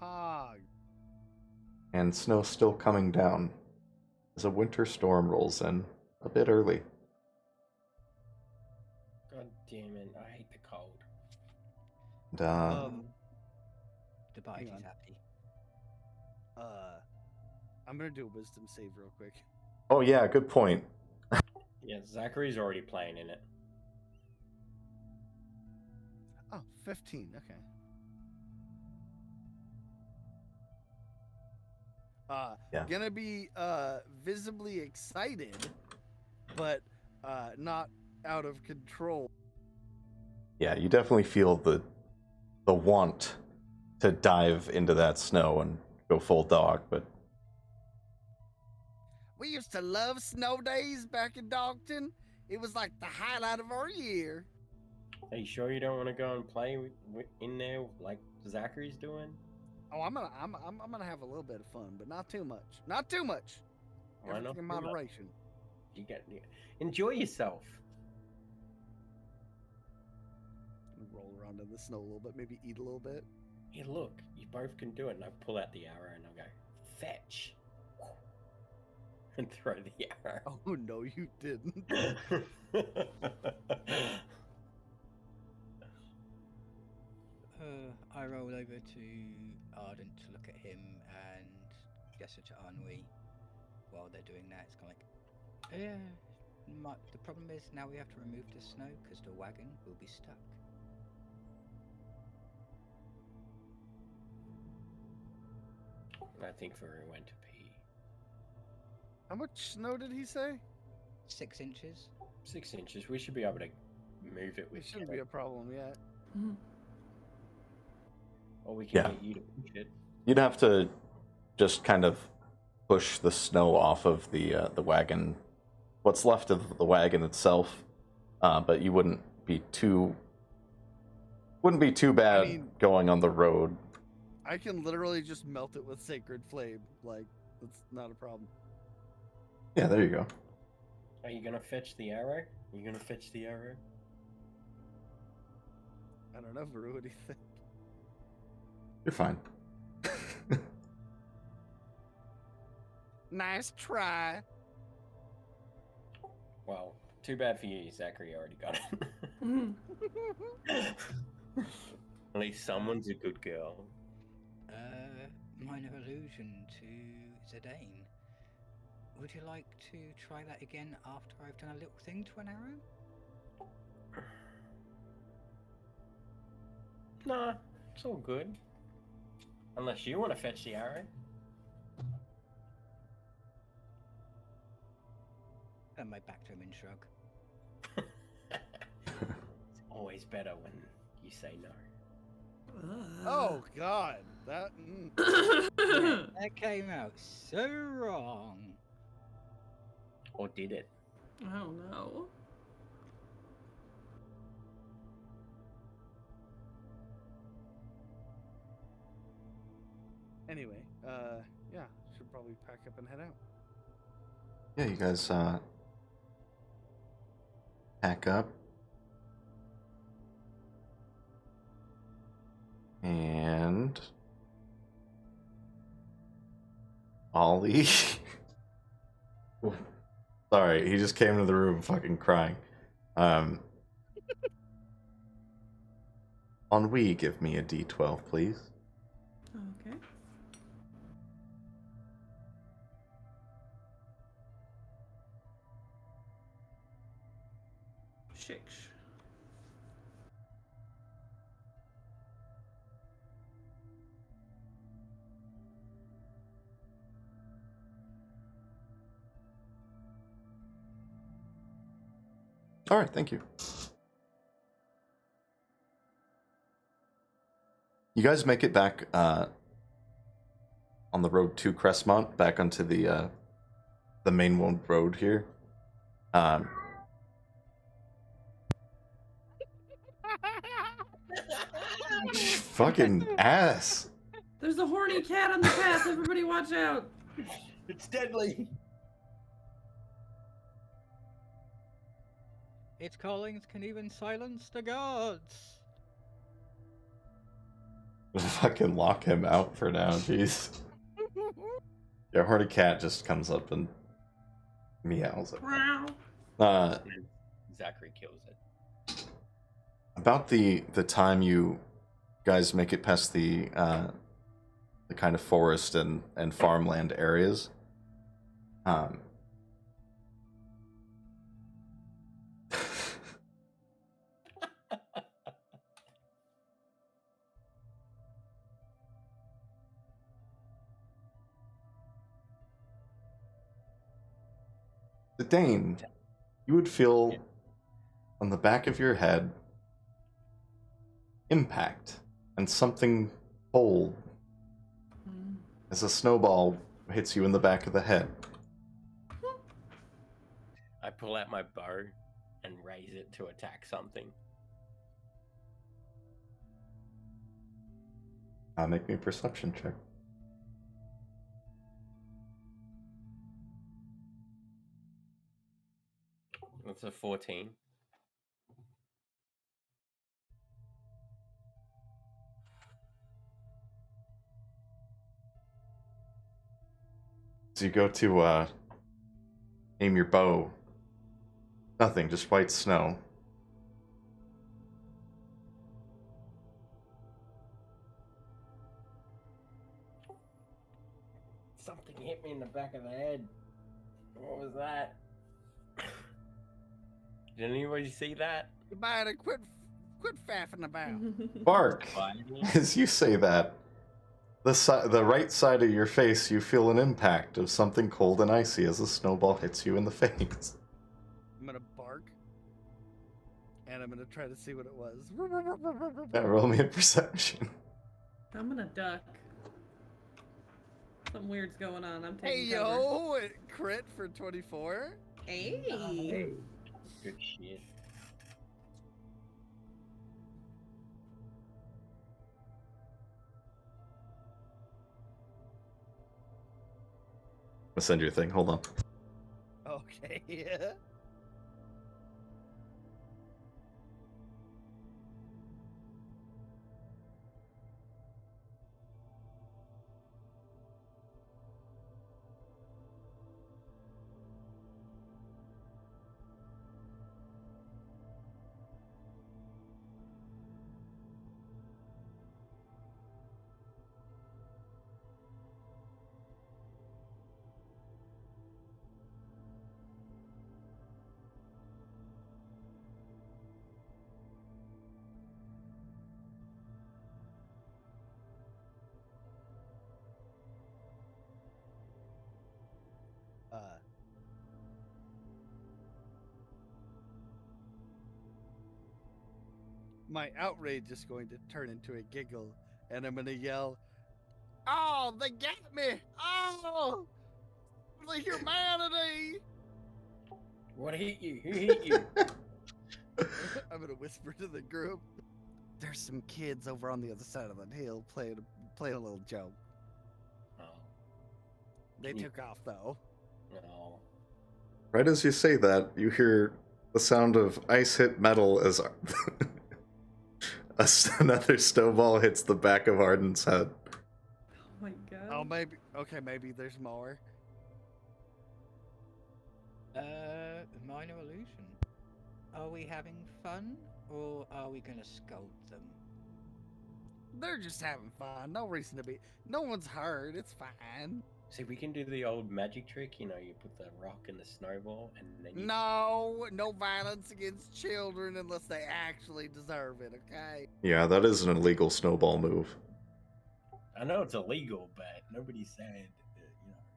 Pog. and snow still coming down as a winter storm rolls in a bit early. God damn it! I hate the cold. And, The body's on. happy. I'm gonna do a wisdom save real quick. oh yeah, good point. Yeah, Zachary's already playing in it. Oh, 15. Okay. Yeah. Gonna be visibly excited, but not out of control. Yeah, you definitely feel the want to dive into that snow and go full dog, but We used to love snow days back in Dogton. It was like the highlight of our year. Are you sure you don't want to go and play in there like Zachary's doing? Oh, I'm gonna have a little bit of fun, but not too much. Not too much. Why not Everything in too much? moderation. Enjoy yourself. Roll around in the snow a little bit, maybe eat a little bit. Hey, look, you both can do it. And I pull out the arrow and I go, fetch. And throw the arrow. Oh no, you didn't. I roll over to Ardent to look at him and gesture to Ennui while they're doing that. It's kind of like, yeah. The problem is now we have to remove the snow because the wagon will be stuck. I think Varoux went to pee. How much snow did he say? 6 inches. 6 inches. We should be able to move it It with shouldn't be a problem yet. Mhm. Or we can Yeah. get you to push it. You'd have to just kind of push the snow off of the wagon, what's left of the wagon itself, but you wouldn't be too bad I mean- going on the road. I can literally just melt it with sacred flame. Like, it's not a problem. Yeah, there you go. Are you gonna fetch the arrow? Are you gonna fetch the arrow? I don't know, Varoux, what do you think? You're fine. Nice try. Well, too bad for you. Zachary already got it. Mhm. At least someone's a good girl. Minor allusion to Zidane. Would you like to try that again after I've done a little thing to an arrow? Nah, it's all good. Unless you want to fetch the arrow. Turn my back to him and shrug. It's always better when you say no. Oh, God. That. That came out so wrong. Or did it? Oh no. Anyway, yeah, should probably pack up and head out. Yeah, you guys pack up. And Ollie. Sorry, he just came into the room fucking crying. Ennui, give me a D12, please. Okay. Six. All right, thank you. You guys make it back on the road to Crestmont, back onto the main road here. Fucking ass. There's a horny cat on the path. Everybody watch out. It's deadly. Its callings can even silence the gods. Fucking lock him out for now, jeez. Your horny cat just comes up and meows at Wow. them. Zachary kills it. About the time you guys make it past the kind of forest and farmland areas, the Dane, you would feel on the back of your head impact and something cold Mm. as a snowball hits you in the back of the head. I pull out my bow and raise it to attack something. Make me a perception check. That's a 14. So you go to aim your bow. Nothing, just white snow. Something hit me in the back of the head. What was that? Did anybody see that? Goodbye quit faffing about. Bark! As you say that, the right side of your face, you feel an impact of something cold and icy as a snowball hits you in the face. I'm gonna bark, and I'm gonna try to see what it was. Yeah, roll me a perception. I'm gonna duck. Something weird's going on. I'm Hey taking cover. yo, crit for 24. Hey. Good shit. I'll send you a thing. Hold on. Okay, yeah. My outrage is going to turn into a giggle, and I'm gonna yell, "Oh, they get me! Oh, the humanity!" What hit you? Who hit you? I'm gonna whisper to the group. There's some kids over on the other side of the hill playing a little joke. Oh, They Can you- took off though. no. Right as you say that, you hear the sound of ice hit metal as another snowball hits the back of Arden's head. Oh my god. Oh, maybe there's more. Minor illusion. Are we having fun, or are we gonna scold them? They're just having fun. No reason to be. No one's hurt. It's fine. See, we can do the old magic trick. You know, you put the rock in the snowball, and then you. No violence against children unless they actually deserve it. Okay. Yeah, that is an illegal snowball move. I know it's illegal, but nobody said that,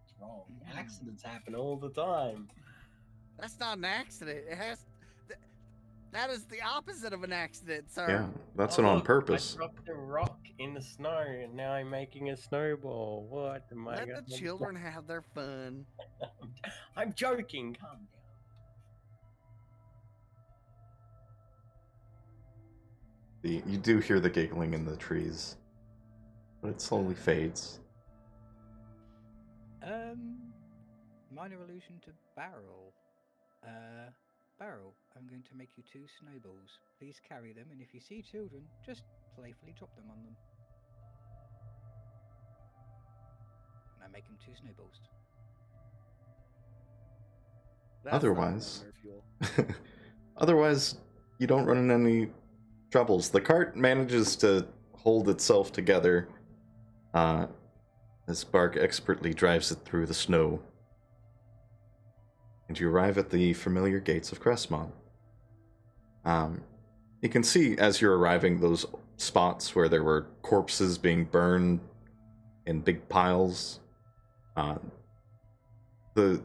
it's wrong. Accidents happen all the time. That's not an accident. It has. That is the opposite of an accident, sir. Yeah, that's Oh, an on look, purpose. I dropped a rock in the snow, and now I'm making a snowball. What am I Let gonna the children have their fun. I'm joking. Calm down. You do hear the giggling in the trees, but it slowly fades. Minor allusion to barrel. Barrel, I'm going to make you 2 snowballs. Please carry them, and if you see children, just playfully drop them on them. And I make them 2 snowballs. That's Otherwise- not fuel. Otherwise, you don't run into any troubles. The cart manages to hold itself together as Bark expertly drives it through the snow. And you arrive at the familiar gates of Crestmont. You can see as you're arriving those spots where there were corpses being burned in big piles. The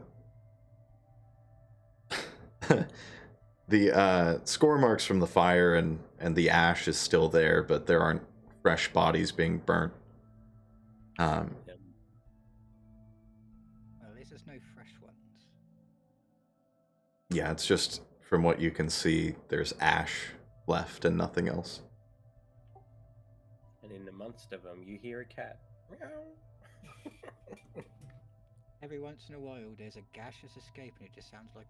the score marks from the fire and the ash is still there, but there aren't fresh bodies being burnt. Well, at least there's no fresh ones. Yeah, it's just from what you can see, there's ash left and nothing else. And in amongst of them, you hear a cat. Meow. Every once in a while, there's a gaseous escape, and it just sounds like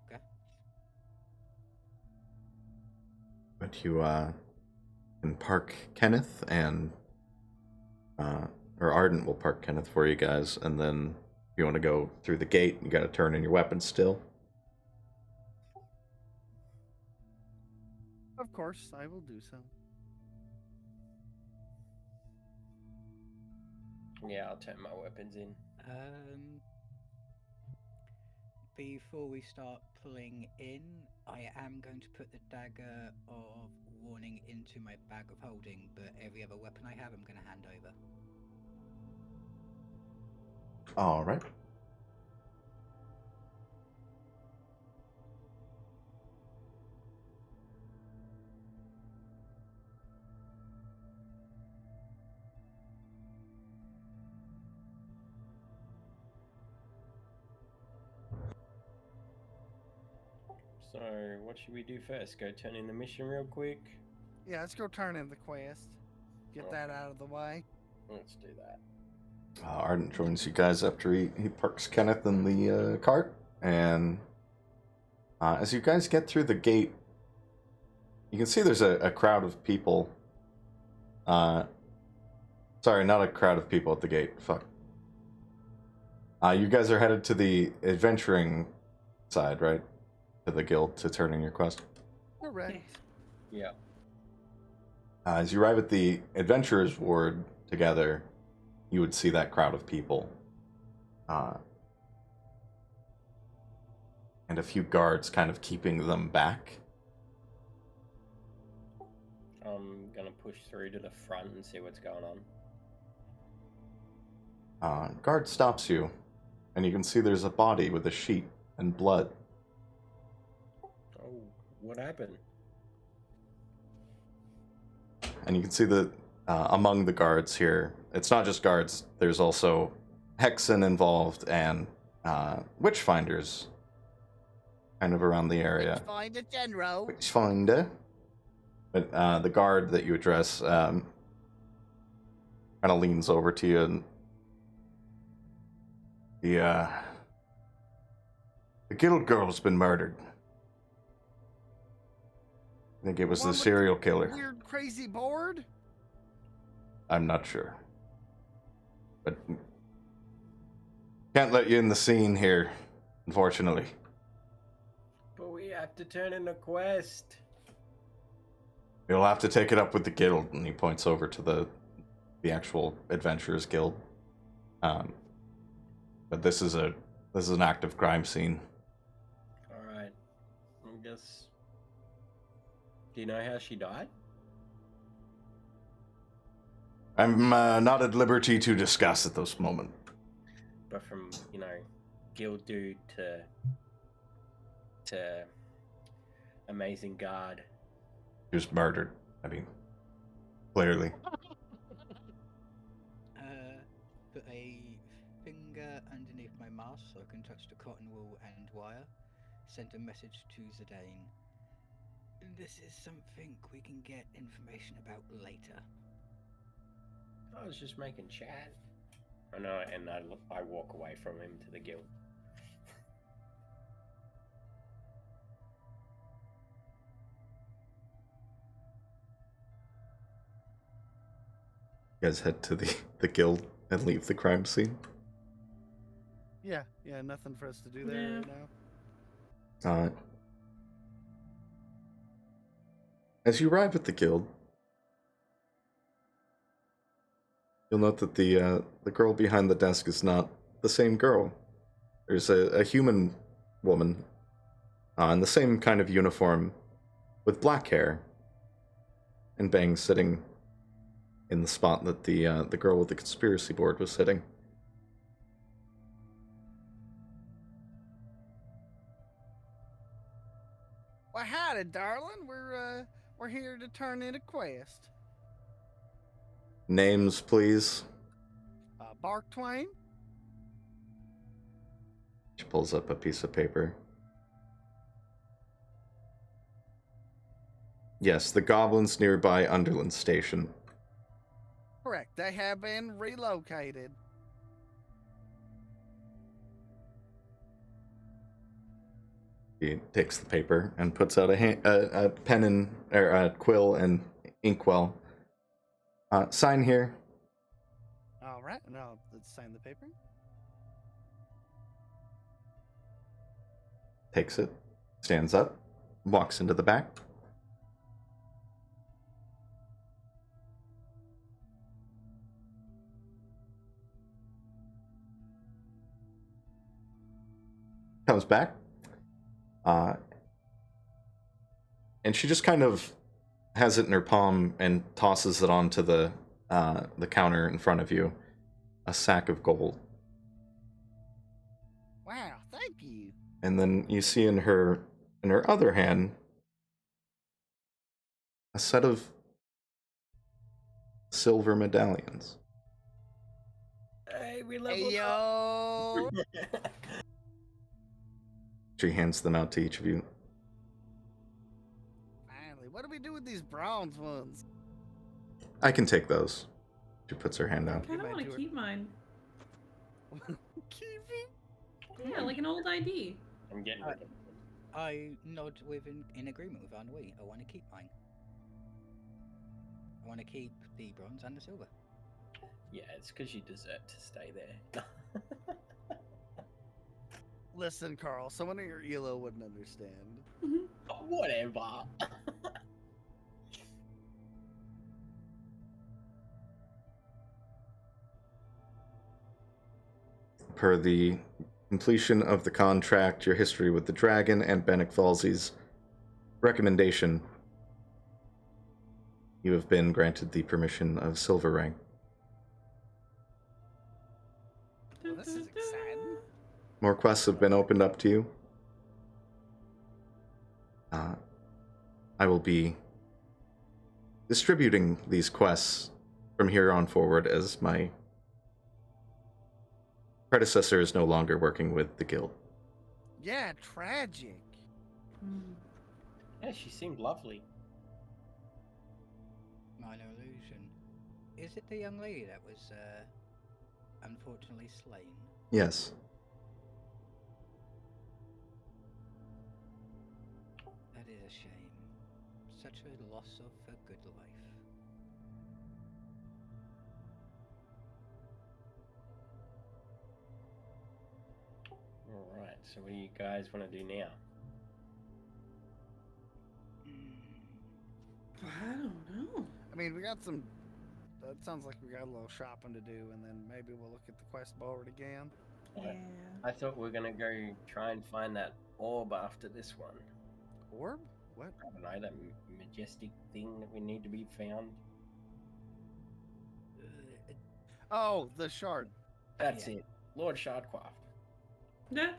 But you can park Kenneth and or Ardent will park Kenneth for you guys, and then if you want to go through the gate, you got to turn in your weapon still. Of course, I will do so. Yeah, I'll turn my weapons in. Before we start pulling in, I am going to put the dagger of warning into my bag of holding, but every other weapon I have, I'm going to hand over. All right. So, what should we do first? Go turn in the mission real quick? Yeah, let's go turn in the quest. Get that out of the way. Let's do that. Arden joins you guys after he parks Kenneth in the cart, and as you guys get through the gate, you can see there's a crowd of people. Sorry, not a crowd of people at the gate. Fuck. You guys are headed to the adventuring side, right? To the guild to turn in your quest. Correct. Yeah. As you arrive at the adventurers ward together, you would see that crowd of people. And a few guards kind of keeping them back. I'm gonna push through to the front and see what's going on. Guard stops you, and you can see there's a body with a sheet and blood. Oh, what happened? And you can see that among the guards here, it's not just guards, there's also Hexen involved and witchfinders kind of around the area. Find a general. Witchfinder. But the guard that you address kind of leans over to you and the guild girl's been murdered. I think it was One the with serial killer. Weird, crazy board. I'm not sure. But can't let you in the scene here, unfortunately. But we have to turn in a quest. You'll have to take it up with the guild, and he points over to the actual adventurers guild. But this is an active crime scene. All right. I guess. Do you know how she died? I'm not at liberty to discuss at this moment. But from, guild dude to amazing guard. He was murdered. I mean, clearly. Put a finger underneath my mask so I can touch the cotton wool and wire. Send a message to Zidane. This is something we can get information about later. I was just making chat. I know, and I walk away from him to the guild. You guys head to the guild and leave the crime scene. Yeah, nothing for us to do there Yeah. right now. As you arrive at the guild, you'll note that the girl behind the desk is not the same girl. There's a human woman in the same kind of uniform with black hair and bangs sitting in the spot that the girl with the conspiracy board was sitting. Well, howdy, darling. We're here to turn in a quest. Names, please. Bark Twain. She pulls up a piece of paper. Yes, the goblins nearby Underland Station. Correct. They have been relocated. He takes the paper and puts out a pen and or a quill and inkwell. Sign here. All right. Now let's sign the paper. Takes it, stands up, walks into the back. Comes back. And she just kind of has it in her palm and tosses it onto the counter in front of you. A sack of gold. And then you see in her other hand a set of silver medallions. Hey, we Hey leveled yo! up. She hands them out to each of you. Finally, what do we do with these bronze ones? I can take those. She puts her hand I out. kind of might want do to it. keep mine. Keep it? Yeah, like an old ID. I'm getting rid of it. I nod in agreement with Ennui. I want to keep mine. I want to keep the bronze and the silver. Yeah, it's because you deserve to stay there. Listen, Carl, someone in your ELO wouldn't understand. Whatever. Per the completion of the contract, your history with the dragon, and Bennick Falsey's recommendation, you have been granted the permission of Silver Ring. Well, this is exciting. More quests have been opened up to you. I will be distributing these quests from here on forward, as my predecessor is no longer working with the guild. Yeah, tragic. Yeah, she seemed lovely. Minor illusion. Is it the young lady that was unfortunately slain? Yes. That is a shame. Such a loss of a good life. Alright, so what do you guys want to do now? I don't know. I mean, we got some. That sounds like we got a little shopping to do, and then maybe we'll look at the quest board again. Yeah. I thought we were gonna go try and find that orb after this one. Orb? What? I don't know, that majestic thing that we need to be found. Oh, the shard. That's Yeah. it. Lord Shardcraft. Yeah.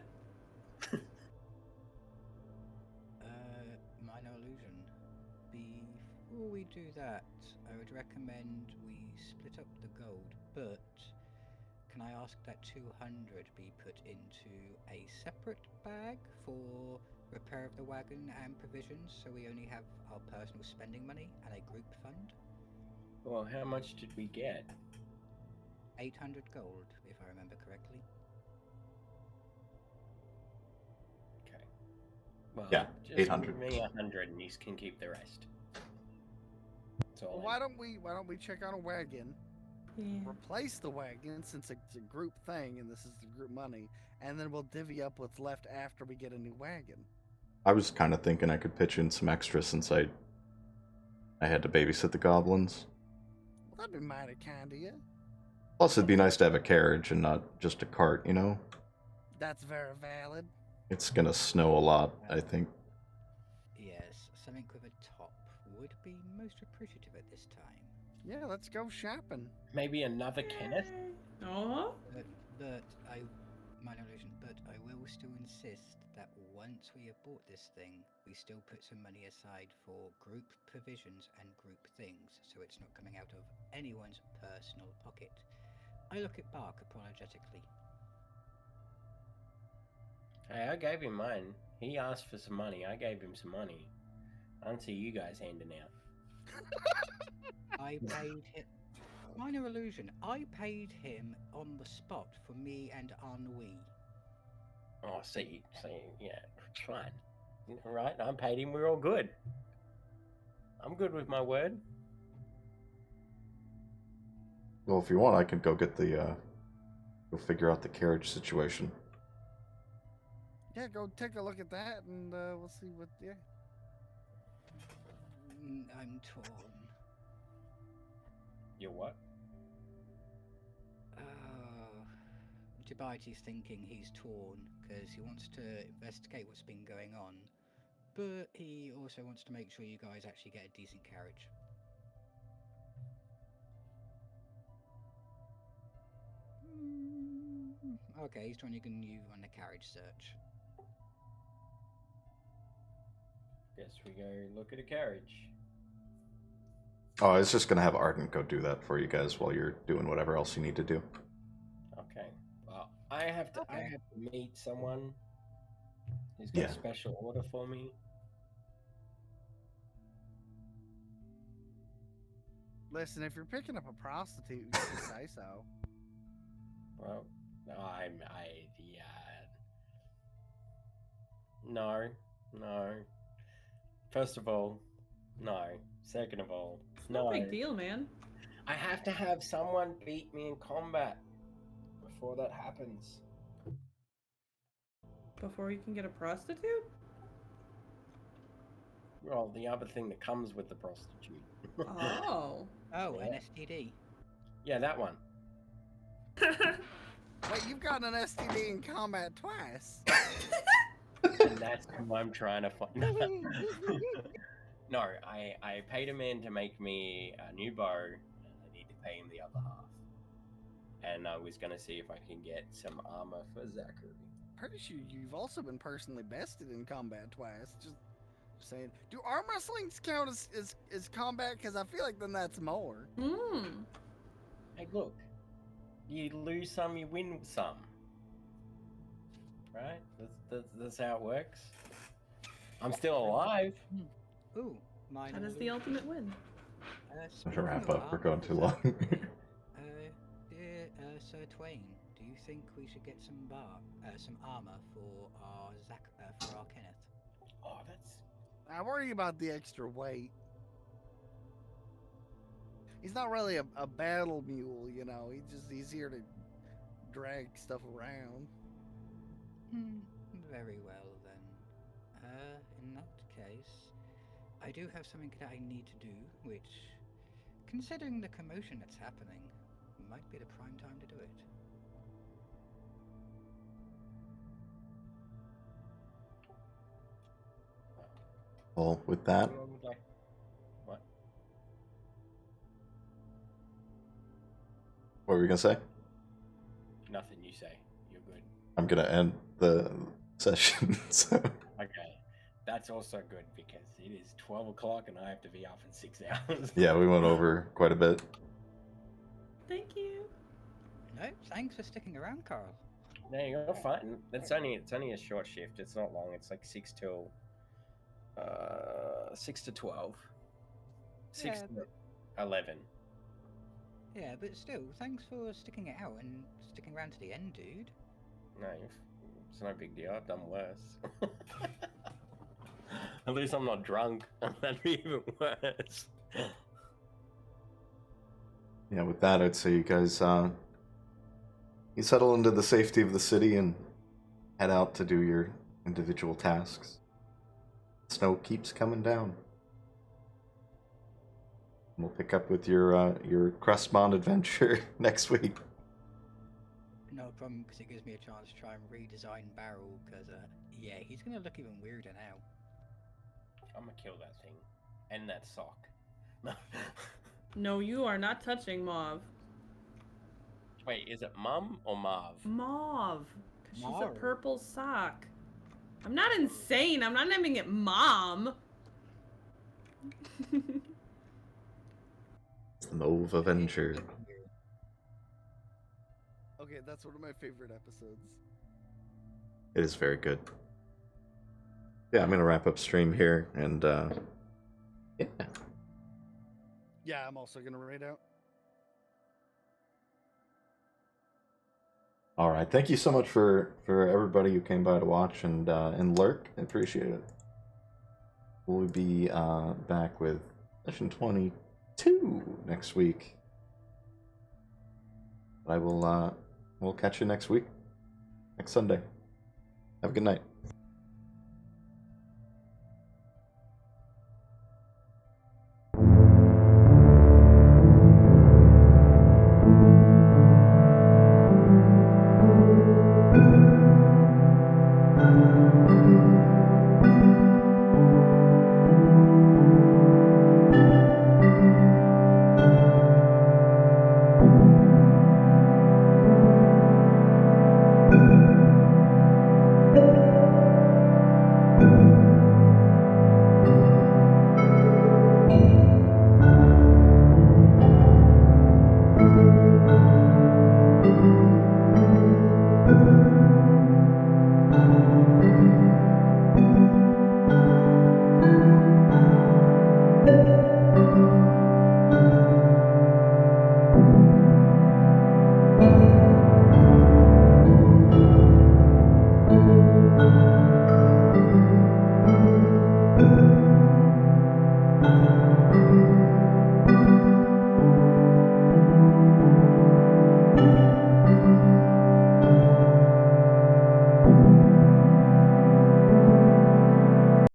Minor illusion. Before we do that, I would recommend we split up the gold, but can I ask that 200 be put into a separate bag for repair of the wagon and provisions, so we only have our personal spending money and a group fund? Well, how much did we get? 800 gold, if I remember correctly. Okay. Well, Yeah, just 800. give me 100 and you can keep the rest. That's all. Well, why don't we check on a wagon, Yeah. replace the wagon since it's a group thing and this is the group money, and then we'll divvy up what's left after we get a new wagon. I was kind of thinking I could pitch in some extra since I had to babysit the goblins. Well, that'd be mighty kind of you. Plus, it'd be nice to have a carriage and not just a cart, you know? That's very valid. It's gonna snow a lot, I think. Yes, something with a top would be most appreciative at this time. Yeah, let's go shopping. Maybe another Kenneth? Oh. But minor illusion, but I will still insist that once we have bought this thing, we still put some money aside for group provisions and group things, so it's not coming out of anyone's personal pocket. I look at Bark apologetically. Hey, I gave him mine. He asked for some money. I gave him some money. I don't see you guys handing out. I paid him. Minor illusion. I paid him on the spot for me and Ennui. Oh, see, yeah, it's fine. All right, I paid him. We're all good. I'm good with my word. Well, if you want, I can go get the, go figure out the carriage situation. Yeah, go take a look at that, and we'll see what. Yeah. I'm torn. You're what? Jabiti's thinking he's torn because he wants to investigate what's been going on, but he also wants to make sure you guys actually get a decent carriage. Okay, he's joining you on the carriage search. Guess we go look at a carriage. Oh, I was just gonna have Arden go do that for you guys while you're doing whatever else you need to do. Okay. Well, I have to meet someone who's got Yeah. a special order for me. Listen, if you're picking up a prostitute, you can say so. Well, no. First of all, no. Second of all, It's no big deal, man. I have to have someone beat me in combat before that happens. Before you can get a prostitute? Well, the other thing that comes with the prostitute. Oh. Oh, Yeah. an STD. Yeah, that one. Wait, you've gotten an STD in combat twice. And that's who I'm trying to find. No, I paid a man to make me a new bow, and I need to pay him the other half. And I was going to see if I can get some armor for Zachary. Pretty sure you've also been personally bested in combat twice. Just saying. Do arm wrestlings count as combat? Because I feel like then that's more. Hmm. Hey, look. You lose some, you win some. Right? That's how it works. I'm still alive. Ooh, mine. That is the ultimate win. To wrap up, we're going too long. Dear Sir Twain, do you think we should get some armor for our Kenneth? Oh, that's... I worry about the extra weight. He's not really a battle mule, you know. He's here to drag stuff around. Very well then. In that case, I do have something that I need to do, which, considering the commotion that's happening, might be the prime time to do it. Well, with that, What? what were you gonna say? Nothing, you say. You're good. I'm gonna end the session. So. Okay. That's also good because it is 12 o'clock and I have to be up in 6 hours. Yeah, we went over quite a bit. Thank you. No, thanks for sticking around, Carl. No, you're fine. It's only a short shift. It's not long. It's like 6 till 6 to 12. 6 Yeah, to 11. Yeah, but still, thanks for sticking it out and sticking around to the end, dude. No, it's no big deal. I've done worse. At least I'm not drunk. That'd be even worse. Yeah, with that, I'd say you guys, you settle into the safety of the city and head out to do your individual tasks. Snow keeps coming down. We'll pick up with your Crestmont adventure next week. No problem, because it gives me a chance to try and redesign Barrel, because, yeah, he's going to look even weirder now. I'm gonna kill that thing. And that sock. No, you are not touching Mauve. Wait, is it Mum or Marv? Mauve. 'Cause she's a Marv. purple sock. I'm not insane. I'm not naming it Mom. It's the Mauve Avenger. Okay, that's one of my favorite episodes. It is very good. Yeah, I'm gonna wrap up stream here, and yeah. Yeah, I'm also gonna raid out. All right, thank you so much for everybody who came by to watch and lurk. I appreciate it. We'll be back with session 22 next week. I will we'll catch you next week, next Sunday. Have a good night.